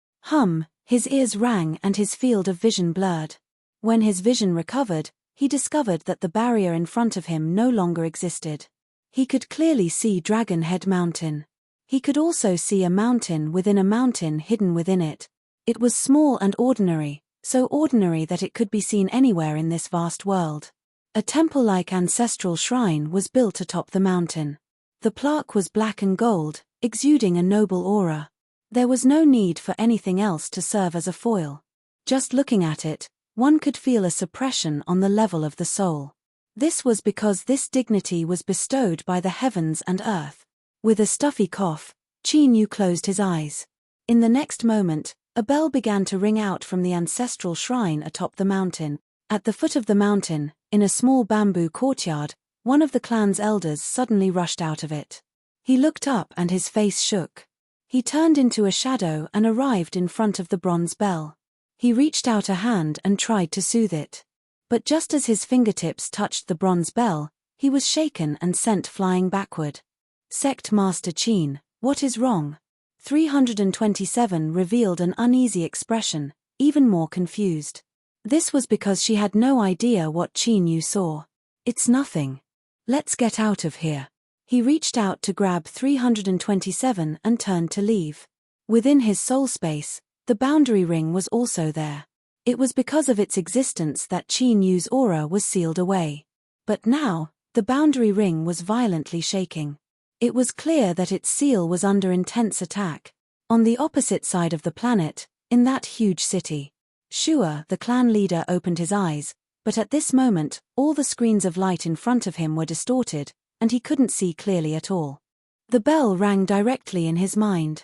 His ears rang and his field of vision blurred. When his vision recovered, he discovered that the barrier in front of him no longer existed. He could clearly see Dragon Head Mountain. He could also see a mountain within a mountain hidden within it. It was small and ordinary, so ordinary that it could be seen anywhere in this vast world. A temple-like ancestral shrine was built atop the mountain. The plaque was black and gold, exuding a noble aura. There was no need for anything else to serve as a foil. Just looking at it, one could feel a suppression on the level of the soul. This was because this dignity was bestowed by the heavens and earth. With a stuffy cough, Qin Yu closed his eyes. In the next moment, a bell began to ring out from the ancestral shrine atop the mountain. At the foot of the mountain, in a small bamboo courtyard, one of the clan's elders suddenly rushed out of it. He looked up and his face shook. He turned into a shadow and arrived in front of the bronze bell. He reached out a hand and tried to soothe it. But just as his fingertips touched the bronze bell, he was shaken and sent flying backward. Sect Master Qin, what is wrong? 327 revealed an uneasy expression, even more confused. This was because she had no idea what Qin Yu saw. "It's nothing. Let's get out of here." He reached out to grab 327 and turned to leave. Within his soul space, The boundary ring was also there. It was because of its existence that Qin Yu's aura was sealed away. But now, the boundary ring was violently shaking. It was clear that its seal was under intense attack. On the opposite side of the planet, in that huge city, Shua, the clan leader, opened his eyes, but at this moment, all the screens of light in front of him were distorted, and he couldn't see clearly at all. The bell rang directly in his mind.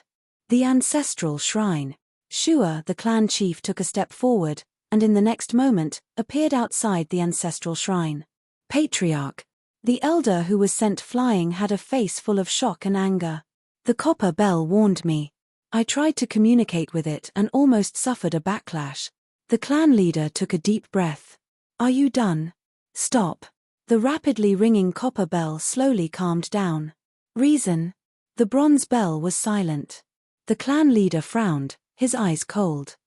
The ancestral shrine. Shua, the clan chief, took a step forward, and in the next moment, appeared outside the ancestral shrine. Patriarch. The elder who was sent flying had a face full of shock and anger. The copper bell warned me. I tried to communicate with it and almost suffered a backlash. The clan leader took a deep breath. Are you done? Stop. The rapidly ringing copper bell slowly calmed down. Reason? The bronze bell was silent. The clan leader frowned, his eyes cold.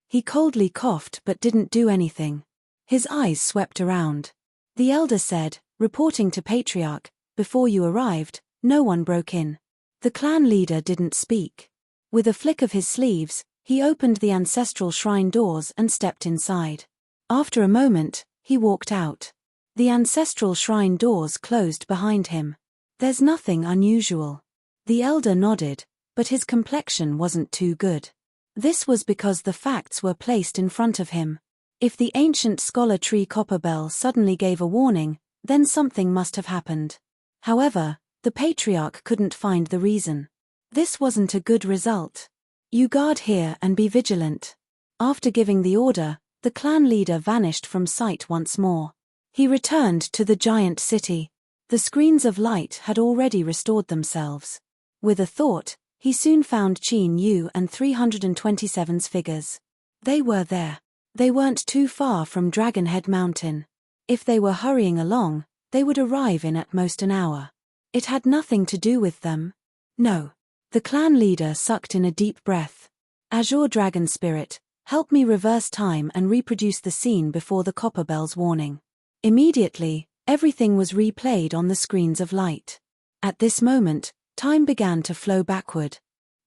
He coldly coughed but didn't do anything. His eyes swept around. The elder said, reporting to Patriarch, before you arrived, no one broke in. The clan leader didn't speak. With a flick of his sleeves, he opened the ancestral shrine doors and stepped inside. After a moment, he walked out. The ancestral shrine doors closed behind him. There's nothing unusual. The elder nodded, but his complexion wasn't too good. This was because the facts were placed in front of him. If the ancient scholar tree copper bell suddenly gave a warning, then something must have happened. However, the patriarch couldn't find the reason. This wasn't a good result. You guard here and be vigilant. After giving the order, the clan leader vanished from sight once more. He returned to the giant city. The screens of light had already restored themselves. With a thought, he soon found Qin Yu and 327's figures. They were there. They weren't too far from Dragonhead Mountain. If they were hurrying along, they would arrive in at most an hour. It had nothing to do with them. No. The clan leader sucked in a deep breath. Azure Dragon Spirit, help me reverse time and reproduce the scene before the copper bell's warning. Immediately, everything was replayed on the screens of light. At this moment, time began to flow backward.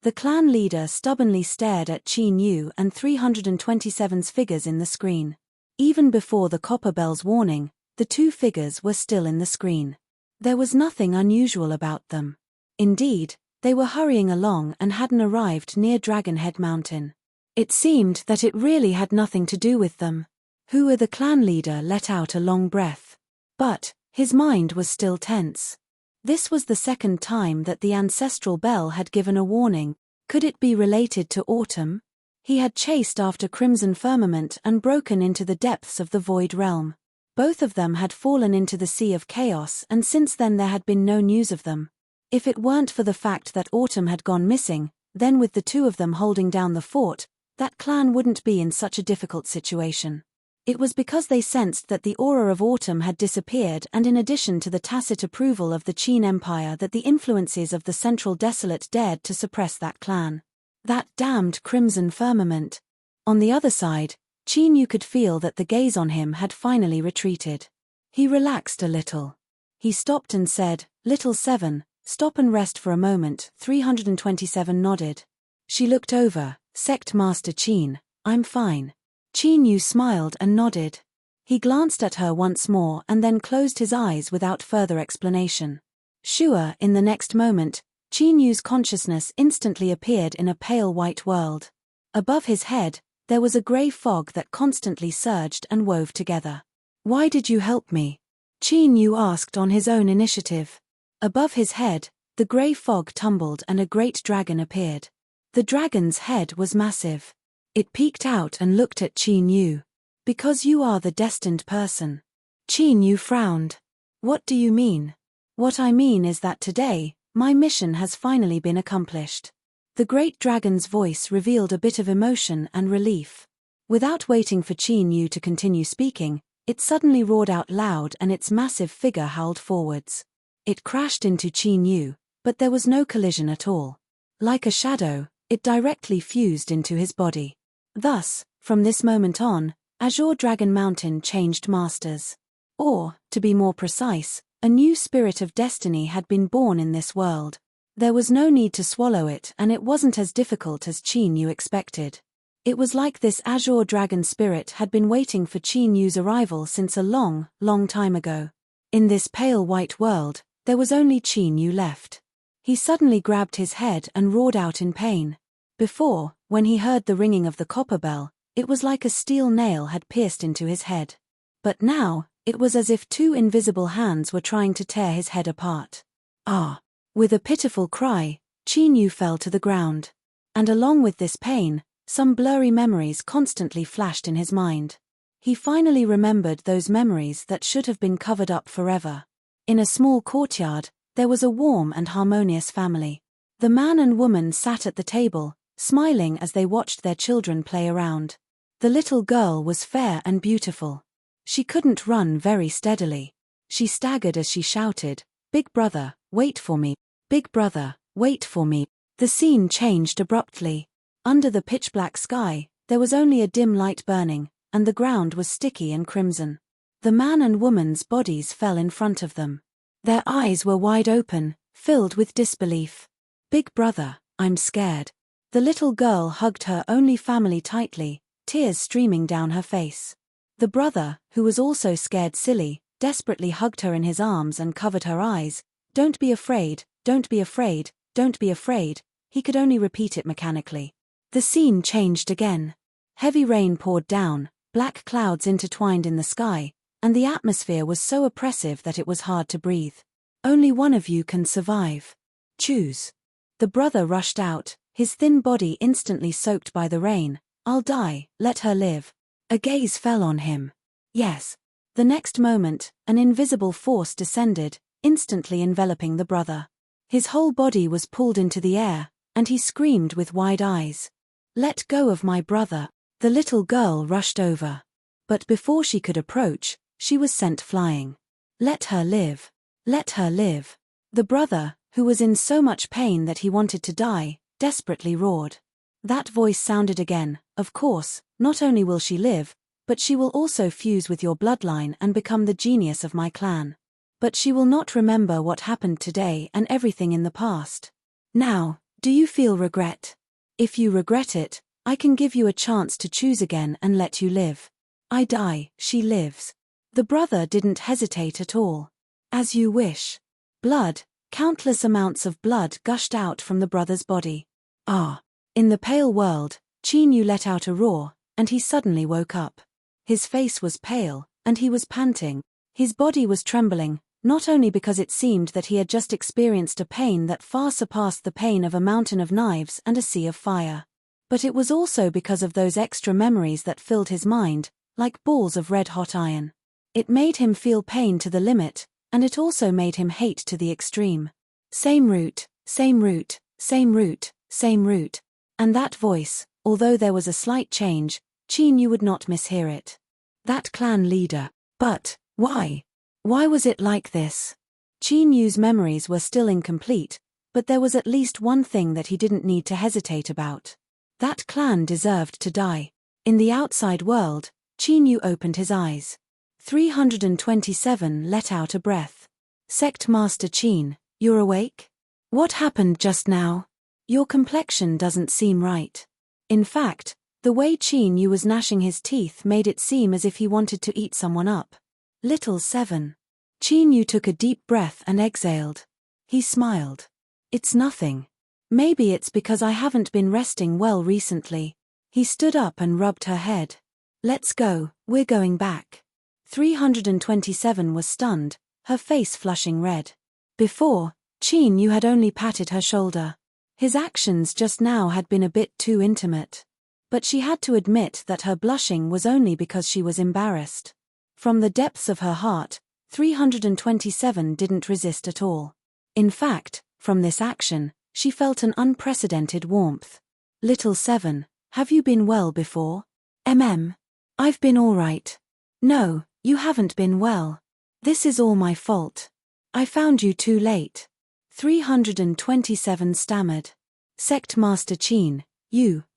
The clan leader stubbornly stared at Qin Yu and 327's figures in the screen. Even before the copper bell's warning, the two figures were still in the screen. There was nothing unusual about them. Indeed, they were hurrying along and hadn't arrived near Dragonhead Mountain. It seemed that it really had nothing to do with them. The clan leader let out a long breath. But, his mind was still tense. This was the second time that the ancestral bell had given a warning. Could it be related to autumn? He had chased after Crimson Firmament and broken into the depths of the Void Realm. Both of them had fallen into the Sea of Chaos, and since then there had been no news of them. If it weren't for the fact that autumn had gone missing, then with the two of them holding down the fort, that clan wouldn't be in such a difficult situation. It was because they sensed that the aura of autumn had disappeared, and in addition to the tacit approval of the Qin Empire, that the influences of the Central Desolate dared to suppress that clan. That damned Crimson Firmament. On the other side, Qin Yu could feel that the gaze on him had finally retreated. He relaxed a little. He stopped and said, "Little Seven, stop and rest for a moment." 327 nodded. She looked over. "Sect Master Qin, I'm fine." Qin Yu smiled and nodded. He glanced at her once more and then closed his eyes without further explanation. Sure, in the next moment, Qin Yu's consciousness instantly appeared in a pale white world. Above his head, there was a grey fog that constantly surged and wove together. "Why did you help me?" Qin Yu asked on his own initiative. Above his head, the grey fog tumbled and a great dragon appeared. The dragon's head was massive. It peeked out and looked at Qin Yu. "Because you are the destined person." Qin Yu frowned. "What do you mean?" "What I mean is that today, my mission has finally been accomplished." The great dragon's voice revealed a bit of emotion and relief. Without waiting for Qin Yu to continue speaking, it suddenly roared out loud and its massive figure howled forwards. It crashed into Qin Yu, but there was no collision at all. Like a shadow, it directly fused into his body. Thus, from this moment on, Azure Dragon Mountain changed masters. Or, to be more precise, a new spirit of destiny had been born in this world. There was no need to swallow it, and it wasn't as difficult as Qin Yu expected. It was like this azure dragon spirit had been waiting for Qin Yu's arrival since a long, long time ago. In this pale white world, there was only Qin Yu left. He suddenly grabbed his head and roared out in pain. Before, when he heard the ringing of the copper bell, it was like a steel nail had pierced into his head. But now, it was as if two invisible hands were trying to tear his head apart. Ah! With a pitiful cry, Qin Yu fell to the ground. And along with this pain, some blurry memories constantly flashed in his mind. He finally remembered those memories that should have been covered up forever. In a small courtyard, there was a warm and harmonious family. The man and woman sat at the table, smiling as they watched their children play around. The little girl was fair and beautiful. She couldn't run very steadily. She staggered as she shouted, "Big brother, wait for me. Big brother, wait for me." The scene changed abruptly. Under the pitch-black sky, there was only a dim light burning, and the ground was sticky and crimson. The man and woman's bodies fell in front of them. Their eyes were wide open, filled with disbelief. "Big brother, I'm scared." The little girl hugged her only family tightly, tears streaming down her face. The brother, who was also scared silly, desperately hugged her in his arms and covered her eyes. "Don't be afraid, don't be afraid, don't be afraid." He could only repeat it mechanically. The scene changed again. Heavy rain poured down, black clouds intertwined in the sky, and the atmosphere was so oppressive that it was hard to breathe. "Only one of you can survive. Choose." The brother rushed out, his thin body instantly soaked by the rain. "I'll die, let her live." A gaze fell on him. Yes. The next moment, an invisible force descended, instantly enveloping the brother. His whole body was pulled into the air, and he screamed with wide eyes. "Let go of my brother." The little girl rushed over. But before she could approach, she was sent flying. "Let her live. Let her live." The brother, who was in so much pain that he wanted to die, desperately roared. That voice sounded again, "Of course, not only will she live, but she will also fuse with your bloodline and become the genius of my clan. But she will not remember what happened today and everything in the past. Now, do you feel regret? If you regret it, I can give you a chance to choose again and let you live. I die, she lives." The brother didn't hesitate at all. "As you wish." Blood, countless amounts of blood gushed out from the brother's body. Ah! In the pale world, Qin Yu let out a roar, and he suddenly woke up. His face was pale, and he was panting. His body was trembling, not only because it seemed that he had just experienced a pain that far surpassed the pain of a mountain of knives and a sea of fire. But it was also because of those extra memories that filled his mind, like balls of red-hot iron. It made him feel pain to the limit, and it also made him hate to the extreme. Same route, same route, same route, same route. And that voice, although there was a slight change, Qin Yu would not mishear it. That clan leader. But, why? Why was it like this? Qin Yu's memories were still incomplete, but there was at least one thing that he didn't need to hesitate about. That clan deserved to die. In the outside world, Qin Yu opened his eyes. 327 let out a breath. "Sect Master Qin, you're awake? What happened just now? Your complexion doesn't seem right." In fact, the way Qin Yu was gnashing his teeth made it seem as if he wanted to eat someone up. "Little 7. Qin Yu took a deep breath and exhaled. He smiled. "It's nothing. Maybe it's because I haven't been resting well recently." He stood up and rubbed her head. "Let's go, we're going back." 327 was stunned, her face flushing red. Before, Qin Yu had only patted her shoulder. His actions just now had been a bit too intimate. But she had to admit that her blushing was only because she was embarrassed. From the depths of her heart, 327 didn't resist at all. In fact, from this action, she felt an unprecedented warmth. "Little 7, have you been well before?" I've been all right." "No, you haven't been well. This is all my fault. I found you too late." 327 stammered. "Sect Master Qin,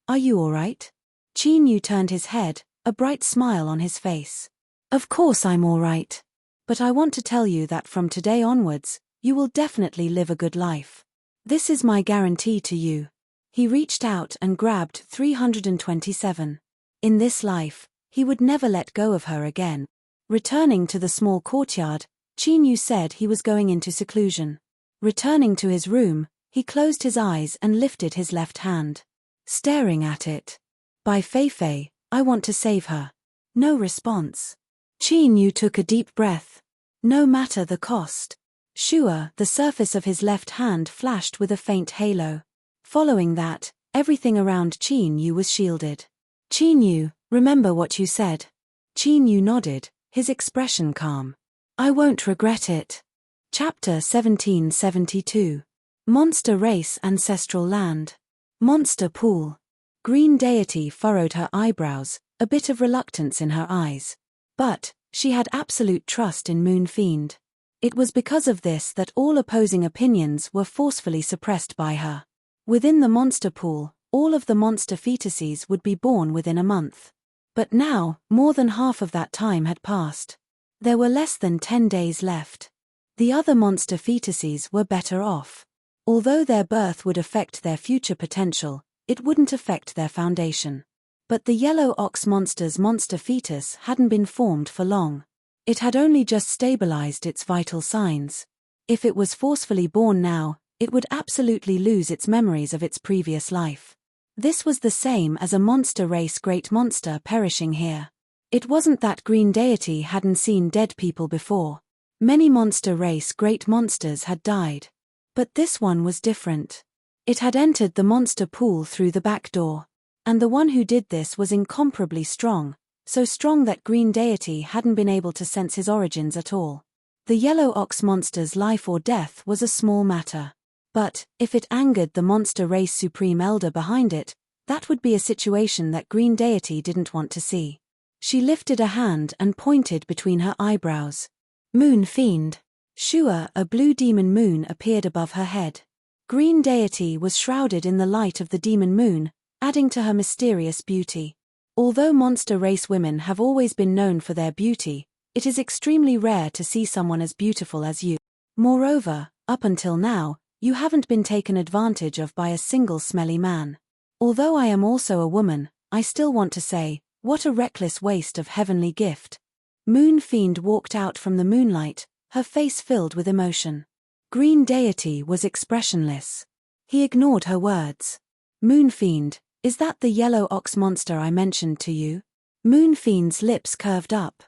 are you all right?" Qin Yu turned his head, a bright smile on his face. "Of course I'm all right. But I want to tell you that from today onwards, you will definitely live a good life. This is my guarantee to you. He reached out and grabbed 327. In this life, he would never let go of her again. Returning to the small courtyard, Chinyu said he was going into seclusion. Returning to his room, he closed his eyes and lifted his left hand. Staring at it. By Feifei, I want to save her. No response. Chinyu took a deep breath. No matter the cost. Sure, the surface of his left hand flashed with a faint halo. Following that, everything around Chinyu was shielded. Chinyu, remember what you said. Chinyu nodded, his expression calm. I won't regret it. Chapter 1772. Monster Race Ancestral Land. Monster Pool. Green Deity furrowed her eyebrows, a bit of reluctance in her eyes. But she had absolute trust in Moon Fiend. It was because of this that all opposing opinions were forcefully suppressed by her. Within the monster pool, all of the monster fetuses would be born within a month. But now, more than half of that time had passed. There were less than 10 days left. The other monster fetuses were better off. Although their birth would affect their future potential, it wouldn't affect their foundation. But the yellow ox monster's monster fetus hadn't been formed for long. It had only just stabilized its vital signs. If it was forcefully born now, it would absolutely lose its memories of its previous life. This was the same as a monster race great monster perishing here. It wasn't that Green Deity hadn't seen dead people before. Many monster race great monsters had died. But this one was different. It had entered the monster pool through the back door. And the one who did this was incomparably strong, so strong that Green Deity hadn't been able to sense his origins at all. The yellow ox monster's life or death was a small matter. But, if it angered the monster race supreme elder behind it, that would be a situation that Green Deity didn't want to see. She lifted a hand and pointed between her eyebrows. Moon Fiend. Shua, a blue demon moon appeared above her head. Green Deity was shrouded in the light of the demon moon, adding to her mysterious beauty. Although monster race women have always been known for their beauty, it is extremely rare to see someone as beautiful as you. Moreover, up until now, you haven't been taken advantage of by a single smelly man. Although I am also a woman, I still want to say, what a reckless waste of heavenly gift. Moon Fiend walked out from the moonlight, her face filled with emotion. Green Deity was expressionless. He ignored her words. Moon Fiend, is that the yellow ox monster I mentioned to you? Moon Fiend's lips curved up.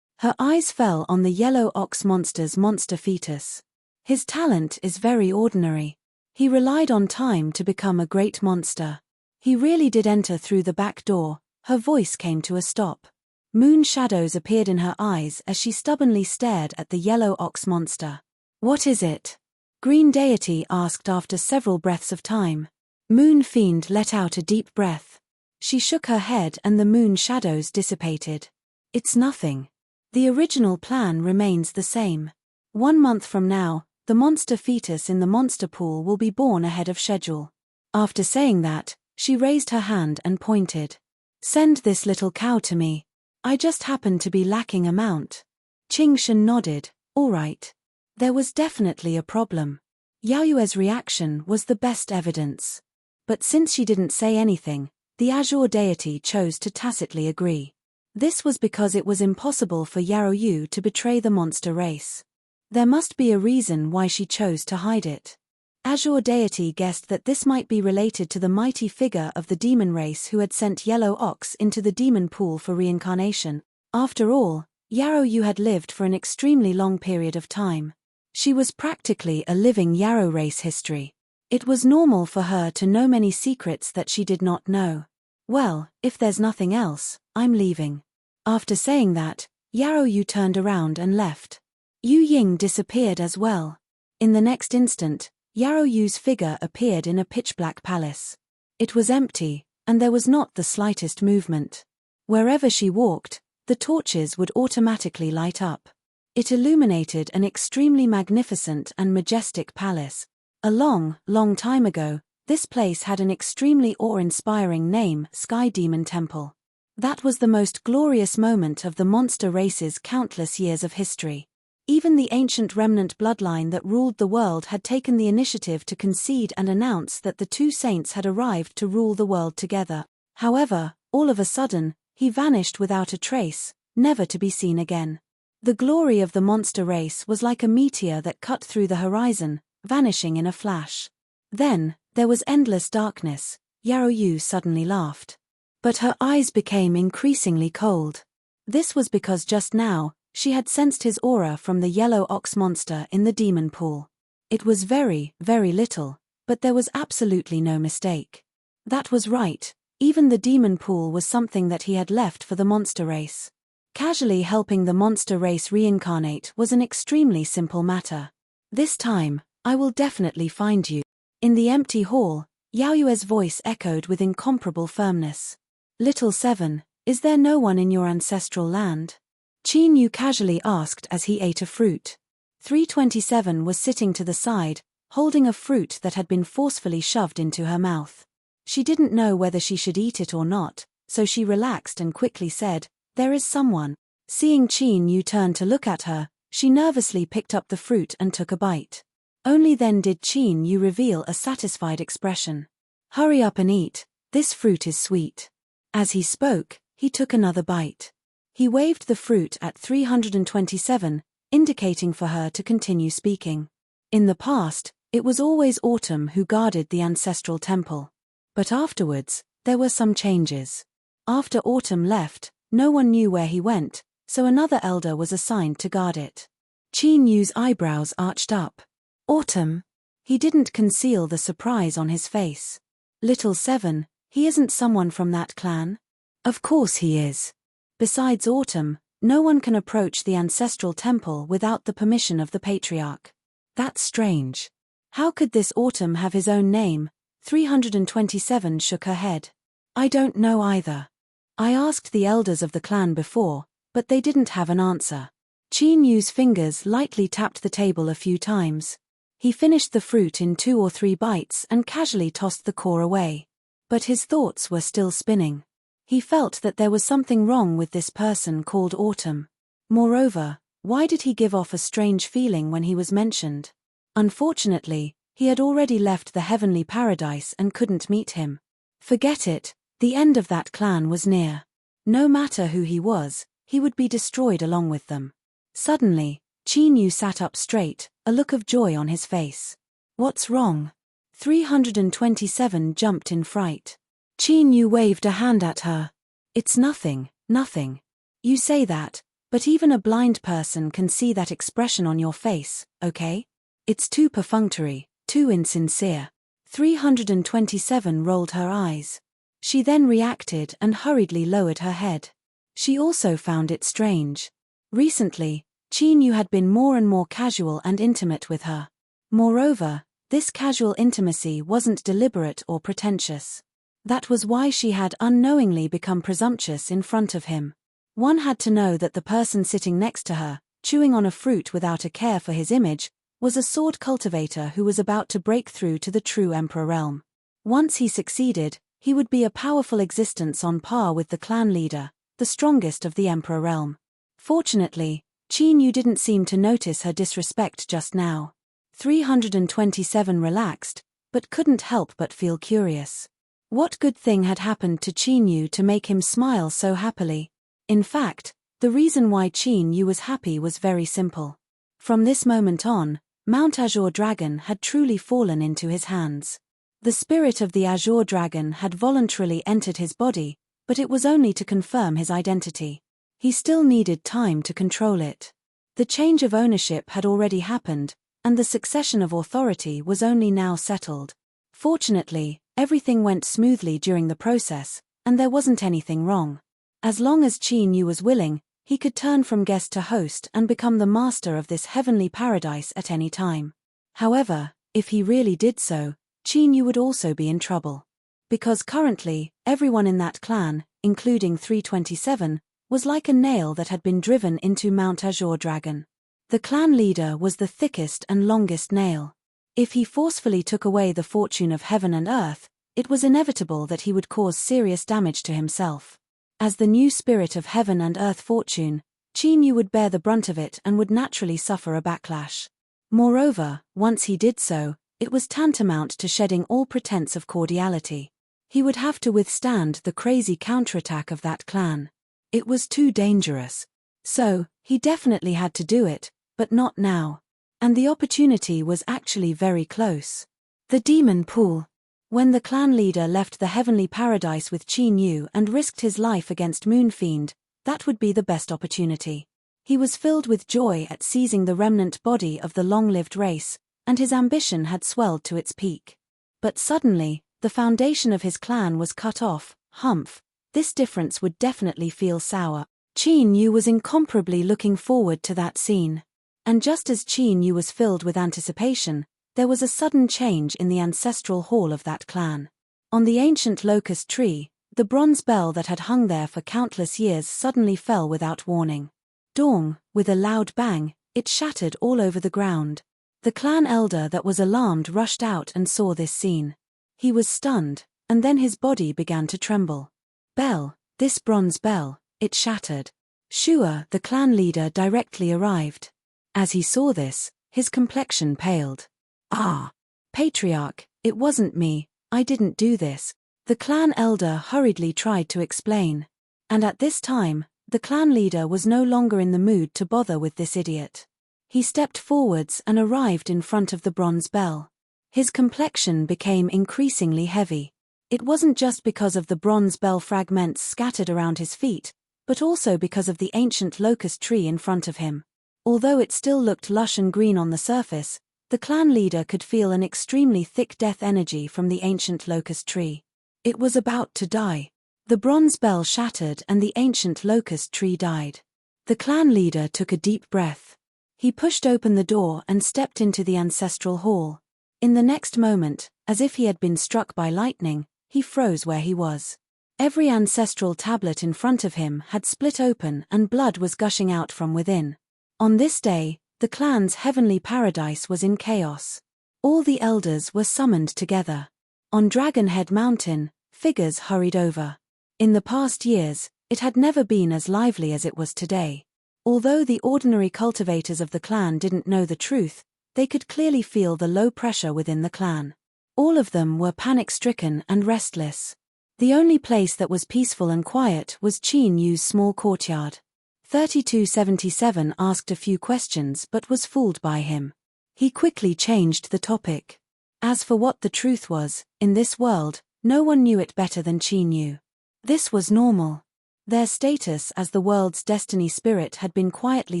Her eyes fell on the yellow ox monster's monster fetus. His talent is very ordinary. He relied on time to become a great monster. He really did enter through the back door. Her voice came to a stop. Moon shadows appeared in her eyes as she stubbornly stared at the yellow ox monster. What is it? Green Deity asked after several breaths of time. Moon Fiend let out a deep breath. She shook her head and the moon shadows dissipated. It's nothing. The original plan remains the same. 1 month from now, the monster fetus in the monster pool will be born ahead of schedule. After saying that, she raised her hand and pointed. Send this little cow to me. I just happen to be lacking a mount. Qingshan nodded. All right. There was definitely a problem. Yaoyue's reaction was the best evidence. But since she didn't say anything, the Azure Deity chose to tacitly agree. This was because it was impossible for Yaoyu to betray the monster race. There must be a reason why she chose to hide it. Azure Deity guessed that this might be related to the mighty figure of the demon race who had sent Yellow Ox into the demon pool for reincarnation. After all, Yaoyu had lived for an extremely long period of time. She was practically a living Yarrow race history. It was normal for her to know many secrets that she did not know. Well, if there's nothing else, I'm leaving. After saying that, Yaoyu turned around and left. Yu Ying disappeared as well. In the next instant, Yaoyu's figure appeared in a pitch-black palace. It was empty, and there was not the slightest movement. Wherever she walked, the torches would automatically light up. It illuminated an extremely magnificent and majestic palace. A long, long time ago, this place had an extremely awe-inspiring name, Sky Demon Temple. That was the most glorious moment of the monster race's countless years of history. Even the ancient remnant bloodline that ruled the world had taken the initiative to concede and announce that the two saints had arrived to rule the world together. However, all of a sudden, he vanished without a trace, never to be seen again. The glory of the monster race was like a meteor that cut through the horizon, vanishing in a flash. Then, there was endless darkness. Yaoyu suddenly laughed. But her eyes became increasingly cold. This was because just now, she had sensed his aura from the yellow ox monster in the demon pool. It was very, very little, but there was absolutely no mistake. That was right, even the demon pool was something that he had left for the monster race. Casually helping the monster race reincarnate was an extremely simple matter. This time, I will definitely find you. In the empty hall, Yaoyue's voice echoed with incomparable firmness. Little Seven, is there no one in your ancestral land? Qin Yu casually asked as he ate a fruit. 327 was sitting to the side, holding a fruit that had been forcefully shoved into her mouth. She didn't know whether she should eat it or not, so she relaxed and quickly said, "There is someone." Seeing Qin Yu turn to look at her, she nervously picked up the fruit and took a bite. Only then did Qin Yu reveal a satisfied expression. "Hurry up and eat, this fruit is sweet." As he spoke, he took another bite. He waved the fruit at 327, indicating for her to continue speaking. In the past, it was always Autumn who guarded the ancestral temple. But afterwards, there were some changes. After Autumn left, no one knew where he went, so another elder was assigned to guard it. Qin Yu's eyebrows arched up. Autumn? He didn't conceal the surprise on his face. Little Seven, he isn't someone from that clan? Of course he is. Besides Autumn, no one can approach the ancestral temple without the permission of the patriarch. That's strange. How could this Autumn have his own name? 327 shook her head. I don't know either. I asked the elders of the clan before, but they didn't have an answer. Qin Yu's fingers lightly tapped the table a few times. He finished the fruit in 2 or 3 bites and casually tossed the core away. But his thoughts were still spinning. He felt that there was something wrong with this person called Autumn. Moreover, why did he give off a strange feeling when he was mentioned? Unfortunately, he had already left the heavenly paradise and couldn't meet him. Forget it, the end of that clan was near. No matter who he was, he would be destroyed along with them. Suddenly, Qin Yu sat up straight, a look of joy on his face. What's wrong? 327 jumped in fright. Qin Yu waved a hand at her. It's nothing, nothing. You say that, but even a blind person can see that expression on your face, okay? It's too perfunctory, too insincere. 327 rolled her eyes. She then reacted and hurriedly lowered her head. She also found it strange. Recently, Qin Yu had been more and more casual and intimate with her. Moreover, this casual intimacy wasn't deliberate or pretentious. That was why she had unknowingly become presumptuous in front of him. One had to know that the person sitting next to her, chewing on a fruit without a care for his image, was a sword cultivator who was about to break through to the true Emperor realm. Once he succeeded, he would be a powerful existence on par with the clan leader, the strongest of the Emperor realm. Fortunately, Qin Yu didn't seem to notice her disrespect just now. 327 relaxed, but couldn't help but feel curious. What good thing had happened to Qin Yu to make him smile so happily? In fact, the reason why Qin Yu was happy was very simple. From this moment on, Mount Azure Dragon had truly fallen into his hands. The spirit of the Azure Dragon had voluntarily entered his body, but it was only to confirm his identity. He still needed time to control it. The change of ownership had already happened, and the succession of authority was only now settled. Fortunately, everything went smoothly during the process, and there wasn't anything wrong. As long as Qin Yu was willing, he could turn from guest to host and become the master of this heavenly paradise at any time. However, if he really did so, Qin Yu would also be in trouble. Because currently, everyone in that clan, including 327, was like a nail that had been driven into Mount Azure Dragon. The clan leader was the thickest and longest nail. If he forcefully took away the fortune of heaven and earth, it was inevitable that he would cause serious damage to himself. As the new spirit of heaven and earth fortune, Qin Yu would bear the brunt of it and would naturally suffer a backlash. Moreover, once he did so, it was tantamount to shedding all pretense of cordiality. He would have to withstand the crazy counterattack of that clan. It was too dangerous. So, he definitely had to do it, but not now. And the opportunity was actually very close. The demon pool. When the clan leader left the heavenly paradise with Qin Yu and risked his life against Moonfiend, that would be the best opportunity. He was filled with joy at seizing the remnant body of the long-lived race, and his ambition had swelled to its peak. But suddenly, the foundation of his clan was cut off. Humph, this difference would definitely feel sour. Qin Yu was incomparably looking forward to that scene. And just as Qin Yu was filled with anticipation, there was a sudden change in the ancestral hall of that clan. On the ancient locust tree, the bronze bell that had hung there for countless years suddenly fell without warning. Dong, with a loud bang, it shattered all over the ground. The clan elder that was alarmed rushed out and saw this scene. He was stunned, and then his body began to tremble. Bell, this bronze bell, it shattered. Shua, the clan leader, directly arrived. As he saw this, his complexion paled. Ah! Patriarch, it wasn't me, I didn't do this. The clan elder hurriedly tried to explain. And at this time, the clan leader was no longer in the mood to bother with this idiot. He stepped forwards and arrived in front of the bronze bell. His complexion became increasingly heavy. It wasn't just because of the bronze bell fragments scattered around his feet, but also because of the ancient locust tree in front of him. Although it still looked lush and green on the surface, the clan leader could feel an extremely thick death energy from the ancient locust tree. It was about to die. The bronze bell shattered and the ancient locust tree died. The clan leader took a deep breath. He pushed open the door and stepped into the ancestral hall. In the next moment, as if he had been struck by lightning, he froze where he was. Every ancestral tablet in front of him had split open and blood was gushing out from within. On this day, the clan's heavenly paradise was in chaos. All the elders were summoned together. On Dragonhead Mountain, figures hurried over. In the past years, it had never been as lively as it was today. Although the ordinary cultivators of the clan didn't know the truth, they could clearly feel the low pressure within the clan. All of them were panic-stricken and restless. The only place that was peaceful and quiet was Qin Yu's small courtyard. 3277 asked a few questions but was fooled by him. He quickly changed the topic. As for what the truth was, in this world, no one knew it better than Qin Yu. This was normal. Their status as the world's destiny spirit had been quietly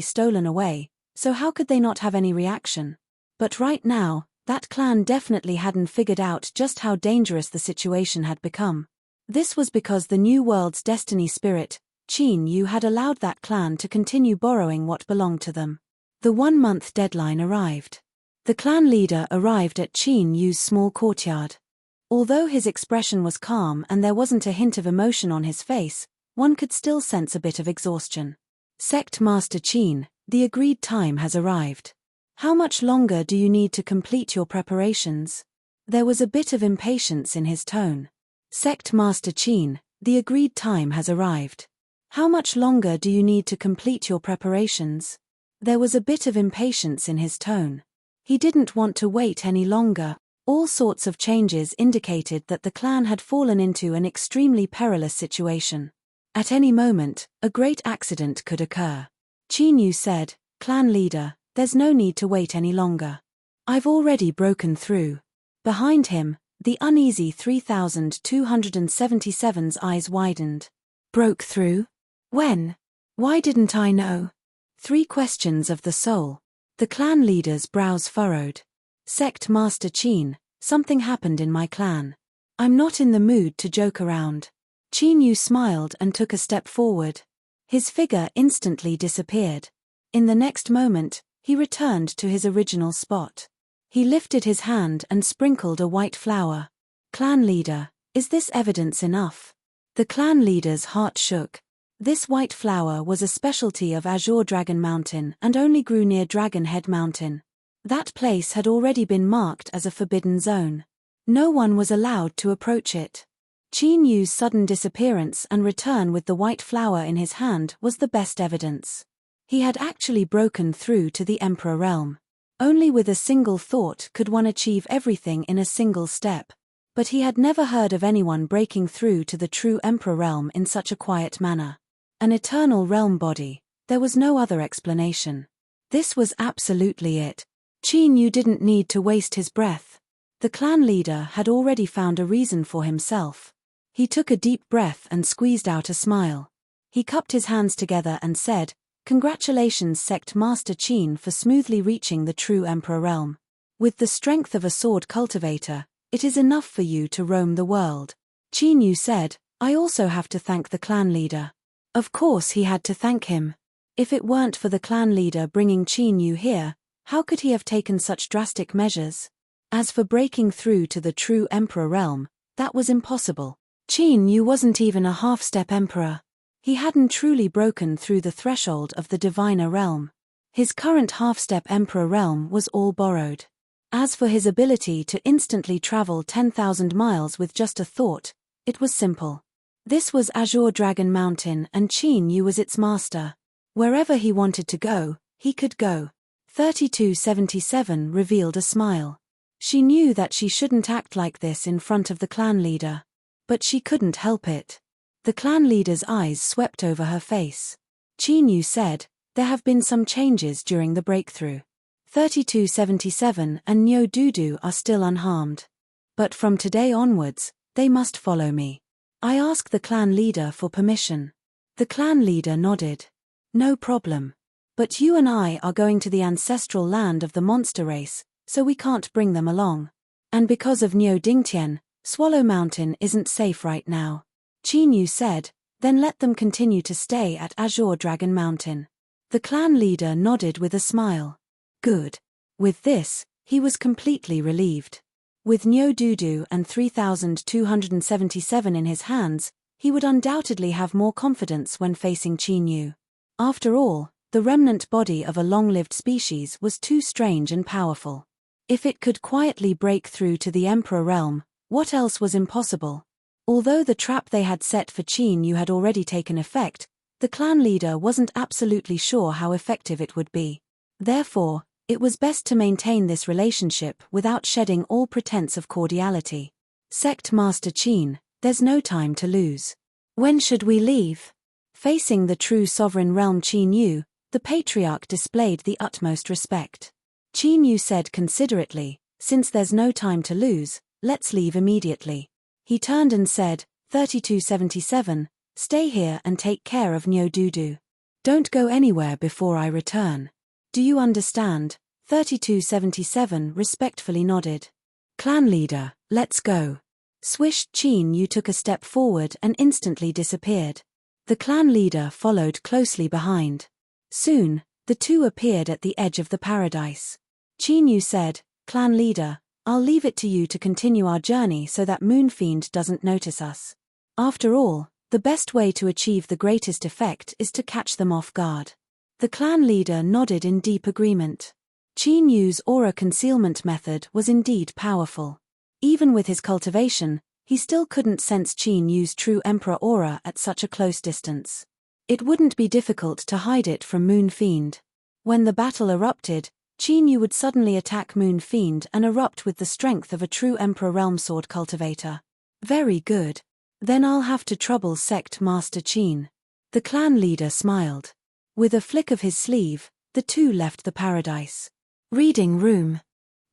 stolen away, so how could they not have any reaction? But right now, that clan definitely hadn't figured out just how dangerous the situation had become. This was because the new world's destiny spirit, Qin Yu, had allowed that clan to continue borrowing what belonged to them. The 1-month deadline arrived. The clan leader arrived at Qin Yu's small courtyard. Although his expression was calm and there wasn't a hint of emotion on his face, one could still sense a bit of exhaustion. Sect Master Qin, the agreed time has arrived. How much longer do you need to complete your preparations? There was a bit of impatience in his tone. Sect Master Qin, the agreed time has arrived. How much longer do you need to complete your preparations? There was a bit of impatience in his tone. He didn't want to wait any longer. All sorts of changes indicated that the clan had fallen into an extremely perilous situation. At any moment, a great accident could occur. Qin Yu said, "Clan leader, there's no need to wait any longer. I've already broken through." Behind him, the uneasy 3277's eyes widened. Broke through? When? Why didn't I know? 3 questions of the soul. The clan leader's brows furrowed. Sect Master Qin, something happened in my clan. I'm not in the mood to joke around. Qin Yu smiled and took a step forward. His figure instantly disappeared. In the next moment, he returned to his original spot. He lifted his hand and sprinkled a white flower. Clan leader, is this evidence enough? The clan leader's heart shook. This white flower was a specialty of Azure Dragon Mountain and only grew near Dragonhead Mountain. That place had already been marked as a forbidden zone. No one was allowed to approach it. Qin Yu's sudden disappearance and return with the white flower in his hand was the best evidence. He had actually broken through to the Emperor realm. Only with a single thought could one achieve everything in a single step. But he had never heard of anyone breaking through to the true Emperor realm in such a quiet manner. An eternal realm body, there was no other explanation. This was absolutely it. Qin Yu didn't need to waste his breath. The clan leader had already found a reason for himself. He took a deep breath and squeezed out a smile. He cupped his hands together and said, "Congratulations, Sect Master Qin, for smoothly reaching the true Emperor realm. With the strength of a sword cultivator, it is enough for you to roam the world." Qin Yu said, "I also have to thank the clan leader." Of course he had to thank him. If it weren't for the clan leader bringing Qin Yu here, how could he have taken such drastic measures? As for breaking through to the true Emperor realm, that was impossible. Qin Yu wasn't even a half-step emperor. He hadn't truly broken through the threshold of the diviner realm. His current half-step emperor realm was all borrowed. As for his ability to instantly travel 10,000 miles with just a thought, it was simple. This was Azure Dragon Mountain and Qin Yu was its master. Wherever he wanted to go, he could go. 3277 revealed a smile. She knew that she shouldn't act like this in front of the clan leader. But she couldn't help it. The clan leader's eyes swept over her face. Qin Yu said, "There have been some changes during the breakthrough. 3277 and Nyo Dudu are still unharmed. But from today onwards, they must follow me. I ask the clan leader for permission." The clan leader nodded. "No problem. But you and I are going to the ancestral land of the monster race, so we can't bring them along. And because of Nyo Dingtian, Swallow Mountain isn't safe right now." Qin Yu said, "Then let them continue to stay at Azure Dragon Mountain." The clan leader nodded with a smile. Good. With this, he was completely relieved. With Nyo Dudu and 3277 in his hands, he would undoubtedly have more confidence when facing Qin Yu. After all, the remnant body of a long-lived species was too strange and powerful. If it could quietly break through to the Emperor realm, what else was impossible? Although the trap they had set for Qin Yu had already taken effect, the clan leader wasn't absolutely sure how effective it would be. Therefore, it was best to maintain this relationship without shedding all pretense of cordiality. "Sect Master Qin, there's no time to lose. When should we leave?" Facing the true sovereign realm Qin Yu, the patriarch displayed the utmost respect. Qin Yu said considerately, "Since there's no time to lose, let's leave immediately." He turned and said, 3277, "Stay here and take care of Nyo Dudu. Don't go anywhere before I return. Do you understand?" 3277 respectfully nodded. "Clan leader, let's go." Swish. Qin Yu took a step forward and instantly disappeared. The clan leader followed closely behind. Soon, the two appeared at the edge of the paradise. Qin Yu said, "Clan leader, I'll leave it to you to continue our journey so that Moonfiend doesn't notice us. After all, the best way to achieve the greatest effect is to catch them off guard." The clan leader nodded in deep agreement. Qin Yu's aura concealment method was indeed powerful. Even with his cultivation, he still couldn't sense Qin Yu's true emperor aura at such a close distance. It wouldn't be difficult to hide it from Moonfiend. When the battle erupted, Qin Yu would suddenly attack Moonfiend and erupt with the strength of a true Emperor Realm Sword cultivator. Very good. Then I'll have to trouble Sect Master Qin. The clan leader smiled. With a flick of his sleeve, the two left the paradise. Reading Room.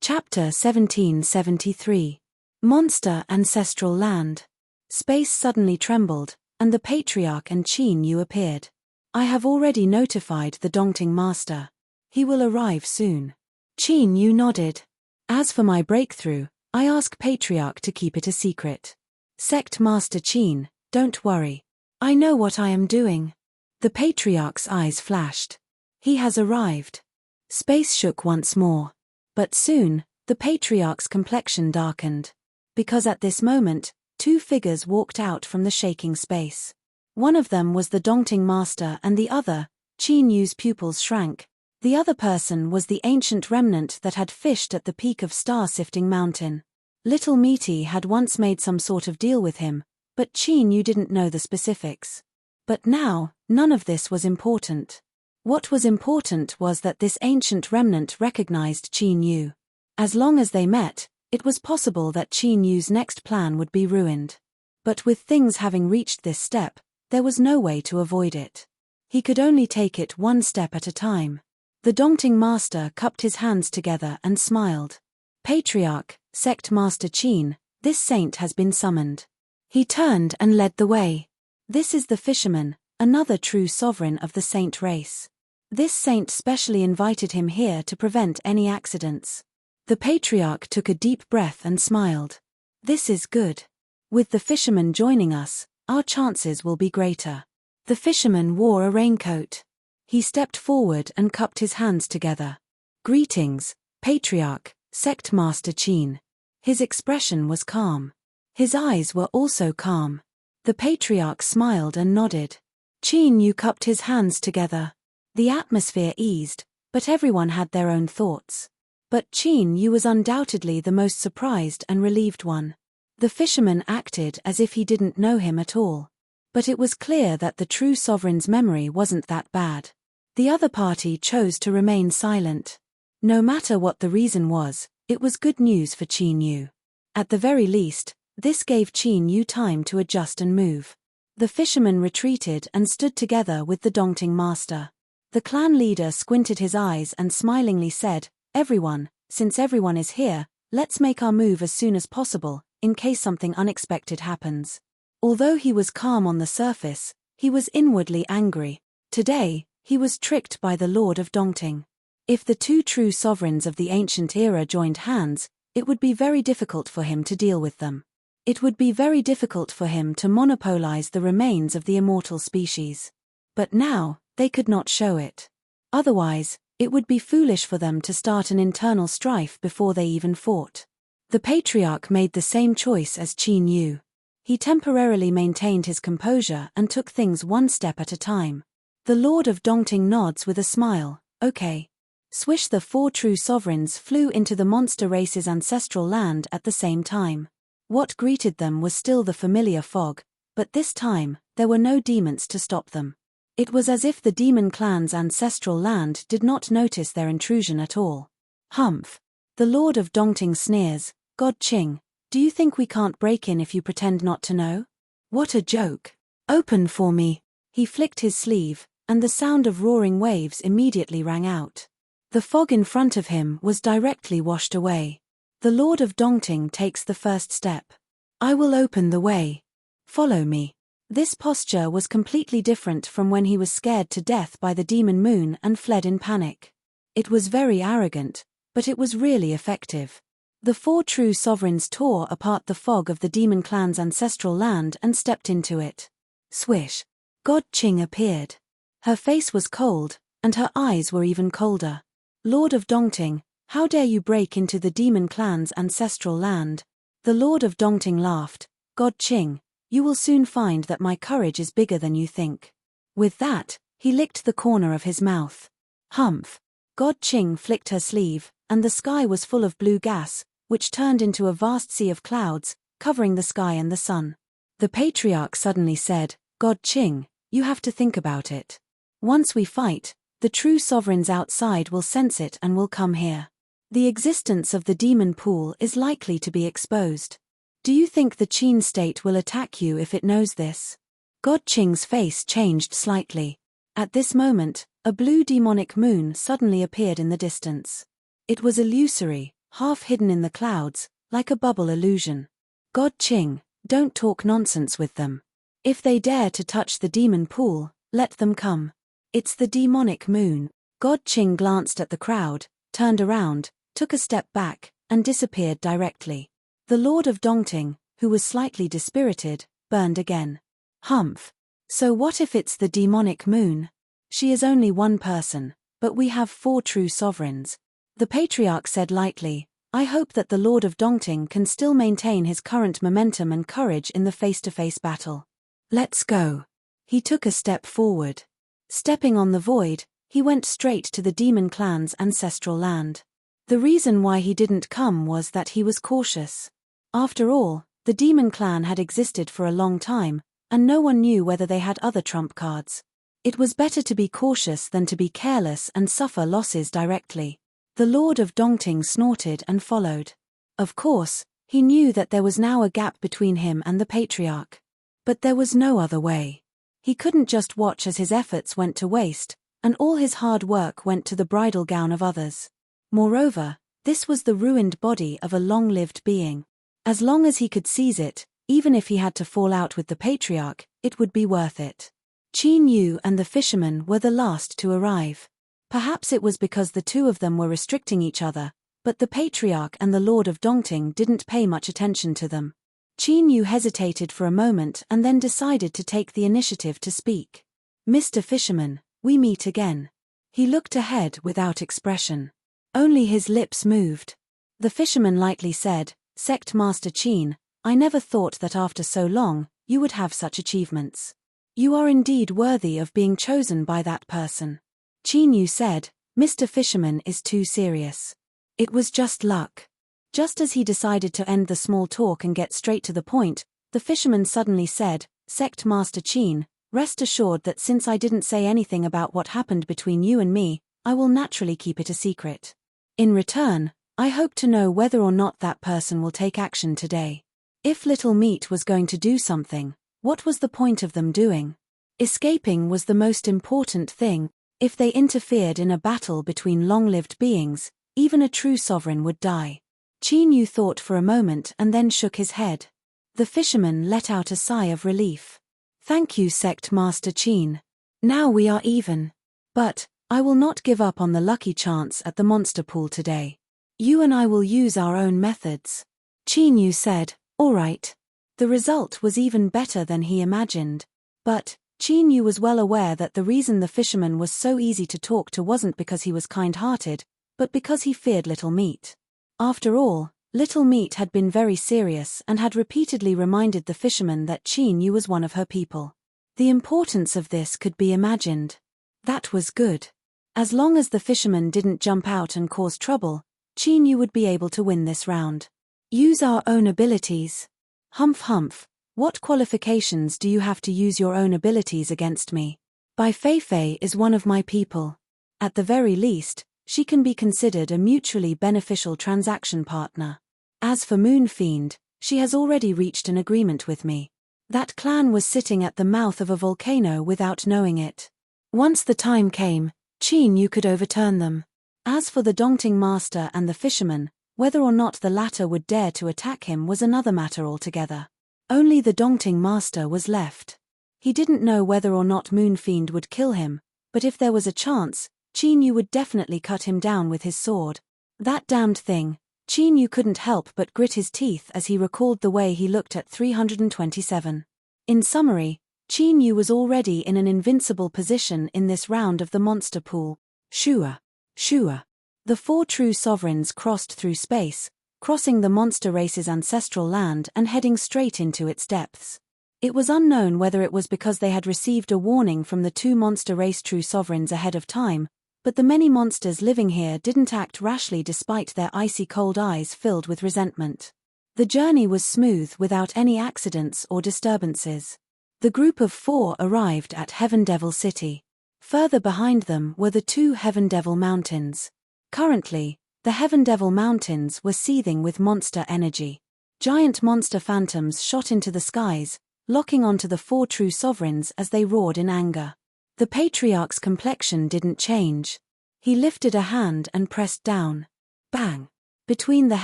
Chapter 1773. Monster Ancestral Land. Space suddenly trembled, and the Patriarch and Qin Yu appeared. "I have already notified the Dongting Master. He will arrive soon." Qin Yu nodded. "As for my breakthrough, I ask Patriarch to keep it a secret. Sect Master Qin, don't worry. I know what I am doing." The Patriarch's eyes flashed. "He has arrived." Space shook once more. But soon, the Patriarch's complexion darkened. Because at this moment, two figures walked out from the shaking space. One of them was the Dongting Master and the other, Qin Yu's pupils shrank. The other person was the ancient remnant that had fished at the peak of Star-Sifting Mountain. Little Meaty had once made some sort of deal with him, but Qin Yu didn't know the specifics. But now, none of this was important. What was important was that this ancient remnant recognized Qin Yu. As long as they met, it was possible that Qin Yu's next plan would be ruined. But with things having reached this step, there was no way to avoid it. He could only take it one step at a time. The Dongting master cupped his hands together and smiled. Patriarch, Sect Master Qin, this saint has been summoned. He turned and led the way. This is the fisherman, another true sovereign of the saint race. This saint specially invited him here to prevent any accidents. The patriarch took a deep breath and smiled. This is good. With the fisherman joining us, our chances will be greater. The fisherman wore a raincoat. He stepped forward and cupped his hands together. Greetings, Patriarch, Sect Master Qin. His expression was calm. His eyes were also calm. The patriarch smiled and nodded. Qin Yu cupped his hands together. The atmosphere eased, but everyone had their own thoughts. But Qin Yu was undoubtedly the most surprised and relieved one. The fisherman acted as if he didn't know him at all. But it was clear that the true sovereign's memory wasn't that bad. The other party chose to remain silent. No matter what the reason was, it was good news for Qin Yu. At the very least, this gave Qin Yu time to adjust and move. The fisherman retreated and stood together with the Dongting master. The clan leader squinted his eyes and smilingly said, "Everyone, since everyone is here, let's make our move as soon as possible, in case something unexpected happens." Although he was calm on the surface, he was inwardly angry. Today, he was tricked by the Lord of Dongting. If the two true sovereigns of the ancient era joined hands, it would be very difficult for him to deal with them. It would be very difficult for him to monopolize the remains of the immortal species. But now, they could not show it. Otherwise, it would be foolish for them to start an internal strife before they even fought. The patriarch made the same choice as Qin Yu. He temporarily maintained his composure and took things one step at a time. The Lord of Dongting nods with a smile, "Okay." Swish, the four true sovereigns flew into the monster race's ancestral land at the same time. What greeted them was still the familiar fog, but this time, there were no demons to stop them. It was as if the demon clan's ancestral land did not notice their intrusion at all. "Humph." The Lord of Dongting sneers, "God Qing, do you think we can't break in if you pretend not to know? What a joke. Open for me." He flicked his sleeve, and the sound of roaring waves immediately rang out. The fog in front of him was directly washed away. The Lord of Dongting takes the first step. "I will open the way. Follow me." This posture was completely different from when he was scared to death by the demon moon and fled in panic. It was very arrogant, but it was really effective. The four true sovereigns tore apart the fog of the demon clan's ancestral land and stepped into it. Swish. God Qing appeared. Her face was cold, and her eyes were even colder. "Lord of Dongting, how dare you break into the demon clan's ancestral land?" The Lord of Dongting laughed, "God Qing, you will soon find that my courage is bigger than you think." With that, he licked the corner of his mouth. "Humph." God Qing flicked her sleeve, and the sky was full of blue gas, which turned into a vast sea of clouds, covering the sky and the sun. The patriarch suddenly said, "God Qing, you have to think about it. Once we fight, the true sovereigns outside will sense it and will come here. The existence of the demon pool is likely to be exposed. Do you think the Qin state will attack you if it knows this?" God Qing's face changed slightly. At this moment, a blue demonic moon suddenly appeared in the distance. It was illusory, half hidden in the clouds, like a bubble illusion. "God Qing, don't talk nonsense with them. If they dare to touch the demon pool, let them come. It's the demonic moon." God Qing glanced at the crowd, turned around, took a step back, and disappeared directly. The Lord of Dongting, who was slightly dispirited, burned again. "Humph. So what if it's the demonic moon? She is only one person, but we have four true sovereigns." The patriarch said lightly, "I hope that the Lord of Dongting can still maintain his current momentum and courage in the face-to-face battle. Let's go." He took a step forward. Stepping on the void, he went straight to the demon clan's ancestral land. The reason why he didn't come was that he was cautious. After all, the demon clan had existed for a long time, and no one knew whether they had other trump cards. It was better to be cautious than to be careless and suffer losses directly. The Lord of Dongting snorted and followed. Of course, he knew that there was now a gap between him and the patriarch. But there was no other way. He couldn't just watch as his efforts went to waste, and all his hard work went to the bridal gown of others. Moreover, this was the ruined body of a long-lived being. As long as he could seize it, even if he had to fall out with the patriarch, it would be worth it. Qin Yu and the fisherman were the last to arrive. Perhaps it was because the two of them were restricting each other, but the patriarch and the Lord of Dongting didn't pay much attention to them. Qin Yu hesitated for a moment and then decided to take the initiative to speak. "Mr. Fisherman, we meet again." He looked ahead without expression. Only his lips moved. The fisherman lightly said, "Sect Master Qin, I never thought that after so long, you would have such achievements. You are indeed worthy of being chosen by that person." Qin Yu said, "Mr. Fisherman is too serious. It was just luck." Just as he decided to end the small talk and get straight to the point, the fisherman suddenly said, "Sect Master Qin, rest assured that since I didn't say anything about what happened between you and me, I will naturally keep it a secret. In return, I hope to know whether or not that person will take action today. If Little Meat was going to do something, what was the point of them doing? Escaping was the most important thing. If they interfered in a battle between long-lived beings, even a true sovereign would die." Qin Yu thought for a moment and then shook his head. The fisherman let out a sigh of relief. "Thank you, Sect Master Qin. Now we are even. But I will not give up on the lucky chance at the monster pool today. You and I will use our own methods." Qin Yu said, "All right." The result was even better than he imagined. But Qin Yu was well aware that the reason the fisherman was so easy to talk to wasn't because he was kind-hearted, but because he feared Little Meat. After all, Little Meat had been very serious and had repeatedly reminded the fisherman that Qin Yu was one of her people. The importance of this could be imagined. That was good. As long as the fisherman didn't jump out and cause trouble, Qin Yu would be able to win this round. "Use our own abilities." "Humph humph, what qualifications do you have to use your own abilities against me? Bai Feifei is one of my people. At the very least, she can be considered a mutually beneficial transaction partner. As for Moon Fiend, she has already reached an agreement with me. That clan was sitting at the mouth of a volcano without knowing it. Once the time came, Qin Yu could overturn them. As for the Dongting Master and the fisherman, whether or not the latter would dare to attack him was another matter altogether. Only the Dongting Master was left. He didn't know whether or not Moon Fiend would kill him, but if there was a chance, Qin Yu would definitely cut him down with his sword. That damned thing. Qin Yu couldn't help but grit his teeth as he recalled the way he looked at 327. In summary, Qin Yu was already in an invincible position in this round of the monster pool. Shua. Shua. The four true sovereigns crossed through space, crossing the monster race's ancestral land and heading straight into its depths. It was unknown whether it was because they had received a warning from the two monster race true sovereigns ahead of time, but the many monsters living here didn't act rashly despite their icy cold eyes filled with resentment. The journey was smooth without any accidents or disturbances. The group of four arrived at Heaven Devil City. Further behind them were the two Heaven Devil Mountains. Currently, the Heaven Devil Mountains were seething with monster energy. Giant monster phantoms shot into the skies, locking onto the four true sovereigns as they roared in anger. The patriarch's complexion didn't change. He lifted a hand and pressed down. Bang! Between the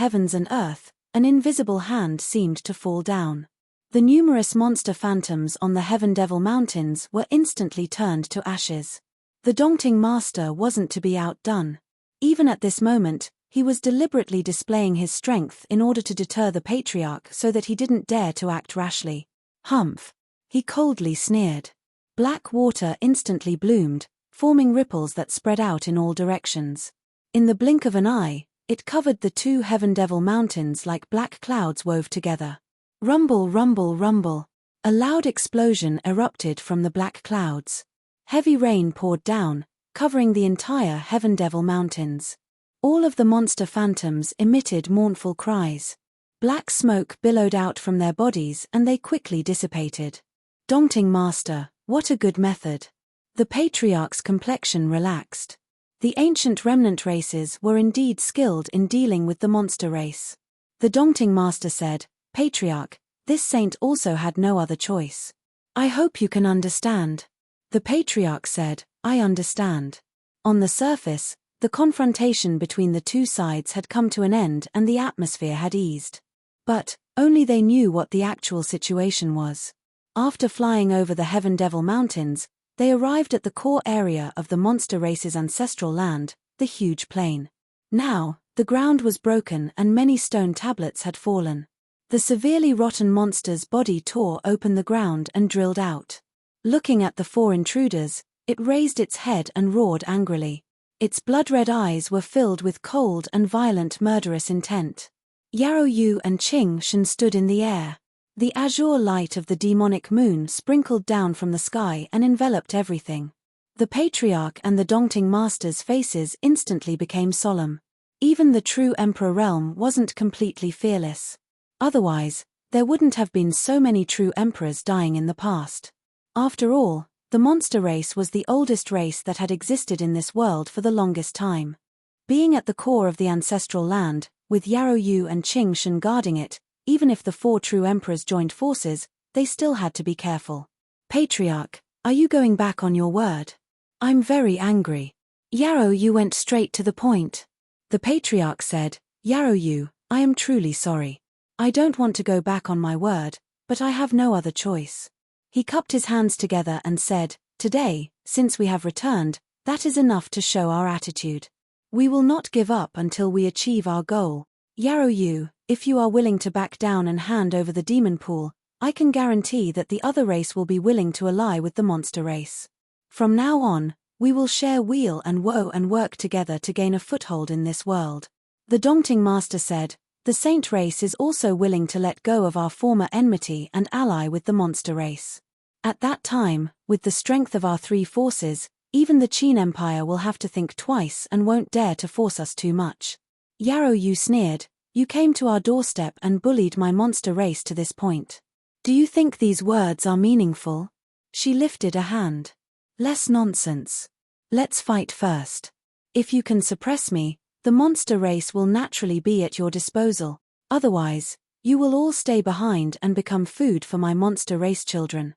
heavens and earth, an invisible hand seemed to fall down. The numerous monster phantoms on the Heaven Devil Mountains were instantly turned to ashes. The Dongting Master wasn't to be outdone. Even at this moment, he was deliberately displaying his strength in order to deter the patriarch so that he didn't dare to act rashly. "Humph!" he coldly sneered. Black water instantly bloomed, forming ripples that spread out in all directions. In the blink of an eye, it covered the two Heaven Devil Mountains like black clouds wove together. Rumble, rumble, rumble. A loud explosion erupted from the black clouds. Heavy rain poured down, covering the entire Heaven Devil Mountains. All of the monster phantoms emitted mournful cries. Black smoke billowed out from their bodies and they quickly dissipated. "Dongting Master, what a good method. The patriarch's complexion relaxed. The ancient remnant races were indeed skilled in dealing with the monster race. The Daunting Master said, "Patriarch, this saint also had no other choice. I hope you can understand." The patriarch said, "I understand." On the surface, the confrontation between the two sides had come to an end and the atmosphere had eased. But only they knew what the actual situation was. After flying over the Heaven Devil Mountains, they arrived at the core area of the monster race's ancestral land, the huge plain. Now, the ground was broken and many stone tablets had fallen. The severely rotten monster's body tore open the ground and drilled out. Looking at the four intruders, it raised its head and roared angrily. Its blood-red eyes were filled with cold and violent murderous intent. Yarrow Yu and Qing Shen stood in the air. The azure light of the demonic moon sprinkled down from the sky and enveloped everything. The Patriarch and the Daunting Master's faces instantly became solemn. Even the true Emperor realm wasn't completely fearless. Otherwise, there wouldn't have been so many true emperors dying in the past. After all, the monster race was the oldest race that had existed in this world for the longest time. Being at the core of the ancestral land, with Yarrow Yu and Qing Shen guarding it, even if the four true emperors joined forces, they still had to be careful. "Patriarch, are you going back on your word? I'm very angry." Yarrow Yu went straight to the point. The Patriarch said, "Yarrow Yu, I am truly sorry. I don't want to go back on my word, but I have no other choice." He cupped his hands together and said, "Today, since we have returned, that is enough to show our attitude. We will not give up until we achieve our goal. Yarrow Yu, if you are willing to back down and hand over the demon pool, I can guarantee that the other race will be willing to ally with the monster race. From now on, we will share weal and woe and work together to gain a foothold in this world." The Daunting Master said, "The saint race is also willing to let go of our former enmity and ally with the monster race. At that time, with the strength of our three forces, even the Qin Empire will have to think twice and won't dare to force us too much." Yarrow Yu sneered, "You came to our doorstep and bullied my monster race to this point. Do you think these words are meaningful?" She lifted a hand. "Less nonsense. Let's fight first. If you can suppress me, the monster race will naturally be at your disposal. Otherwise, you will all stay behind and become food for my monster race children."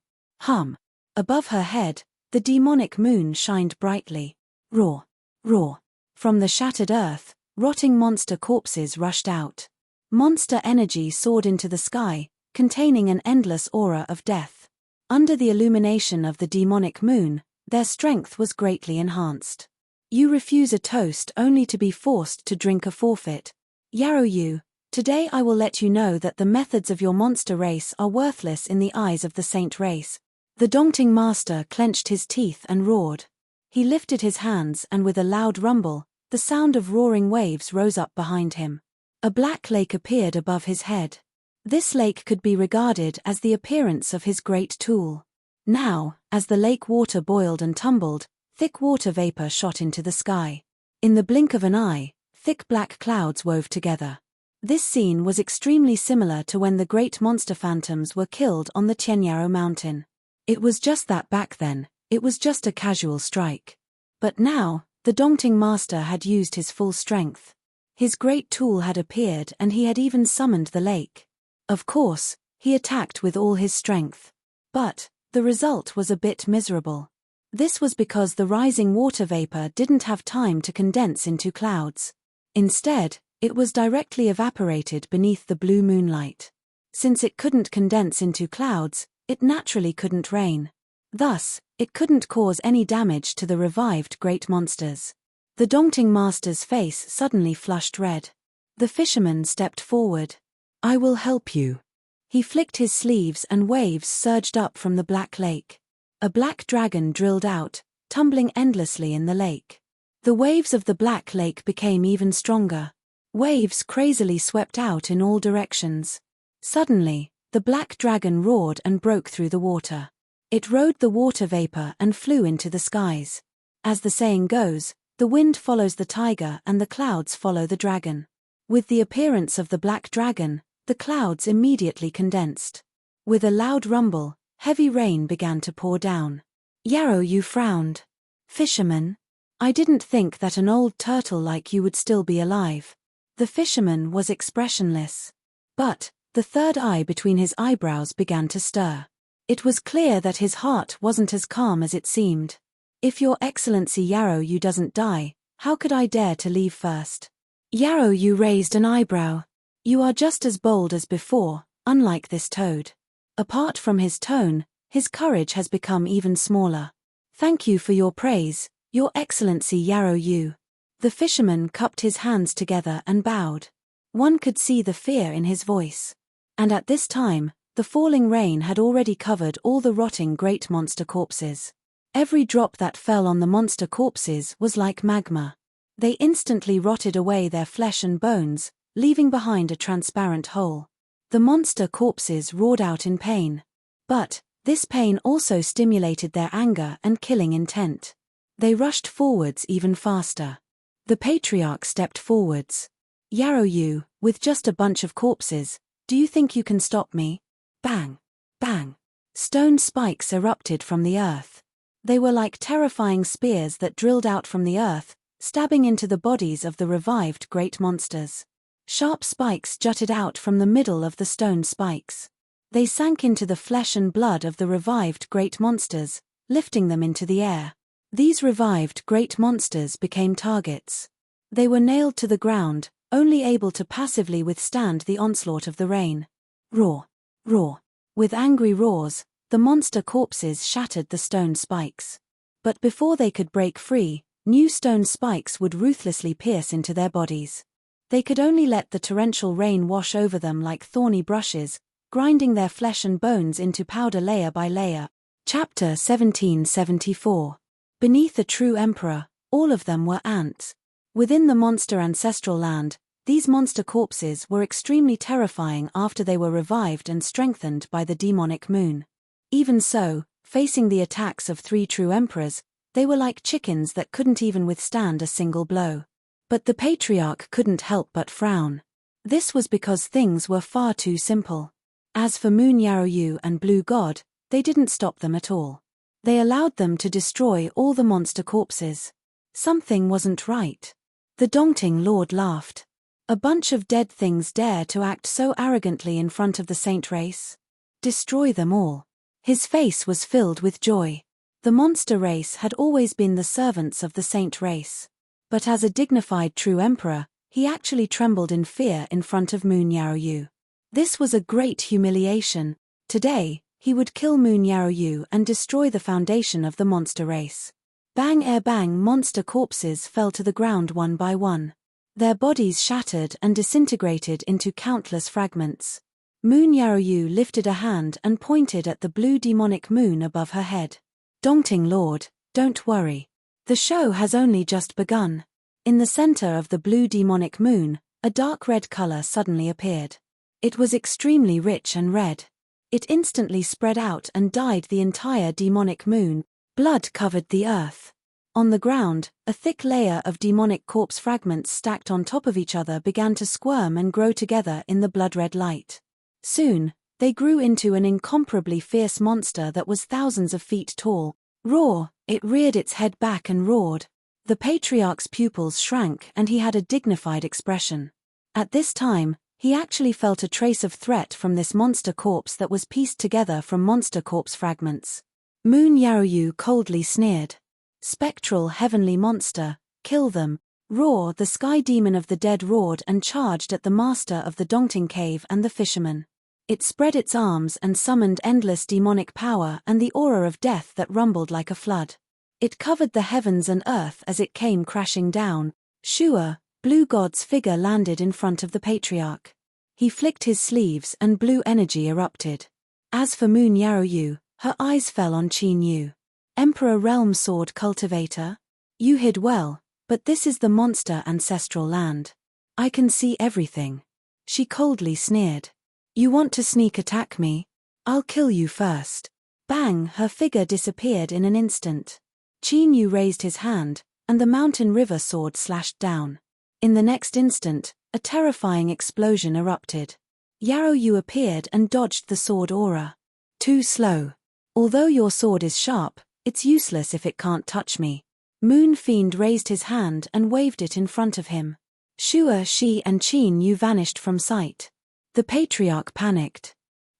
Above her head, the demonic moon shined brightly. Roar! Roar! From the shattered earth, rotting monster corpses rushed out. Monster energy soared into the sky, containing an endless aura of death. Under the illumination of the demonic moon, their strength was greatly enhanced. You refuse a toast only to be forced to drink a forfeit. Yarrow Yu, today I will let you know that the methods of your monster race are worthless in the eyes of the saint race. The Daunting Master clenched his teeth and roared. He lifted his hands and with a loud rumble, the sound of roaring waves rose up behind him. A black lake appeared above his head. This lake could be regarded as the appearance of his great tool. Now, as the lake water boiled and tumbled, thick water vapor shot into the sky. In the blink of an eye, thick black clouds wove together. This scene was extremely similar to when the great monster phantoms were killed on the Tianyarrow mountain. It was just that back then, it was just a casual strike. But now, the Daunting Master had used his full strength. His great tool had appeared and he had even summoned the lake. Of course, he attacked with all his strength. But the result was a bit miserable. This was because the rising water vapor didn't have time to condense into clouds. Instead, it was directly evaporated beneath the blue moonlight. Since it couldn't condense into clouds, it naturally couldn't rain. Thus, it couldn't cause any damage to the revived great monsters. The Daunting Master's face suddenly flushed red. The fisherman stepped forward. "I will help you." He flicked his sleeves and waves surged up from the black lake. A black dragon drilled out, tumbling endlessly in the lake. The waves of the black lake became even stronger. Waves crazily swept out in all directions. Suddenly, the black dragon roared and broke through the water. It rode the water vapor and flew into the skies. As the saying goes, the wind follows the tiger and the clouds follow the dragon. With the appearance of the black dragon, the clouds immediately condensed. With a loud rumble, heavy rain began to pour down. Yarrow Yu frowned. Fisherman? I didn't think that an old turtle like you would still be alive. The fisherman was expressionless. But the third eye between his eyebrows began to stir. It was clear that his heart wasn't as calm as it seemed. If Your Excellency Yarrow Yu doesn't die, how could I dare to leave first? Yarrow Yu raised an eyebrow. You are just as bold as before, unlike this toad. Apart from his tone, his courage has become even smaller. Thank you for your praise, Your Excellency Yarrow Yu. The fisherman cupped his hands together and bowed. One could see the fear in his voice. And at this time, the falling rain had already covered all the rotting great monster corpses. Every drop that fell on the monster corpses was like magma. They instantly rotted away their flesh and bones, leaving behind a transparent hole. The monster corpses roared out in pain. But this pain also stimulated their anger and killing intent. They rushed forwards even faster. The patriarch stepped forwards. Yarrow Yu, with just a bunch of corpses, do you think you can stop me? Bang! Bang! Stone spikes erupted from the earth. They were like terrifying spears that drilled out from the earth, stabbing into the bodies of the revived great monsters. Sharp spikes jutted out from the middle of the stone spikes. They sank into the flesh and blood of the revived great monsters, lifting them into the air. These revived great monsters became targets. They were nailed to the ground, only able to passively withstand the onslaught of the rain. Roar! Roar! With angry roars, the monster corpses shattered the stone spikes. But before they could break free, new stone spikes would ruthlessly pierce into their bodies. They could only let the torrential rain wash over them like thorny brushes, grinding their flesh and bones into powder layer by layer. Chapter 1774. Beneath a true emperor, all of them were ants. Within the monster ancestral land, these monster corpses were extremely terrifying after they were revived and strengthened by the demonic moon. Even so, facing the attacks of 3 true emperors, they were like chickens that couldn't even withstand a single blow. But the patriarch couldn't help but frown. This was because things were far too simple. As for Moon Yarrow Yu and Blue God, they didn't stop them at all. They allowed them to destroy all the monster corpses. Something wasn't right. The Dongting Lord laughed. A bunch of dead things dare to act so arrogantly in front of the saint race? Destroy them all. His face was filled with joy. The monster race had always been the servants of the saint race. But as a dignified true emperor, he actually trembled in fear in front of Moon Yarrow Yu. This was a great humiliation. Today, he would kill Moon Yarrow Yu and destroy the foundation of the monster race. Bang ere bang, monster corpses fell to the ground one by one. Their bodies shattered and disintegrated into countless fragments. Moon Yarrow Yu lifted a hand and pointed at the blue demonic moon above her head. Dongting Lord, don't worry. The show has only just begun. In the center of the blue demonic moon, a dark red color suddenly appeared. It was extremely rich and red. It instantly spread out and dyed the entire demonic moon. Blood covered the earth. On the ground, a thick layer of demonic corpse fragments stacked on top of each other began to squirm and grow together in the blood-red light. Soon, they grew into an incomparably fierce monster that was thousands of feet tall. Roar! It reared its head back and roared. The patriarch's pupils shrank and he had a dignified expression. At this time, he actually felt a trace of threat from this monster corpse that was pieced together from monster corpse fragments. Moon Yarrow Yu coldly sneered. Spectral heavenly monster, kill them. Roar! The sky demon of the dead roared and charged at the master of the Dongting cave and the fisherman. It spread its arms and summoned endless demonic power and the aura of death that rumbled like a flood. It covered the heavens and earth as it came crashing down. Shua, Blue God's figure landed in front of the patriarch. He flicked his sleeves and blue energy erupted. As for Moon Yarrow Yu, her eyes fell on Qin Yu. Emperor Realm Sword Cultivator? You hid well, but this is the monster ancestral land. I can see everything. She coldly sneered. You want to sneak attack me? I'll kill you first. Bang! Her figure disappeared in an instant. Qin Yu raised his hand, and the mountain river sword slashed down. In the next instant, a terrifying explosion erupted. Yarrow Yu appeared and dodged the sword aura. Too slow. Although your sword is sharp, It's useless if it can't touch me. Moon Fiend raised his hand and waved it in front of him. Shua, Shi and Qin Yu vanished from sight. The patriarch panicked.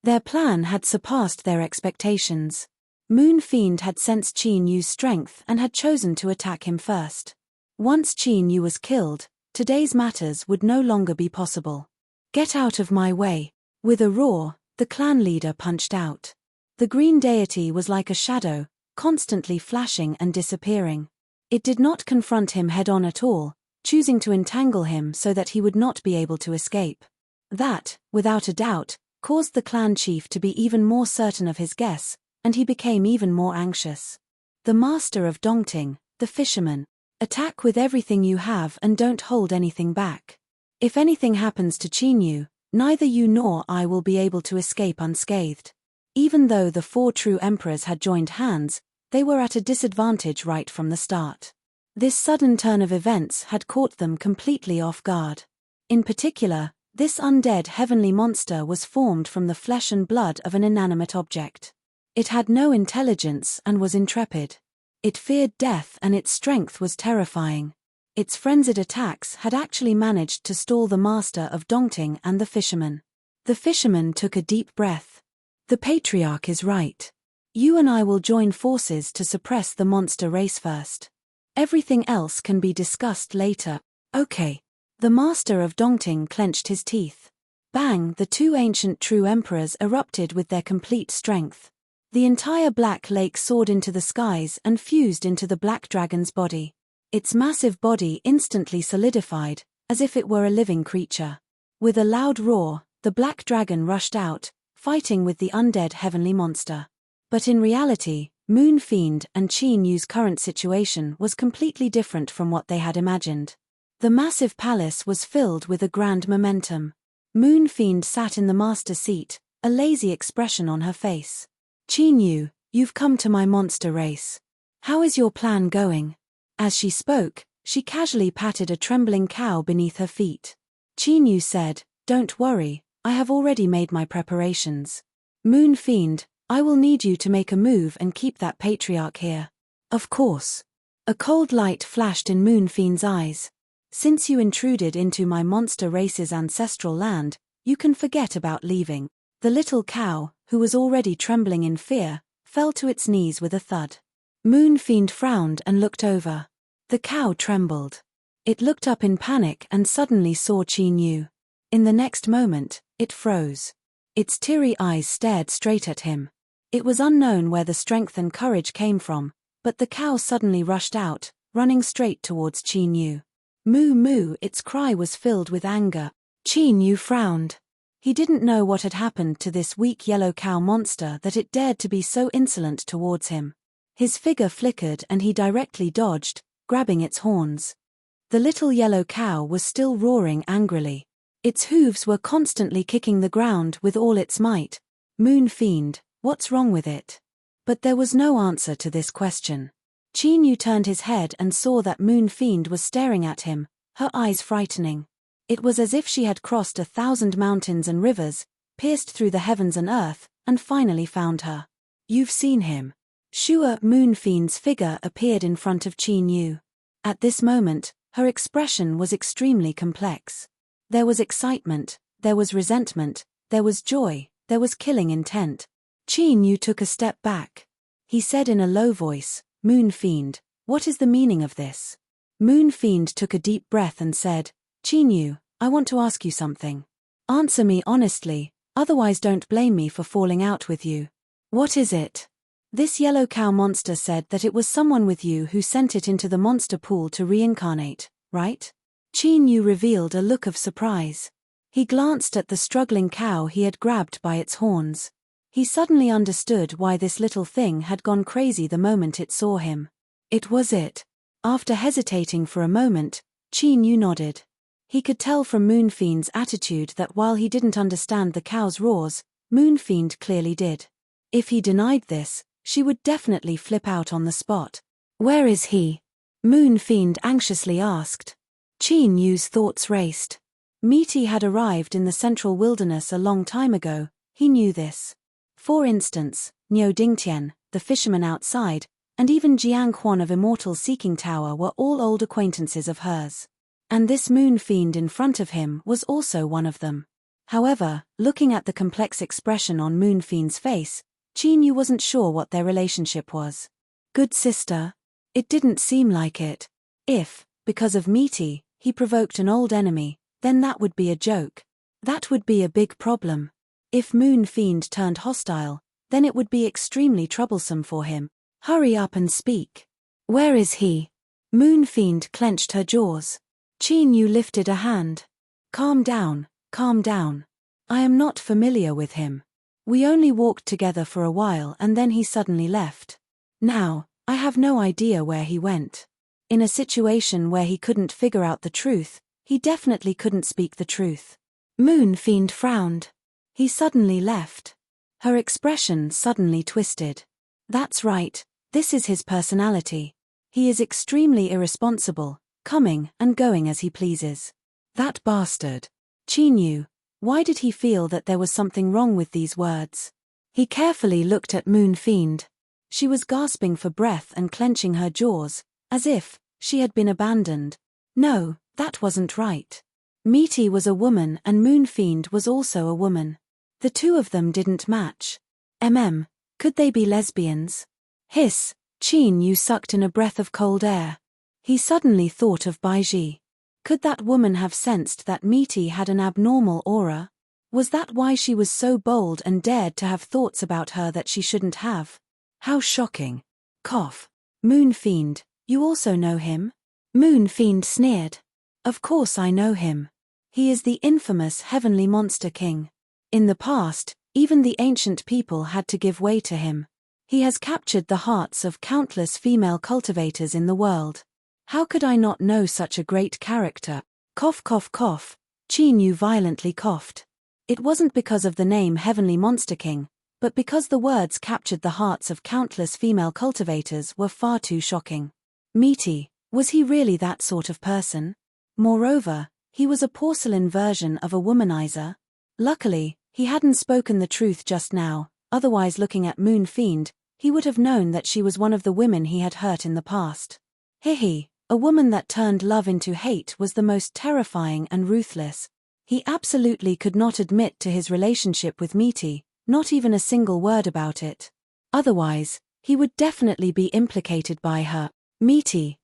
Their plan had surpassed their expectations. Moon Fiend had sensed Qin Yu's strength and had chosen to attack him first. Once Qin Yu was killed, today's matters would no longer be possible. Get out of my way. With a roar, the clan leader punched out. The green deity was like a shadow, constantly flashing and disappearing. It did not confront him head-on at all, choosing to entangle him so that he would not be able to escape. That, without a doubt, caused the clan chief to be even more certain of his guess, and he became even more anxious. The master of Dongting, the fisherman. Attack with everything you have and don't hold anything back. If anything happens to Qin Yu, neither you nor I will be able to escape unscathed. Even though the 4 true emperors had joined hands, they were at a disadvantage right from the start. This sudden turn of events had caught them completely off guard. In particular, this undead heavenly monster was formed from the flesh and blood of an inanimate object. It had no intelligence and was intrepid. It feared death and its strength was terrifying. Its frenzied attacks had actually managed to stall the master of Dongting and the fisherman. The fisherman took a deep breath. The patriarch is right. You and I will join forces to suppress the monster race first. Everything else can be discussed later. Okay. The master of Dongting clenched his teeth. Bang! The 2 ancient true emperors erupted with their complete strength. The entire Black Lake soared into the skies and fused into the Black Dragon's body. Its massive body instantly solidified, as if it were a living creature. With a loud roar, the Black Dragon rushed out, fighting with the undead heavenly monster. But in reality, Moon Fiend and Qin Yu's current situation was completely different from what they had imagined. The massive palace was filled with a grand momentum. Moon Fiend sat in the master seat, a lazy expression on her face. Qin Yu, you've come to my monster race. How is your plan going? As she spoke, she casually patted a trembling cow beneath her feet. Qin Yu said, Don't worry, I have already made my preparations. Moon Fiend, I will need you to make a move and keep that patriarch here. Of course. A cold light flashed in Moon Fiend's eyes. Since you intruded into my monster race's ancestral land, you can forget about leaving. The little cow, who was already trembling in fear, fell to its knees with a thud. Moon Fiend frowned and looked over. The cow trembled. It looked up in panic and suddenly saw Qin Yu. In the next moment, it froze. Its teary eyes stared straight at him. It was unknown where the strength and courage came from, but the cow suddenly rushed out, running straight towards Qin Yu. Moo moo, its cry was filled with anger. Qin Yu frowned. He didn't know what had happened to this weak yellow cow monster that it dared to be so insolent towards him. His figure flickered and he directly dodged, grabbing its horns. The little yellow cow was still roaring angrily. Its hooves were constantly kicking the ground with all its might. Moon Fiend, what's wrong with it? But there was no answer to this question. Qin Yu turned his head and saw that Moon Fiend was staring at him, her eyes frightening. It was as if she had crossed 1,000 mountains and rivers, pierced through the heavens and earth, and finally found her. You've seen him. Shua, Moon Fiend's figure appeared in front of Qin Yu. At this moment, her expression was extremely complex. There was excitement, there was resentment, there was joy, there was killing intent. Qin Yu took a step back. He said in a low voice, Moon Fiend, what is the meaning of this? Moon Fiend took a deep breath and said, Qin Yu, I want to ask you something. Answer me honestly, otherwise don't blame me for falling out with you. What is it? This yellow cow monster said that it was someone with you who sent it into the monster pool to reincarnate, right? Qin Yu revealed a look of surprise. He glanced at the struggling cow he had grabbed by its horns. He suddenly understood why this little thing had gone crazy the moment it saw him. It was it. After hesitating for a moment, Qin Yu nodded. He could tell from Moon Fiend's attitude that while he didn't understand the cow's roars, Moon Fiend clearly did. If he denied this, she would definitely flip out on the spot. Where is he? Moon Fiend anxiously asked. Qin Yu's thoughts raced. Misty had arrived in the central wilderness a long time ago, he knew this. For instance, Niu Dingtian, the fisherman outside, and even Jiang Huan of Immortal Seeking Tower were all old acquaintances of hers. And this moon fiend in front of him was also one of them. However, looking at the complex expression on Moon Fiend's face, Qin Yu wasn't sure what their relationship was. Good sister? It didn't seem like it. If, because of Misty, he provoked an old enemy, then that would be a joke. That would be a big problem. If Moon Fiend turned hostile, then it would be extremely troublesome for him. Hurry up and speak. Where is he? Moon Fiend clenched her jaws. Qin Yu lifted a hand. Calm down, calm down. I am not familiar with him. We only walked together for a while and then he suddenly left. Now, I have no idea where he went. In a situation where he couldn't figure out the truth, he definitely couldn't speak the truth. Moon Fiend frowned. He suddenly left. Her expression suddenly twisted. That's right, this is his personality. He is extremely irresponsible, coming and going as he pleases. That bastard. Qin Yu. Why did he feel that there was something wrong with these words? He carefully looked at Moon Fiend. She was gasping for breath and clenching her jaws, as if she had been abandoned. No, that wasn't right. Misty was a woman and Moon Fiend was also a woman. The two of them didn't match. Could they be lesbians? Hiss, Qin Yu sucked in a breath of cold air. He suddenly thought of Baiji. Could that woman have sensed that Misty had an abnormal aura? Was that why she was so bold and dared to have thoughts about her that she shouldn't have? How shocking. Cough. Moon Fiend, you also know him? Moon Fiend sneered. Of course I know him. He is the infamous Heavenly Monster King. In the past, even the ancient people had to give way to him. He has captured the hearts of countless female cultivators in the world. How could I not know such a great character? Cough cough cough. Qin Yu violently coughed. It wasn't because of the name Heavenly Monster King, but because the words captured the hearts of countless female cultivators were far too shocking. Misty, was he really that sort of person? Moreover, he was a porcelain version of a womanizer. Luckily, he hadn't spoken the truth just now, otherwise looking at Moon Fiend, he would have known that she was one of the women he had hurt in the past. Hihi. A woman that turned love into hate was the most terrifying and ruthless. He absolutely could not admit to his relationship with Misty, not even a single word about it. Otherwise, he would definitely be implicated by her. Misty,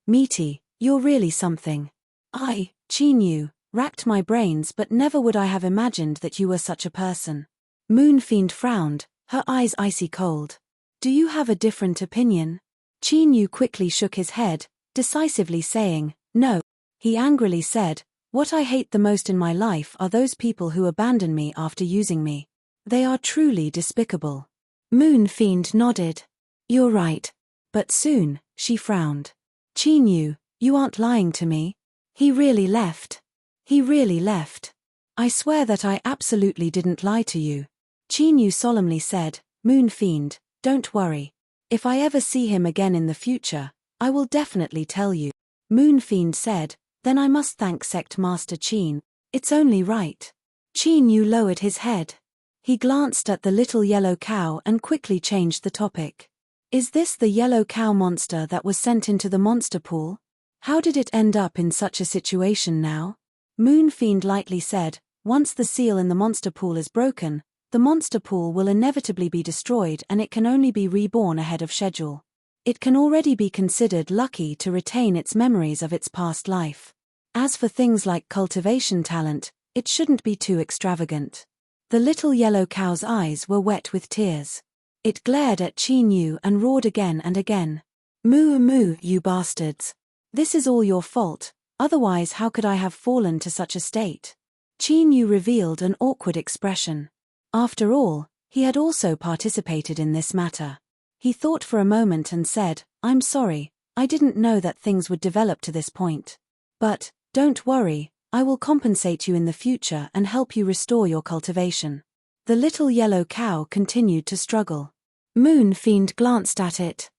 you're really something. I, Qin Yu, racked my brains but never would I have imagined that you were such a person. Moon Fiend frowned, her eyes icy cold. Do you have a different opinion? Qin Yu quickly shook his head, decisively saying, no. He angrily said, what I hate the most in my life are those people who abandon me after using me. They are truly despicable. Moon Fiend nodded. You're right. But soon, she frowned. Qin Yu, you aren't lying to me. He really left. He really left. I swear that I absolutely didn't lie to you. Qin Yu solemnly said, Moon Fiend, don't worry. If I ever see him again in the future, I will definitely tell you. Moon Fiend said, then I must thank Sect Master Qin. It's only right. Qin Yu lowered his head. He glanced at the little yellow cow and quickly changed the topic. Is this the yellow cow monster that was sent into the monster pool? How did it end up in such a situation now? Moon Fiend lightly said, once the seal in the monster pool is broken, the monster pool will inevitably be destroyed and it can only be reborn ahead of schedule. It can already be considered lucky to retain its memories of its past life. As for things like cultivation talent, it shouldn't be too extravagant. The little yellow cow's eyes were wet with tears. It glared at Qin Yu and roared again and again. Moo moo, you bastards. This is all your fault, otherwise how could I have fallen to such a state? Qin Yu revealed an awkward expression. After all, he had also participated in this matter. He thought for a moment and said, I'm sorry, I didn't know that things would develop to this point. But, don't worry, I will compensate you in the future and help you restore your cultivation. The little yellow cow continued to struggle. Moon Fiend glanced at it.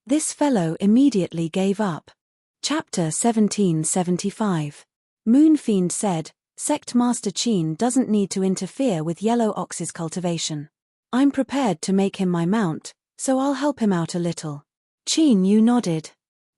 This fellow immediately gave up. Chapter 1775. Moon Fiend said, Sect Master Qin doesn't need to interfere with Yellow Ox's cultivation. I'm prepared to make him my mount, so I'll help him out a little. Qin Yu nodded.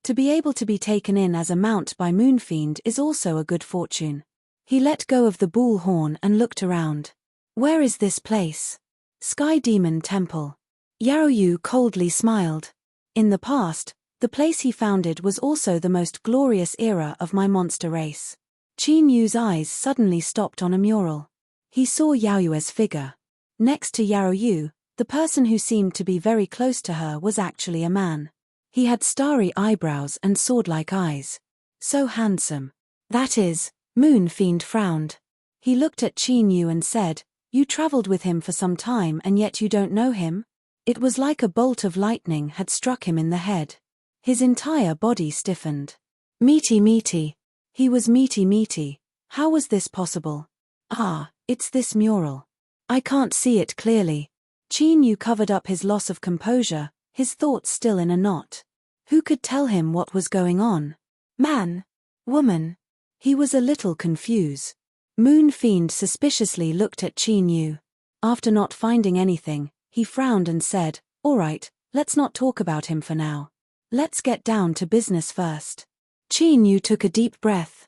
To be able to be taken in as a mount by Moonfiend is also a good fortune. He let go of the bull horn and looked around. Where is this place? Sky Demon Temple. Yaoyu coldly smiled. In the past, the place he founded was also the most glorious era of my monster race. Qin Yu's eyes suddenly stopped on a mural. He saw Yaoyu's figure. Next to Yaoyu, the person who seemed to be very close to her was actually a man. He had starry eyebrows and sword-like eyes. So handsome. That is, Moonfiend frowned. He looked at Qin Yu and said, "You traveled with him for some time and yet you don't know him?" It was like a bolt of lightning had struck him in the head. His entire body stiffened. Meaty. He was meaty. How was this possible? Ah, it's this mural. I can't see it clearly. Qin Yu covered up his loss of composure, his thoughts still in a knot. Who could tell him what was going on? Man? Woman? He was a little confused. Moonfiend suspiciously looked at Qin Yu. After not finding anything, he frowned and said, "All right, let's not talk about him for now. Let's get down to business first." Qin Yu took a deep breath.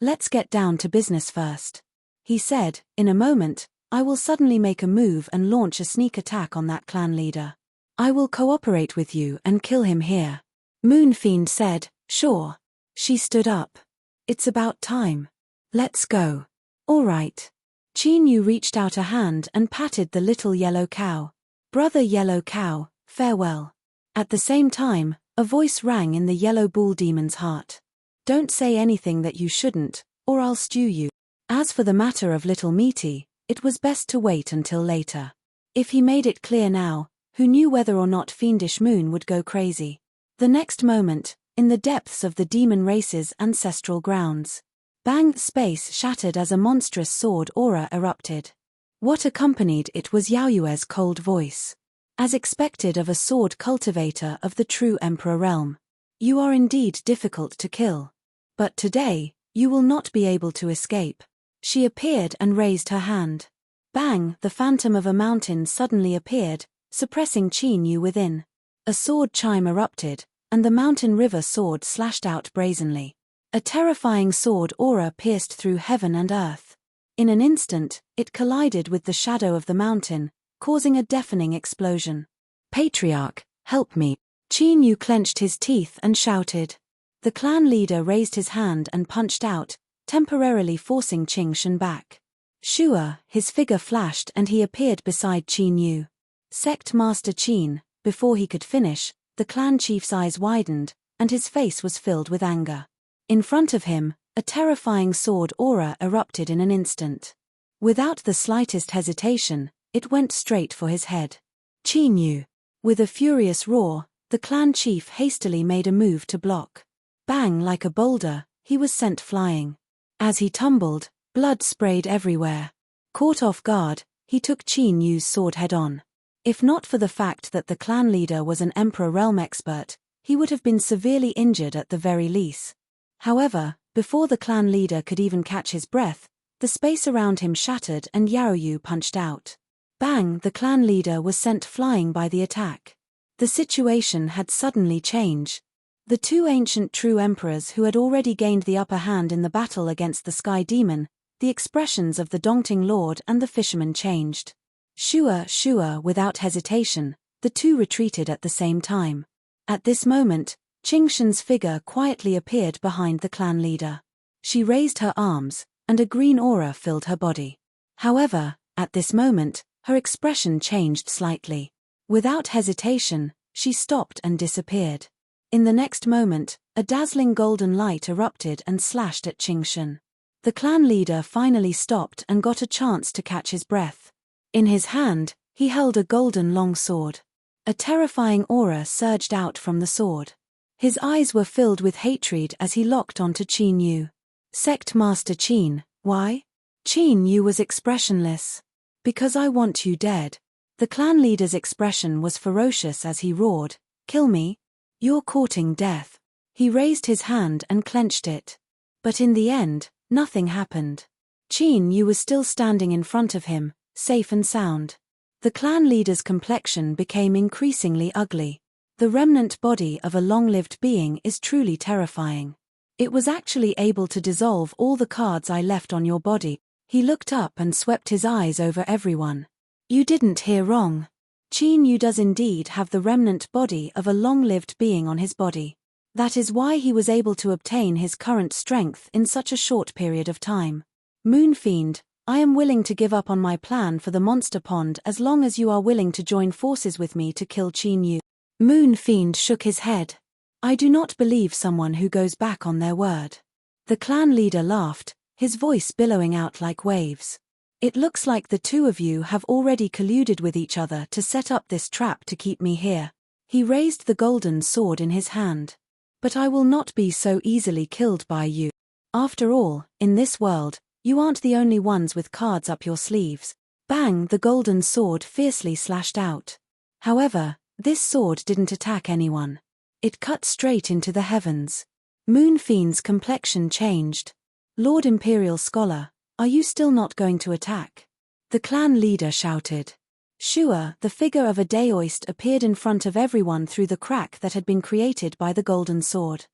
Let's get down to business first. He said, "In a moment, I will suddenly make a move and launch a sneak attack on that clan leader. I will cooperate with you and kill him here." Moonfiend said, "Sure." She stood up. "It's about time. Let's go." "All right." Qin Yu reached out a hand and patted the little yellow cow. "Brother Yellow Cow, farewell." At the same time, a voice rang in the yellow bull demon's heart. "Don't say anything that you shouldn't, or I'll stew you." As for the matter of Little Meaty, it was best to wait until later. If he made it clear now, who knew whether or not Fiendish Moon would go crazy? The next moment, in the depths of the demon race's ancestral grounds, bang! Space shattered as a monstrous sword aura erupted. What accompanied it was Yaoyu's cold voice. As expected of a sword cultivator of the true Emperor realm. "You are indeed difficult to kill. But today, you will not be able to escape." She appeared and raised her hand. Bang! The phantom of a mountain suddenly appeared, suppressing Qin Yu within. A sword chime erupted, and the mountain river sword slashed out brazenly. A terrifying sword aura pierced through heaven and earth. In an instant, it collided with the shadow of the mountain, causing a deafening explosion. "Patriarch, help me." Qin Yu clenched his teeth and shouted. The clan leader raised his hand and punched out, temporarily forcing Qing Shen back. Shua, his figure flashed and he appeared beside Qin Yu. Sect Master Qin. Before he could finish, the clan chief's eyes widened, and his face was filled with anger. In front of him, a terrifying sword aura erupted in an instant. Without the slightest hesitation, it went straight for his head. Qin Yu. With a furious roar, the clan chief hastily made a move to block. Bang! Like a boulder, he was sent flying. As he tumbled, blood sprayed everywhere. Caught off guard, he took Qin Yu's sword head-on. If not for the fact that the clan leader was an Emperor realm expert, he would have been severely injured at the very least. However, before the clan leader could even catch his breath, the space around him shattered and Yaoyu punched out. Bang! The clan leader was sent flying by the attack. The situation had suddenly changed. The two ancient true emperors who had already gained the upper hand in the battle against the Sky Demon, the expressions of the Dongting Lord and the fisherman changed. Shua, without hesitation, the two retreated at the same time. At this moment, Qing Shen's figure quietly appeared behind the clan leader. She raised her arms, and a green aura filled her body. However, at this moment, her expression changed slightly. Without hesitation, she stopped and disappeared. In the next moment, a dazzling golden light erupted and slashed at Qing Shen. The clan leader finally stopped and got a chance to catch his breath. In his hand, he held a golden long sword. A terrifying aura surged out from the sword. His eyes were filled with hatred as he locked onto Qin Yu. Sect Master Qin, why? Qin Yu was expressionless. Because I want you dead. The clan leader's expression was ferocious as he roared, "Kill me? You're courting death." He raised his hand and clenched it. But in the end, nothing happened. Qin Yu was still standing in front of him, safe and sound. The clan leader's complexion became increasingly ugly. The remnant body of a long-lived being is truly terrifying. It was actually able to dissolve all the cards I left on your body. He looked up and swept his eyes over everyone. You didn't hear wrong. Qin Yu does indeed have the remnant body of a long-lived being on his body. That is why he was able to obtain his current strength in such a short period of time. Moon Fiend, I am willing to give up on my plan for the monster pond as long as you are willing to join forces with me to kill Qin Yu. Moon Fiend shook his head. I do not believe someone who goes back on their word. The clan leader laughed, his voice billowing out like waves. It looks like the two of you have already colluded with each other to set up this trap to keep me here. He raised the golden sword in his hand. But I will not be so easily killed by you. After all, in this world, you aren't the only ones with cards up your sleeves. Bang! The golden sword fiercely slashed out. However, this sword didn't attack anyone. It cut straight into the heavens. Moon Fiend's complexion changed. Lord Imperial Scholar, are you still not going to attack? The clan leader shouted. Shua, the figure of a Daoist, appeared in front of everyone through the crack that had been created by the golden sword.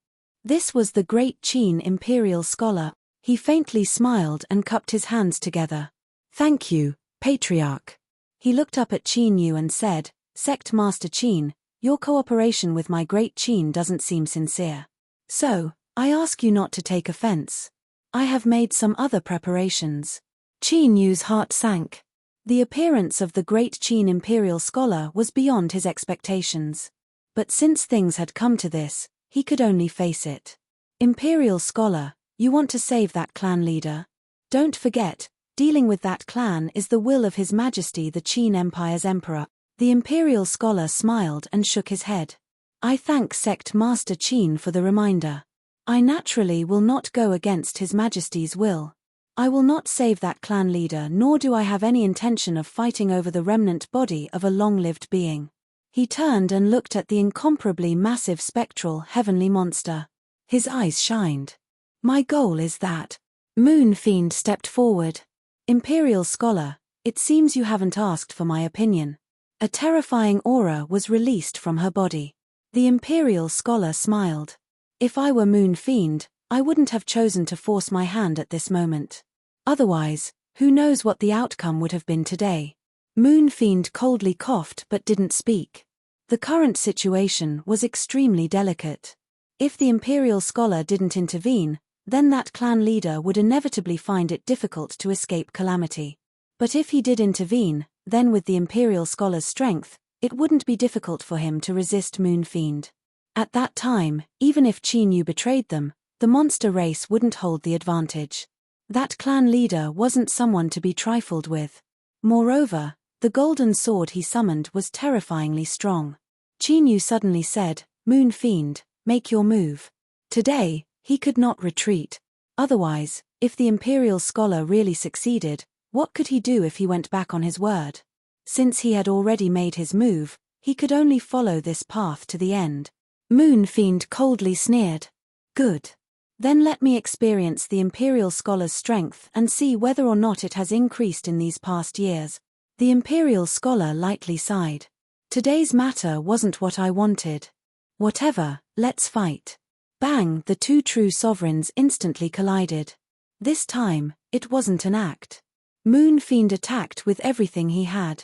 This was the great Qin Imperial Scholar. He faintly smiled and cupped his hands together. Thank you, Patriarch. He looked up at Qin Yu and said, Sect Master Qin, your cooperation with my great Qin doesn't seem sincere. So, I ask you not to take offense. I have made some other preparations. Qin Yu's heart sank. The appearance of the great Qin Imperial Scholar was beyond his expectations. But since things had come to this, he could only face it. Imperial Scholar, you want to save that clan leader? Don't forget, dealing with that clan is the will of His Majesty the Qin Empire's Emperor. The Imperial Scholar smiled and shook his head. I thank Sect Master Qin for the reminder. I naturally will not go against His Majesty's will. I will not save that clan leader, nor do I have any intention of fighting over the remnant body of a long-lived being. He turned and looked at the incomparably massive spectral heavenly monster. His eyes shined. My goal is that. Moon Fiend stepped forward. Imperial Scholar, it seems you haven't asked for my opinion. A terrifying aura was released from her body. The Imperial Scholar smiled. If I were Moon Fiend, I wouldn't have chosen to force my hand at this moment. Otherwise, who knows what the outcome would have been today. Moon Fiend coldly coughed but didn't speak. The current situation was extremely delicate. If the Imperial Scholar didn't intervene, then that clan leader would inevitably find it difficult to escape calamity. But if he did intervene, then with the Imperial Scholar's strength, it wouldn't be difficult for him to resist Moon Fiend. At that time, even if Qin Yu betrayed them, the monster race wouldn't hold the advantage. That clan leader wasn't someone to be trifled with. Moreover, the golden sword he summoned was terrifyingly strong. Qin Yu suddenly said, Moon Fiend, make your move. Today, he could not retreat. Otherwise, if the Imperial Scholar really succeeded, what could he do if he went back on his word? Since he had already made his move, he could only follow this path to the end. Moon Fiend coldly sneered. Good. Then let me experience the Imperial Scholar's strength and see whether or not it has increased in these past years. The Imperial Scholar lightly sighed. Today's matter wasn't what I wanted. Whatever, let's fight. Bang! The two true sovereigns instantly collided. This time, it wasn't an act. Moon Fiend attacked with everything he had.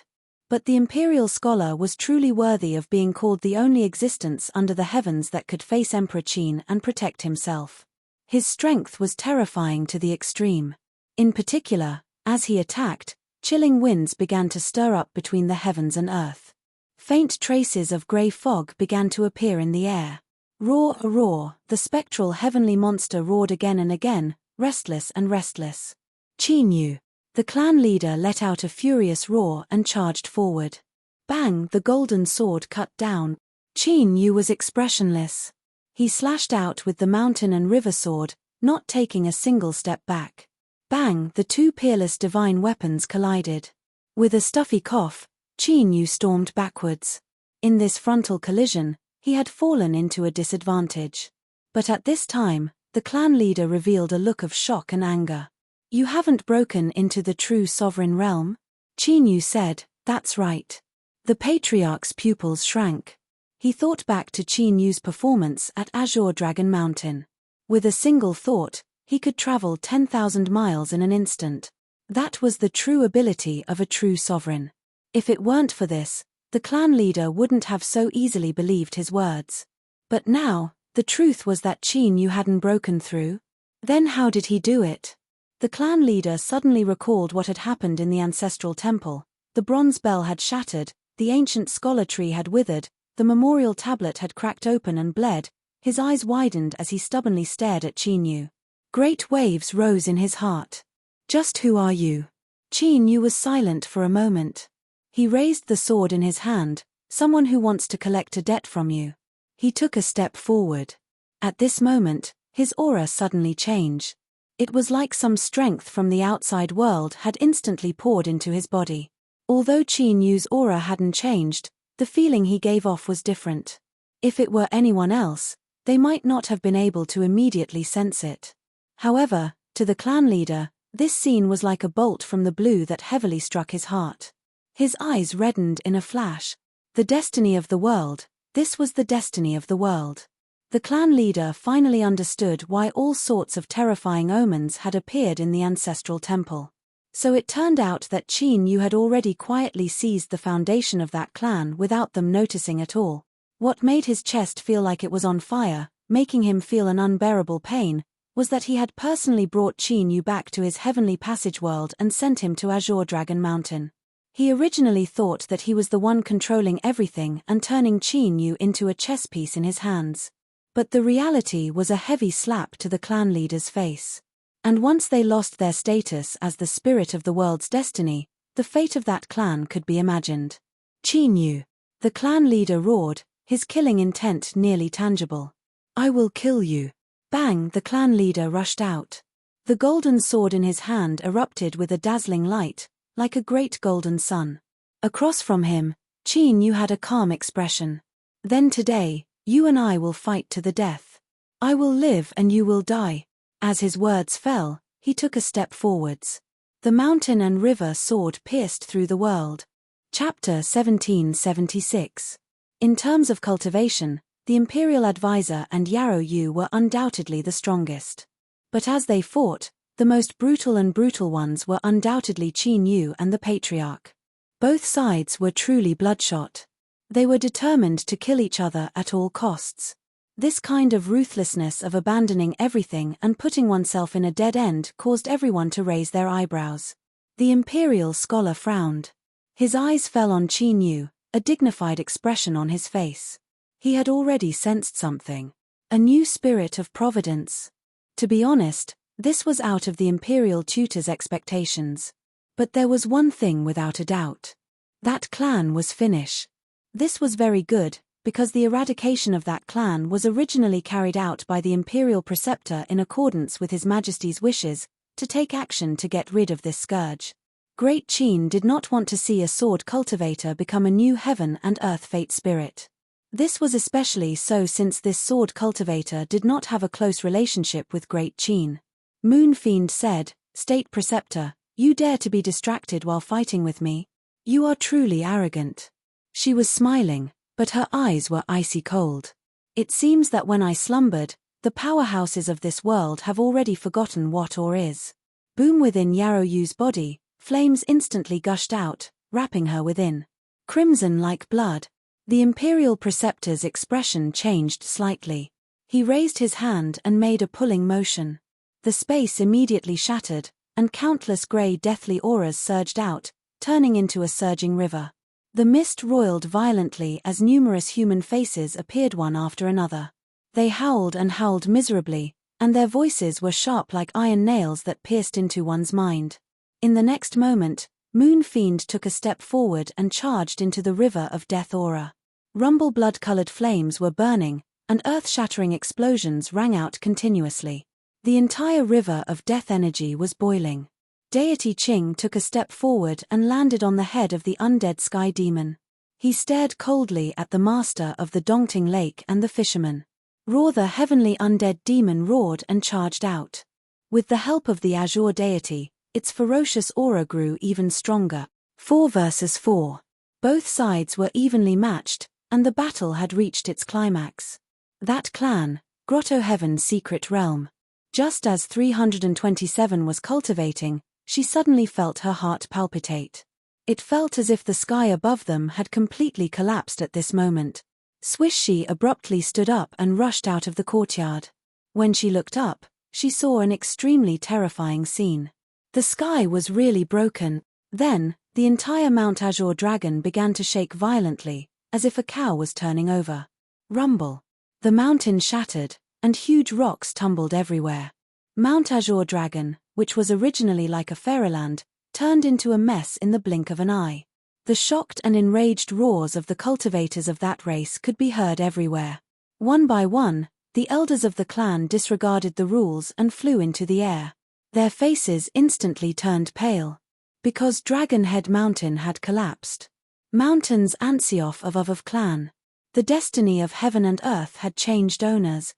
But the Imperial Scholar was truly worthy of being called the only existence under the heavens that could face Emperor Qin and protect himself. His strength was terrifying to the extreme. In particular, as he attacked, chilling winds began to stir up between the heavens and earth. Faint traces of grey fog began to appear in the air. Roar, a roar, the spectral heavenly monster roared again and again, restless and restless. Qin Yu. The clan leader let out a furious roar and charged forward. Bang! The golden sword cut down. Qin Yu was expressionless. He slashed out with the mountain and river sword, not taking a single step back. Bang! The two peerless divine weapons collided. With a stuffy cough, Qin Yu stormed backwards. In this frontal collision, he had fallen into a disadvantage. But at this time, the clan leader revealed a look of shock and anger. You haven't broken into the true sovereign realm? Qin Yu said, that's right. The patriarch's pupils shrank. He thought back to Qin Yu's performance at Azure Dragon Mountain. With a single thought, he could travel 10,000 miles in an instant. That was the true ability of a true sovereign. If it weren't for this, the clan leader wouldn't have so easily believed his words. But now, the truth was that Qin Yu hadn't broken through. Then how did he do it? The clan leader suddenly recalled what had happened in the ancestral temple. The bronze bell had shattered, the ancient scholar tree had withered, the memorial tablet had cracked open and bled. His eyes widened as he stubbornly stared at Qin Yu. Great waves rose in his heart. Just who are you? Qin Yu was silent for a moment. He raised the sword in his hand. Someone who wants to collect a debt from you. He took a step forward. At this moment, his aura suddenly changed. It was like some strength from the outside world had instantly poured into his body. Although Qin Yu's aura hadn't changed, the feeling he gave off was different. If it were anyone else, they might not have been able to immediately sense it. However, to the clan leader, this scene was like a bolt from the blue that heavily struck his heart. His eyes reddened in a flash. The destiny of the world, this was the destiny of the world. The clan leader finally understood why all sorts of terrifying omens had appeared in the ancestral temple. So it turned out that Qin Yu had already quietly seized the foundation of that clan without them noticing at all. What made his chest feel like it was on fire, making him feel an unbearable pain, was that he had personally brought Qin Yu back to his heavenly passage world and sent him to Azure Dragon Mountain. He originally thought that he was the one controlling everything and turning Qin Yu into a chess piece in his hands. But the reality was a heavy slap to the clan leader's face. And once they lost their status as the spirit of the world's destiny, the fate of that clan could be imagined. Qin Yu. The clan leader roared, his killing intent nearly tangible. I will kill you. Bang! The clan leader rushed out. The golden sword in his hand erupted with a dazzling light, like a great golden sun. Across from him, Qin Yu had a calm expression. Then today, you and I will fight to the death. I will live and you will die. As his words fell, he took a step forwards. The mountain and river sword pierced through the world. Chapter 1776. In terms of cultivation, the Imperial Advisor and Yarrow Yu were undoubtedly the strongest. But as they fought, the most brutal ones were undoubtedly Qin Yu and the Patriarch. Both sides were truly bloodshot. They were determined to kill each other at all costs. This kind of ruthlessness of abandoning everything and putting oneself in a dead end caused everyone to raise their eyebrows. The Imperial scholar frowned. His eyes fell on Qin Yu, a dignified expression on his face. He had already sensed something. A new spirit of providence. To be honest, this was out of the Imperial tutor's expectations. But there was one thing without a doubt. That clan was Finnish. This was very good, because the eradication of that clan was originally carried out by the Imperial Preceptor in accordance with His Majesty's wishes, to take action to get rid of this scourge. Great Qin did not want to see a sword cultivator become a new heaven and earth fate spirit. This was especially so since this sword cultivator did not have a close relationship with Great Qin. Moon Fiend said, State Preceptor, you dare to be distracted while fighting with me? You are truly arrogant. She was smiling, but her eyes were icy cold. It seems that when I slumbered, the powerhouses of this world have already forgotten what or is. Boom! Within Yarrow Yu's body, flames instantly gushed out, wrapping her within. Crimson like blood. The Imperial Preceptor's expression changed slightly. He raised his hand and made a pulling motion. The space immediately shattered, and countless grey deathly auras surged out, turning into a surging river. The mist roiled violently as numerous human faces appeared one after another. They howled and howled miserably, and their voices were sharp like iron nails that pierced into one's mind. In the next moment, Moon Fiend took a step forward and charged into the river of death aura. Rumble blood-colored flames were burning, and earth-shattering explosions rang out continuously. The entire river of death energy was boiling. Deity Qing took a step forward and landed on the head of the undead sky demon. He stared coldly at the master of the Dongting Lake and the fisherman. Roar! The heavenly undead demon roared and charged out. With the help of the Azure deity, its ferocious aura grew even stronger. 4 versus 4. Both sides were evenly matched, and the battle had reached its climax. That clan, Grotto Heaven's secret realm. Just as 327 was cultivating, she suddenly felt her heart palpitate. It felt as if the sky above them had completely collapsed at this moment. Swish, she abruptly stood up and rushed out of the courtyard. When she looked up, she saw an extremely terrifying scene. The sky was really broken. Then, the entire Mount Azure dragon began to shake violently, as if a cow was turning over. Rumble. The mountain shattered, and huge rocks tumbled everywhere. Mount Azure dragon, which was originally like a fairyland, turned into a mess in the blink of an eye. The shocked and enraged roars of the cultivators of that race could be heard everywhere. One by one, the elders of the clan disregarded the rules and flew into the air. Their faces instantly turned pale. Because Dragon Head Mountain had collapsed. Mountain's Antioch of clan. The destiny of heaven and earth had changed owners.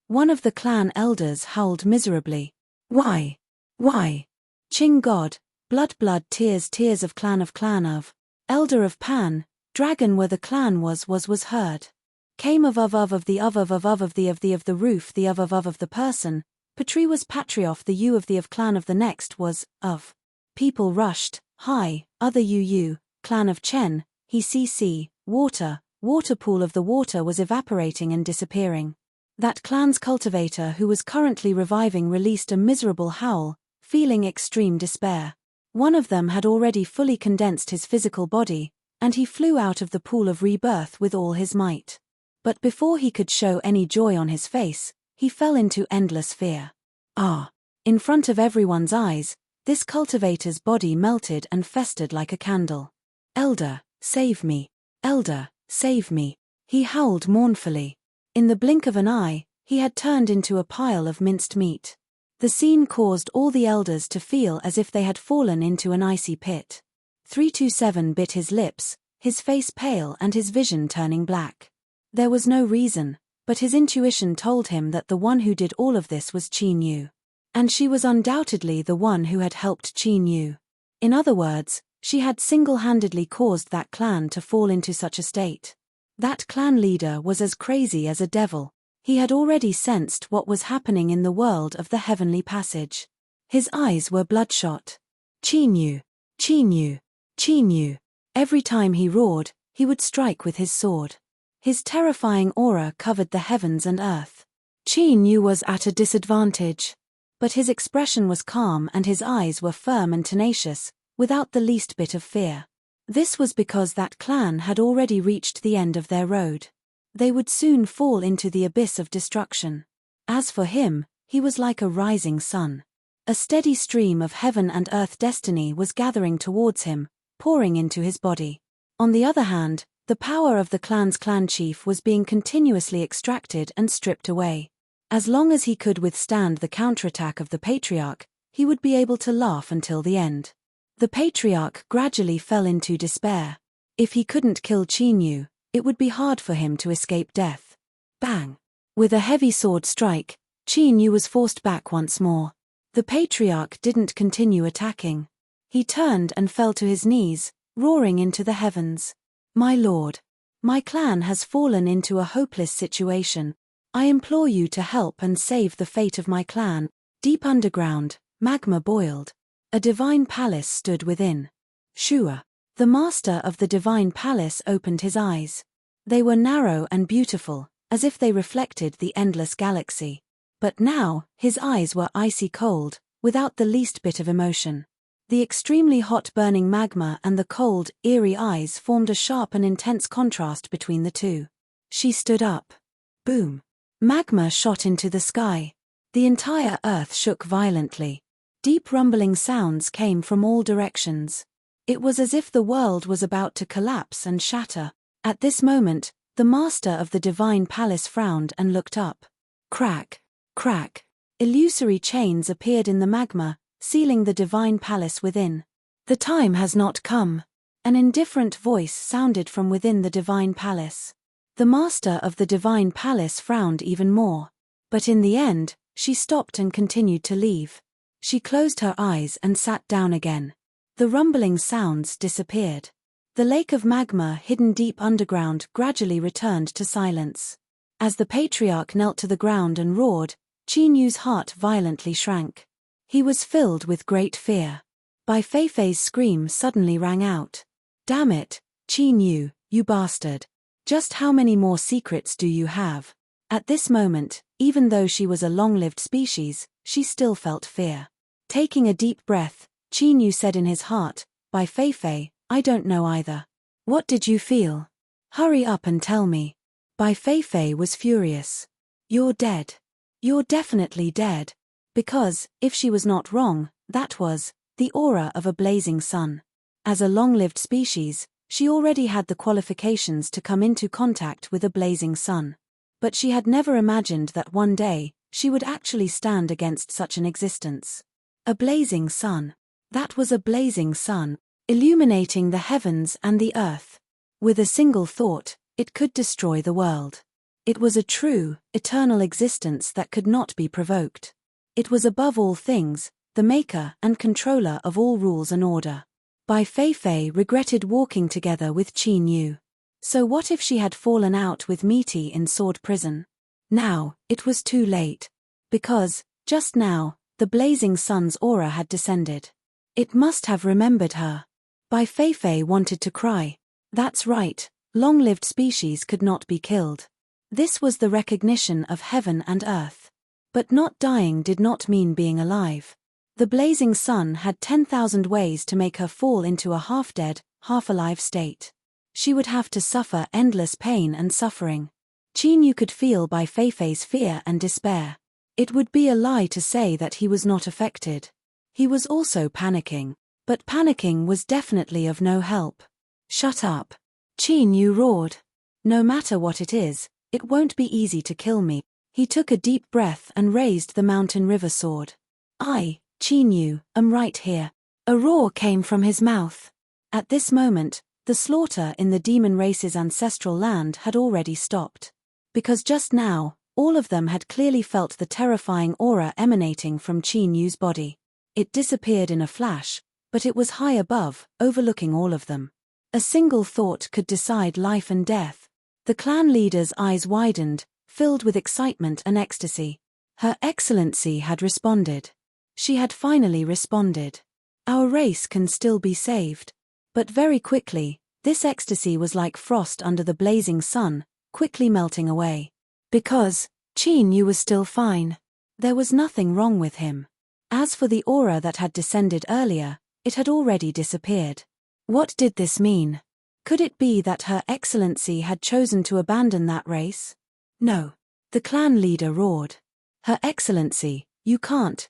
One of the clan elders howled miserably. Why? Why? Ching God, blood tears of clan of. Elder of Pan, dragon where the clan was heard. Came of the roof the of the person, Patri was patrioff the u of the of clan of the next was, of. People rushed, hi, other clan of Chen, he cc, water pool of the water was evaporating and disappearing. That clan's cultivator who was currently reviving released a miserable howl, feeling extreme despair. One of them had already fully condensed his physical body, and he flew out of the pool of rebirth with all his might. But before he could show any joy on his face, he fell into endless fear. In front of everyone's eyes, this cultivator's body melted and festered like a candle. Elder, save me. Elder, save me. He howled mournfully. In the blink of an eye, he had turned into a pile of minced meat. The scene caused all the elders to feel as if they had fallen into an icy pit. 327 bit his lips, his face pale and his vision turning black. There was no reason, but his intuition told him that the one who did all of this was Qin Yu. And she was undoubtedly the one who had helped Qin Yu. In other words, she had single-handedly caused that clan to fall into such a state. That clan leader was as crazy as a devil. He had already sensed what was happening in the world of the heavenly passage. His eyes were bloodshot. Qin Yu, Qin Yu, Qin Yu. Every time he roared, he would strike with his sword. His terrifying aura covered the heavens and earth. Qin Yu was at a disadvantage. But his expression was calm and his eyes were firm and tenacious, without the least bit of fear. This was because that clan had already reached the end of their road. They would soon fall into the abyss of destruction. As for him, he was like a rising sun. A steady stream of heaven and earth destiny was gathering towards him, pouring into his body. On the other hand, the power of the clan's clan chief was being continuously extracted and stripped away. As long as he could withstand the counterattack of the patriarch, he would be able to laugh until the end. The patriarch gradually fell into despair. If he couldn't kill Qin Yu, it would be hard for him to escape death. Bang! With a heavy sword strike, Qin Yu was forced back once more. The patriarch didn't continue attacking. He turned and fell to his knees, roaring into the heavens. My lord, my clan has fallen into a hopeless situation. I implore you to help and save the fate of my clan. Deep underground, magma boiled. A divine palace stood within. Shua, the master of the divine palace, opened his eyes. They were narrow and beautiful, as if they reflected the endless galaxy. But now, his eyes were icy cold, without the least bit of emotion. The extremely hot burning magma and the cold, eerie eyes formed a sharp and intense contrast between the two. She stood up. Boom! Magma shot into the sky. The entire earth shook violently. Deep rumbling sounds came from all directions. It was as if the world was about to collapse and shatter. At this moment, the master of the divine palace frowned and looked up. Crack, crack. Illusory chains appeared in the magma, sealing the divine palace within. The time has not come. An indifferent voice sounded from within the divine palace. The master of the divine palace frowned even more. But in the end, she stopped and continued to leave. She closed her eyes and sat down again. The rumbling sounds disappeared. The lake of magma hidden deep underground gradually returned to silence. As the patriarch knelt to the ground and roared, Qin Yu's heart violently shrank. He was filled with great fear. Bai Feifei's scream suddenly rang out. "Damn it, Qin Yu, you bastard. Just how many more secrets do you have?" At this moment, even though she was a long-lived species, she still felt fear. Taking a deep breath, Qin Yu said in his heart, "Bai Feifei, I don't know either. What did you feel? Hurry up and tell me." Bai Feifei was furious. "You're dead. You're definitely dead." Because, if she was not wrong, that was the aura of a blazing sun. As a long-lived species, she already had the qualifications to come into contact with a blazing sun. But she had never imagined that one day, she would actually stand against such an existence. A blazing sun. That was a blazing sun, illuminating the heavens and the earth. With a single thought, it could destroy the world. It was a true, eternal existence that could not be provoked. It was above all things, the maker and controller of all rules and order. Bai Feifei regretted walking together with Qin Yu. So what if she had fallen out with Misty in Sword Prison? Now, it was too late. Because, just now, the blazing sun's aura had descended. It must have remembered her. Bai Feifei wanted to cry. That's right, long-lived species could not be killed. This was the recognition of heaven and earth. But not dying did not mean being alive. The blazing sun had 10,000 ways to make her fall into a half-dead, half-alive state. She would have to suffer endless pain and suffering. Qin Yu could feel Bai Feifei's fear and despair. It would be a lie to say that he was not affected. He was also panicking. But panicking was definitely of no help. "Shut up." Qin Yu roared. "No matter what it is, it won't be easy to kill me." He took a deep breath and raised the mountain river sword. "I, Qin Yu, am right here." A roar came from his mouth. At this moment, the slaughter in the demon race's ancestral land had already stopped. Because just now, all of them had clearly felt the terrifying aura emanating from Qin Yu's body. It disappeared in a flash, but it was high above, overlooking all of them. A single thought could decide life and death. The clan leader's eyes widened, filled with excitement and ecstasy. Her Excellency had responded. She had finally responded. Our race can still be saved. But very quickly, this ecstasy was like frost under the blazing sun, quickly melting away. Because Qin Yu was still fine. There was nothing wrong with him. As for the aura that had descended earlier, it had already disappeared. What did this mean? Could it be that Her Excellency had chosen to abandon that race? No. The clan leader roared. "Her Excellency, you can't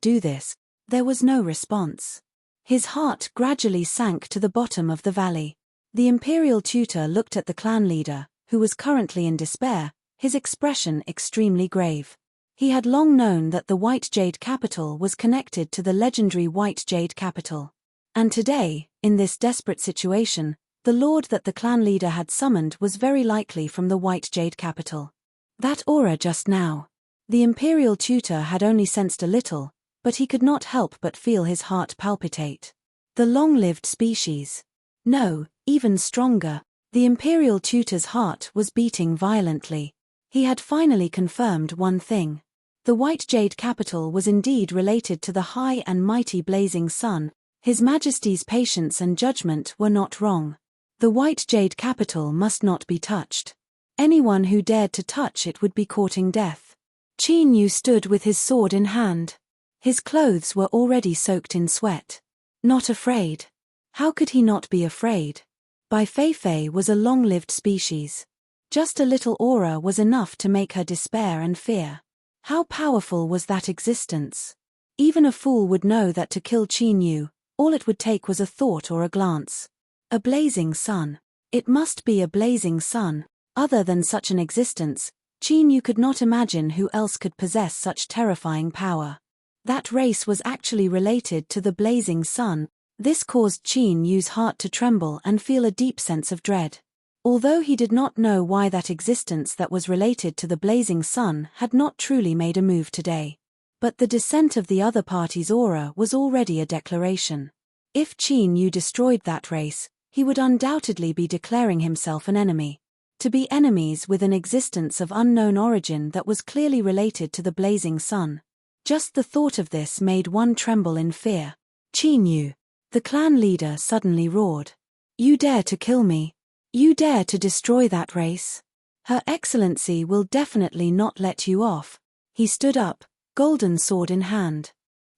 do this." There was no response. His heart gradually sank to the bottom of the valley. The imperial tutor looked at the clan leader, who was currently in despair, his expression extremely grave. He had long known that the White Jade Capital was connected to the legendary White Jade Capital. And today, in this desperate situation, the lord that the clan leader had summoned was very likely from the White Jade Capital. That aura just now. The imperial tutor had only sensed a little, but he could not help but feel his heart palpitate. The long-lived species. No, even stronger. The imperial tutor's heart was beating violently. He had finally confirmed one thing. The White Jade Capital was indeed related to the high and mighty blazing sun. His Majesty's patience and judgment were not wrong. The White Jade Capital must not be touched. Anyone who dared to touch it would be courting death. Qin Yu stood with his sword in hand. His clothes were already soaked in sweat. Not afraid. How could he not be afraid? Bai Feifei was a long-lived species. Just a little aura was enough to make her despair and fear. How powerful was that existence? Even a fool would know that to kill Qin Yu, all it would take was a thought or a glance. A blazing sun. It must be a blazing sun. Other than such an existence, Qin Yu could not imagine who else could possess such terrifying power. That race was actually related to the blazing sun. This caused Qin Yu's heart to tremble and feel a deep sense of dread. Although he did not know why that existence that was related to the blazing sun had not truly made a move today. But the descent of the other party's aura was already a declaration. If Qin Yu destroyed that race, he would undoubtedly be declaring himself an enemy. To be enemies with an existence of unknown origin that was clearly related to the blazing sun. Just the thought of this made one tremble in fear. Qin Yu, the clan leader, suddenly roared. You dare to kill me? You dare to destroy that race? Her Excellency will definitely not let you off. He stood up, golden sword in hand.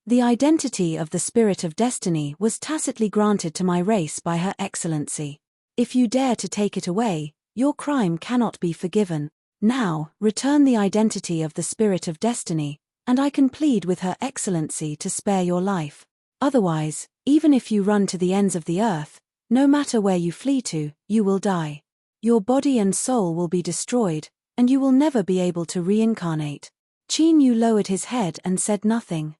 The identity of the spirit of destiny was tacitly granted to my race by Her Excellency. If you dare to take it away, your crime cannot be forgiven. Now, return the identity of the spirit of destiny, and I can plead with Her Excellency to spare your life. Otherwise, even if you run to the ends of the earth, no matter where you flee to, you will die. Your body and soul will be destroyed, and you will never be able to reincarnate. Qin Yu lowered his head and said nothing.